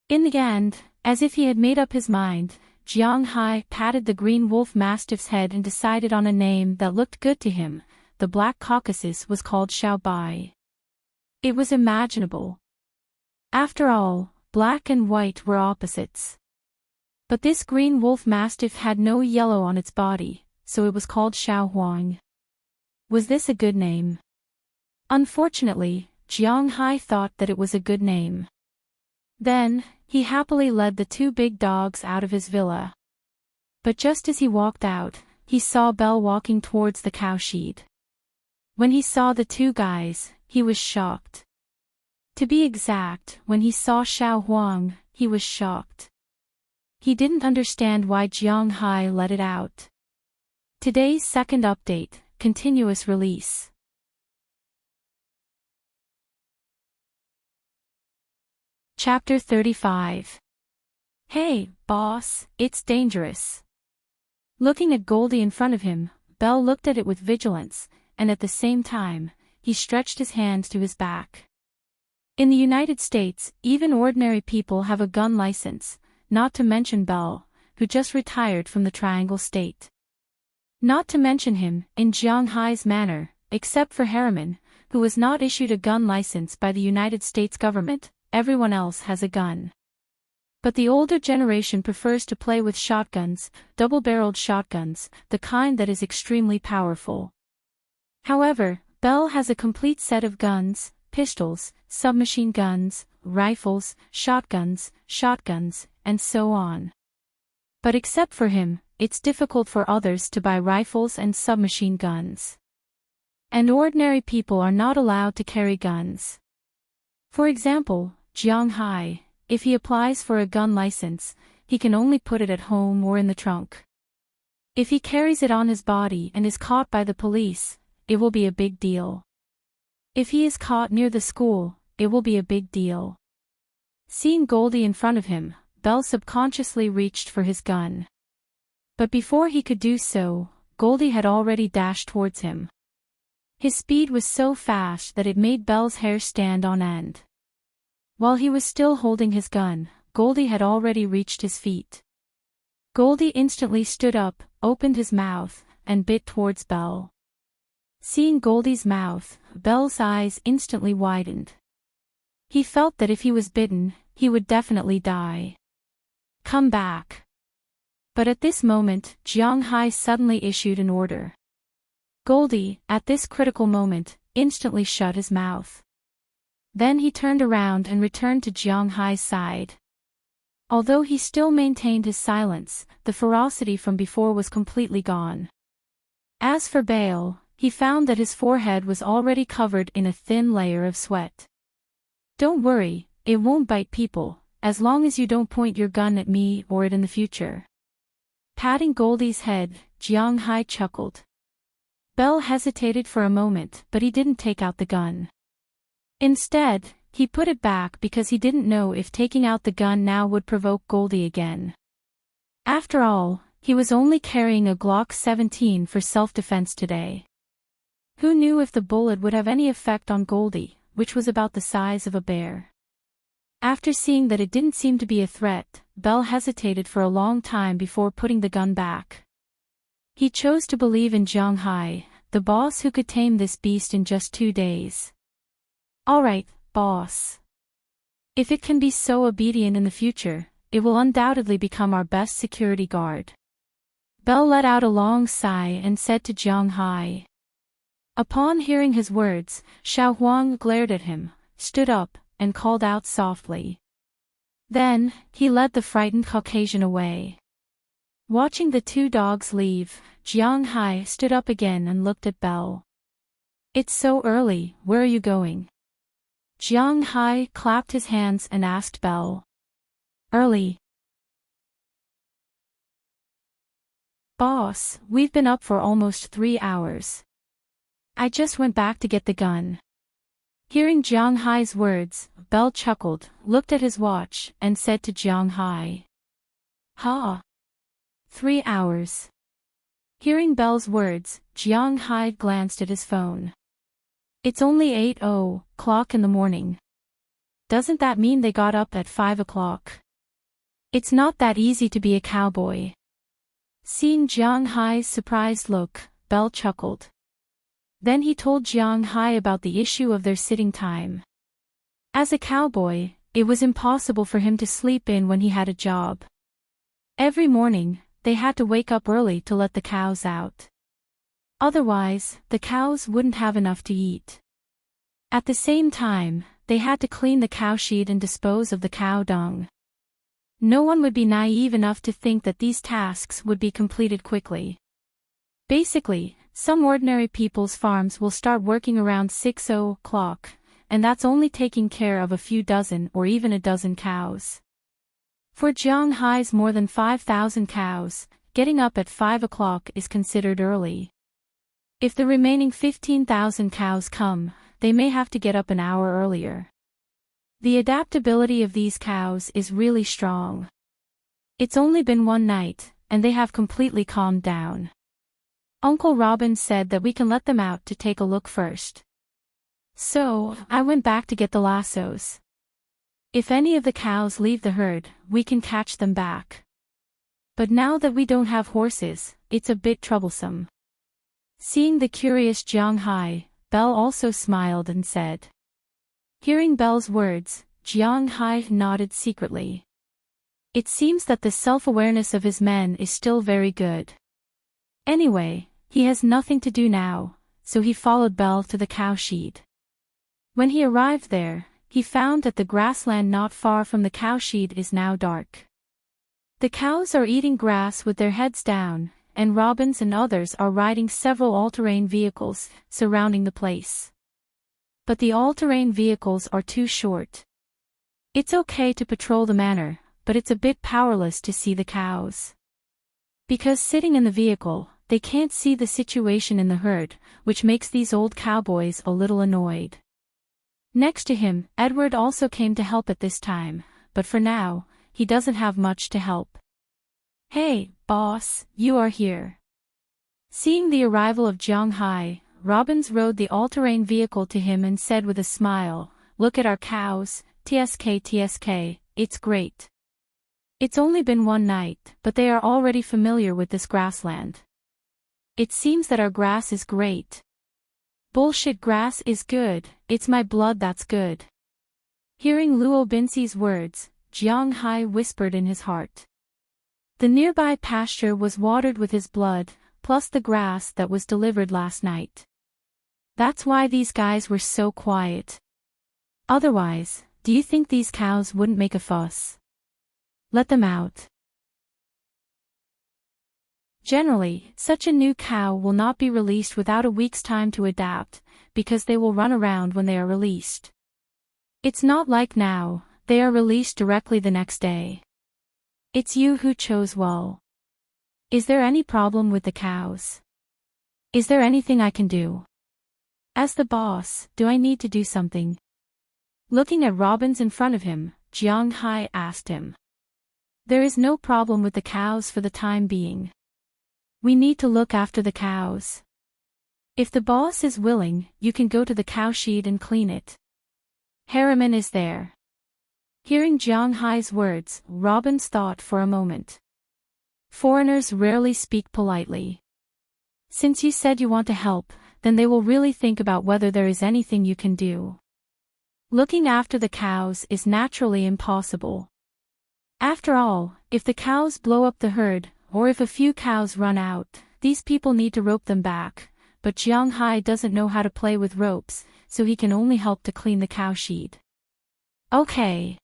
In the end, as if he had made up his mind, Jiang Hai patted the green wolf mastiff's head and decided on a name that looked good to him. The black Caucasus was called Xiao Bai. It was imaginable. After all, black and white were opposites. But this green wolf mastiff had no yellow on its body, so it was called Xiao Huang. Was this a good name? Unfortunately, Jiang Hai thought that it was a good name. Then, he happily led the two big dogs out of his villa. But just as he walked out, he saw Belle walking towards the cowshed. When he saw the two guys, he was shocked. To be exact, when he saw Xiao Huang, he was shocked. He didn't understand why Jiang Hai let it out. Today's second update, continuous release. Chapter 35. Hey, boss, it's dangerous. Looking at Goldie in front of him, Belle looked at it with vigilance, and at the same time, he stretched his hand to his back. In the United States, even ordinary people have a gun license, not to mention Belle, who just retired from the Triangle State. Not to mention him, in Jiang Hai's manner, except for Harriman, who was not issued a gun license by the United States government, everyone else has a gun. But the older generation prefers to play with shotguns, double-barreled shotguns, the kind that is extremely powerful. However, Belle has a complete set of guns, pistols, submachine guns, rifles, shotguns, and so on. But except for him, it's difficult for others to buy rifles and submachine guns. And ordinary people are not allowed to carry guns. For example, Jiang Hai, if he applies for a gun license, he can only put it at home or in the trunk. If he carries it on his body and is caught by the police, it will be a big deal. If he is caught near the school, it will be a big deal. Seeing Goldie in front of him, Belle subconsciously reached for his gun. But before he could do so, Goldie had already dashed towards him. His speed was so fast that it made Belle's hair stand on end. While he was still holding his gun, Goldie had already reached his feet. Goldie instantly stood up, opened his mouth, and bit towards Belle. Seeing Goldie's mouth, Belle's eyes instantly widened. He felt that if he was bitten, he would definitely die. Come back. But at this moment, Jiang Hai suddenly issued an order. Goldie, at this critical moment, instantly shut his mouth. Then he turned around and returned to Jiang Hai's side. Although he still maintained his silence, the ferocity from before was completely gone. As for Bale, he found that his forehead was already covered in a thin layer of sweat. Don't worry, it won't bite people, as long as you don't point your gun at me or it in the future. Patting Goldie's head, Jiang Hai chuckled. Belle hesitated for a moment, but he didn't take out the gun. Instead, he put it back because he didn't know if taking out the gun now would provoke Goldie again. After all, he was only carrying a Glock 17 for self-defense today. Who knew if the bullet would have any effect on Goldie, which was about the size of a bear? After seeing that it didn't seem to be a threat, Belle hesitated for a long time before putting the gun back. He chose to believe in Jiang Hai, the boss who could tame this beast in just 2 days. Alright, boss. If it can be so obedient in the future, it will undoubtedly become our best security guard. Belle let out a long sigh and said to Jiang Hai. Upon hearing his words, Xiao Huang glared at him, stood up, and called out softly. Then, he led the frightened Caucasian away. Watching the two dogs leave, Jiang Hai stood up again and looked at Belle. It's so early, where are you going? Jiang Hai clapped his hands and asked Belle. Early. Boss, we've been up for almost 3 hours. I just went back to get the gun. Hearing Jiang Hai's words, Belle chuckled, looked at his watch, and said to Jiang Hai. Ha! 3 hours. Hearing Belle's words, Jiang Hai glanced at his phone. It's only 8:00 in the morning. Doesn't that mean they got up at 5 o'clock? It's not that easy to be a cowboy. Seeing Jiang Hai's surprised look, Belle chuckled. Then he told Jiang Hai about the issue of their sitting time. As a cowboy, it was impossible for him to sleep in when he had a job. Every morning, they had to wake up early to let the cows out. Otherwise, the cows wouldn't have enough to eat. At the same time, they had to clean the cowshed and dispose of the cow dung. No one would be naive enough to think that these tasks would be completed quickly. Basically, some ordinary people's farms will start working around 6 o'clock, and that's only taking care of a few dozen or even a dozen cows. For Jiang Hai's more than 5,000 cows, getting up at 5 o'clock is considered early. If the remaining 15,000 cows come, they may have to get up an hour earlier. The adaptability of these cows is really strong. It's only been one night, and they have completely calmed down. Uncle Robin said that we can let them out to take a look first. So, I went back to get the lassos. If any of the cows leave the herd, we can catch them back. But now that we don't have horses, it's a bit troublesome. Seeing the curious Jiang Hai, Belle also smiled and said. Hearing Belle's words, Jiang Hai nodded secretly. It seems that the self-awareness of his men is still very good. Anyway, he has nothing to do now, so he followed Belle to the cowshed. When he arrived there, he found that the grassland not far from the cowshed is now dark. The cows are eating grass with their heads down, and robins and others are riding several all-terrain vehicles, surrounding the place. But the all-terrain vehicles are too short. It's okay to patrol the manor, but it's a bit powerless to see the cows. Because sitting in the vehicle, they can't see the situation in the herd, which makes these old cowboys a little annoyed. Next to him, Edward also came to help at this time, but for now, he doesn't have much to help. Hey, boss, you are here. Seeing the arrival of Jiang Hai, Robbins rode the all-terrain vehicle to him and said with a smile, Look at our cows, TSK, it's great. It's only been one night, but they are already familiar with this grassland. It seems that our grass is great. Bullshit, grass is good, it's my blood that's good. Hearing Luo Binxi's words, Jiang Hai whispered in his heart. The nearby pasture was watered with his blood, plus the grass that was delivered last night. That's why these guys were so quiet. Otherwise, do you think these cows wouldn't make a fuss? Let them out. Generally, such a new cow will not be released without a week's time to adapt, because they will run around when they are released. It's not like now, they are released directly the next day. It's you who chose well. Is there any problem with the cows? Is there anything I can do? As the boss, do I need to do something? Looking at Robbins in front of him, Jiang Hai asked him. There is no problem with the cows for the time being. We need to look after the cows. If the boss is willing, you can go to the cowshed and clean it. Harriman is there. Hearing Jiang Hai's words, Robbins thought for a moment. Foreigners rarely speak politely. Since you said you want to help, then they will really think about whether there is anything you can do. Looking after the cows is naturally impossible. After all, if the cows blow up the herd, or if a few cows run out, these people need to rope them back, but Jiang Hai doesn't know how to play with ropes, so he can only help to clean the cowshed. Okay.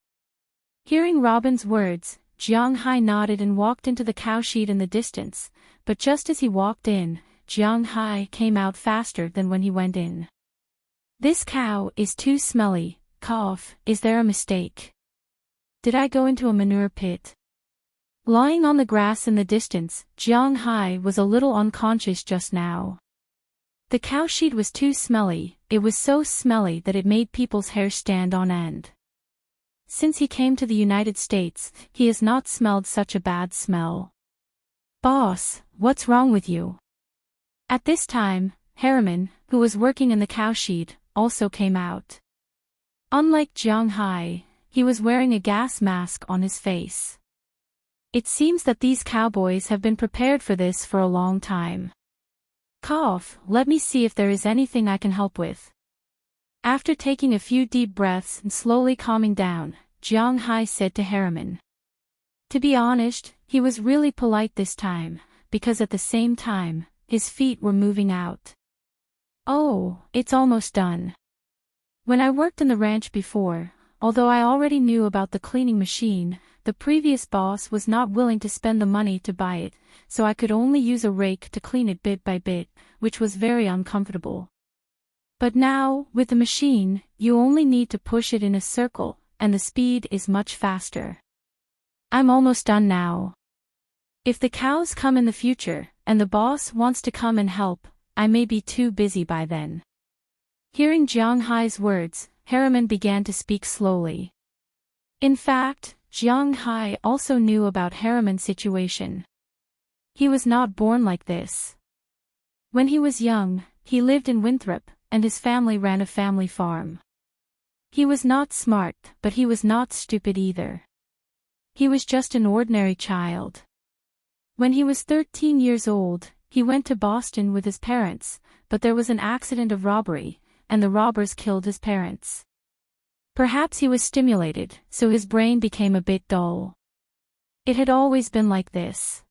Hearing Robin's words, Jiang Hai nodded and walked into the cowshed in the distance, but just as he walked in, Jiang Hai came out faster than when he went in. This cow is too smelly, cough, is there a mistake? Did I go into a manure pit? Lying on the grass in the distance, Jiang Hai was a little unconscious just now. The cowshed was too smelly, it was so smelly that it made people's hair stand on end. Since he came to the United States, he has not smelled such a bad smell. Boss, what's wrong with you? At this time, Harriman, who was working in the cowshed, also came out. Unlike Jiang Hai, he was wearing a gas mask on his face. It seems that these cowboys have been prepared for this for a long time. Cough, let me see if there is anything I can help with. After taking a few deep breaths and slowly calming down, Jiang Hai said to Harriman. To be honest, He was really polite this time, because at the same time, his feet were moving out. "Oh, it's almost done. When I worked in the ranch before, although I already knew about the cleaning machine, the previous boss was not willing to spend the money to buy it, so I could only use a rake to clean it bit by bit, which was very uncomfortable. But now, with the machine, you only need to push it in a circle, and the speed is much faster. I'm almost done now. If the cows come in the future, and the boss wants to come and help, I may be too busy by then." Hearing Jiang Hai's words, Harriman began to speak slowly. In fact, Jiang Hai also knew about Harriman's situation. He was not born like this. When he was young, he lived in Winthrop, and his family ran a family farm. He was not smart, but he was not stupid either. He was just an ordinary child. When he was 13 years old, he went to Boston with his parents, but there was an accident of robbery, and the robbers killed his parents. Perhaps he was stimulated, so his brain became a bit dull. It had always been like this.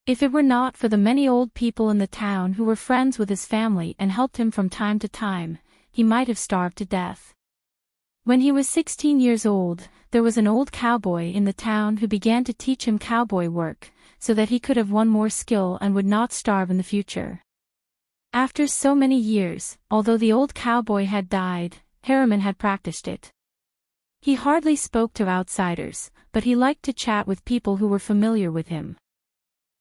If it were not for the many old people in the town who were friends with his family and helped him from time to time, he might have starved to death. When he was 16 years old, there was an old cowboy in the town who began to teach him cowboy work, so that he could have won more skill and would not starve in the future. After so many years, although the old cowboy had died, Harriman had practiced it. He hardly spoke to outsiders, but he liked to chat with people who were familiar with him.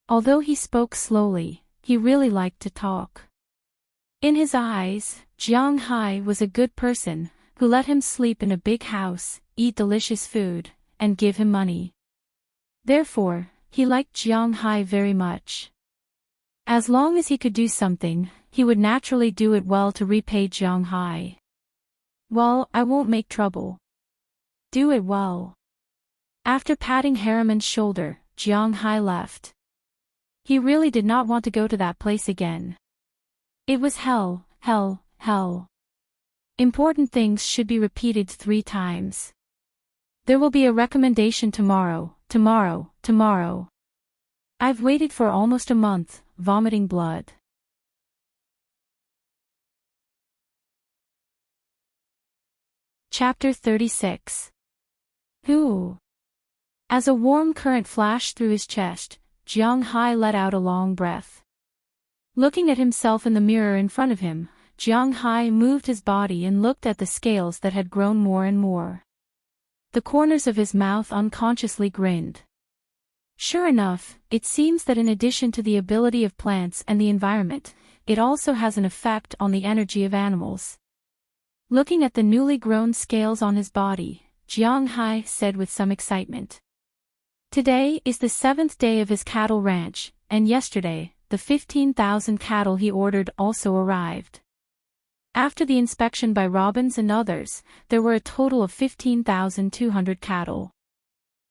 Although he spoke slowly, he really liked to talk. In his eyes, Jiang Hai was a good person, who let him sleep in a big house, eat delicious food, and give him money. Therefore, he liked Jiang Hai very much. As long as he could do something, he would naturally do it well to repay Jiang Hai. "Well, I won't make trouble. Do it well." After patting Harriman's shoulder, Jiang Hai left. He really did not want to go to that place again. It was hell, hell, hell. Important things should be repeated 3 times. There will be a recommendation tomorrow, tomorrow, tomorrow. I've waited for almost a month, vomiting blood. Chapter 36. Who? As a warm current flashed through his chest, Jiang Hai let out a long breath. Looking at himself in the mirror in front of him, Jiang Hai moved his body and looked at the scales that had grown more and more. The corners of his mouth unconsciously grinned. Sure enough, it seems that in addition to the ability of plants and the environment, it also has an effect on the energy of animals. Looking at the newly grown scales on his body, Jiang Hai said with some excitement. Today is the 7th day of his cattle ranch, and yesterday, the 15,000 cattle he ordered also arrived. After the inspection by Robbins and others, there were a total of 15,200 cattle.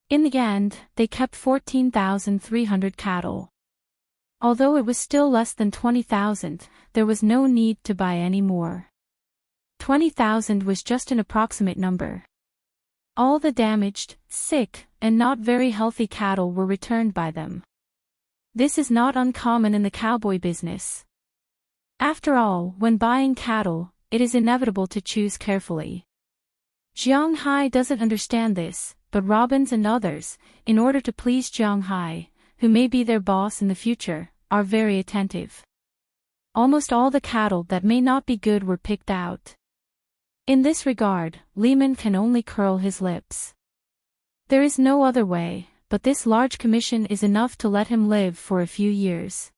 In the end, they kept 14,300 cattle. Although it was still less than 20,000, there was no need to buy any more. 20,000 was just an approximate number. All the damaged, sick, and not very healthy cattle were returned by them. This is not uncommon in the cowboy business. After all, when buying cattle, it is inevitable to choose carefully. Jiang Hai doesn't understand this, but Robbins and others, in order to please Jiang Hai, who may be their boss in the future, are very attentive. Almost all the cattle that may not be good were picked out. In this regard, Lehman can only curl his lips. There is no other way, but this large commission is enough to let him live for a few years.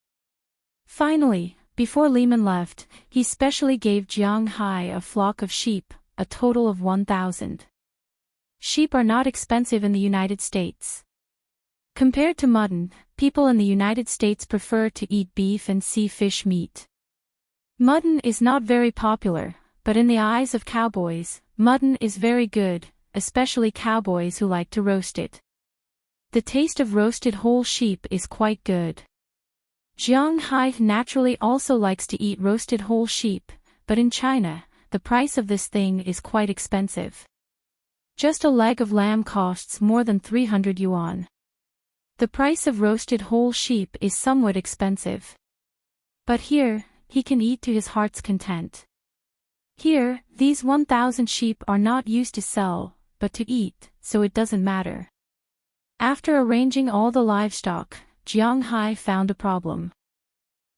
Finally, before Lehman left, he specially gave Jiang Hai a flock of sheep, a total of 1,000. Sheep are not expensive in the United States. Compared to mutton, people in the United States prefer to eat beef and see fish meat. Mutton is not very popular, but in the eyes of cowboys, mutton is very good, especially cowboys who like to roast it. The taste of roasted whole sheep is quite good. Jiang Hai naturally also likes to eat roasted whole sheep, but in China, the price of this thing is quite expensive. Just a leg of lamb costs more than 300 yuan. The price of roasted whole sheep is somewhat expensive. But here, he can eat to his heart's content. Here, these 1,000 sheep are not used to sell, but to eat, so it doesn't matter. After arranging all the livestock, Jiang Hai found a problem.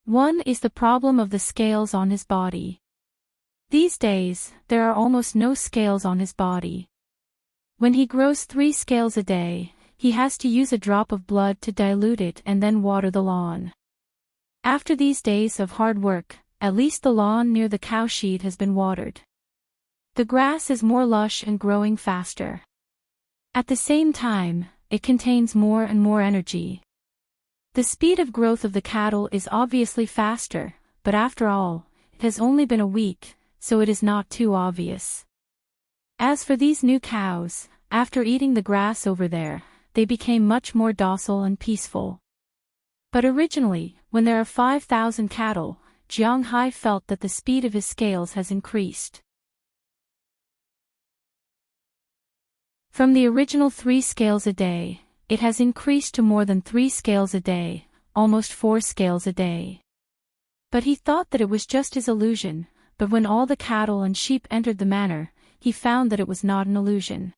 One is the problem of the scales on his body. These days, there are almost no scales on his body. When he grows 3 scales a day, he has to use a drop of blood to dilute it and then water the lawn. After these days of hard work, at least the lawn near the cowshed has been watered. The grass is more lush and growing faster. At the same time, it contains more and more energy. The speed of growth of the cattle is obviously faster, but after all, it has only been a week, so it is not too obvious. As for these new cows, after eating the grass over there, they became much more docile and peaceful. But originally, when there are 5,000 cattle, Jiang Hai felt that the speed of his scales has increased. From the original 3 scales a day, it has increased to more than 3 scales a day, almost 4 scales a day. But he thought that it was just his illusion, but when all the cattle and sheep entered the manor, he found that it was not an illusion.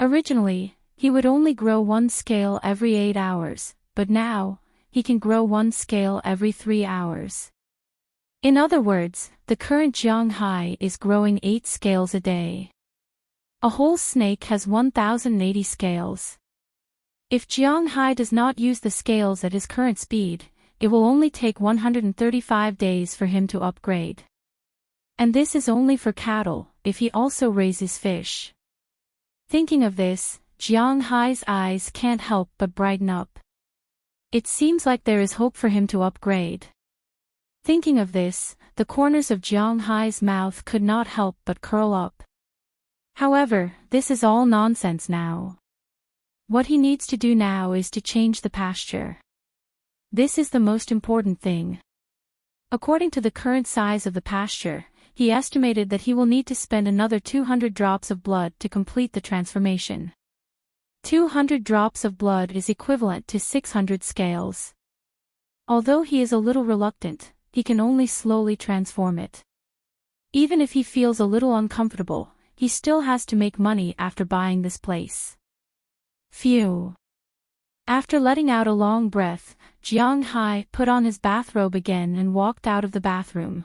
Originally, he would only grow 1 scale every 8 hours, but now, he can grow 1 scale every 3 hours. In other words, the current Jiang Hai is growing 8 scales a day. A whole snake has 1,080 scales. If Jiang Hai does not use the scales at his current speed, it will only take 135 days for him to upgrade. And this is only for cattle, if he also raises fish. Thinking of this, Jiang Hai's eyes can't help but brighten up. It seems like there is hope for him to upgrade. Thinking of this, the corners of Jiang Hai's mouth could not help but curl up. However, this is all nonsense now. What he needs to do now is to change the pasture. This is the most important thing. According to the current size of the pasture, he estimated that he will need to spend another 200 drops of blood to complete the transformation. 200 drops of blood is equivalent to 600 scales. Although he is a little reluctant, he can only slowly transform it. Even if he feels a little uncomfortable, he still has to make money after buying this place. Phew. After letting out a long breath, Jiang Hai put on his bathrobe again and walked out of the bathroom.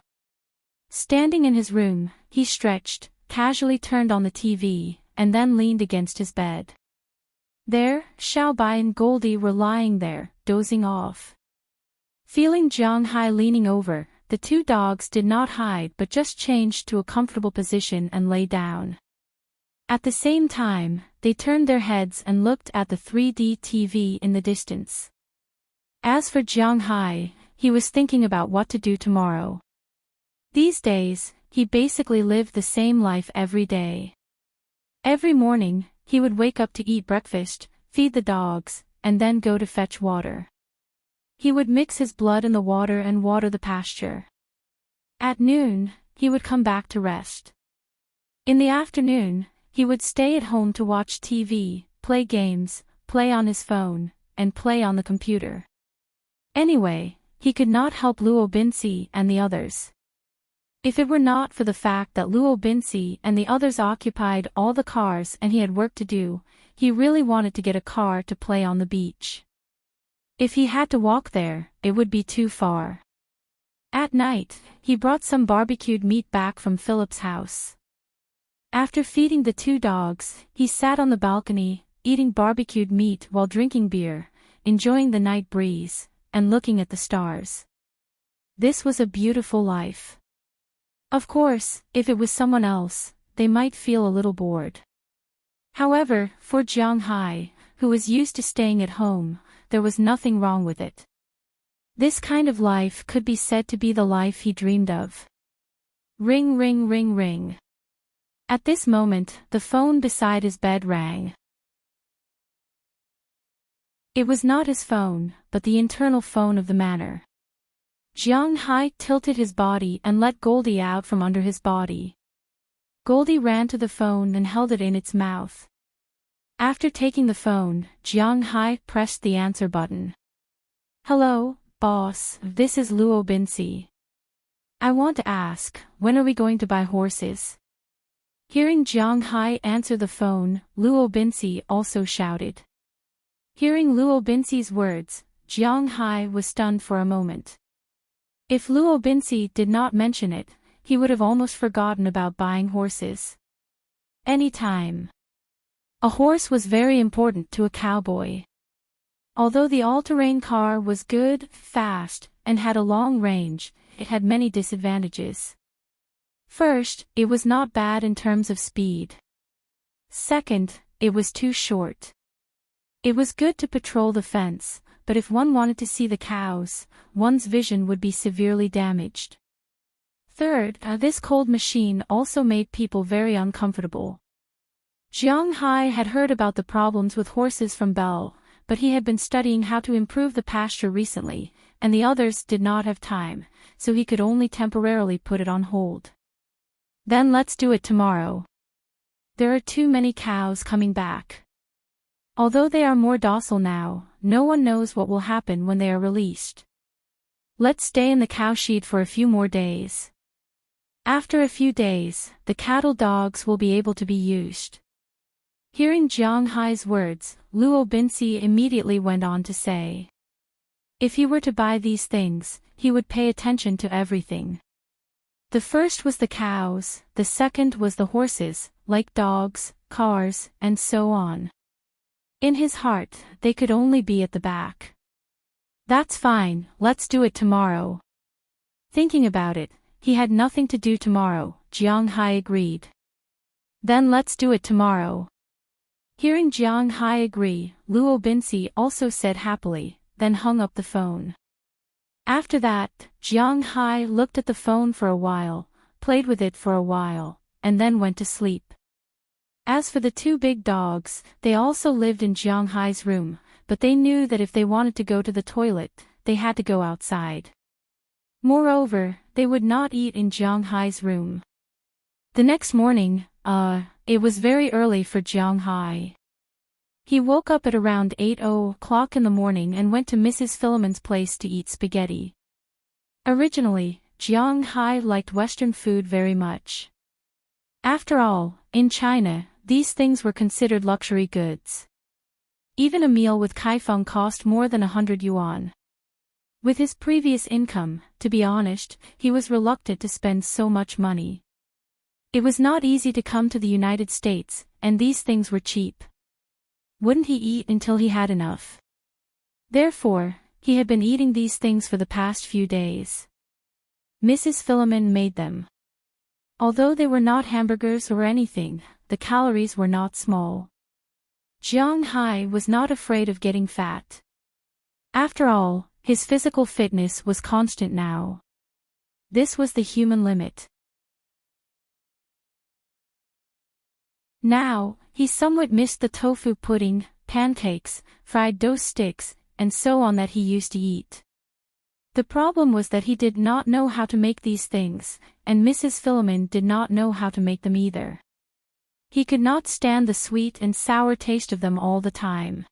Standing in his room, he stretched, casually turned on the TV, and then leaned against his bed. There, Xiaobai and Goldie were lying there, dozing off. Feeling Jiang Hai leaning over, the 2 dogs did not hide but just changed to a comfortable position and lay down. At the same time, they turned their heads and looked at the 3D TV in the distance. As for Jiang Hai, he was thinking about what to do tomorrow. These days, he basically lived the same life every day. Every morning, he would wake up to eat breakfast, feed the dogs, and then go to fetch water. He would mix his blood in the water and water the pasture. At noon, he would come back to rest. In the afternoon, he would stay at home to watch TV, play games, play on his phone, and play on the computer. Anyway, he could not help Luo Binci and the others. If it were not for the fact that Luo Binci and the others occupied all the cars and he had work to do, he really wanted to get a car to play on the beach. If he had to walk there, it would be too far. At night, he brought some barbecued meat back from Philip's house. After feeding the 2 dogs, he sat on the balcony, eating barbecued meat while drinking beer, enjoying the night breeze, and looking at the stars. This was a beautiful life. Of course, if it was someone else, they might feel a little bored. However, for Jiang Hai, who was used to staying at home, there was nothing wrong with it. This kind of life could be said to be the life he dreamed of. Ring ring ring ring. At this moment, the phone beside his bed rang. It was not his phone, but the internal phone of the manor. Jiang Hai tilted his body and let Goldie out from under his body. Goldie ran to the phone and held it in its mouth. After taking the phone, Jiang Hai pressed the answer button. Hello, boss, this is Luo Binsi. I want to ask, when are we going to buy horses? Hearing Jiang Hai answer the phone, Luo Binsi also shouted. Hearing Luo Binsi's words, Jiang Hai was stunned for a moment. If Luo Binsi did not mention it, he would have almost forgotten about buying horses. Anytime. A horse was very important to a cowboy. Although the all-terrain car was good, fast, and had a long range, it had many disadvantages. First, it was not bad in terms of speed. Second, it was too short. It was good to patrol the fence, but if one wanted to see the cows, one's vision would be severely damaged. Third, this cold machine also made people very uncomfortable. Jiang Hai had heard about the problems with horses from Belle, but he had been studying how to improve the pasture recently, and the others did not have time, so he could only temporarily put it on hold. Then let's do it tomorrow. There are too many cows coming back. Although they are more docile now, no one knows what will happen when they are released. Let's stay in the cowshed for a few more days. After a few days, the cattle dogs will be able to be used. Hearing Jiang Hai's words, Luo Binsi immediately went on to say. If he were to buy these things, he would pay attention to everything. The first was the cows, the second was the horses, like dogs, cars, and so on. In his heart, they could only be at the back. That's fine, let's do it tomorrow. Thinking about it, he had nothing to do tomorrow, Jiang Hai agreed. Then let's do it tomorrow. Hearing Jiang Hai agree, Luo Binsi also said happily, then hung up the phone. After that, Jiang Hai looked at the phone for a while, played with it for a while, and then went to sleep. As for the two big dogs, they also lived in Jiang Hai's room, but they knew that if they wanted to go to the toilet, they had to go outside. Moreover, they would not eat in Jiang Hai's room. The next morning, it was very early for Jiang Hai. He woke up at around 8:00 in the morning and went to Mrs. Philomon's place to eat spaghetti. Originally, Jiang Hai liked Western food very much. After all, in China, these things were considered luxury goods. Even a meal with kaifeng cost more than 100 yuan. With his previous income, to be honest, he was reluctant to spend so much money. It was not easy to come to the United States, and these things were cheap. Wouldn't he eat until he had enough? Therefore, he had been eating these things for the past few days. Mrs. Philomon made them. Although they were not hamburgers or anything, the calories were not small. Jiang Hai was not afraid of getting fat. After all, his physical fitness was constant now. This was the human limit. Now, he somewhat missed the tofu pudding, pancakes, fried dough sticks, and so on that he used to eat. The problem was that he did not know how to make these things, and Mrs. Philomon did not know how to make them either. He could not stand the sweet and sour taste of them all the time.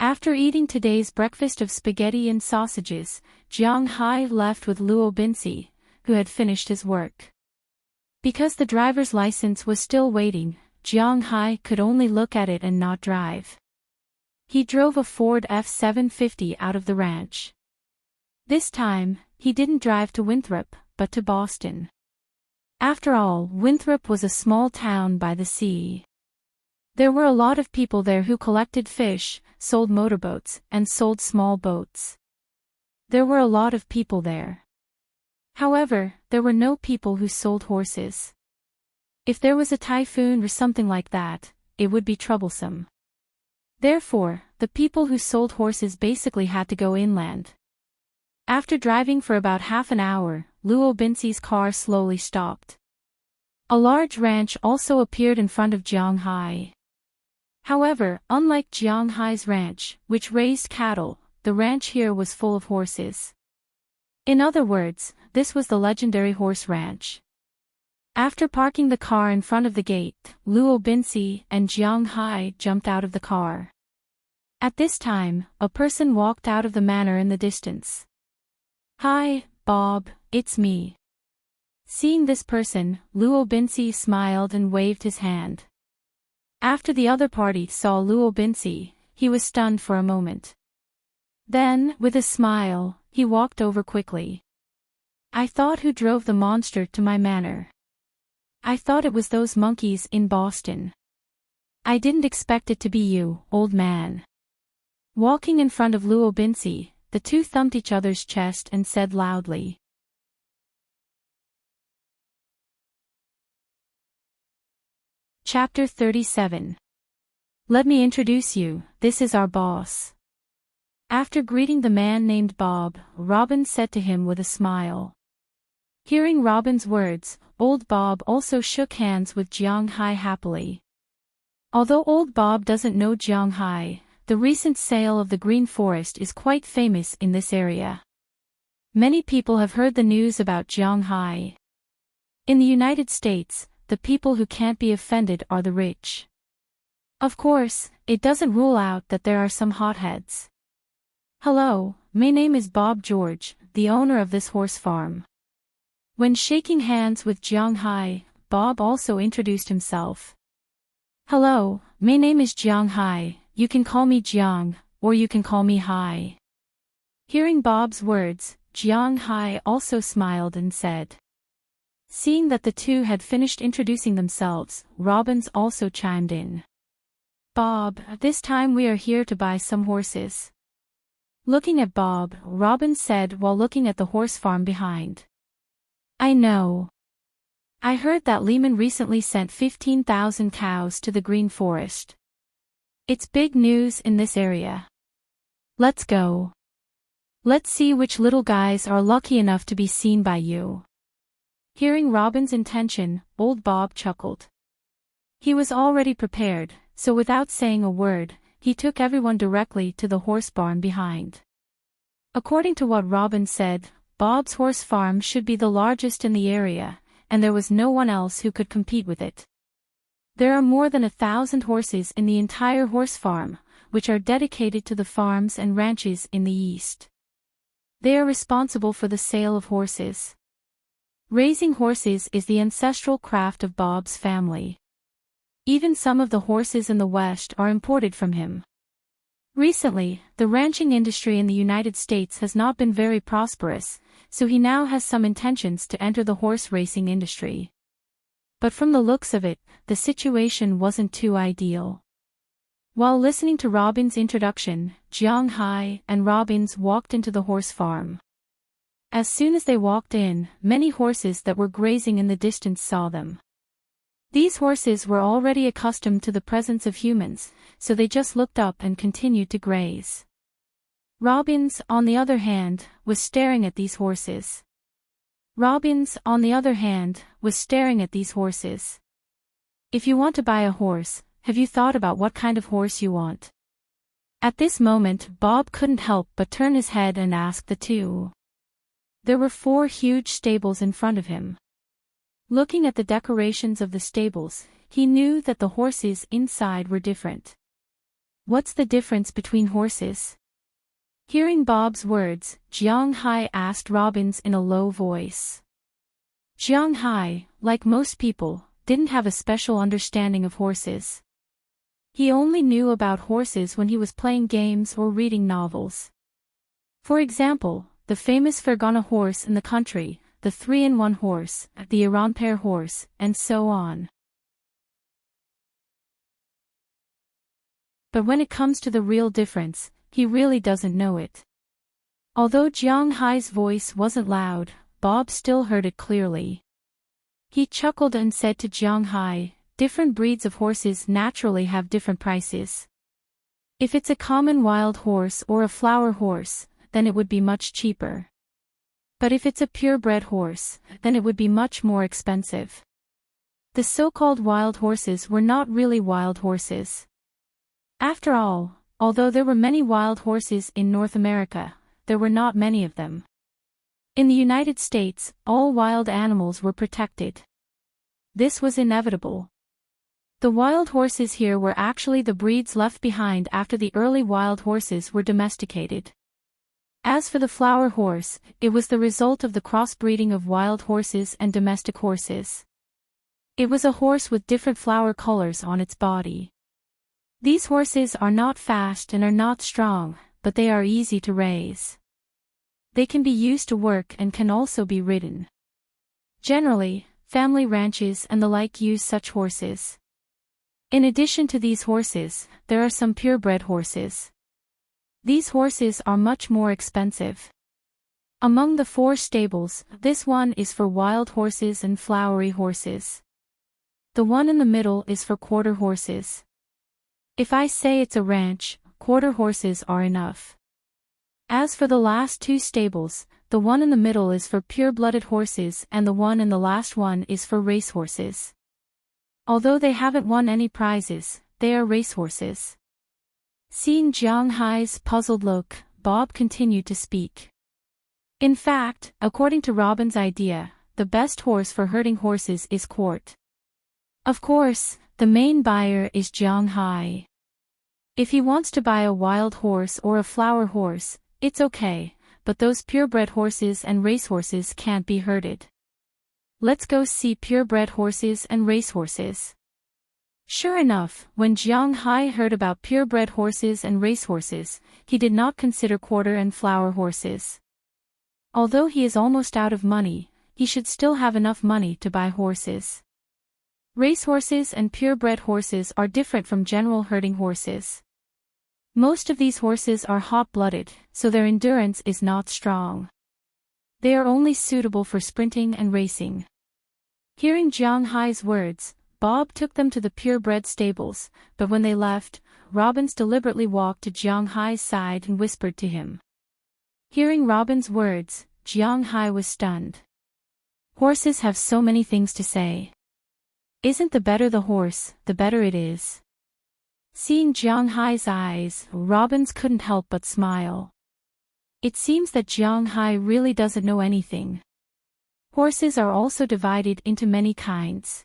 After eating today's breakfast of spaghetti and sausages, Jiang Hai left with Luo Binsi, who had finished his work. Because the driver's license was still waiting, Jiang Hai could only look at it and not drive. He drove a Ford F-750 out of the ranch. This time, he didn't drive to Winthrop, but to Boston. After all, Winthrop was a small town by the sea. There were a lot of people there who collected fish, sold motorboats, and sold small boats. There were a lot of people there. However, there were no people who sold horses. If there was a typhoon or something like that, it would be troublesome. Therefore, the people who sold horses basically had to go inland. After driving for about half an hour, Luo Binsi's car slowly stopped. A large ranch also appeared in front of Jiang Hai. However, unlike Jiang Hai's ranch, which raised cattle, the ranch here was full of horses. In other words, this was the legendary horse ranch. After parking the car in front of the gate, Luo Binsi and Jiang Hai jumped out of the car. At this time, a person walked out of the manor in the distance. "Hi, Bob, it's me." Seeing this person, Luo Binsi smiled and waved his hand. After the other party saw Luo Binsi, he was stunned for a moment. Then, with a smile, he walked over quickly. "I thought who drove the monster to my manor. I thought it was those monkeys in Boston. I didn't expect it to be you, old man." Walking in front of Luo Binsi, the two thumped each other's chest and said loudly. Chapter 37. Let me introduce you, this is our boss. After greeting the man named Bob, Robin said to him with a smile. Hearing Robin's words, old Bob also shook hands with Jiang Hai happily. Although old Bob doesn't know Jiang Hai, the recent sale of the Green Forest is quite famous in this area. Many people have heard the news about Jiang Hai. In the United States, the people who can't be offended are the rich. Of course, it doesn't rule out that there are some hotheads. "Hello, my name is Bob George, the owner of this horse farm." When shaking hands with Jiang Hai, Bob also introduced himself. "Hello, my name is Jiang Hai, you can call me Jiang, or you can call me Hai." Hearing Bob's words, Jiang Hai also smiled and said. Seeing that the two had finished introducing themselves, Robins also chimed in. "Bob, this time we are here to buy some horses." Looking at Bob, Robin said while looking at the horse farm behind. "I know. I heard that Lehman recently sent 15,000 cows to the Green Forest. It's big news in this area. Let's go. Let's see which little guys are lucky enough to be seen by you." Hearing Robin's intention, old Bob chuckled. He was already prepared, so without saying a word, he took everyone directly to the horse barn behind. According to what Robin said, Bob's horse farm should be the largest in the area, and there was no one else who could compete with it. There are more than 1,000 horses in the entire horse farm, which are dedicated to the farms and ranches in the east. They are responsible for the sale of horses. Raising horses is the ancestral craft of Bob's family. Even some of the horses in the West are imported from him. Recently, the ranching industry in the United States has not been very prosperous, so he now has some intentions to enter the horse racing industry. But from the looks of it, the situation wasn't too ideal. While listening to Robin's introduction, Jiang Hai and Robins walked into the horse farm. As soon as they walked in, many horses that were grazing in the distance saw them. These horses were already accustomed to the presence of humans, so they just looked up and continued to graze. Robins, on the other hand, was staring at these horses. "If you want to buy a horse, have you thought about what kind of horse you want?" At this moment, Bob couldn't help but turn his head and ask the two. There were 4 huge stables in front of him. Looking at the decorations of the stables, he knew that the horses inside were different. "What's the difference between horses?" Hearing Bob's words, Jiang Hai asked Robins in a low voice. Jiang Hai, like most people, didn't have a special understanding of horses. He only knew about horses when he was playing games or reading novels. For example, the famous Fergana horse in the country, the 3-in-1 horse, the Iran-pair horse, and so on. But when it comes to the real difference, he really doesn't know it. Although Jiang Hai's voice wasn't loud, Bob still heard it clearly. He chuckled and said to Jiang Hai, "Different breeds of horses naturally have different prices. If it's a common wild horse or a flower horse, then it would be much cheaper. But if it's a purebred horse, then it would be much more expensive." The so-called wild horses were not really wild horses. After all, although there were many wild horses in North America, there were not many of them. In the United States, all wild animals were protected. This was inevitable. The wild horses here were actually the breeds left behind after the early wild horses were domesticated. As for the flower horse, it was the result of the crossbreeding of wild horses and domestic horses. It was a horse with different flower colors on its body. These horses are not fast and are not strong, but they are easy to raise. They can be used to work and can also be ridden. Generally, family ranches and the like use such horses. In addition to these horses, there are some purebred horses. These horses are much more expensive. Among the 4 stables, this one is for wild horses and flowery horses. The one in the middle is for quarter horses. If I say it's a ranch, quarter horses are enough. As for the last 2 stables, the one in the middle is for pure-blooded horses and the one in the last one is for racehorses. Although they haven't won any prizes, they are racehorses. Seeing Jiang Hai's puzzled look, Bob continued to speak. In fact, according to Robin's idea, the best horse for herding horses is Quart. Of course, the main buyer is Jiang Hai. If he wants to buy a wild horse or a flower horse, it's okay, but those purebred horses and racehorses can't be herded. Let's go see purebred horses and racehorses. Sure enough, when Jiang Hai heard about purebred horses and racehorses, he did not consider quarter and flower horses. Although he is almost out of money, he should still have enough money to buy horses. Racehorses and purebred horses are different from general herding horses. Most of these horses are hot-blooded, so their endurance is not strong. They are only suitable for sprinting and racing. Hearing Jiang Hai's words, Bob took them to the purebred stables, but when they left, Robbins deliberately walked to Jiang Hai's side and whispered to him. Hearing Robin's words, Jiang Hai was stunned. Horses have so many things to say. Isn't the better the horse, the better it is? Seeing Jiang Hai's eyes, Robbins couldn't help but smile. It seems that Jiang Hai really doesn't know anything. Horses are also divided into many kinds.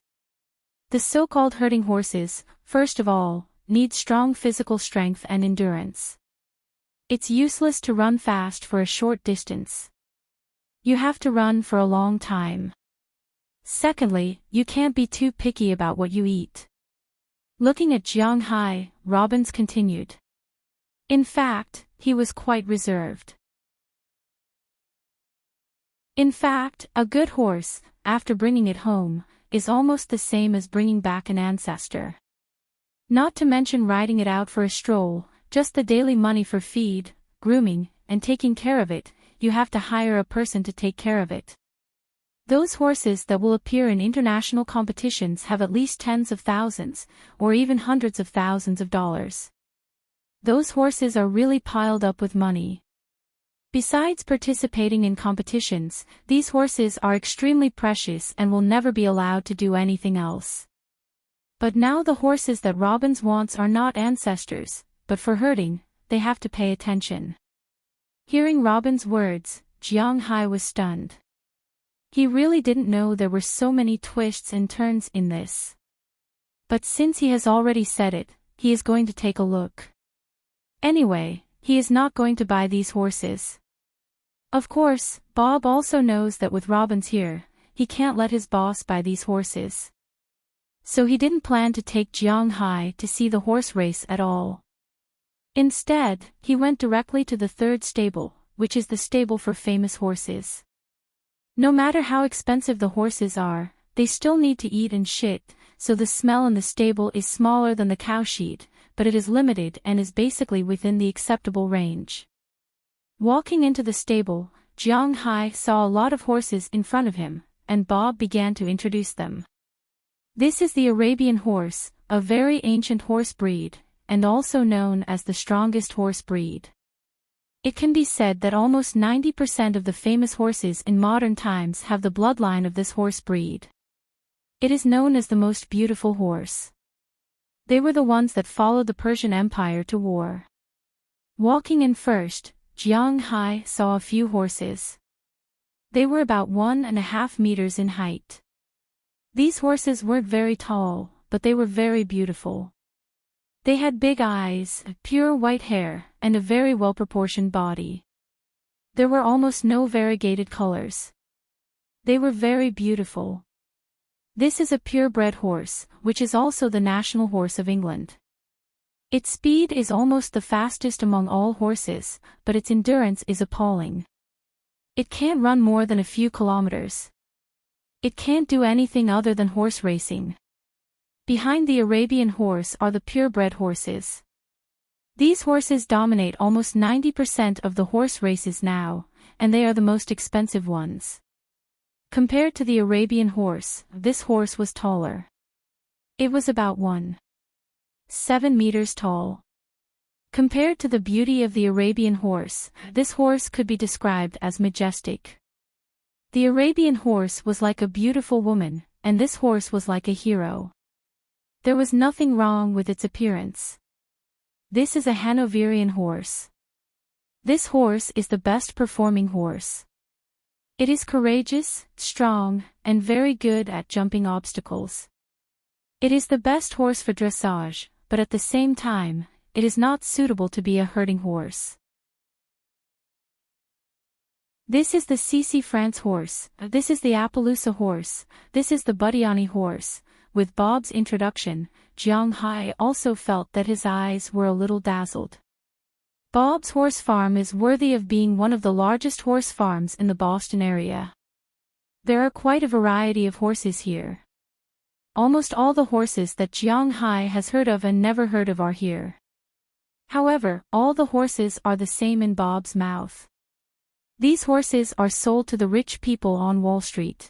The so-called herding horses, first of all, need strong physical strength and endurance. It's useless to run fast for a short distance. You have to run for a long time. Secondly, you can't be too picky about what you eat. Looking at Jiang Hai, Robbins continued. In fact, he was quite reserved. In fact, a good horse, after bringing it home, is almost the same as bringing back an ancestor. Not to mention riding it out for a stroll, just the daily money for feed, grooming, and taking care of it, you have to hire a person to take care of it. Those horses that will appear in international competitions have at least tens of thousands, or even hundreds of thousands of dollars. Those horses are really piled up with money. Besides participating in competitions, these horses are extremely precious and will never be allowed to do anything else. But now the horses that Robbins wants are not ancestors, but for herding, they have to pay attention. Hearing Robin's words, Jiang Hai was stunned. He really didn't know there were so many twists and turns in this. But since he has already said it, he is going to take a look. Anyway, he is not going to buy these horses. Of course, Bob also knows that with Robbins here, he can't let his boss buy these horses. So he didn't plan to take Jiang Hai to see the horse race at all. Instead, he went directly to the 3rd stable, which is the stable for famous horses. No matter how expensive the horses are, they still need to eat and shit, so the smell in the stable is smaller than the cow sheet, but it is limited and is basically within the acceptable range. Walking into the stable, Jiang Hai saw a lot of horses in front of him, and Bob began to introduce them. This is the Arabian horse, a very ancient horse breed, and also known as the strongest horse breed. It can be said that almost 90% of the famous horses in modern times have the bloodline of this horse breed. It is known as the most beautiful horse. They were the ones that followed the Persian Empire to war. Walking in first, Jiang Hai saw a few horses. They were about 1.5 meters in height. These horses weren't very tall, but they were very beautiful. They had big eyes, pure white hair, and a very well-proportioned body. There were almost no variegated colors. They were very beautiful. This is a purebred horse, which is also the national horse of England. Its speed is almost the fastest among all horses, but its endurance is appalling. It can't run more than a few kilometers. It can't do anything other than horse racing. Behind the Arabian horse are the purebred horses. These horses dominate almost 90% of the horse races now, and they are the most expensive ones. Compared to the Arabian horse, this horse was taller. It was about 1.7 meters tall. Compared to the beauty of the Arabian horse, this horse could be described as majestic. The Arabian horse was like a beautiful woman, and this horse was like a hero. There was nothing wrong with its appearance. This is a Hanoverian horse. This horse is the best performing horse. It is courageous, strong, and very good at jumping obstacles. It is the best horse for dressage, but at the same time, it is not suitable to be a herding horse. This is the Sisi France horse, this is the Appaloosa horse, this is the Badiani horse. With Bob's introduction, Jiang Hai also felt that his eyes were a little dazzled. Bob's horse farm is worthy of being one of the largest horse farms in the Boston area. There are quite a variety of horses here. Almost all the horses that Jiang Hai has heard of and never heard of are here. However, all the horses are the same in Bob's mouth. These horses are sold to the rich people on Wall Street.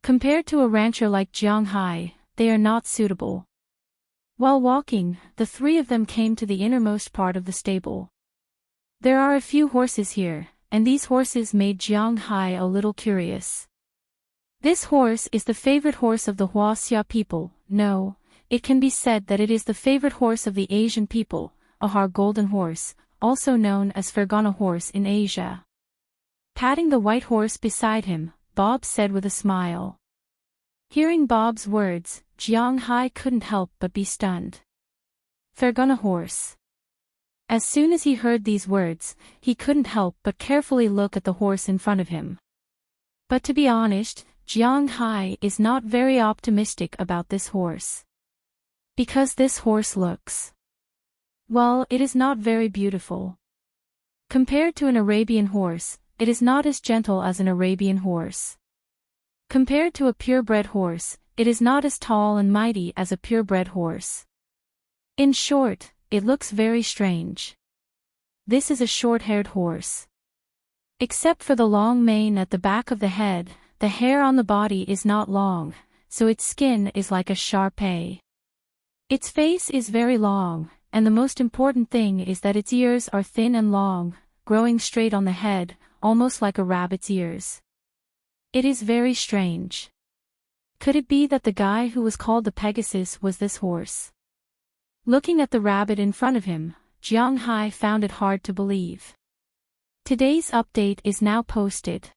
Compared to a rancher like Jiang Hai, they are not suitable. While walking, the three of them came to the innermost part of the stable. There are a few horses here, and these horses made Jiang Hai a little curious. This horse is the favorite horse of the Huaxia people. No, it can be said that it is the favorite horse of the Asian people, a Har golden horse, also known as Fergana horse in Asia. Patting the white horse beside him, Bob said with a smile. Hearing Bob's words, Jiang Hai couldn't help but be stunned. Fergana horse. As soon as he heard these words, he couldn't help but carefully look at the horse in front of him. But to be honest, Jiang Hai is not very optimistic about this horse. Because this horse looks... well, it is not very beautiful. Compared to an Arabian horse, it is not as gentle as an Arabian horse. Compared to a purebred horse, it is not as tall and mighty as a purebred horse. In short, it looks very strange. This is a short-haired horse. Except for the long mane at the back of the head, the hair on the body is not long, so its skin is like a Shar-Pei. Its face is very long, and the most important thing is that its ears are thin and long, growing straight on the head, almost like a rabbit's ears. It is very strange. Could it be that the guy who was called the Pegasus was this horse? Looking at the rabbit in front of him, Jiang Hai found it hard to believe. Today's update is now posted.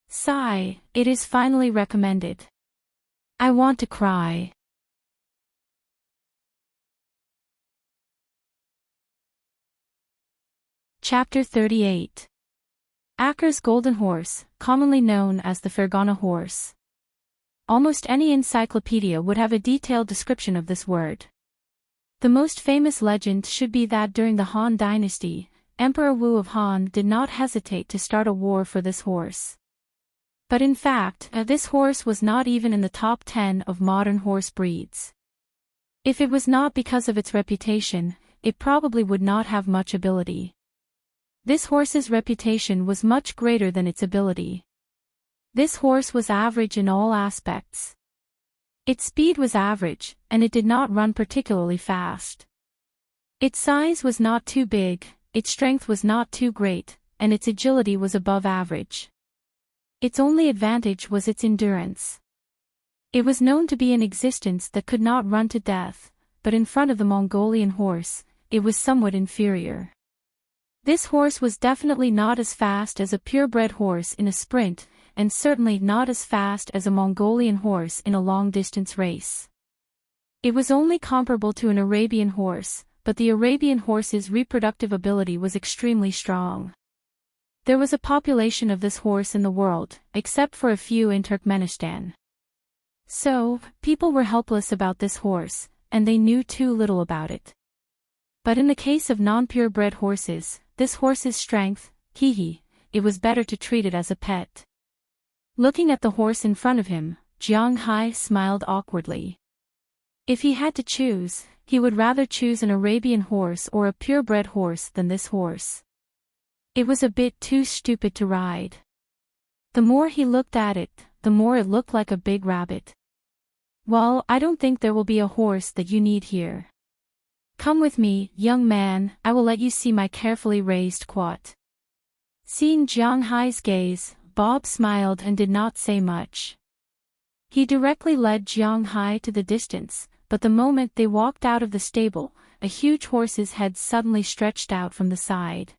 Sigh, it is finally recommended. I want to cry. Chapter 38. Acker's Golden Horse, commonly known as the Fergana horse. Almost any encyclopedia would have a detailed description of this word. The most famous legend should be that during the Han dynasty, Emperor Wu of Han did not hesitate to start a war for this horse. But in fact, this horse was not even in the top 10 of modern horse breeds. If it was not because of its reputation, it probably would not have much ability. This horse's reputation was much greater than its ability. This horse was average in all aspects. Its speed was average, and it did not run particularly fast. Its size was not too big, its strength was not too great, and its agility was above average. Its only advantage was its endurance. It was known to be an existence that could not run to death, but in front of the Mongolian horse, it was somewhat inferior. This horse was definitely not as fast as a purebred horse in a sprint, and certainly not as fast as a Mongolian horse in a long-distance race. It was only comparable to an Arabian horse, but the Arabian horse's reproductive ability was extremely strong. There was a population of this horse in the world, except for a few in Turkmenistan. So, people were helpless about this horse, and they knew too little about it. But in the case of non-purebred horses, this horse's strength, it was better to treat it as a pet. Looking at the horse in front of him, Jiang Hai smiled awkwardly. If he had to choose, he would rather choose an Arabian horse or a purebred horse than this horse. It was a bit too stupid to ride. The more he looked at it, the more it looked like a big rabbit. Well, I don't think there will be a horse that you need here. Come with me, young man, I will let you see my carefully raised quad. Seeing Jiang Hai's gaze, Bob smiled and did not say much. He directly led Jiang Hai to the distance, but the moment they walked out of the stable, a huge horse's head suddenly stretched out from the side.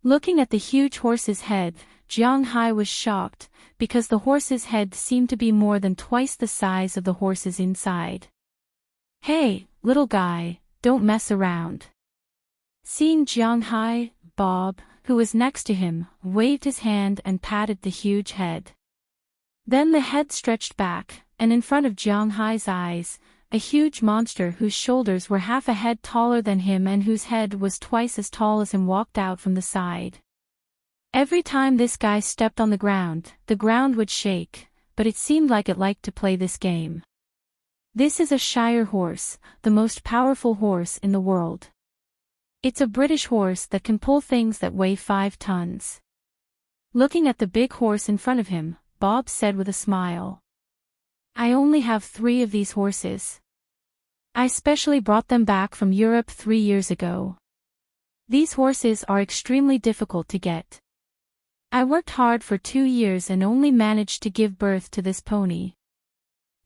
Looking at the huge horse's head, Jiang Hai was shocked, because the horse's head seemed to be more than twice the size of the horse's inside. Hey, little guy, don't mess around. Seeing Jiang Hai, Bob, who was next to him, waved his hand and patted the huge head. Then the head stretched back, and in front of Jiang Hai's eyes, a huge monster whose shoulders were half a head taller than him and whose head was twice as tall as him walked out from the side. Every time this guy stepped on the ground would shake, but it seemed like it liked to play this game. This is a Shire horse, the most powerful horse in the world. It's a British horse that can pull things that weigh 5 tons. Looking at the big horse in front of him, Bob said with a smile. I only have 3 of these horses. I specially brought them back from Europe 3 years ago. These horses are extremely difficult to get. I worked hard for 2 years and only managed to give birth to this pony.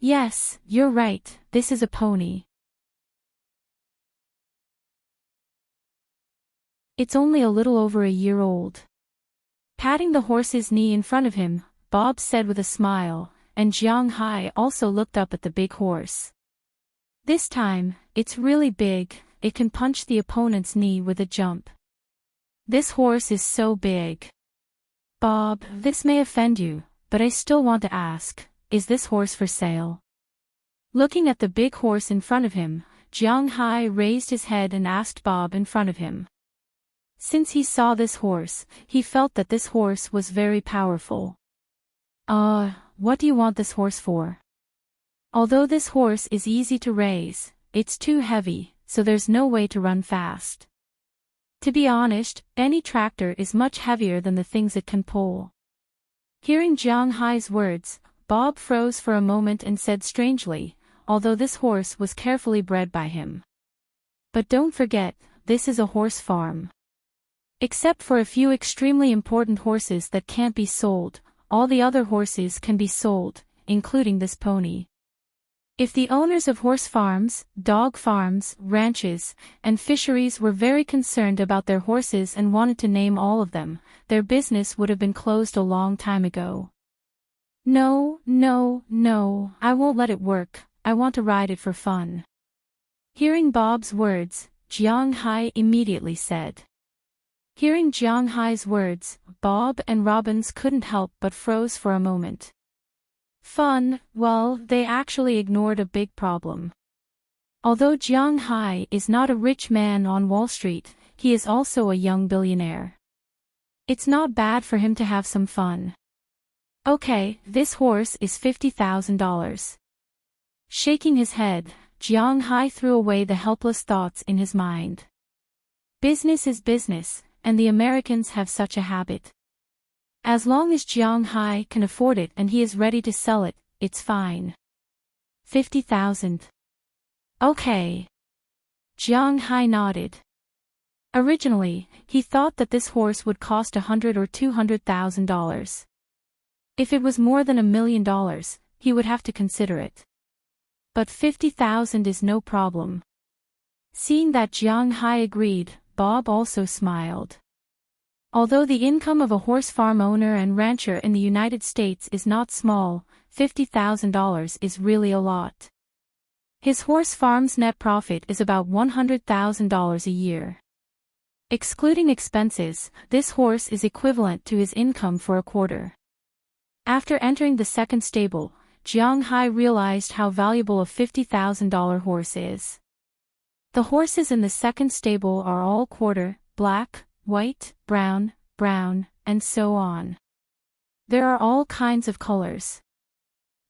Yes, you're right, this is a pony. It's only a little over a year old. Patting the horse's knee in front of him, Bob said with a smile, and Jiang Hai also looked up at the big horse. This time, it's really big, it can punch the opponent's knee with a jump. This horse is so big. Bob, this may offend you, but I still want to ask, is this horse for sale? Looking at the big horse in front of him, Jiang Hai raised his head and asked Bob in front of him. Since he saw this horse, he felt that this horse was very powerful. What do you want this horse for? Although this horse is easy to raise, it's too heavy, so there's no way to run fast. To be honest, any tractor is much heavier than the things it can pull. Hearing Jiang Hai's words, Bob froze for a moment and said strangely, although this horse was carefully bred by him. But don't forget, this is a horse farm. Except for a few extremely important horses that can't be sold, all the other horses can be sold, including this pony. If the owners of horse farms, dog farms, ranches, and fisheries were very concerned about their horses and wanted to name all of them, their business would have been closed a long time ago. No, I won't let it work, I want to ride it for fun. Hearing Bob's words, Jiang Hai immediately said. Hearing Jiang Hai's words, Bob and Robbins couldn't help but froze for a moment. Fun, well, they actually ignored a big problem. Although Jiang Hai is not a rich man on Wall Street, he is also a young billionaire. It's not bad for him to have some fun. Okay, this horse is $50,000. Shaking his head, Jiang Hai threw away the helpless thoughts in his mind. Business is business, and the Americans have such a habit. As long as Jiang Hai can afford it and he is ready to sell it, it's fine. 50,000. Okay. Jiang Hai nodded. Originally, he thought that this horse would cost $100,000 or $200,000. If it was more than $1 million, he would have to consider it. But 50,000 is no problem. Seeing that Jiang Hai agreed, Bob also smiled. Although the income of a horse farm owner and rancher in the United States is not small, $50,000 is really a lot. His horse farm's net profit is about $100,000 a year. Excluding expenses, this horse is equivalent to his income for a quarter. After entering the second stable, Jiang Hai realized how valuable a $50,000 horse is. The horses in the second stable are all quarter, black, white, brown, and so on. There are all kinds of colors.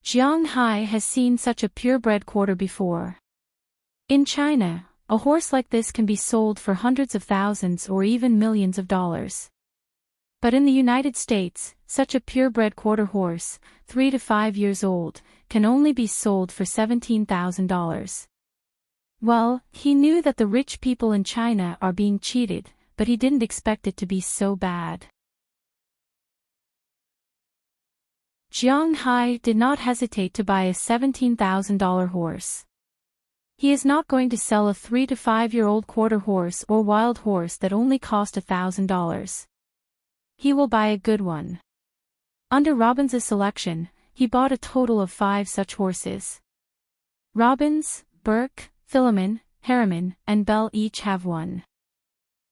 Jiang Hai has seen such a purebred quarter before. In China, a horse like this can be sold for hundreds of thousands or even millions of dollars. But in the United States, such a purebred quarter horse, 3 to 5 years old, can only be sold for $17,000. Well, he knew that the rich people in China are being cheated, but he didn't expect it to be so bad. Jiang Hai did not hesitate to buy a $17,000 horse. He is not going to sell a 3 to 5-year-old quarter horse or wild horse that only cost $1,000. He will buy a good one. Under Robbins' selection, he bought a total of 5 such horses. Robbins, Burke, Philemon, Harriman, and Bell each have one.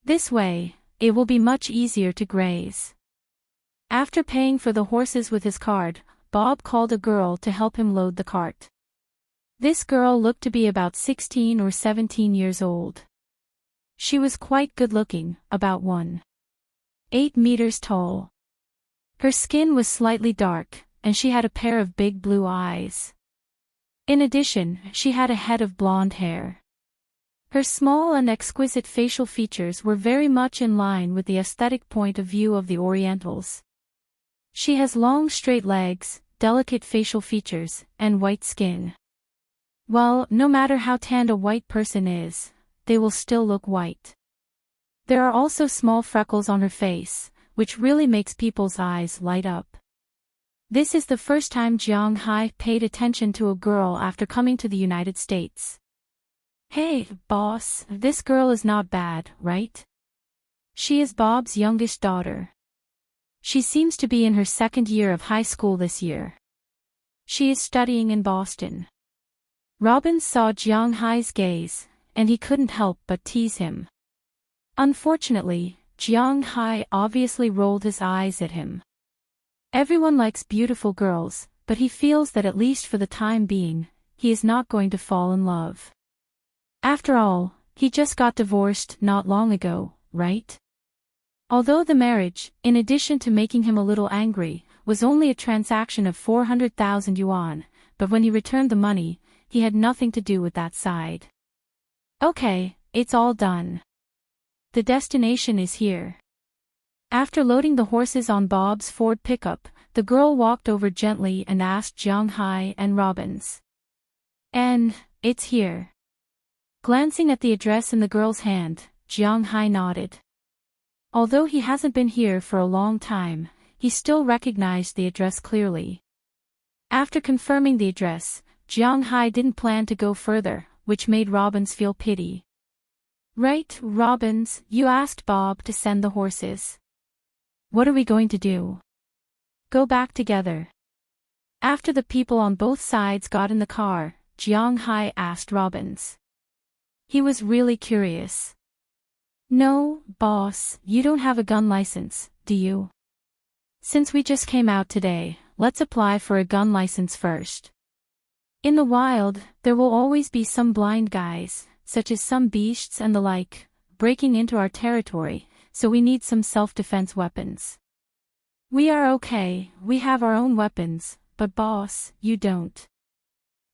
This way, it will be much easier to graze. After paying for the horses with his card, Bob called a girl to help him load the cart. This girl looked to be about 16 or 17 years old. She was quite good-looking, about 1.8 meters tall. Her skin was slightly dark, and she had a pair of big blue eyes. In addition, she had a head of blonde hair. Her small and exquisite facial features were very much in line with the aesthetic point of view of the Orientals. She has long straight legs, delicate facial features, and white skin. Well, no matter how tanned a white person is, they will still look white. There are also small freckles on her face, which really makes people's eyes light up. This is the first time Jiang Hai paid attention to a girl after coming to the United States. Hey, boss, this girl is not bad, right? She is Bob's youngest daughter. She seems to be in her second year of high school this year. She is studying in Boston. Robbins saw Jiang Hai's gaze, and he couldn't help but tease him. Unfortunately, Jiang Hai obviously rolled his eyes at him. Everyone likes beautiful girls, but he feels that at least for the time being, he is not going to fall in love. After all, he just got divorced not long ago, right? Although the marriage, in addition to making him a little angry, was only a transaction of 400,000 yuan, but when he returned the money, he had nothing to do with that side. Okay, it's all done. The destination is here. After loading the horses on Bob's Ford pickup, the girl walked over gently and asked Jiang Hai and Robbins. And, it's here. Glancing at the address in the girl's hand, Jiang Hai nodded. Although he hasn't been here for a long time, he still recognized the address clearly. After confirming the address, Jiang Hai didn't plan to go further, which made Robbins feel pity. Right, Robbins, you asked Bob to send the horses. What are we going to do? Go back together. After the people on both sides got in the car, Jiang Hai asked Robbins. He was really curious. No, boss, you don't have a gun license, do you? Since we just came out today, let's apply for a gun license first. In the wild, there will always be some blind guys, such as some beasts and the like, breaking into our territory, so we need some self-defense weapons. We are okay, we have our own weapons, but boss, you don't.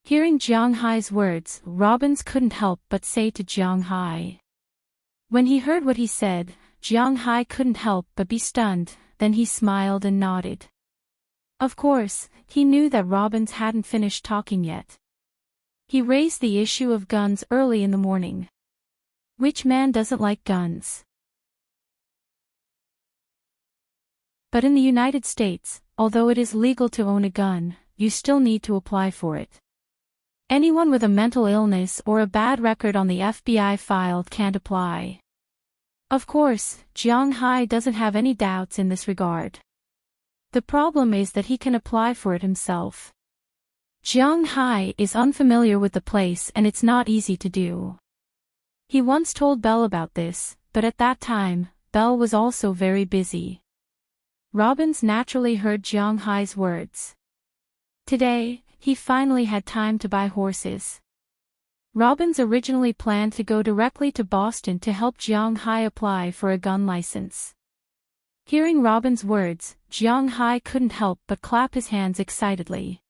Hearing Jiang Hai's words, Robbins couldn't help but say to Jiang Hai. When he heard what he said, Jiang Hai couldn't help but be stunned, then he smiled and nodded. Of course, he knew that Robbins hadn't finished talking yet. He raised the issue of guns early in the morning. Which man doesn't like guns? But in the United States, although it is legal to own a gun, you still need to apply for it. Anyone with a mental illness or a bad record on the FBI file can't apply. Of course, Jiang Hai doesn't have any doubts in this regard. The problem is that he can apply for it himself. Jiang Hai is unfamiliar with the place and it's not easy to do. He once told Belle about this, but at that time, Belle was also very busy. Robbins naturally heard Jiang Hai's words. Today, he finally had time to buy horses. Robbins originally planned to go directly to Boston to help Jiang Hai apply for a gun license. Hearing Robbins' words, Jiang Hai couldn't help but clap his hands excitedly.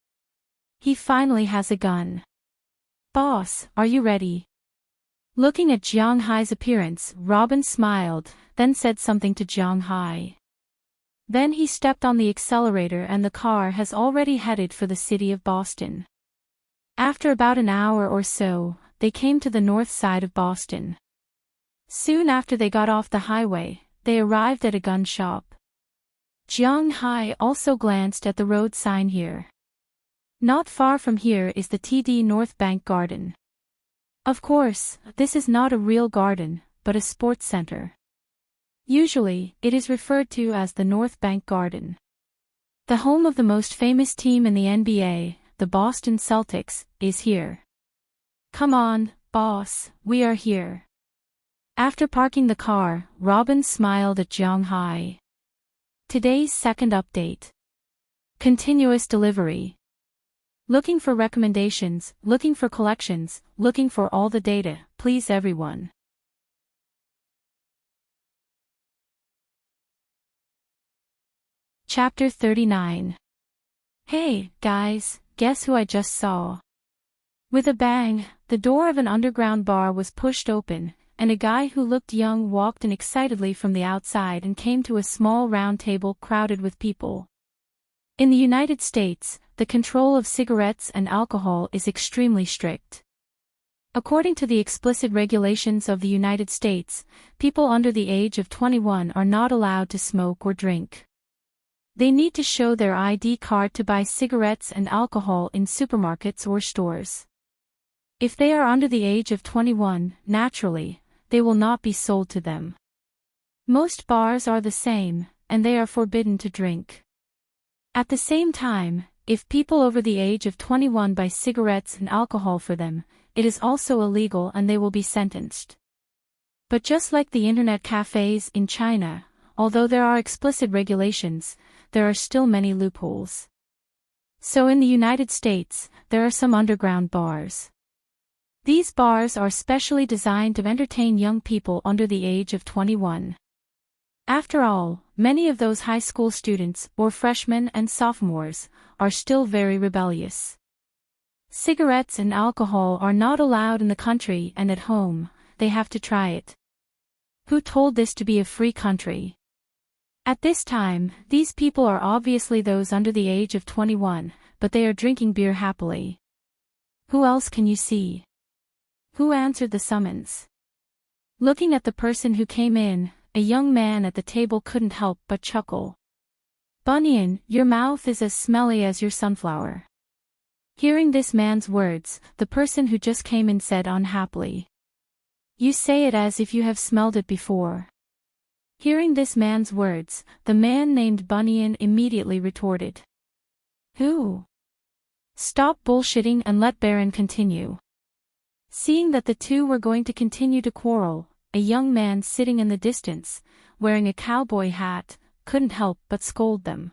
He finally has a gun. Boss, are you ready? Looking at Jiang Hai's appearance, Robbins smiled, then said something to Jiang Hai. Then he stepped on the accelerator and the car has already headed for the city of Boston. After about an hour or so, they came to the north side of Boston. Soon after they got off the highway, they arrived at a gun shop. Jiang Hai also glanced at the road sign here. Not far from here is the TD North Bank Garden. Of course, this is not a real garden, but a sports center. Usually, it is referred to as the North Bank Garden. The home of the most famous team in the NBA, the Boston Celtics, is here. Come on, boss, we are here. After parking the car, Robbins smiled at Jiang Hai. Today's second update. Continuous delivery. Looking for recommendations, looking for collections, looking for all the data, please everyone. Chapter 39. Hey, guys, guess who I just saw? With a bang, the door of an underground bar was pushed open, and a guy who looked young walked in excitedly from the outside and came to a small round table crowded with people. In the United States, the control of cigarettes and alcohol is extremely strict. According to the explicit regulations of the United States, people under the age of 21 are not allowed to smoke or drink. They need to show their ID card to buy cigarettes and alcohol in supermarkets or stores. If they are under the age of 21, naturally, they will not be sold to them. Most bars are the same, and they are forbidden to drink. At the same time, if people over the age of 21 buy cigarettes and alcohol for them, it is also illegal and they will be sentenced. But just like the internet cafes in China, although there are explicit regulations, there are still many loopholes. So in the United States, there are some underground bars. These bars are specially designed to entertain young people under the age of 21. After all, many of those high school students, or freshmen and sophomores, are still very rebellious. Cigarettes and alcohol are not allowed in the country and at home, they have to try it. Who told this to be a free country? At this time, these people are obviously those under the age of 21, but they are drinking beer happily. Who else can you see? Who answered the summons? Looking at the person who came in, a young man at the table couldn't help but chuckle. Bunyan, your mouth is as smelly as your sunflower. Hearing this man's words, the person who just came in said unhappily. You say it as if you have smelled it before. Hearing this man's words, the man named Bunyan immediately retorted. Who? Stop bullshitting and let Baron continue. Seeing that the two were going to continue to quarrel, a young man sitting in the distance, wearing a cowboy hat, couldn't help but scold them.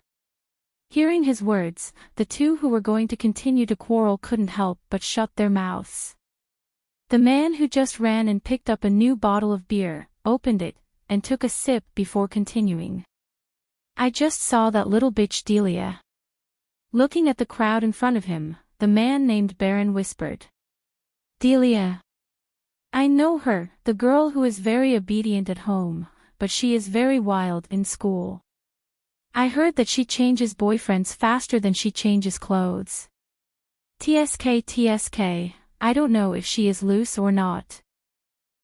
Hearing his words, the two who were going to continue to quarrel couldn't help but shut their mouths. The man who just ran and picked up a new bottle of beer, opened it, and took a sip before continuing. I just saw that little bitch Delia. Looking at the crowd in front of him, the man named Baron whispered. Delia. I know her, the girl who is very obedient at home, but she is very wild in school. I heard that she changes boyfriends faster than she changes clothes. TSK, I don't know if she is loose or not.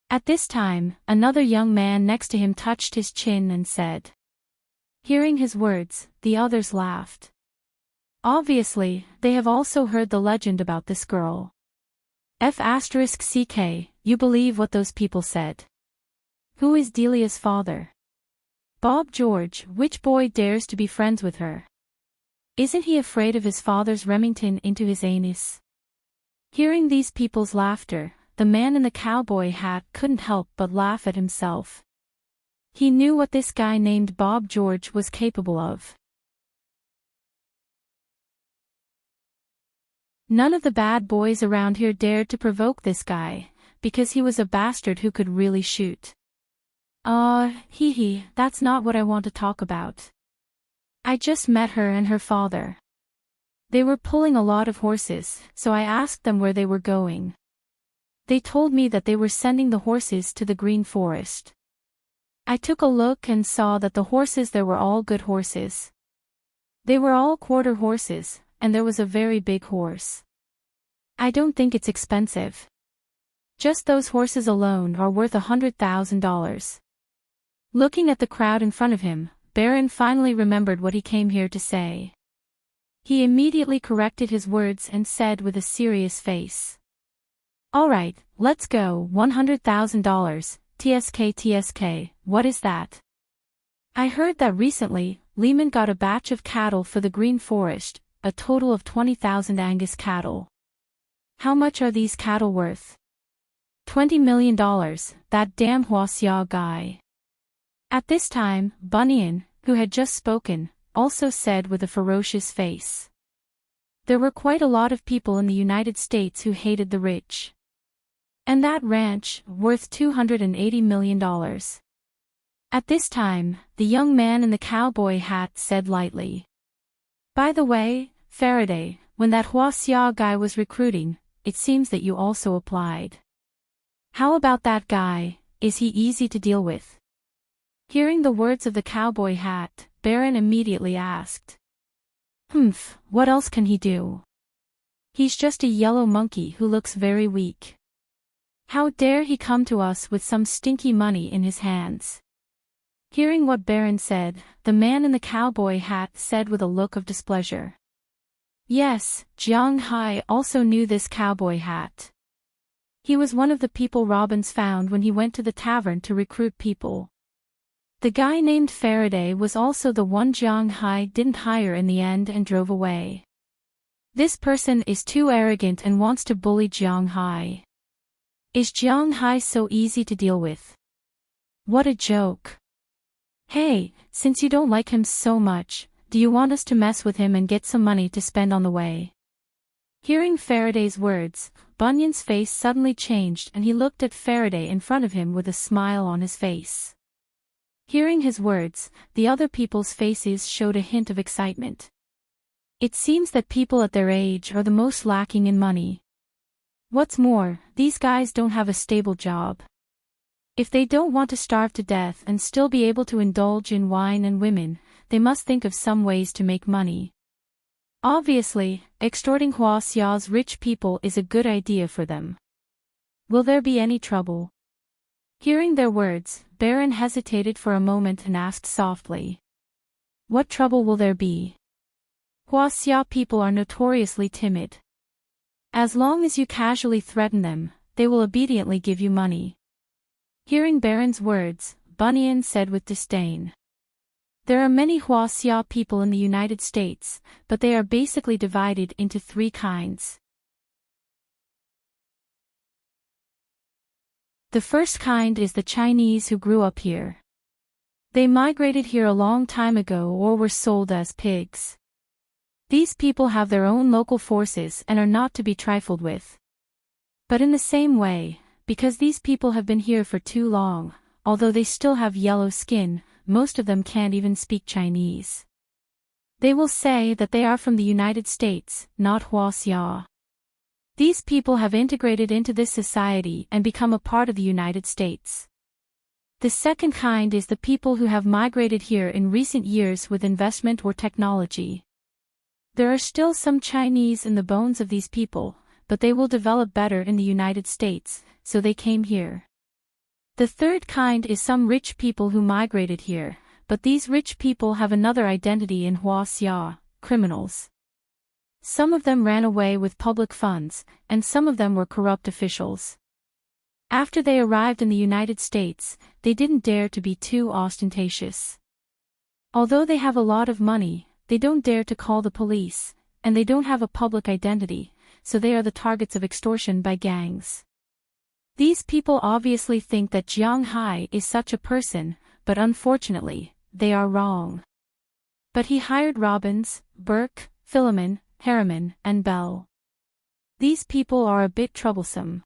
At this time, another young man next to him touched his chin and said. Hearing his words, the others laughed. Obviously, they have also heard the legend about this girl. F***ck, you believe what those people said. Who is Delia's father? Bob George. Which boy dares to be friends with her? Isn't he afraid of his father's Remington into his anus? Hearing these people's laughter, the man in the cowboy hat couldn't help but laugh at himself. He knew what this guy named Bob George was capable of. None of the bad boys around here dared to provoke this guy, because he was a bastard who could really shoot. That's not what I want to talk about. I just met her and her father. They were pulling a lot of horses, so I asked them where they were going. They told me that they were sending the horses to the Green Forest. I took a look and saw that the horses there were all good horses. They were all quarter horses, and there was a very big horse. I don't think it's expensive. Just those horses alone are worth $100,000. Looking at the crowd in front of him, Baron finally remembered what he came here to say. He immediately corrected his words and said with a serious face. All right, let's go. $100,000, TSK, what is that? I heard that recently, Lehman got a batch of cattle for the Green Forest, a total of 20,000 Angus cattle. How much are these cattle worth? $20 million, that damn Huaxia guy. At this time, Bunyan, who had just spoken, also said with a ferocious face. There were quite a lot of people in the United States who hated the rich. And that ranch, worth $280 million. At this time, the young man in the cowboy hat said lightly. By the way, Faraday, when that Huaxia guy was recruiting, it seems that you also applied. How about that guy, is he easy to deal with? Hearing the words of the cowboy hat, Baron immediately asked. What else can he do? He's just a yellow monkey who looks very weak. How dare he come to us with some stinky money in his hands? Hearing what Baron said, the man in the cowboy hat said with a look of displeasure. Yes, Jiang Hai also knew this cowboy hat. He was one of the people Robbins found when he went to the tavern to recruit people. The guy named Faraday was also the one Jiang Hai didn't hire in the end and drove away. This person is too arrogant and wants to bully Jiang Hai. Is Jiang Hai so easy to deal with? What a joke. Hey, since you don't like him so much, do you want us to mess with him and get some money to spend on the way? Hearing Faraday's words, Bunyan's face suddenly changed and he looked at Faraday in front of him with a smile on his face. Hearing his words, the other people's faces showed a hint of excitement. It seems that people at their age are the most lacking in money. What's more, these guys don't have a stable job. If they don't want to starve to death and still be able to indulge in wine and women, they must think of some ways to make money. Obviously, extorting Huaxia's rich people is a good idea for them. Will there be any trouble? Hearing their words, Baron hesitated for a moment and asked softly. What trouble will there be? Huaxia people are notoriously timid. As long as you casually threaten them, they will obediently give you money. Hearing Baron's words, Bunyan said with disdain. There are many Huaxia people in the United States, but they are basically divided into three kinds. The first kind is the Chinese who grew up here. They migrated here a long time ago or were sold as pigs. These people have their own local forces and are not to be trifled with. But in the same way, because these people have been here for too long, although they still have yellow skin, most of them can't even speak Chinese. They will say that they are from the United States, not Huaxia. These people have integrated into this society and become a part of the United States. The second kind is the people who have migrated here in recent years with investment or technology. There are still some Chinese in the bones of these people, but they will develop better in the United States, so they came here. The third kind is some rich people who migrated here, but these rich people have another identity in Huaxia, criminals. Some of them ran away with public funds, and some of them were corrupt officials. After they arrived in the United States, they didn't dare to be too ostentatious. Although they have a lot of money, they don't dare to call the police, and they don't have a public identity, so they are the targets of extortion by gangs. These people obviously think that Jiang Hai is such a person, but unfortunately, they are wrong. But he hired Robbins, Burke, Philemon, Harriman, and Bell. These people are a bit troublesome.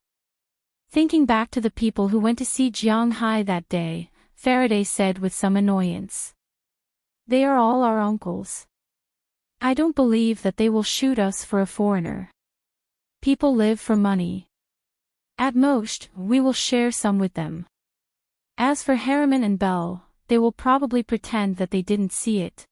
Thinking back to the people who went to see Jiang Hai that day, Faraday said with some annoyance. They are all our uncles. I don't believe that they will shoot us for a foreigner. People live for money. At most, we will share some with them. As for Harriman and Bell, they will probably pretend that they didn't see it.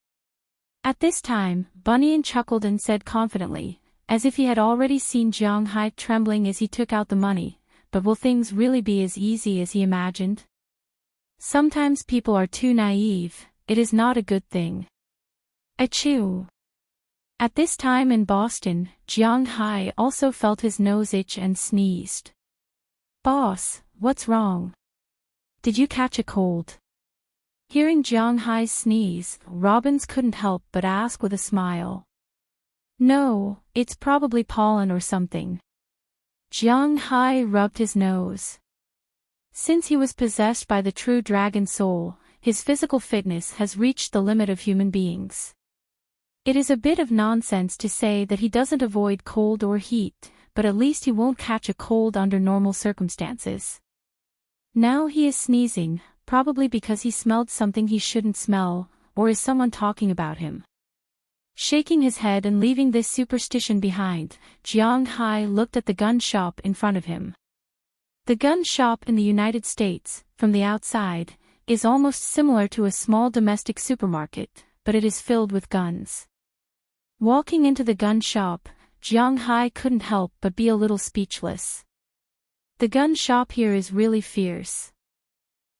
At this time, Bunyan chuckled and said confidently, as if he had already seen Jiang Hai trembling as he took out the money, but will things really be as easy as he imagined? Sometimes people are too naive, it is not a good thing. Achoo! At this time in Boston, Jiang Hai also felt his nose itch and sneezed. Boss, what's wrong? Did you catch a cold? Hearing Jiang Hai's sneeze, Robbins couldn't help but ask with a smile. No, it's probably pollen or something. Jiang Hai rubbed his nose. Since he was possessed by the true dragon soul, his physical fitness has reached the limit of human beings. It is a bit of nonsense to say that he doesn't avoid cold or heat, but at least he won't catch a cold under normal circumstances. Now he is sneezing, probably because he smelled something he shouldn't smell, or is someone talking about him. Shaking his head and leaving this superstition behind, Jiang Hai looked at the gun shop in front of him. The gun shop in the United States, from the outside, is almost similar to a small domestic supermarket, but it is filled with guns. Walking into the gun shop, Jiang Hai couldn't help but be a little speechless. The gun shop here is really fierce.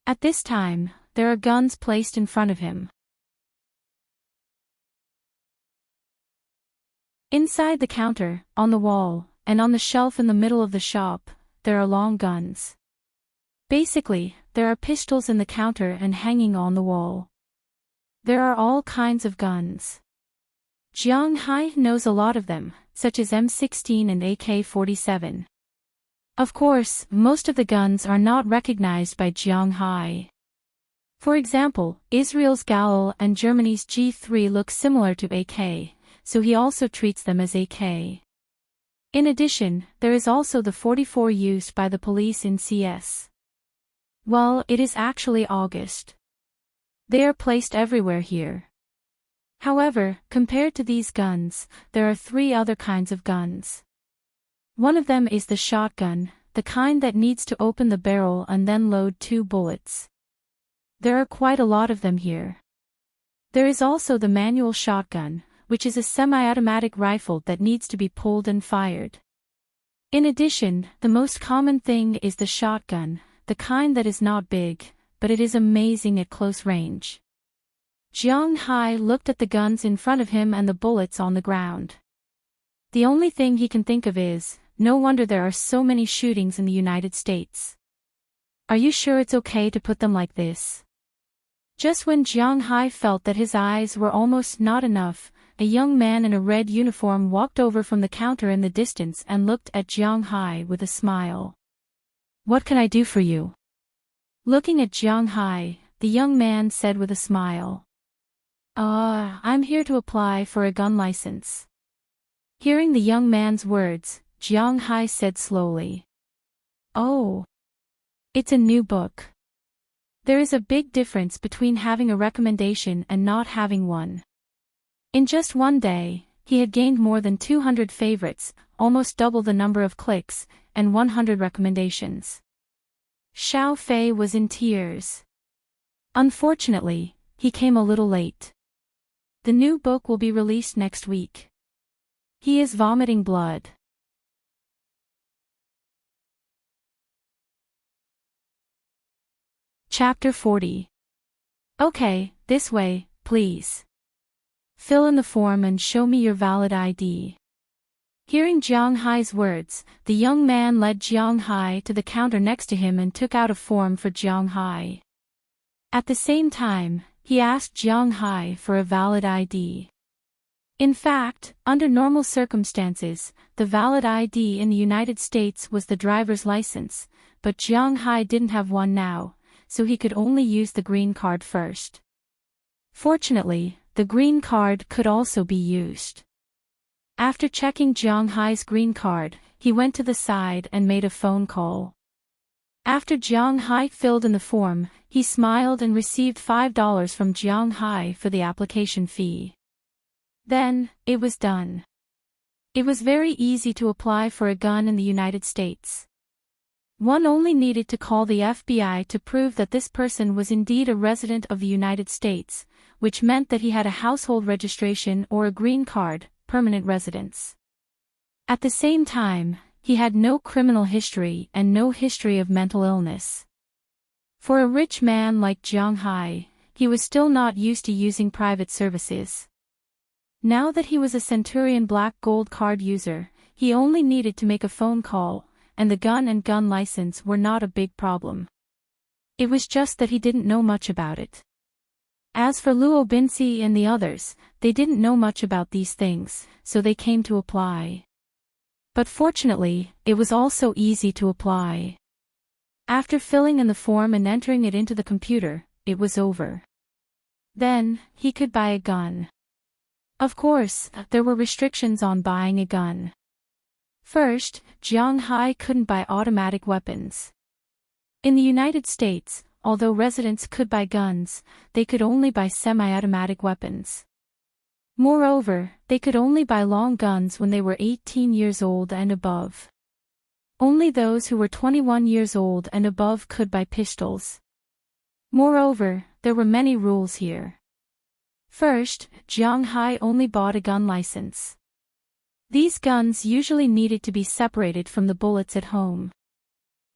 At this time, there are guns placed in front of him. Inside the counter, on the wall, and on the shelf in the middle of the shop, there are long guns. Basically, there are pistols in the counter and hanging on the wall. There are all kinds of guns. Jiang Hai knows a lot of them, such as M16 and AK-47. Of course, most of the guns are not recognized by Jiang Hai. For example, Israel's Galil and Germany's G3 look similar to AK, so he also treats them as AK. In addition, there is also the 44 used by the police in CS. Well, it is actually August. They are placed everywhere here. However, compared to these guns, there are 3 other kinds of guns. One of them is the shotgun, the kind that needs to open the barrel and then load 2 bullets. There are quite a lot of them here. There is also the manual shotgun, which is a semi-automatic rifle that needs to be pulled and fired. In addition, the most common thing is the shotgun, the kind that is not big, but it is amazing at close range. Jiang Hai looked at the guns in front of him and the bullets on the ground. The only thing he can think of is, no wonder there are so many shootings in the United States. Are you sure it's okay to put them like this? Just when Jiang Hai felt that his eyes were almost not enough, a young man in a red uniform walked over from the counter in the distance and looked at Jiang Hai with a smile. What can I do for you? Looking at Jiang Hai, the young man said with a smile. I'm here to apply for a gun license. Hearing the young man's words, Jiang Hai said slowly. Oh. It's a new book. There is a big difference between having a recommendation and not having one. In just one day, he had gained more than 200 favorites, almost double the number of clicks, and 100 recommendations. Xiao Fei was in tears. Unfortunately, he came a little late. The new book will be released next week. He is vomiting blood. Chapter 40. Okay, this way, please. Fill in the form and show me your valid ID. Hearing Jiang Hai's words, the young man led Jiang Hai to the counter next to him and took out a form for Jiang Hai. At the same time, he asked Jiang Hai for a valid ID. In fact, under normal circumstances, the valid ID in the United States was the driver's license, but Jiang Hai didn't have one now, so he could only use the green card first. Fortunately, the green card could also be used. After checking Jiang Hai's green card, he went to the side and made a phone call. After Jiang Hai filled in the form, he smiled and received $5 from Jiang Hai for the application fee. Then, it was done. It was very easy to apply for a gun in the United States. One only needed to call the FBI to prove that this person was indeed a resident of the United States, which meant that he had a household registration or a green card, permanent residence. At the same time, he had no criminal history and no history of mental illness. For a rich man like Jiang Hai, he was still not used to using private services. Now that he was a Centurion Black Gold card user, he only needed to make a phone call, and the gun and gun license were not a big problem. It was just that he didn't know much about it. As for Luo Binci and the others, they didn't know much about these things, so they came to apply. But fortunately, it was also easy to apply. After filling in the form and entering it into the computer, it was over. Then, he could buy a gun. Of course, there were restrictions on buying a gun. First, Jiang Hai couldn't buy automatic weapons. In the United States, although residents could buy guns, they could only buy semi-automatic weapons. Moreover, they could only buy long guns when they were 18 years old and above. Only those who were 21 years old and above could buy pistols. Moreover, there were many rules here. First, Jiang Hai only bought a gun license. These guns usually needed to be separated from the bullets at home.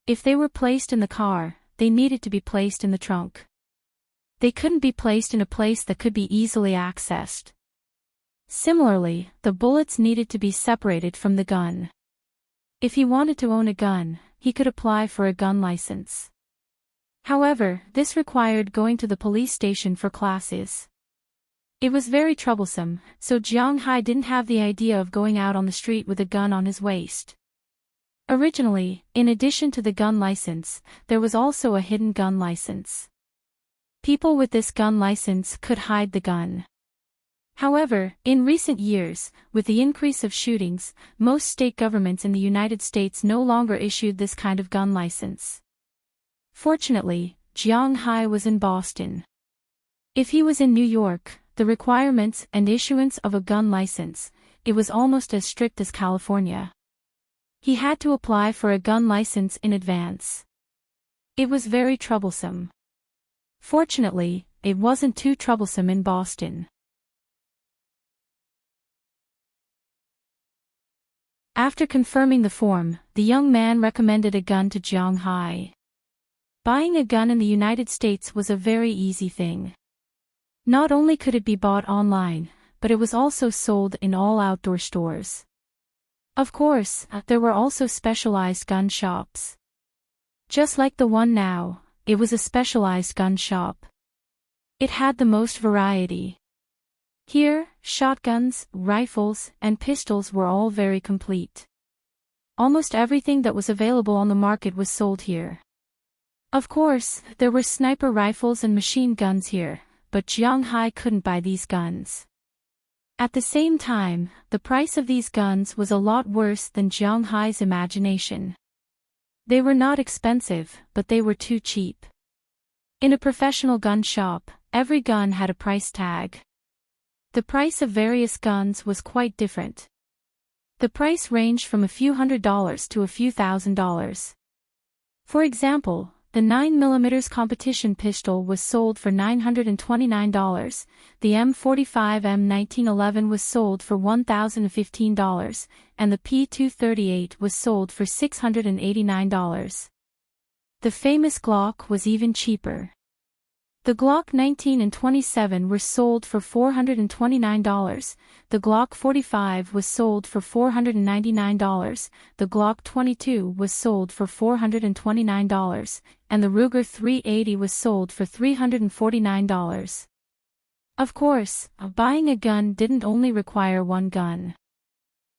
If they were placed in the car, they needed to be placed in the trunk. They couldn't be placed in a place that could be easily accessed. Similarly, the bullets needed to be separated from the gun. If he wanted to own a gun, he could apply for a gun license. However, this required going to the police station for classes. It was very troublesome, so Jiang Hai didn't have the idea of going out on the street with a gun on his waist. Originally, in addition to the gun license, there was also a hidden gun license. People with this gun license could hide the gun. However, in recent years, with the increase of shootings, most state governments in the United States no longer issued this kind of gun license. Fortunately, Jiang Hai was in Boston. If he was in New York, the requirements and issuance of a gun license, it was almost as strict as California. He had to apply for a gun license in advance. It was very troublesome. Fortunately, it wasn't too troublesome in Boston. After confirming the form, the young man recommended a gun to Jiang Hai. Buying a gun in the United States was a very easy thing. Not only could it be bought online, but it was also sold in all outdoor stores. Of course, there were also specialized gun shops. Just like the one now, it was a specialized gun shop. It had the most variety. Here, shotguns, rifles, and pistols were all very complete. Almost everything that was available on the market was sold here. Of course, there were sniper rifles and machine guns here, but Jiang Hai couldn't buy these guns. At the same time, the price of these guns was a lot worse than Jiang Hai's imagination. They were not expensive, but they were too cheap. In a professional gun shop, every gun had a price tag. The price of various guns was quite different. The price ranged from a few $100s to a few $1,000s. For example, the 9mm competition pistol was sold for $929, the M45 M1911 was sold for $1,015, and the P238 was sold for $689. The famous Glock was even cheaper. The Glock 19 and 27 were sold for $429, the Glock 45 was sold for $499, the Glock 22 was sold for $429, and the Ruger 380 was sold for $349. Of course, buying a gun didn't only require one gun.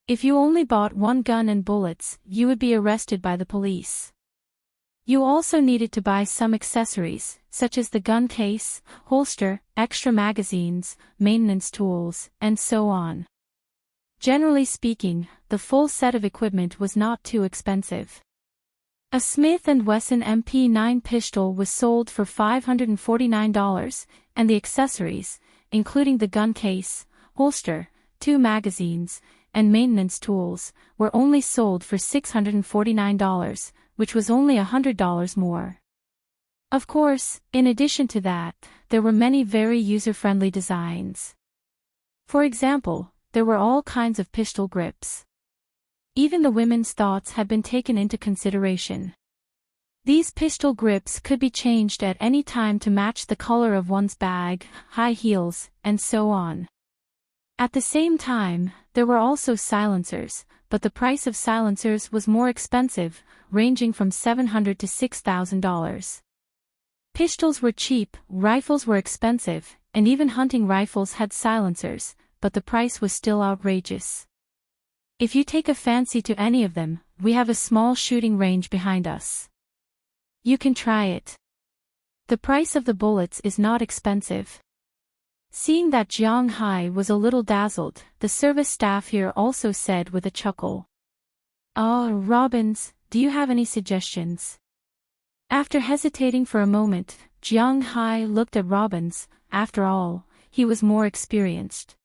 If you only bought one gun and bullets, you would be arrested by the police. You also needed to buy some accessories, such as the gun case, holster, extra magazines, maintenance tools, and so on. Generally speaking, the full set of equipment was not too expensive. A Smith & Wesson MP9 pistol was sold for $549, and the accessories, including the gun case, holster, 2 magazines, and maintenance tools, were only sold for $649, which was only $100 more. Of course, in addition to that, there were many very user-friendly designs. For example, there were all kinds of pistol grips. Even the women's thoughts had been taken into consideration. These pistol grips could be changed at any time to match the color of one's bag, high heels, and so on. At the same time, there were also silencers, but the price of silencers was more expensive, ranging from $700 to $6,000. Pistols were cheap, rifles were expensive, and even hunting rifles had silencers, but the price was still outrageous. If you take a fancy to any of them, we have a small shooting range behind us. You can try it. The price of the bullets is not expensive. Seeing that Jiang Hai was a little dazzled, the service staff here also said with a chuckle. "Oh, Robbins, do you have any suggestions?" After hesitating for a moment, Jiang Hai looked at Robbins. After all, he was more experienced.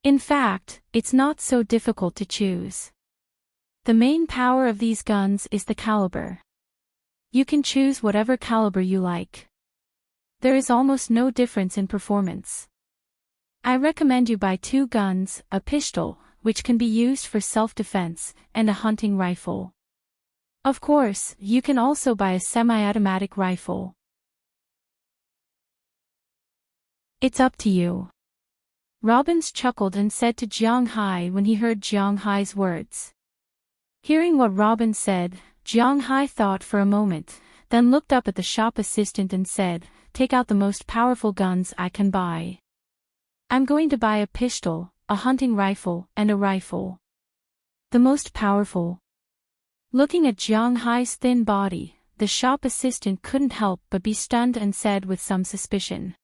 In fact, it's not so difficult to choose. The main power of these guns is the caliber. You can choose whatever caliber you like. There is almost no difference in performance. I recommend you buy 2 guns, a pistol, which can be used for self-defense, and a hunting rifle. Of course, you can also buy a semi-automatic rifle. It's up to you. Robbins chuckled and said to Jiang Hai when he heard Jiang Hai's words. Hearing what Robbins said, Jiang Hai thought for a moment, then looked up at the shop assistant and said, "Take out the most powerful guns I can buy. I'm going to buy a pistol, a hunting rifle, and a rifle." The most powerful. Looking at Jiang Hai's thin body, the shop assistant couldn't help but be stunned and said with some suspicion.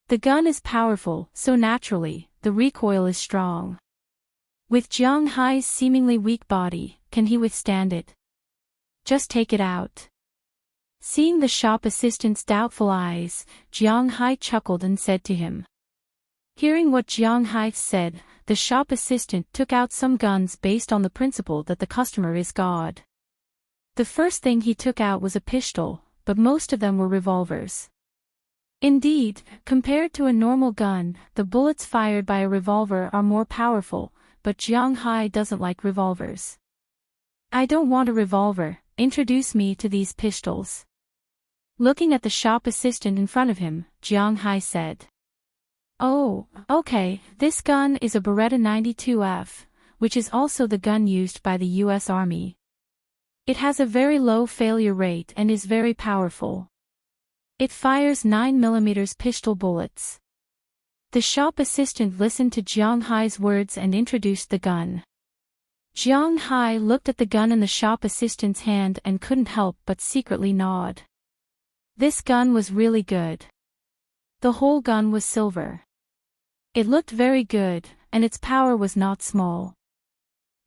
The gun is powerful, so naturally, the recoil is strong. With Jiang Hai's seemingly weak body, can he withstand it? Just take it out. Seeing the shop assistant's doubtful eyes, Jiang Hai chuckled and said to him. Hearing what Jiang Hai said, the shop assistant took out some guns based on the principle that the customer is God. The first thing he took out was a pistol, but most of them were revolvers. Indeed, compared to a normal gun, the bullets fired by a revolver are more powerful, but Jiang Hai doesn't like revolvers. "I don't want a revolver, introduce me to these pistols." Looking at the shop assistant in front of him, Jiang Hai said. "Oh, okay, this gun is a Beretta 92F, which is also the gun used by the U.S. Army. It has a very low failure rate and is very powerful. It fires 9mm pistol bullets." The shop assistant listened to Jiang Hai's words and introduced the gun. Jiang Hai looked at the gun in the shop assistant's hand and couldn't help but secretly nod. This gun was really good. The whole gun was silver. It looked very good, and its power was not small.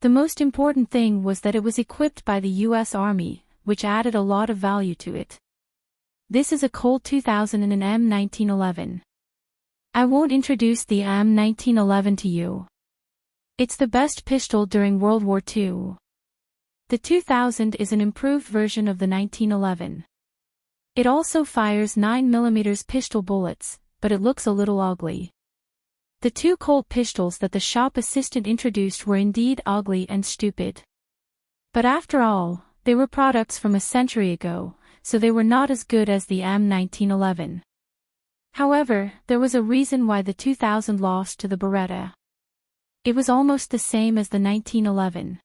The most important thing was that it was equipped by the U.S. Army, which added a lot of value to it. This is a Colt 2000 and an M1911. I won't introduce the M1911 to you. It's the best pistol during World War II. The 2000 is an improved version of the 1911. It also fires 9mm pistol bullets, but it looks a little ugly. The 2 Colt pistols that the shop assistant introduced were indeed ugly and stupid. But after all, they were products from a century ago, so they were not as good as the M1911. However, there was a reason why the 2000 lost to the Beretta. It was almost the same as the 1911.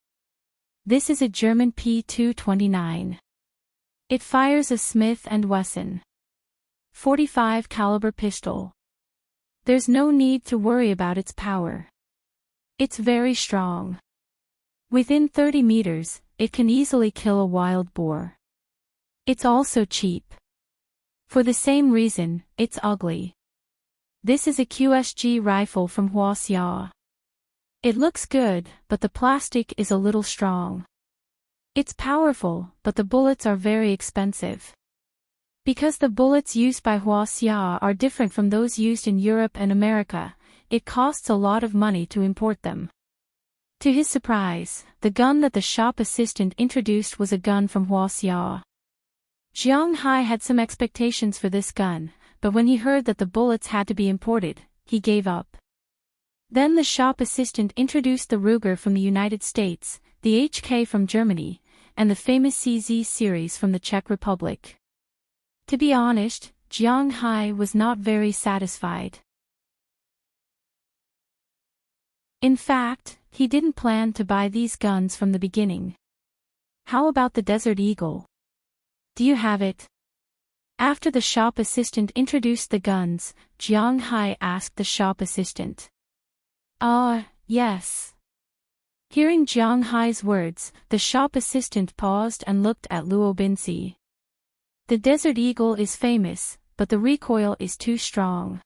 This is a German P229. It fires a Smith & Wesson .45 caliber pistol. There's no need to worry about its power. It's very strong. Within 30 meters, it can easily kill a wild boar. It's also cheap. For the same reason, it's ugly. This is a QSG rifle from Huaxia. It looks good, but the plastic is a little strong. It's powerful, but the bullets are very expensive. Because the bullets used by Huaxia are different from those used in Europe and America, it costs a lot of money to import them. To his surprise, the gun that the shop assistant introduced was a gun from Huaxia. Jiang Hai had some expectations for this gun, but when he heard that the bullets had to be imported, he gave up. Then the shop assistant introduced the Ruger from the United States, the HK from Germany, and the famous CZ series from the Czech Republic. To be honest, Jiang Hai was not very satisfied. In fact, he didn't plan to buy these guns from the beginning. How about the Desert Eagle? Do you have it? After the shop assistant introduced the guns, Jiang Hai asked the shop assistant. Yes. Hearing Jiang Hai's words, the shop assistant paused and looked at Luo Binzi. The Desert Eagle is famous, but the recoil is too strong.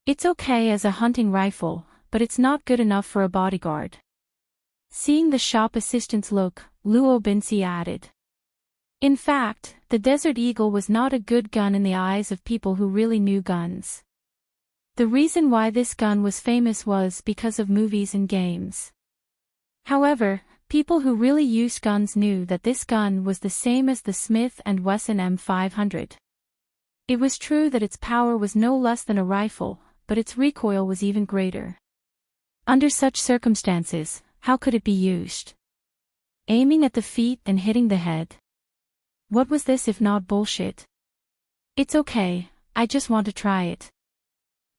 It's okay as a hunting rifle, but it's not good enough for a bodyguard. Seeing the shop assistant's look, Luo Binzi added. In fact, the Desert Eagle was not a good gun in the eyes of people who really knew guns. The reason why this gun was famous was because of movies and games. However, people who really used guns knew that this gun was the same as the Smith & Wesson M500. It was true that its power was no less than a rifle, but its recoil was even greater. Under such circumstances, how could it be used? Aiming at the feet and hitting the head. What was this if not bullshit? It's okay, I just want to try it.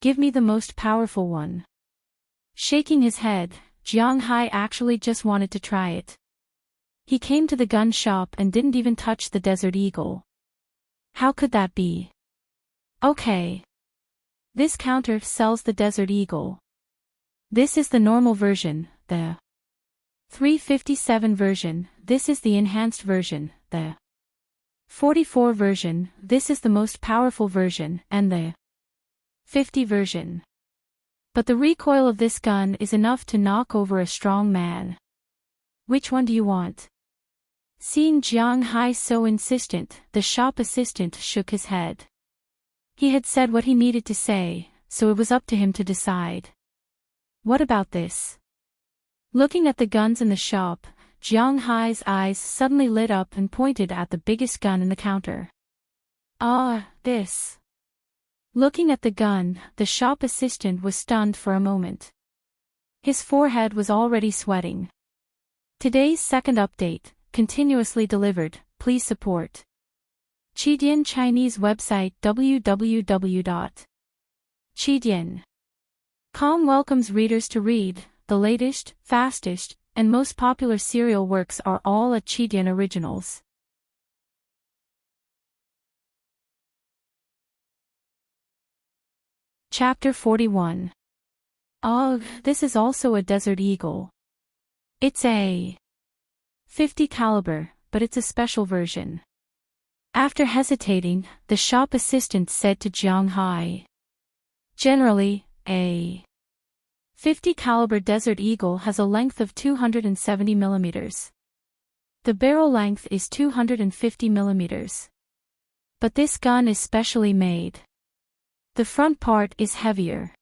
Give me the most powerful one. Shaking his head, Jiang Hai actually just wanted to try it. He came to the gun shop and didn't even touch the Desert Eagle. How could that be? Okay. This counter sells the Desert Eagle. This is the normal version, the 357 version, this is the enhanced version, the 44 version, this is the most powerful version, and the 50 version. But the recoil of this gun is enough to knock over a strong man. Which one do you want? Seeing Jiang Hai so insistent, the shop assistant shook his head. He had said what he needed to say, so it was up to him to decide. What about this? Looking at the guns in the shop, Jiang Hai's eyes suddenly lit up and pointed at the biggest gun in the counter. This. Looking at the gun, the shop assistant was stunned for a moment. His forehead was already sweating. Today's second update, continuously delivered, please support. Qidian Chinese website www.qidian.com welcomes readers to read. The latest, fastest, and most popular serial works are all at Qidian Originals. Chapter 41. Ugh, this is also a Desert Eagle. It's a 50 caliber, but it's a special version. After hesitating, the shop assistant said to Jiang Hai. Generally, a 50 caliber Desert Eagle has a length of 270 millimeters. The barrel length is 250 millimeters. But this gun is specially made. The front part is heavier.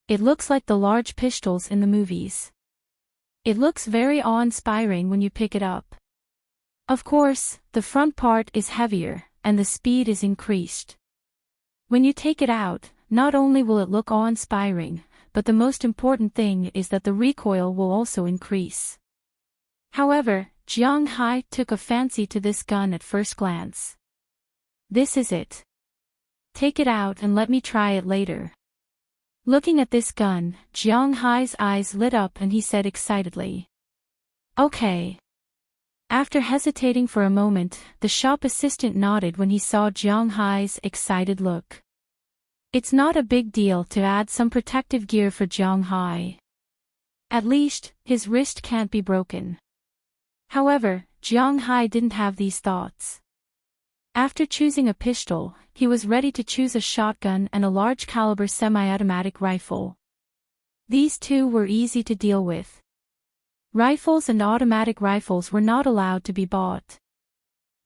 It looks like the large pistols in the movies. It looks very awe-inspiring when you pick it up. Of course, the front part is heavier, and the speed is increased. When you take it out, not only will it look awe-inspiring, but the most important thing is that the recoil will also increase. However, Jiang Hai took a fancy to this gun at first glance. This is it. Take it out and let me try it later. Looking at this gun, Jiang Hai's eyes lit up and he said excitedly. Okay. After hesitating for a moment, the shop assistant nodded when he saw Jiang Hai's excited look. It's not a big deal to add some protective gear for Jiang Hai. At least, his wrist can't be broken. However, Jiang Hai didn't have these thoughts. After choosing a pistol, he was ready to choose a shotgun and a large-caliber semi-automatic rifle. These two were easy to deal with. Rifles and automatic rifles were not allowed to be bought.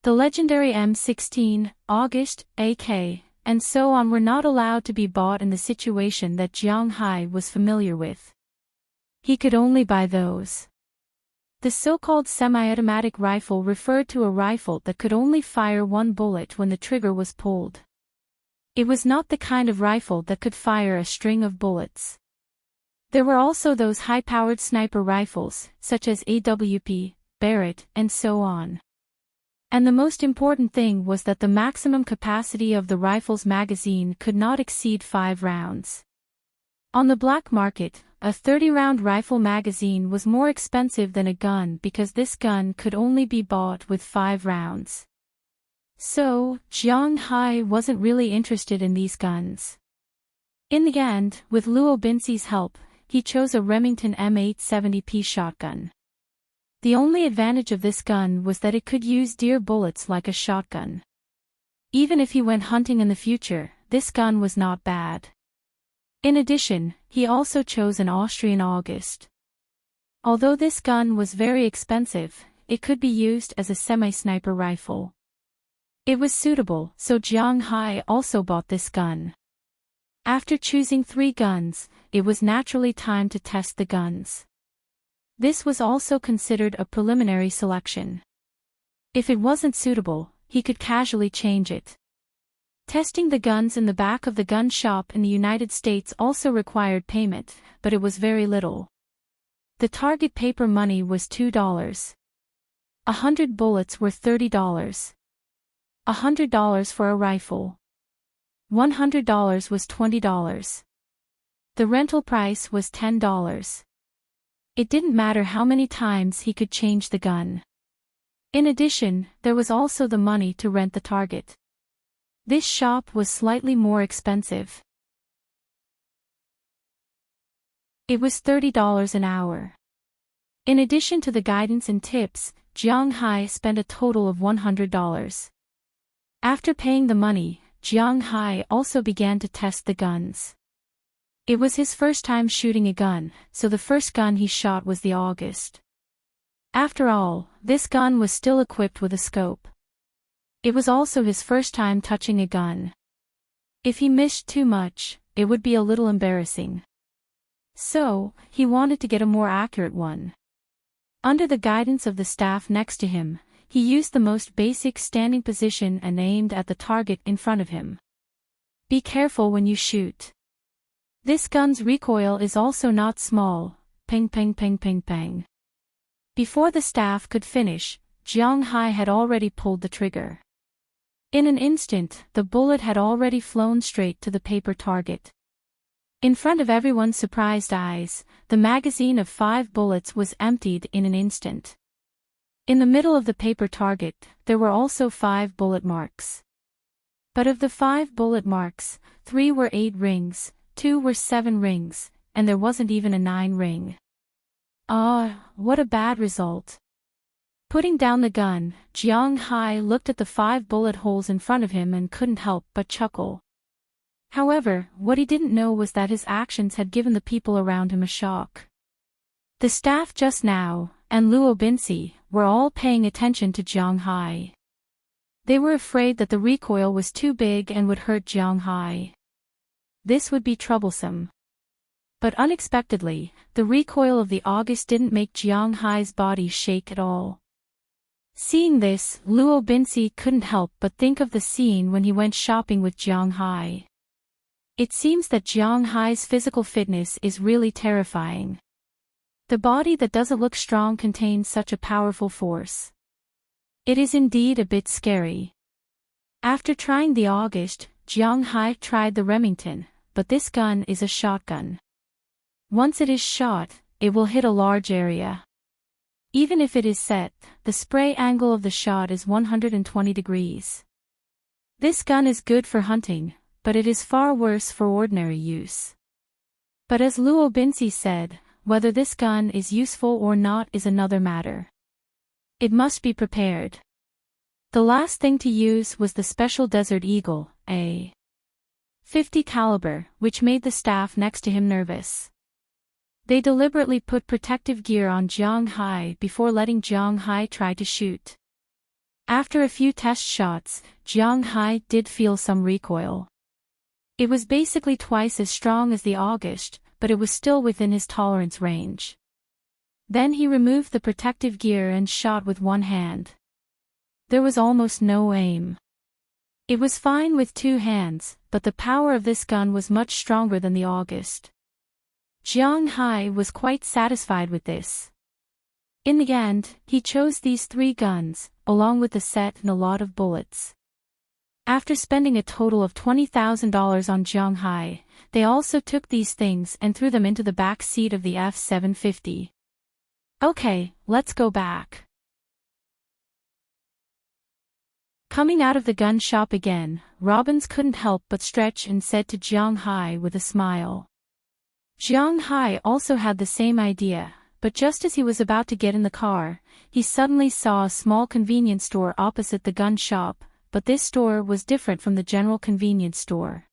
The legendary M16, August, AK, and so on were not allowed to be bought in the situation that Jiang Hai was familiar with. He could only buy those. The so-called semi-automatic rifle referred to a rifle that could only fire one bullet when the trigger was pulled. It was not the kind of rifle that could fire a string of bullets. There were also those high-powered sniper rifles, such as AWP, Barrett, and so on. And the most important thing was that the maximum capacity of the rifle's magazine could not exceed 5 rounds. On the black market, a 30-round rifle magazine was more expensive than a gun because this gun could only be bought with 5 rounds. So, Jiang Hai wasn't really interested in these guns. In the end, with Luo Binxi's help, he chose a Remington M870P shotgun. The only advantage of this gun was that it could use deer bullets like a shotgun. Even if he went hunting in the future, this gun was not bad. In addition, he also chose an Austrian August. Although this gun was very expensive, it could be used as a semi-sniper rifle. It was suitable, so Jiang Hai also bought this gun. After choosing 3 guns, it was naturally time to test the guns. This was also considered a preliminary selection. If it wasn't suitable, he could casually change it. Testing the guns in the back of the gun shop in the United States also required payment, but it was very little. The target paper money was $2. 100 bullets were $30. $100 for a rifle. $100 was $20. The rental price was $10. It didn't matter how many times he could change the gun. In addition, there was also the money to rent the target. This shop was slightly more expensive. It was $30 an hour. In addition to the guidance and tips, Jiang Hai spent a total of $100. After paying the money, Jiang Hai also began to test the guns. It was his first time shooting a gun, so the first gun he shot was the August. After all, this gun was still equipped with a scope. It was also his first time touching a gun. If he missed too much, it would be a little embarrassing. So, he wanted to get a more accurate one. Under the guidance of the staff next to him, he used the most basic standing position and aimed at the target in front of him. Be careful when you shoot. This gun's recoil is also not small. Ping ping ping ping ping. Before the staff could finish, Jiang Hai had already pulled the trigger. In an instant, the bullet had already flown straight to the paper target. In front of everyone's surprised eyes, the magazine of 5 bullets was emptied in an instant. In the middle of the paper target, there were also 5 bullet marks. But of the 5 bullet marks, 3 were 8 rings, 2 were 7 rings, and there wasn't even a 9 ring. What a bad result. Putting down the gun, Jiang Hai looked at the 5 bullet holes in front of him and couldn't help but chuckle. However, what he didn't know was that his actions had given the people around him a shock. The staff just now, and Luo Binxi, were all paying attention to Jiang Hai. They were afraid that the recoil was too big and would hurt Jiang Hai. This would be troublesome. But unexpectedly, the recoil of the August didn't make Jiang Hai's body shake at all. Seeing this, Luo Binxi couldn't help but think of the scene when he went shopping with Jiang Hai. It seems that Jiang Hai's physical fitness is really terrifying. The body that doesn't look strong contains such a powerful force. It is indeed a bit scary. After trying the August, Jiang Hai tried the Remington, but this gun is a shotgun. Once it is shot, it will hit a large area. Even if it is set, the spray angle of the shot is 120 degrees. This gun is good for hunting, but it is far worse for ordinary use. But as Luo Binci said, whether this gun is useful or not is another matter. It must be prepared. The last thing to use was the special Desert Eagle, a .50 caliber, which made the staff next to him nervous. They deliberately put protective gear on Jiang Hai before letting Jiang Hai try to shoot. After a few test shots, Jiang Hai did feel some recoil. It was basically twice as strong as the August, but it was still within his tolerance range. Then he removed the protective gear and shot with one hand. There was almost no aim. It was fine with two hands, but the power of this gun was much stronger than the August. Jiang Hai was quite satisfied with this. In the end, he chose these 3 guns, along with the set and a lot of bullets. After spending a total of $20,000 on Jiang Hai, they also took these things and threw them into the back seat of the F-750. Okay, let's go back. Coming out of the gun shop again, Robbins couldn't help but stretch and said to Jiang Hai with a smile. Jiang Hai also had the same idea, but just as he was about to get in the car, he suddenly saw a small convenience store opposite the gun shop, but this store was different from the general convenience store.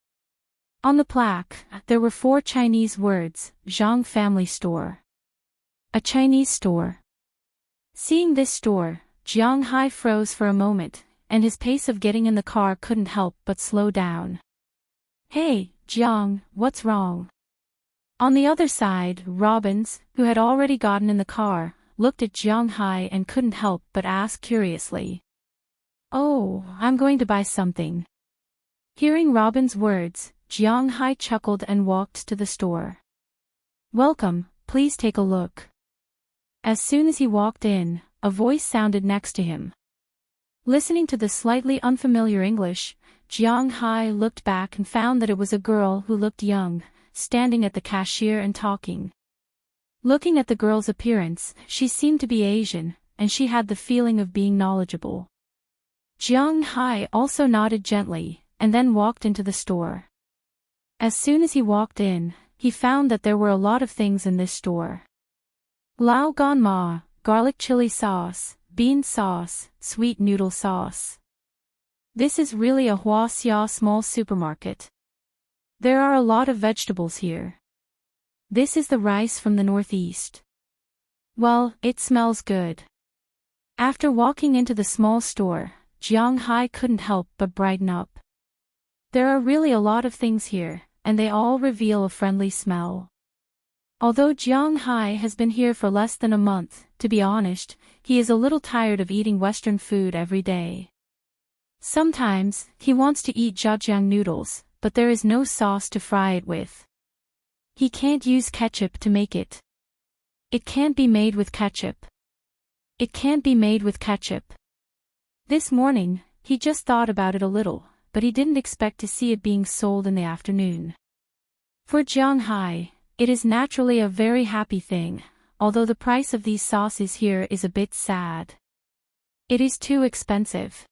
On the plaque, there were 4 Chinese words, Zhang Family Store. A Chinese store. Seeing this store, Jiang Hai froze for a moment, and his pace of getting in the car couldn't help but slow down. Hey, Jiang, what's wrong? On the other side, Robbins, who had already gotten in the car, looked at Jiang Hai and couldn't help but ask curiously. Oh, I'm going to buy something. Hearing Robin's words, Jiang Hai chuckled and walked to the store. Welcome, please take a look. As soon as he walked in, a voice sounded next to him. Listening to the slightly unfamiliar English, Jiang Hai looked back and found that it was a girl who looked young, standing at the cashier and talking. Looking at the girl's appearance, she seemed to be Asian, and she had the feeling of being knowledgeable. Jiang Hai also nodded gently, and then walked into the store. As soon as he walked in, he found that there were a lot of things in this store. Lao Gan Ma, garlic chili sauce, bean sauce, sweet noodle sauce. This is really a Huaxia small supermarket. There are a lot of vegetables here. This is the rice from the northeast. Well, it smells good. After walking into the small store, Jiang Hai couldn't help but brighten up. There are really a lot of things here, and they all reveal a friendly smell. Although Jiang Hai has been here for less than a month, to be honest, he is a little tired of eating Western food every day. Sometimes, he wants to eat zhajiang noodles, but there is no sauce to fry it with. He can't use ketchup to make it. It can't be made with ketchup. It can't be made with ketchup. This morning, he just thought about it a little, but he didn't expect to see it being sold in the afternoon. For Jiang Hai, it is naturally a very happy thing, although the price of these sauces here is a bit sad. It is too expensive.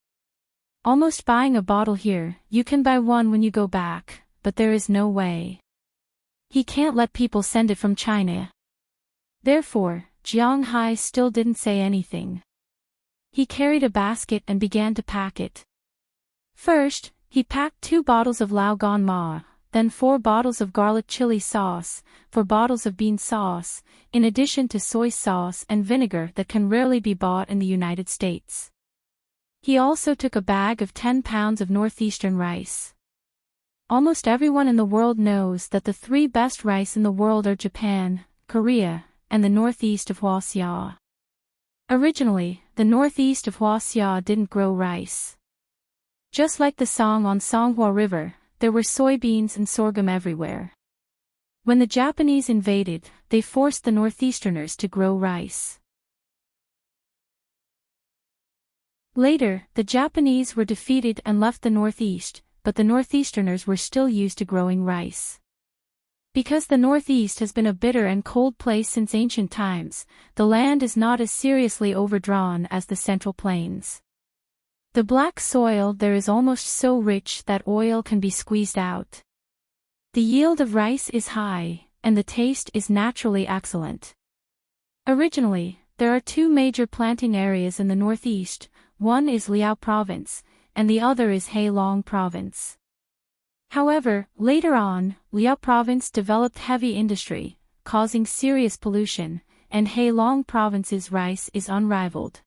Almost buying a bottle here, you can buy one when you go back, but there is no way. He can't let people send it from China. Therefore, Jiang Hai still didn't say anything. He carried a basket and began to pack it. First, he packed 2 bottles of Lao Gan Ma, then 4 bottles of garlic chili sauce, 4 bottles of bean sauce, in addition to soy sauce and vinegar that can rarely be bought in the United States. He also took a bag of 10 pounds of northeastern rice. Almost everyone in the world knows that the 3 best rice in the world are Japan, Korea, and the northeast of Huaxia. Originally, the northeast of Huaxia didn't grow rice. Just like the song on Songhua River, there were soybeans and sorghum everywhere. When the Japanese invaded, they forced the northeasterners to grow rice. Later, the Japanese were defeated and left the northeast, but the Northeasterners were still used to growing rice. Because the Northeast has been a bitter and cold place since ancient times, the land is not as seriously overdrawn as the Central Plains. The black soil there is almost so rich that oil can be squeezed out. The yield of rice is high, and the taste is naturally excellent. Originally, there are two major planting areas in the Northeast. One is Liao Province, and the other is Heilong Province. However, later on, Liao Province developed heavy industry, causing serious pollution, and Heilong Province's rice is unrivaled.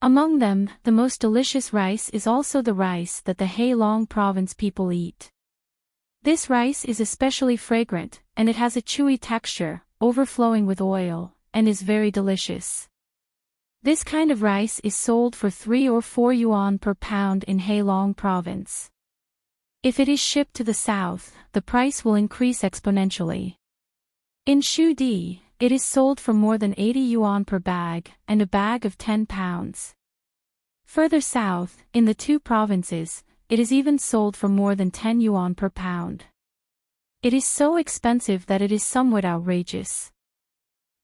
Among them, the most delicious rice is also the rice that the Heilong Province people eat. This rice is especially fragrant, and it has a chewy texture, overflowing with oil, and is very delicious. This kind of rice is sold for 3 or 4 yuan per pound in Heilong Province. If it is shipped to the south, the price will increase exponentially. In Shudi, it is sold for more than 80 yuan per bag, and a bag of 10 pounds. Further south, in the two provinces, it is even sold for more than 10 yuan per pound. It is so expensive that it is somewhat outrageous.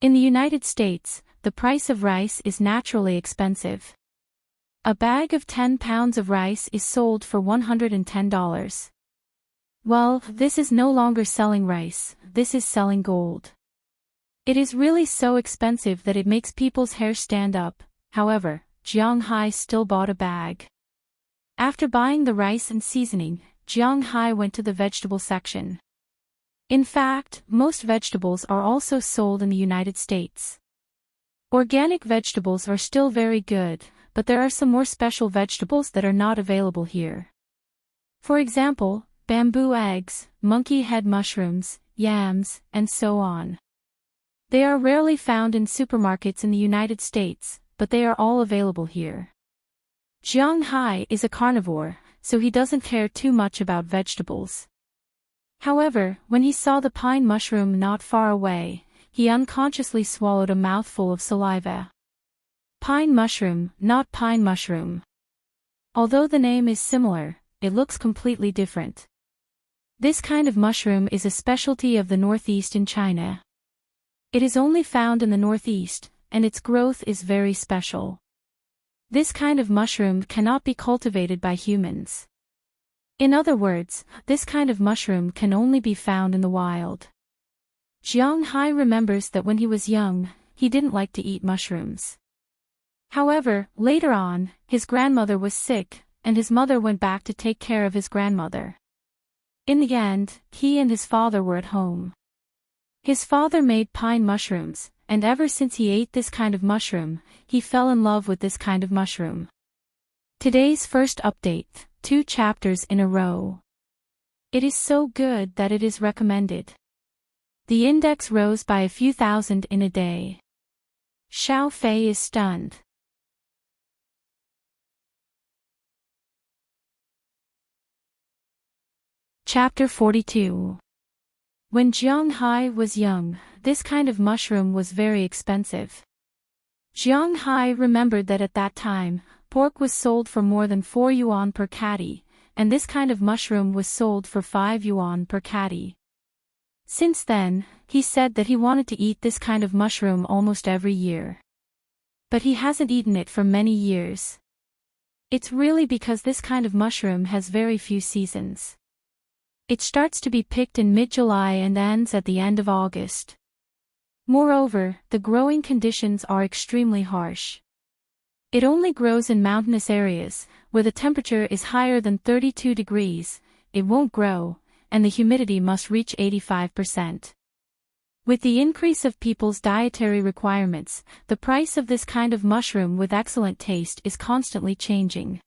In the United States, the price of rice is naturally expensive. A bag of 10 pounds of rice is sold for $110. Well, this is no longer selling rice, this is selling gold. It is really so expensive that it makes people's hair stand up. However, Jiang Hai still bought a bag. After buying the rice and seasoning, Jiang Hai went to the vegetable section. In fact, most vegetables are also sold in the United States. Organic vegetables are still very good, but there are some more special vegetables that are not available here. For example, bamboo eggs, monkey head mushrooms, yams, and so on. They are rarely found in supermarkets in the United States, but they are all available here. Jiang Hai is a carnivore, so he doesn't care too much about vegetables. However, when he saw the pine mushroom not far away, he unconsciously swallowed a mouthful of saliva. Pine mushroom, not pine mushroom. Although the name is similar, it looks completely different. This kind of mushroom is a specialty of the Northeast in China. It is only found in the Northeast, and its growth is very special. This kind of mushroom cannot be cultivated by humans. In other words, this kind of mushroom can only be found in the wild. Jiang Hai remembers that when he was young, he didn't like to eat mushrooms. However, later on, his grandmother was sick, and his mother went back to take care of his grandmother. In the end, he and his father were at home. His father made pine mushrooms, and ever since he ate this kind of mushroom, he fell in love with this kind of mushroom. Today's first update, 2 chapters in a row. It is so good that it is recommended. The index rose by a few thousand in a day. Xiao Fei is stunned. Chapter 42. When Jiang Hai was young, this kind of mushroom was very expensive. Jiang Hai remembered that at that time, pork was sold for more than 4 yuan per catty, and this kind of mushroom was sold for 5 yuan per catty. Since then, he said that he wanted to eat this kind of mushroom almost every year. But he hasn't eaten it for many years. It's really because this kind of mushroom has very few seasons. It starts to be picked in mid-July and ends at the end of August. Moreover, the growing conditions are extremely harsh. It only grows in mountainous areas, where the temperature is higher than 32 degrees, it won't grow, and the humidity must reach 85%. With the increase of people's dietary requirements, the price of this kind of mushroom with excellent taste is constantly changing.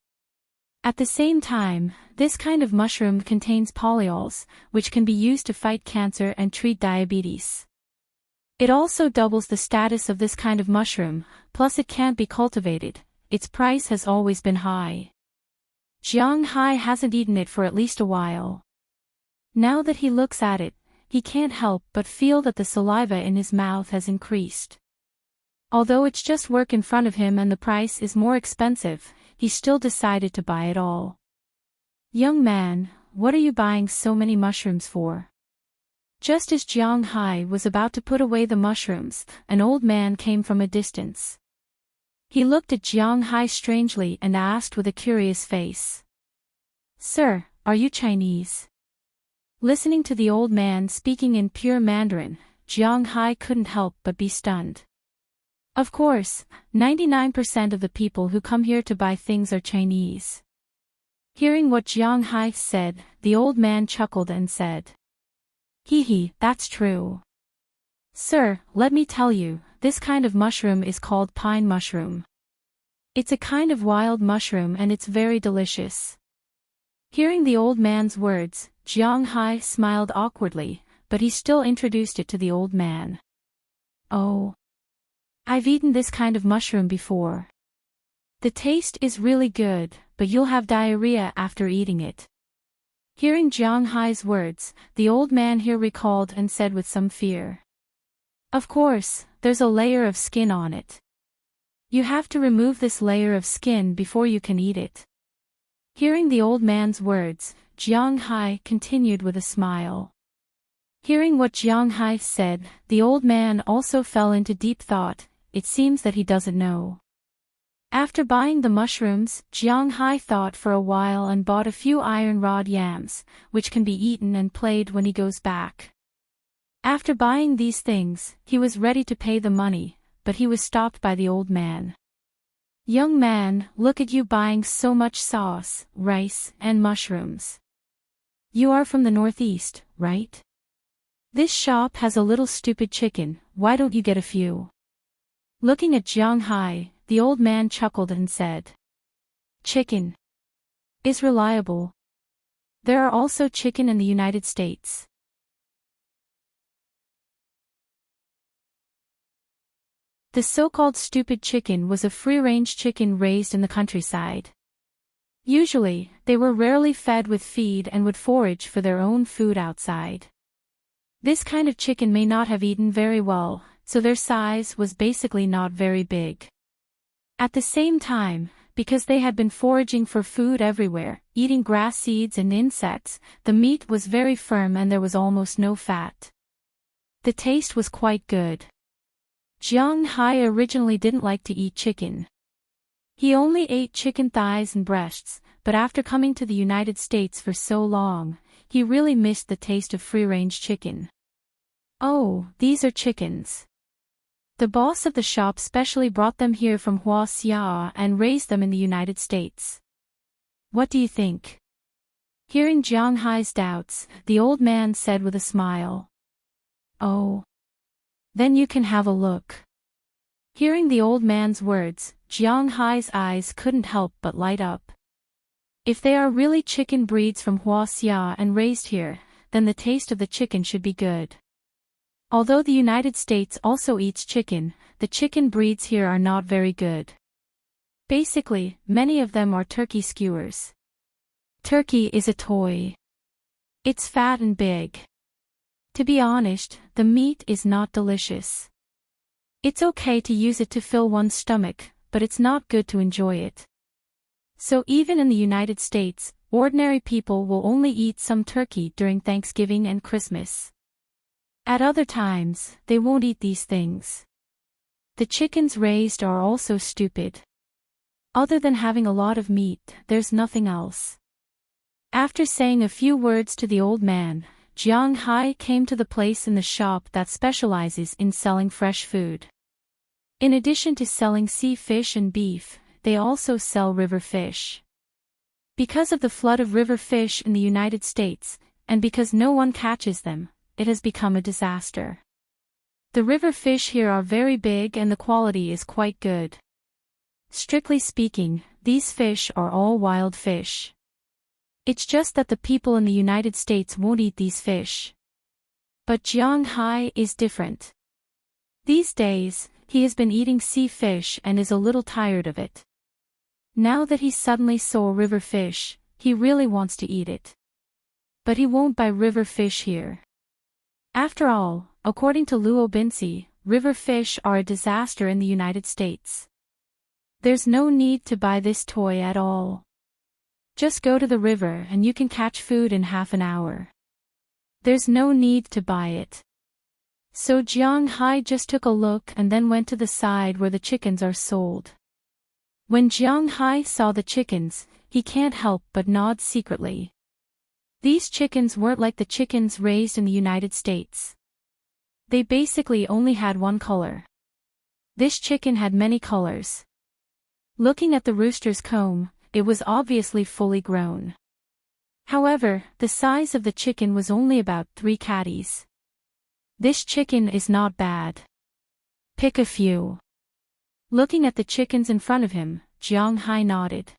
At the same time, this kind of mushroom contains polyols, which can be used to fight cancer and treat diabetes. It also doubles the status of this kind of mushroom, plus it can't be cultivated. Its price has always been high. Jiang Hai hasn't eaten it for at least a while. Now that he looks at it, he can't help but feel that the saliva in his mouth has increased. Although it's just work in front of him and the price is more expensive, he still decided to buy it all. Young man, what are you buying so many mushrooms for? Just as Jiang Hai was about to put away the mushrooms, an old man came from a distance. He looked at Jiang Hai strangely and asked with a curious face. Sir, are you Chinese? Listening to the old man speaking in pure Mandarin, Jiang Hai couldn't help but be stunned. Of course, 99% of the people who come here to buy things are Chinese. Hearing what Jiang Hai said, the old man chuckled and said, Hee hee, that's true. Sir, let me tell you, this kind of mushroom is called pine mushroom. It's a kind of wild mushroom and it's very delicious. Hearing the old man's words, Jiang Hai smiled awkwardly, but he still introduced it to the old man. Oh. I've eaten this kind of mushroom before. The taste is really good, but you'll have diarrhea after eating it. Hearing Jiang Hai's words, the old man here recalled and said with some fear. Of course, there's a layer of skin on it. You have to remove this layer of skin before you can eat it. Hearing the old man's words, Jiang Hai continued with a smile. Hearing what Jiang Hai said, the old man also fell into deep thought. It seems that he doesn't know. After buying the mushrooms, Jiang Hai thought for a while and bought a few iron rod yams, which can be eaten and played when he goes back. After buying these things, he was ready to pay the money, but he was stopped by the old man. Young man, look at you buying so much sauce, rice, and mushrooms. You are from the northeast, right? This shop has a little stupid chicken, why don't you get a few? Looking at Jiang Hai, the old man chuckled and said, Chicken is reliable. There are also chicken in the United States. The so-called stupid chicken was a free-range chicken raised in the countryside. Usually, they were rarely fed with feed and would forage for their own food outside. This kind of chicken may not have eaten very well, so their size was basically not very big. At the same time, because they had been foraging for food everywhere, eating grass seeds and insects, the meat was very firm and there was almost no fat. The taste was quite good. Jiang Hai originally didn't like to eat chicken. He only ate chicken thighs and breasts, but after coming to the United States for so long, he really missed the taste of free-range chicken. Oh, these are chickens. The boss of the shop specially brought them here from Huaxia and raised them in the United States. What do you think? Hearing Jiang Hai's doubts, the old man said with a smile. Oh. Then you can have a look. Hearing the old man's words, Jiang Hai's eyes couldn't help but light up. If they are really chicken breeds from Huaxia and raised here, then the taste of the chicken should be good. Although the United States also eats chicken, the chicken breeds here are not very good. Basically, many of them are turkey skewers. Turkey is a toy. It's fat and big. To be honest, the meat is not delicious. It's okay to use it to fill one's stomach, but it's not good to enjoy it. So even in the United States, ordinary people will only eat some turkey during Thanksgiving and Christmas. At other times, they won't eat these things. The chickens raised are also stupid. Other than having a lot of meat, there's nothing else. After saying a few words to the old man, Jiang Hai came to the place in the shop that specializes in selling fresh food. In addition to selling sea fish and beef, they also sell river fish. Because of the flood of river fish in the United States, and because no one catches them, it has become a disaster. The river fish here are very big and the quality is quite good. Strictly speaking, these fish are all wild fish. It's just that the people in the United States won't eat these fish. But Jiang Hai is different. These days, he has been eating sea fish and is a little tired of it. Now that he suddenly saw river fish, he really wants to eat it. But he won't buy river fish here. After all, according to Luo Binci, river fish are a disaster in the United States. There's no need to buy this toy at all. Just go to the river and you can catch food in half an hour. There's no need to buy it. So Jiang Hai just took a look and then went to the side where the chickens are sold. When Jiang Hai saw the chickens, he can't help but nod secretly. These chickens weren't like the chickens raised in the United States. They basically only had one color. This chicken had many colors. Looking at the rooster's comb, it was obviously fully grown. However, the size of the chicken was only about 3 catties. This chicken is not bad. Pick a few. Looking at the chickens in front of him, Jiang Hai nodded.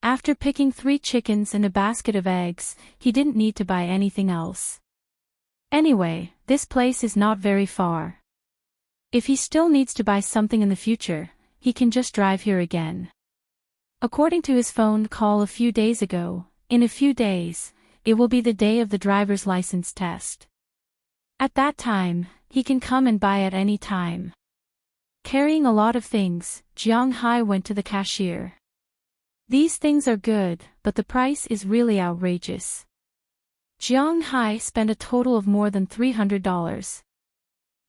After picking 3 chickens and a basket of eggs, he didn't need to buy anything else. Anyway, this place is not very far. If he still needs to buy something in the future, he can just drive here again. According to his phone call a few days ago, in a few days, it will be the day of the driver's license test. At that time, he can come and buy at any time. Carrying a lot of things, Jiang Hai went to the cashier. These things are good, but the price is really outrageous. Jiang Hai spent a total of more than $300.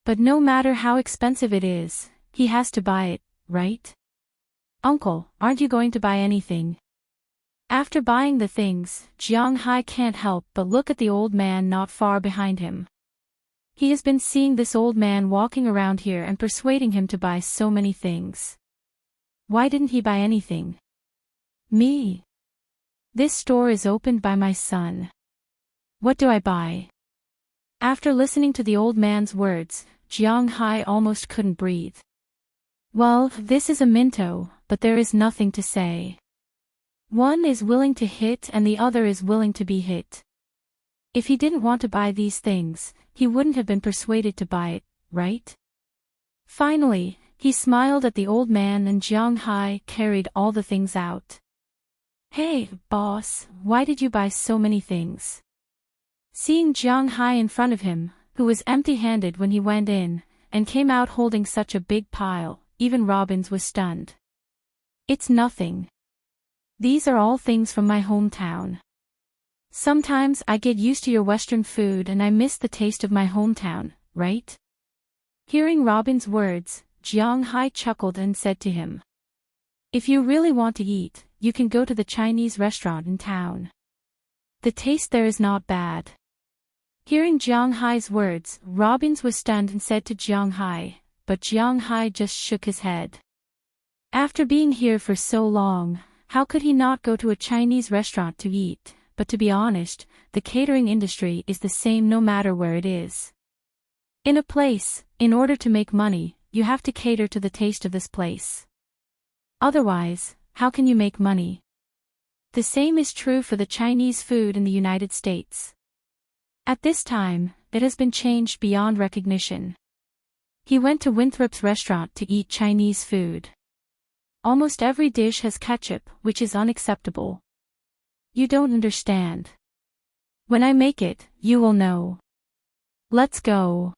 But no matter how expensive it is, he has to buy it, right? Uncle, aren't you going to buy anything? After buying the things, Jiang Hai can't help but look at the old man not far behind him. He has been seeing this old man walking around here and persuading him to buy so many things. Why didn't he buy anything? Me. This store is opened by my son. What do I buy? After listening to the old man's words, Jiang Hai almost couldn't breathe. Well, this is a minto, but there is nothing to say. One is willing to hit and the other is willing to be hit. If he didn't want to buy these things, he wouldn't have been persuaded to buy it, right? Finally, he smiled at the old man and Jiang Hai carried all the things out. Hey, boss, why did you buy so many things? Seeing Jiang Hai in front of him, who was empty-handed when he went in, and came out holding such a big pile, even Robbins was stunned. It's nothing. These are all things from my hometown. Sometimes I get used to your Western food and I miss the taste of my hometown, right? Hearing Robin's words, Jiang Hai chuckled and said to him, if you really want to eat, you can go to the Chinese restaurant in town. The taste there is not bad. Hearing Jiang Hai's words, Robbins was stunned and said to Jiang Hai, but Jiang Hai just shook his head. After being here for so long, how could he not go to a Chinese restaurant to eat? But to be honest, the catering industry is the same no matter where it is. In a place, in order to make money, you have to cater to the taste of this place. Otherwise, how can you make money? The same is true for the Chinese food in the United States. At this time, it has been changed beyond recognition. He went to Winthrop's restaurant to eat Chinese food. Almost every dish has ketchup, which is unacceptable. You don't understand. When I make it, you will know. Let's go.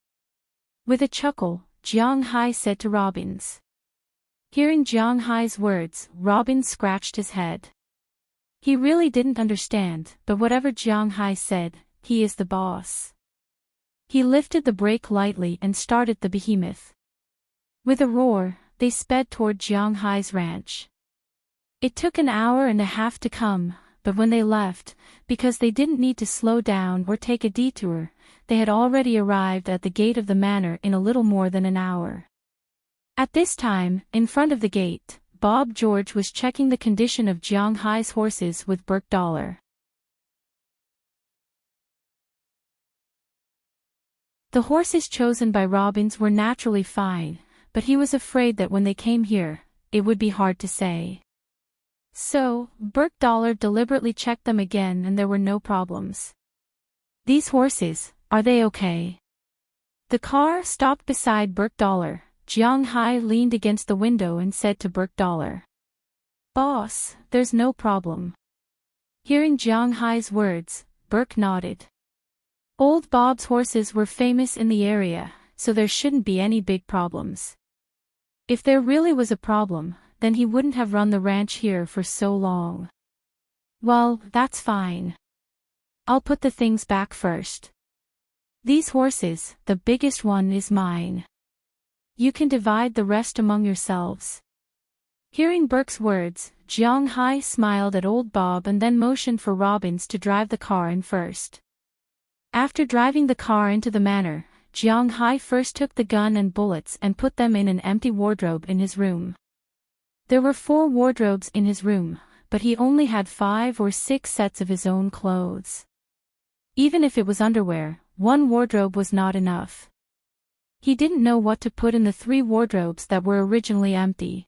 With a chuckle, Jiang Hai said to Robbins. Hearing Jiang Hai's words, Robbins scratched his head. He really didn't understand, but whatever Jiang Hai said, he is the boss. He lifted the brake lightly and started the behemoth. With a roar, they sped toward Jiang Hai's ranch. It took an hour and a half to come, but when they left, because they didn't need to slow down or take a detour, they had already arrived at the gate of the manor in a little more than an hour. At this time, in front of the gate, Bob George was checking the condition of Jiang Hai's horses with Burke Dollar. The horses chosen by Robbins were naturally fine, but he was afraid that when they came here, it would be hard to say. So, Burke Dollar deliberately checked them again and there were no problems. These horses, are they okay? The car stopped beside Burke Dollar. Jiang Hai leaned against the window and said to Burke Dollar. Boss, there's no problem. Hearing Jiang Hai's words, Burke nodded. Old Bob's horses were famous in the area, so there shouldn't be any big problems. If there really was a problem, then he wouldn't have run the ranch here for so long. Well, that's fine. I'll put the things back first. These horses, the biggest one is mine. You can divide the rest among yourselves. Hearing Burke's words, Jiang Hai smiled at old Bob and then motioned for Robbins to drive the car in first. After driving the car into the manor, Jiang Hai first took the gun and bullets and put them in an empty wardrobe in his room. There were 4 wardrobes in his room, but he only had 5 or 6 sets of his own clothes. Even if it was underwear, 1 wardrobe was not enough. He didn't know what to put in the 3 wardrobes that were originally empty.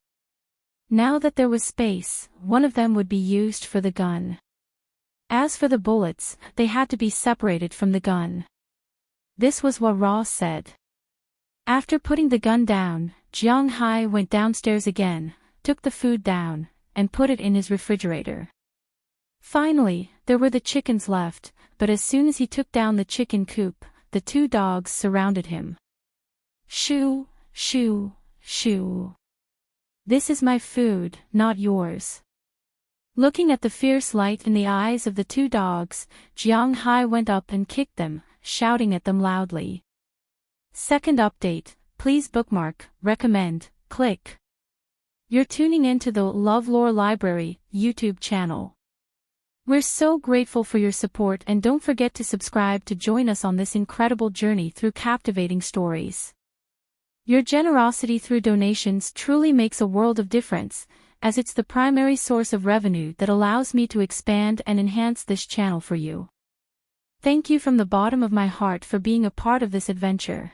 Now that there was space, one of them would be used for the gun. As for the bullets, they had to be separated from the gun. This was what Ra said. After putting the gun down, Jiang Hai went downstairs again, took the food down, and put it in his refrigerator. Finally, there were the chickens left, but as soon as he took down the chicken coop, the 2 dogs surrounded him. Shoo, shoo, shoo. This is my food, not yours. Looking at the fierce light in the eyes of the 2 dogs, Jiang Hai went up and kicked them, shouting at them loudly. Second update, please bookmark, recommend, click. You're tuning in to the LoveLore Library YouTube channel. We're so grateful for your support and don't forget to subscribe to join us on this incredible journey through captivating stories. Your generosity through donations truly makes a world of difference, as it's the primary source of revenue that allows me to expand and enhance this channel for you. Thank you from the bottom of my heart for being a part of this adventure.